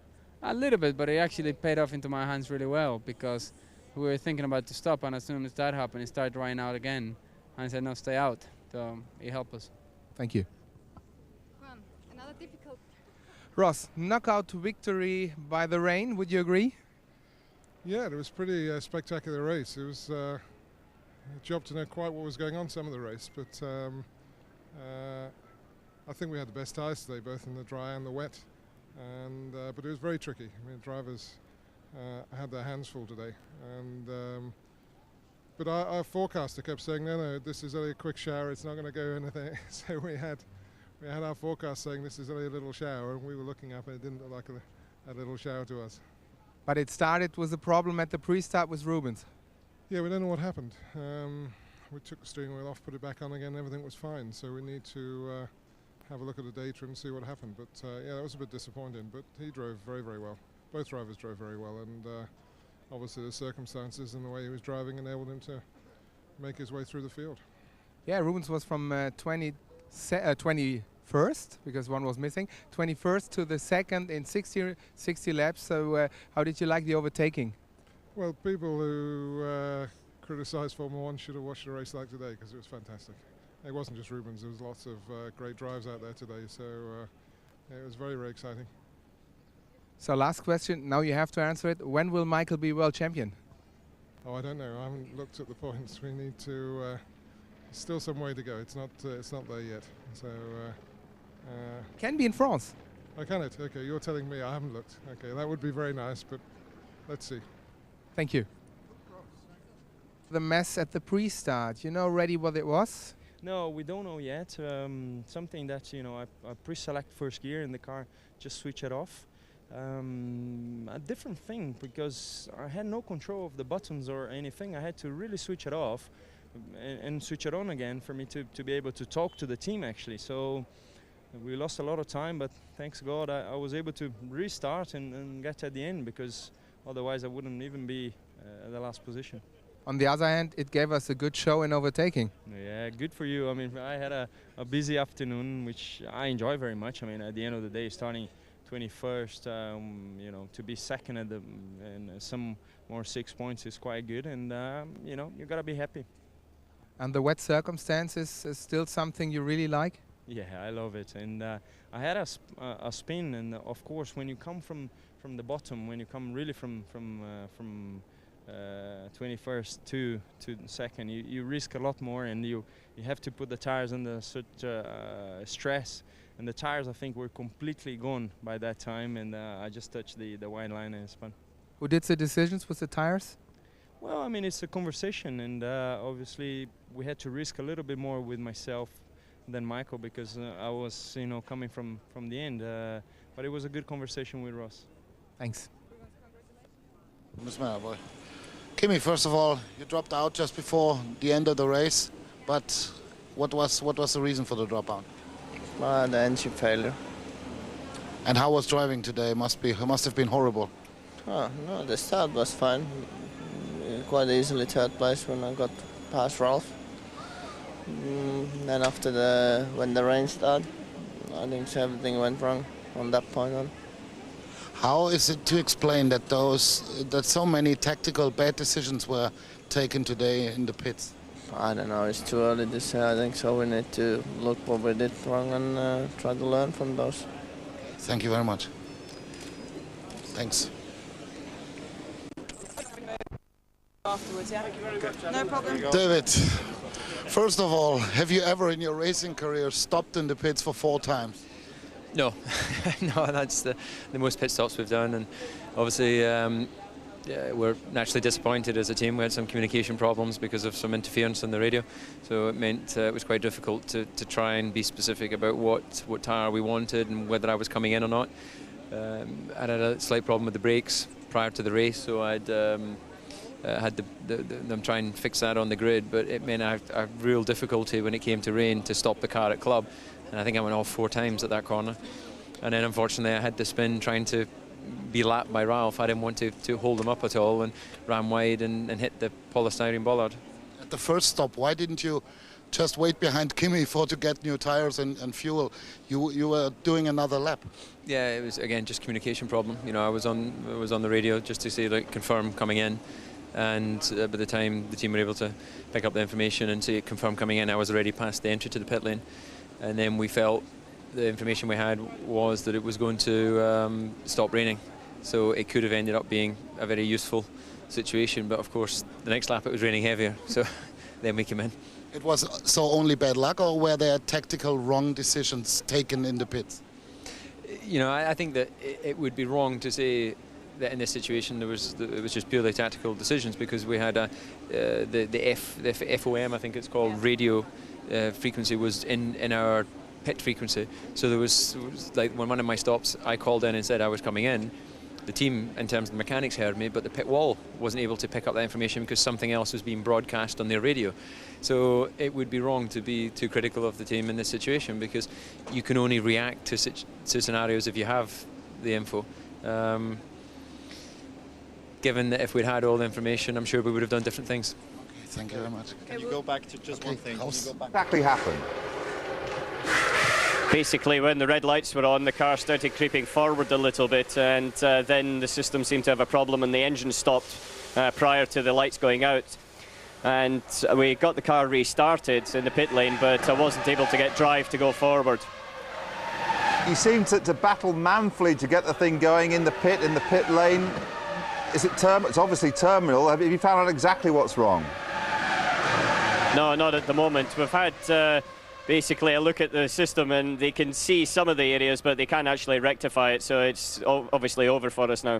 Speaker 2: A little bit, but it actually paid off into my hands really well, because we were thinking about to stop, and as soon as that happened, it started drying out again. And I said, no, stay out. So it helped us.
Speaker 5: Thank you.
Speaker 11: Another difficult...
Speaker 5: Ross, knockout victory by the rain, would you agree?
Speaker 20: Yeah, it was pretty spectacular race. It was a job to know quite what was going on some of the race, but I think we had the best tyres today, both in the dry and the wet, and but it was very tricky. I mean, drivers had their hands full today, and but our forecaster kept saying, no, this is only a quick shower, it's not going to go anything. So we had our forecast saying this is only a little shower, and we were looking up and it didn't look like a little shower to us.
Speaker 5: But it started with a problem at the pre-start with Rubens.
Speaker 20: Yeah, we don't know what happened. We took the steering wheel off, put it back on again, everything was fine. So we need to have a look at the data and see what happened. But yeah, that was a bit disappointing, but he drove very, very well. Both drivers drove very well, and obviously the circumstances and the way he was driving enabled him to make his way through the field.
Speaker 5: Yeah, Rubens was from 21st, because one was missing, 21st to the second in 60 laps. So how did you like the overtaking?
Speaker 20: Well, people who criticise Formula 1 should have watched a race like today, because it was fantastic. It wasn't just Rubens, there was lots of great drives out there today, so yeah, it was very, very exciting.
Speaker 5: So last question, now you have to answer it. When will Michael be world champion?
Speaker 20: Oh, I don't know. I haven't looked at the points. We need to. Still some way to go. It's not there yet. So.
Speaker 5: Can be in France.
Speaker 20: Oh, can it? Okay, you're telling me. I haven't looked. Okay, that would be very nice, but let's see.
Speaker 5: Thank you. The mess at the pre-start. You know already what it was?
Speaker 21: No, we don't know yet. Something that I pre-select first gear in the car, just switch it off. A different thing, because I had no control of the buttons or anything. I had to really switch it off and switch it on again for me to be able to talk to the team, actually. So we lost a lot of time, but thanks God I was able to restart and get at the end, because otherwise I wouldn't even be at the last position.
Speaker 5: On the other hand, it gave us a good show in overtaking.
Speaker 21: Yeah, good for you. I mean, I had a busy afternoon, which I enjoy very much. I mean, at the end of the day, starting 21st, to be second at and some more 6 points is quite good, and you gotta be happy.
Speaker 5: And the wet circumstances is still something you really like?
Speaker 21: Yeah, I love it, and I had a spin, and of course, when you come from the bottom, when you come really from 21st to second, you risk a lot more, and you have to put the tires under such stress. And the tires, I think, were completely gone by that time, and I just touched the white line and spun.
Speaker 5: Who did the decisions with the tires?
Speaker 21: Well, I mean, it's a conversation, and obviously we had to risk a little bit more with myself than Michael, because I was, coming from the end. But it was a good conversation with Ross.
Speaker 5: Thanks.
Speaker 22: Kimi, first of all, you dropped out just before the end of the race, but what was the reason for the dropout?
Speaker 26: The engine failure.
Speaker 22: And how was driving today? Must have been horrible.
Speaker 26: Oh, no, the start was fine. Quite easily third place when I got past Ralph. Then after when the rain started, I think everything went wrong from that point on.
Speaker 22: How is it to explain that so many tactical bad decisions were taken today in the pits?
Speaker 26: I don't know, it's too early to say. I think so we need to look what we did wrong and try to learn from those.
Speaker 22: Thank you very much. Thanks.
Speaker 3: Afterwards, yeah? No problem.
Speaker 22: David, first of all, have you ever in your racing career stopped in the pits for 4 times?
Speaker 4: No, no, that's the most pit stops we've done, and obviously yeah, we're naturally disappointed as a team. We had some communication problems because of some interference on the radio, so it meant it was quite difficult to try and be specific about what tyre we wanted and whether I was coming in or not. I had a slight problem with the brakes prior to the race, so I'd had them try and fix that on the grid, but it meant I had real difficulty when it came to rain to stop the car at club. And I think I went off 4 times at that corner. And then unfortunately I had to spin trying to be lapped by Ralph. I didn't want to hold him up at all and ran wide and hit the polystyrene bollard.
Speaker 22: At the first stop, why didn't you just wait behind Kimi to get new tires and fuel? You were doing another lap.
Speaker 4: Yeah, it was again just communication problem. You know, I was on the radio just to say, like, confirm coming in. And by the time the team were able to pick up the information and say confirm coming in, I was already past the entry to the pit lane. And then we felt the information we had was that it was going to stop raining. So it could have ended up being a very useful situation. But of course, the next lap it was raining heavier. So then we came in.
Speaker 22: It was so only bad luck, or were there tactical wrong decisions taken in the pits?
Speaker 4: You know, I think that it would be wrong to say that in this situation it was just purely tactical decisions, because we had the FOM, I think it's called, radio frequency was in our pit frequency. So there was like when one of my stops I called in and said I was coming in, the team in terms of the mechanics heard me, but the pit wall wasn't able to pick up that information because something else was being broadcast on their radio. So it would be wrong to be too critical of the team in this situation, because you can only react to scenarios if you have the info. Given that if we'd had all the information, I'm sure we would have done different things.
Speaker 22: Okay, thank you very much.
Speaker 8: Can you go back to just one thing?
Speaker 1: What exactly happened?
Speaker 23: Basically, when the red lights were on, the car started creeping forward a little bit, and then the system seemed to have a problem and the engine stopped prior to the lights going out. And we got the car restarted in the pit lane, but I wasn't able to get drive to go forward.
Speaker 1: You seem to battle manfully to get the thing going in the pit lane. Is it it's obviously terminal. Have you found out exactly what's wrong?
Speaker 23: No, not at the moment. We've had basically a look at the system, and they can see some of the areas, but they can't actually rectify it, so it's obviously over for us now.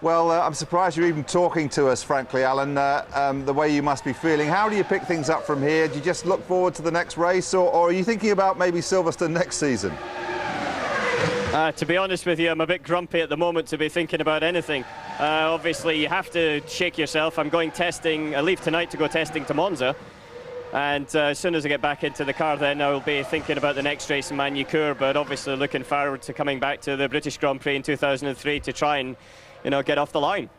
Speaker 1: Well, I'm surprised you're even talking to us, frankly, Alan, the way you must be feeling. How do you pick things up from here? Do you just look forward to the next race, or are you thinking about maybe Silverstone next season?
Speaker 23: To be honest with you, I'm a bit grumpy at the moment to be thinking about anything. Obviously, you have to shake yourself. I'm going testing. I leave tonight to go testing to Monza. And as soon as I get back into the car, then I'll be thinking about the next race in Manucourt, but obviously looking forward to coming back to the British Grand Prix in 2003 to try and, you know, get off the line.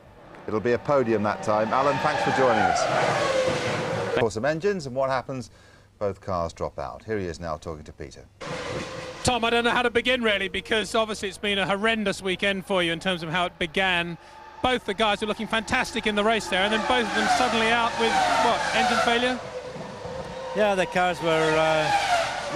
Speaker 1: It'll be a podium that time. Alan, thanks for joining us. For some engines, and what happens? Both cars drop out. Here he is now talking to Peter.
Speaker 24: Tom, I don't know how to begin really, because obviously it's been a horrendous weekend for you in terms of how it began. Both the guys were looking fantastic in the race there, and then both of them suddenly out with, what, engine failure?
Speaker 25: Yeah, the cars were,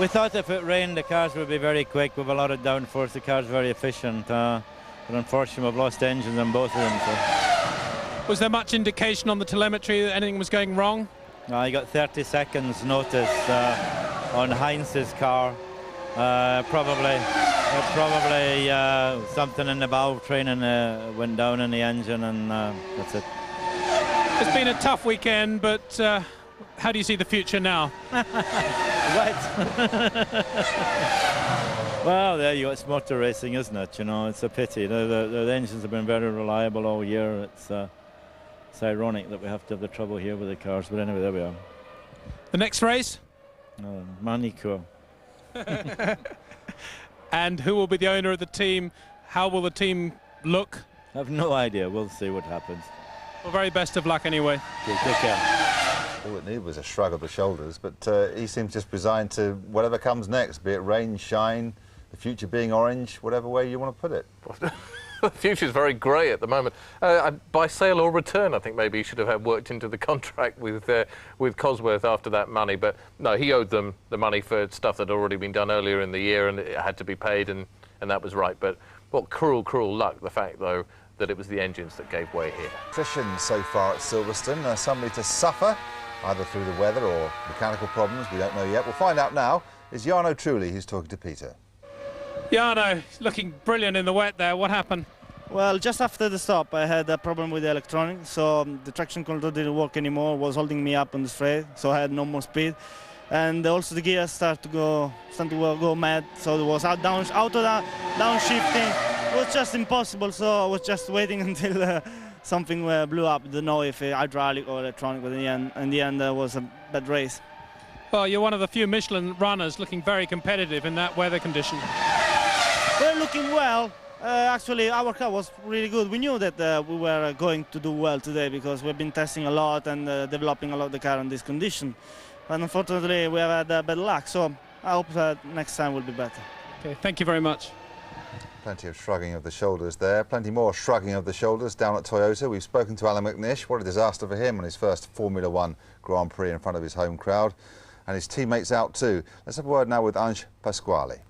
Speaker 25: we thought if it rained the cars would be very quick with a lot of downforce. The car's very efficient, but unfortunately we've lost engines on both of them. So.
Speaker 24: Was there much indication on the telemetry that anything was going wrong?
Speaker 25: I got 30 seconds notice on Heinz's car. Probably something in the valve train and went down in the engine, and that's it.
Speaker 24: It's been a tough weekend, but how do you see the future now?
Speaker 25: Well, there you go. It's motor racing, isn't it? You know, it's a pity. The engines have been very reliable all year. It's ironic that we have to have the trouble here with the cars, but anyway, there we are.
Speaker 24: The next race?
Speaker 25: Manucourt.
Speaker 24: And who will be the owner of the team? How will the team look?
Speaker 25: I have no idea. We'll see what happens.
Speaker 24: Well, very best of luck anyway.
Speaker 25: Okay, take care.
Speaker 1: All it needed was a shrug of the shoulders, but he seems just resigned to whatever comes next, be it rain, shine, the future being orange, whatever way you want to put it.
Speaker 9: The future's very grey at the moment. By sale or return, I think maybe he should have had worked into the contract with Cosworth after that money. But no, he owed them the money for stuff that had already been done earlier in the year, and it had to be paid, and that was right. But what cruel, cruel luck, the fact, though, that it was the engines that gave way here.
Speaker 1: Attrition so far at Silverstone, somebody to suffer, either through the weather or mechanical problems, we don't know yet. We'll find out now. It's Jarno Trulli who's talking to Peter.
Speaker 24: Jarno, looking brilliant in the wet there. What happened?
Speaker 12: Well, just after the stop, I had a problem with the electronics, so the traction control didn't work anymore, was holding me up on the straight, so I had no more speed. And also the gears started to go mad, so it was downshiftting. It was just impossible, so I was just waiting until something blew up. Don't know if hydraulic or electronic, but in the end it was a bad race.
Speaker 24: Well, you're one of the few Michelin runners looking very competitive in that weather condition.
Speaker 12: We're looking well. Actually, our car was really good. We knew that we were going to do well today because we've been testing a lot and developing a lot the car in this condition. But unfortunately, we have had bad luck, so I hope that next time will be better.
Speaker 24: Okay, thank you very much.
Speaker 1: Plenty of shrugging of the shoulders there. Plenty more shrugging of the shoulders down at Toyota. We've spoken to Alan McNish. What a disaster for him on his first Formula One Grand Prix in front of his home crowd. And his teammates out too. Let's have a word now with Ange Pasquale.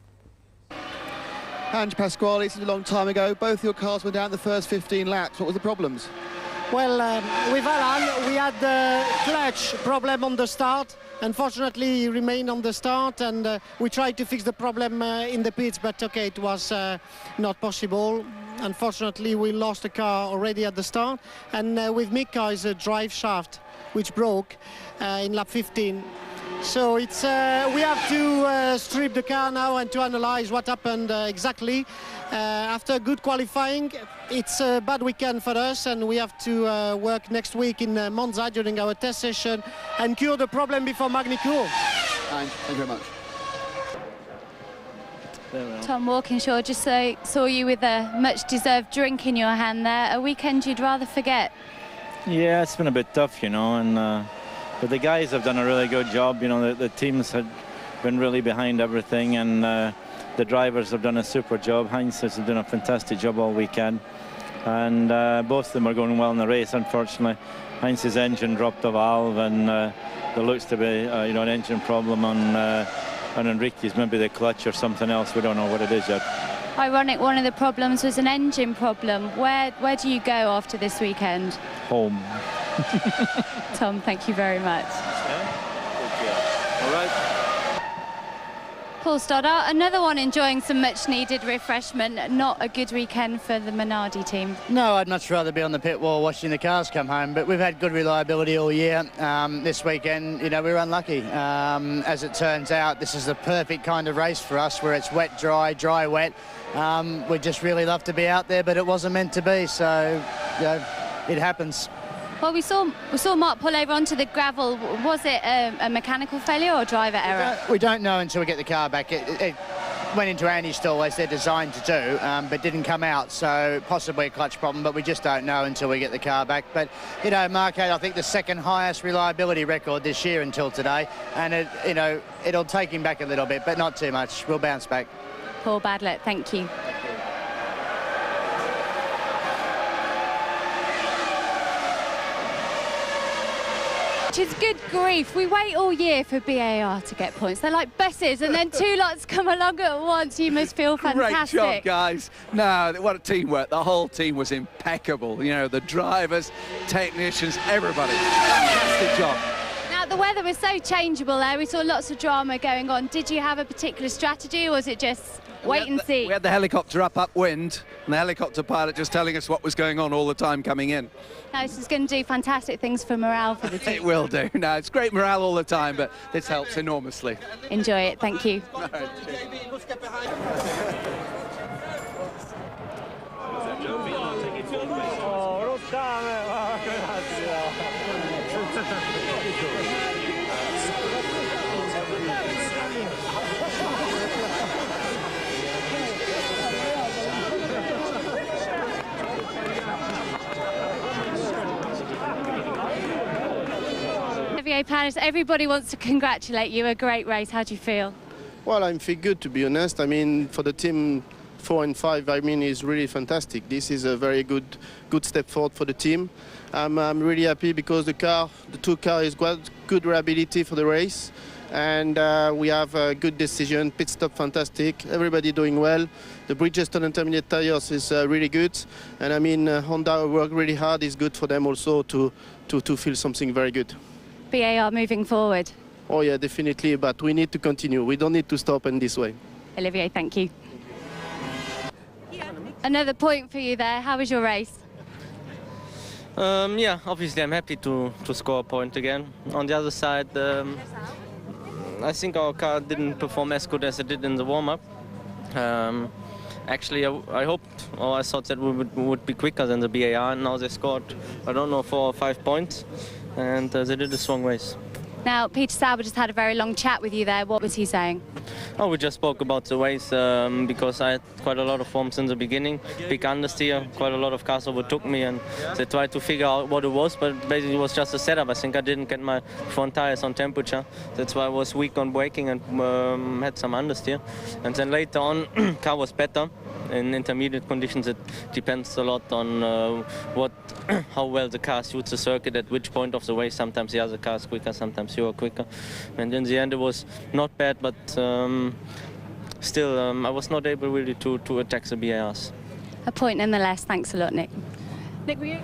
Speaker 13: Ange Pasquale, it's a long time ago. Both your cars went down the first 15 laps. What were the problems?
Speaker 14: Well, with Alan, we had the clutch problem on the start. Unfortunately, he remained on the start, and we tried to fix the problem in the pits, but okay, it was not possible. Unfortunately, we lost the car already at the start, and with Mika is a drive shaft which broke in lap 15. So it's we have to strip the car now and to analyze what happened exactly. After good qualifying, it's a bad weekend for us, and we have to work next week in Monza during our test session and cure the problem before Magny-Cours.
Speaker 13: Thank you very much.
Speaker 16: Tom Walkinshaw, just saw you with a much-deserved drink in your hand there. A weekend you'd rather forget.
Speaker 25: Yeah, it's been a bit tough, you know, and but the guys have done a really good job. You know, the teams have been really behind everything, and the drivers have done a super job. Heinz has done a fantastic job all weekend, and both of them are going well in the race. Unfortunately, Heinz's engine dropped a valve, and there looks to be you know, an engine problem on Enrique's, maybe the clutch or something else. We don't know what it is yet.
Speaker 16: Ironic, one of the problems was an engine problem. Where do you go after this weekend?
Speaker 25: Home.
Speaker 16: Tom, thank you very much.
Speaker 25: All right.
Speaker 16: Paul Stoddart, another one enjoying some much-needed refreshment. Not a good weekend for the Minardi team.
Speaker 26: No, I'd much rather be on the pit wall watching the cars come home, but we've had good reliability all year. This weekend, you know, we were unlucky. As it turns out, this is the perfect kind of race for us, where it's wet, dry, dry, wet. We'd just really love to be out there, but it wasn't meant to be, so, you know, it happens.
Speaker 16: Well, we saw Mark pull over onto the gravel. Was it a mechanical failure or driver error?
Speaker 26: We don't know until we get the car back. It went into anti-stall as they're designed to do, but didn't come out, so possibly a clutch problem, but we just don't know until we get the car back. But, you know, Mark had, I think, the second highest reliability record this year until today, and, you know, it'll take him back a little bit, but not too much. We'll bounce back.
Speaker 16: Paul Badlett, thank you. Which is good grief. We wait all year for BAR to get points. They're like buses, and then two lots come along at once. You must feel fantastic.
Speaker 19: Great job, guys. No, what a teamwork. The whole team was impeccable. You know, the drivers, technicians, everybody. Fantastic job.
Speaker 16: Now, the weather was so changeable there. We saw lots of drama going on. Did you have a particular strategy, or was it just wait and see?
Speaker 19: We had the helicopter upwind, and the helicopter pilot just telling us what was going on all the time coming in.
Speaker 16: Now, this is going to do fantastic things for morale for the team.
Speaker 19: It will do. No, it's great morale all the time, but this helps enormously.
Speaker 16: Enjoy it. Thank you. Paris, everybody wants to congratulate you. A great race. How do you feel?
Speaker 6: Well, I feel good, to be honest. I mean, for the team 4 and 5, I mean, is really fantastic. This is a very good step forward for the team. I'm really happy because the 2 car is got good reliability for the race, and we have a good decision. Pit stop fantastic. Everybody doing well. The Bridgestone intermediate tires is really good, and I mean, Honda worked really hard. It's good for them also to feel something very good.
Speaker 16: BAR moving forward.
Speaker 6: Oh yeah, definitely, but we need to continue. We don't need to stop in this way.
Speaker 16: Olivier, thank you. Another point for you there. How was your race?
Speaker 7: Yeah, obviously I'm happy to score a point again. On the other side, I think our car didn't perform as good as it did in the warm-up. Actually, I hoped, or I thought that we would be quicker than the BAR, and now they scored, I don't know, 4 or 5 points, and they did a strong race.
Speaker 16: Now, Peter Sauber just had a very long chat with you there. What was he saying?
Speaker 7: Oh, we just spoke about the race because I had quite a lot of forms in the beginning. Big understeer, quite a lot of cars overtook me, and they tried to figure out what it was, but basically it was just a setup. I think I didn't get my front tires on temperature. That's why I was weak on braking and had some understeer. And then later on, car was better. In intermediate conditions, it depends a lot on how well the car suits the circuit at which point of the race. Sometimes the other car is quicker, sometimes you are quicker. And in the end, it was not bad, but still, I was not able really to attack the BARs.
Speaker 16: A point nonetheless. Thanks a lot, Nick. Nick, were you?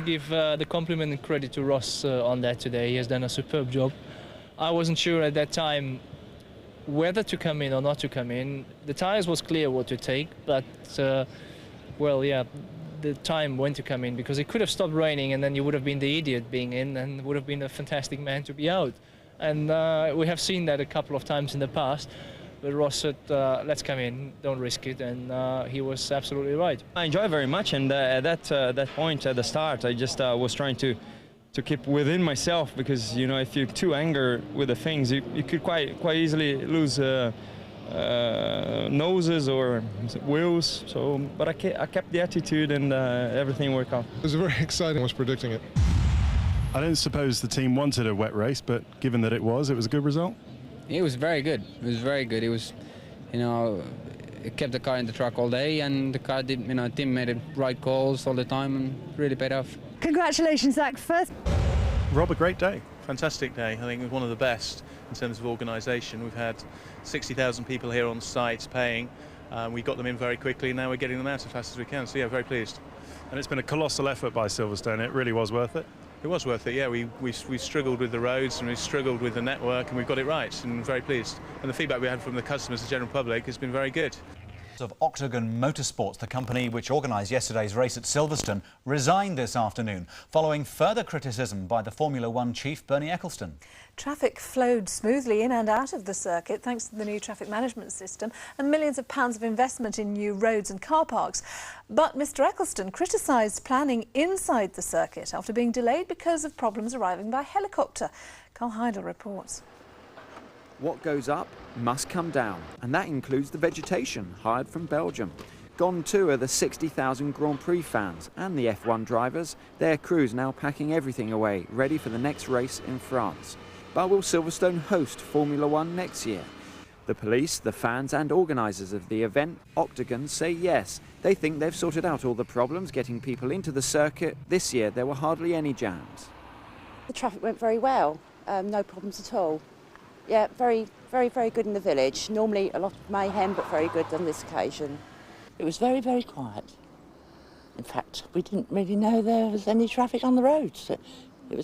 Speaker 10: Give the compliment and credit to Ross on that today. He has done a superb job. I wasn't sure at that time whether to come in or not to come in. The tires was clear what to take, but well, yeah, the time when to come in, because it could have stopped raining and then you would have been the idiot being in and would have been a fantastic man to be out. And we have seen that a couple of times in the past. But Ross said, let's come in, don't risk it, and he was absolutely right.
Speaker 21: I enjoy very much, and at that point at the start, I just was trying to keep within myself, because you know, if you're too angry with the things, you could quite easily lose noses or wheels. So, but I kept the attitude, and everything worked out.
Speaker 20: It was very exciting. I was predicting it.
Speaker 15: I don't suppose the team wanted a wet race, but given that it was a good result.
Speaker 2: It was very good. It was very good. It was, you know, it kept the car in the track all day, and the car did, you know, the team made the right calls all the time, and really paid off.
Speaker 11: Congratulations, Zach. First.
Speaker 15: Rob, a great day.
Speaker 17: Fantastic day. I think it was one of the best in terms of organisation. We've had 60,000 people here on site paying. We got them in very quickly, and now we're getting them out as fast as we can. So yeah, very pleased.
Speaker 15: And it's been a colossal effort by Silverstone. It really was worth it.
Speaker 17: It was worth it, yeah. We struggled with the roads and we struggled with the network, and we've got it right, and very pleased. And the feedback we had from the customers, the general public, has been very good.
Speaker 3: Of Octagon Motorsports, the company which organised yesterday's race at Silverstone, resigned this afternoon following further criticism by the Formula One chief Bernie Ecclestone.
Speaker 4: Traffic flowed smoothly in and out of the circuit thanks to the new traffic management system and millions of pounds of investment in new roads and car parks. But Mr Ecclestone criticised planning inside the circuit after being delayed because of problems arriving by helicopter. Carl Heidel reports.
Speaker 5: What goes up must come down, and that includes the vegetation hired from Belgium. Gone too are the 60,000 Grand Prix fans and the F1 drivers. Their crews now packing everything away, ready for the next race in France. But will Silverstone host Formula One next year? The police, the fans and organisers of the event, Octagon, say yes. They think they've sorted out all the problems getting people into the circuit. This year there were hardly any jams.
Speaker 8: The traffic went very well, no problems at all. Yeah, very good in the village. Normally a lot of mayhem, but very good on this occasion.
Speaker 18: It was very, very quiet. In fact, we didn't really know there was any traffic on the roads.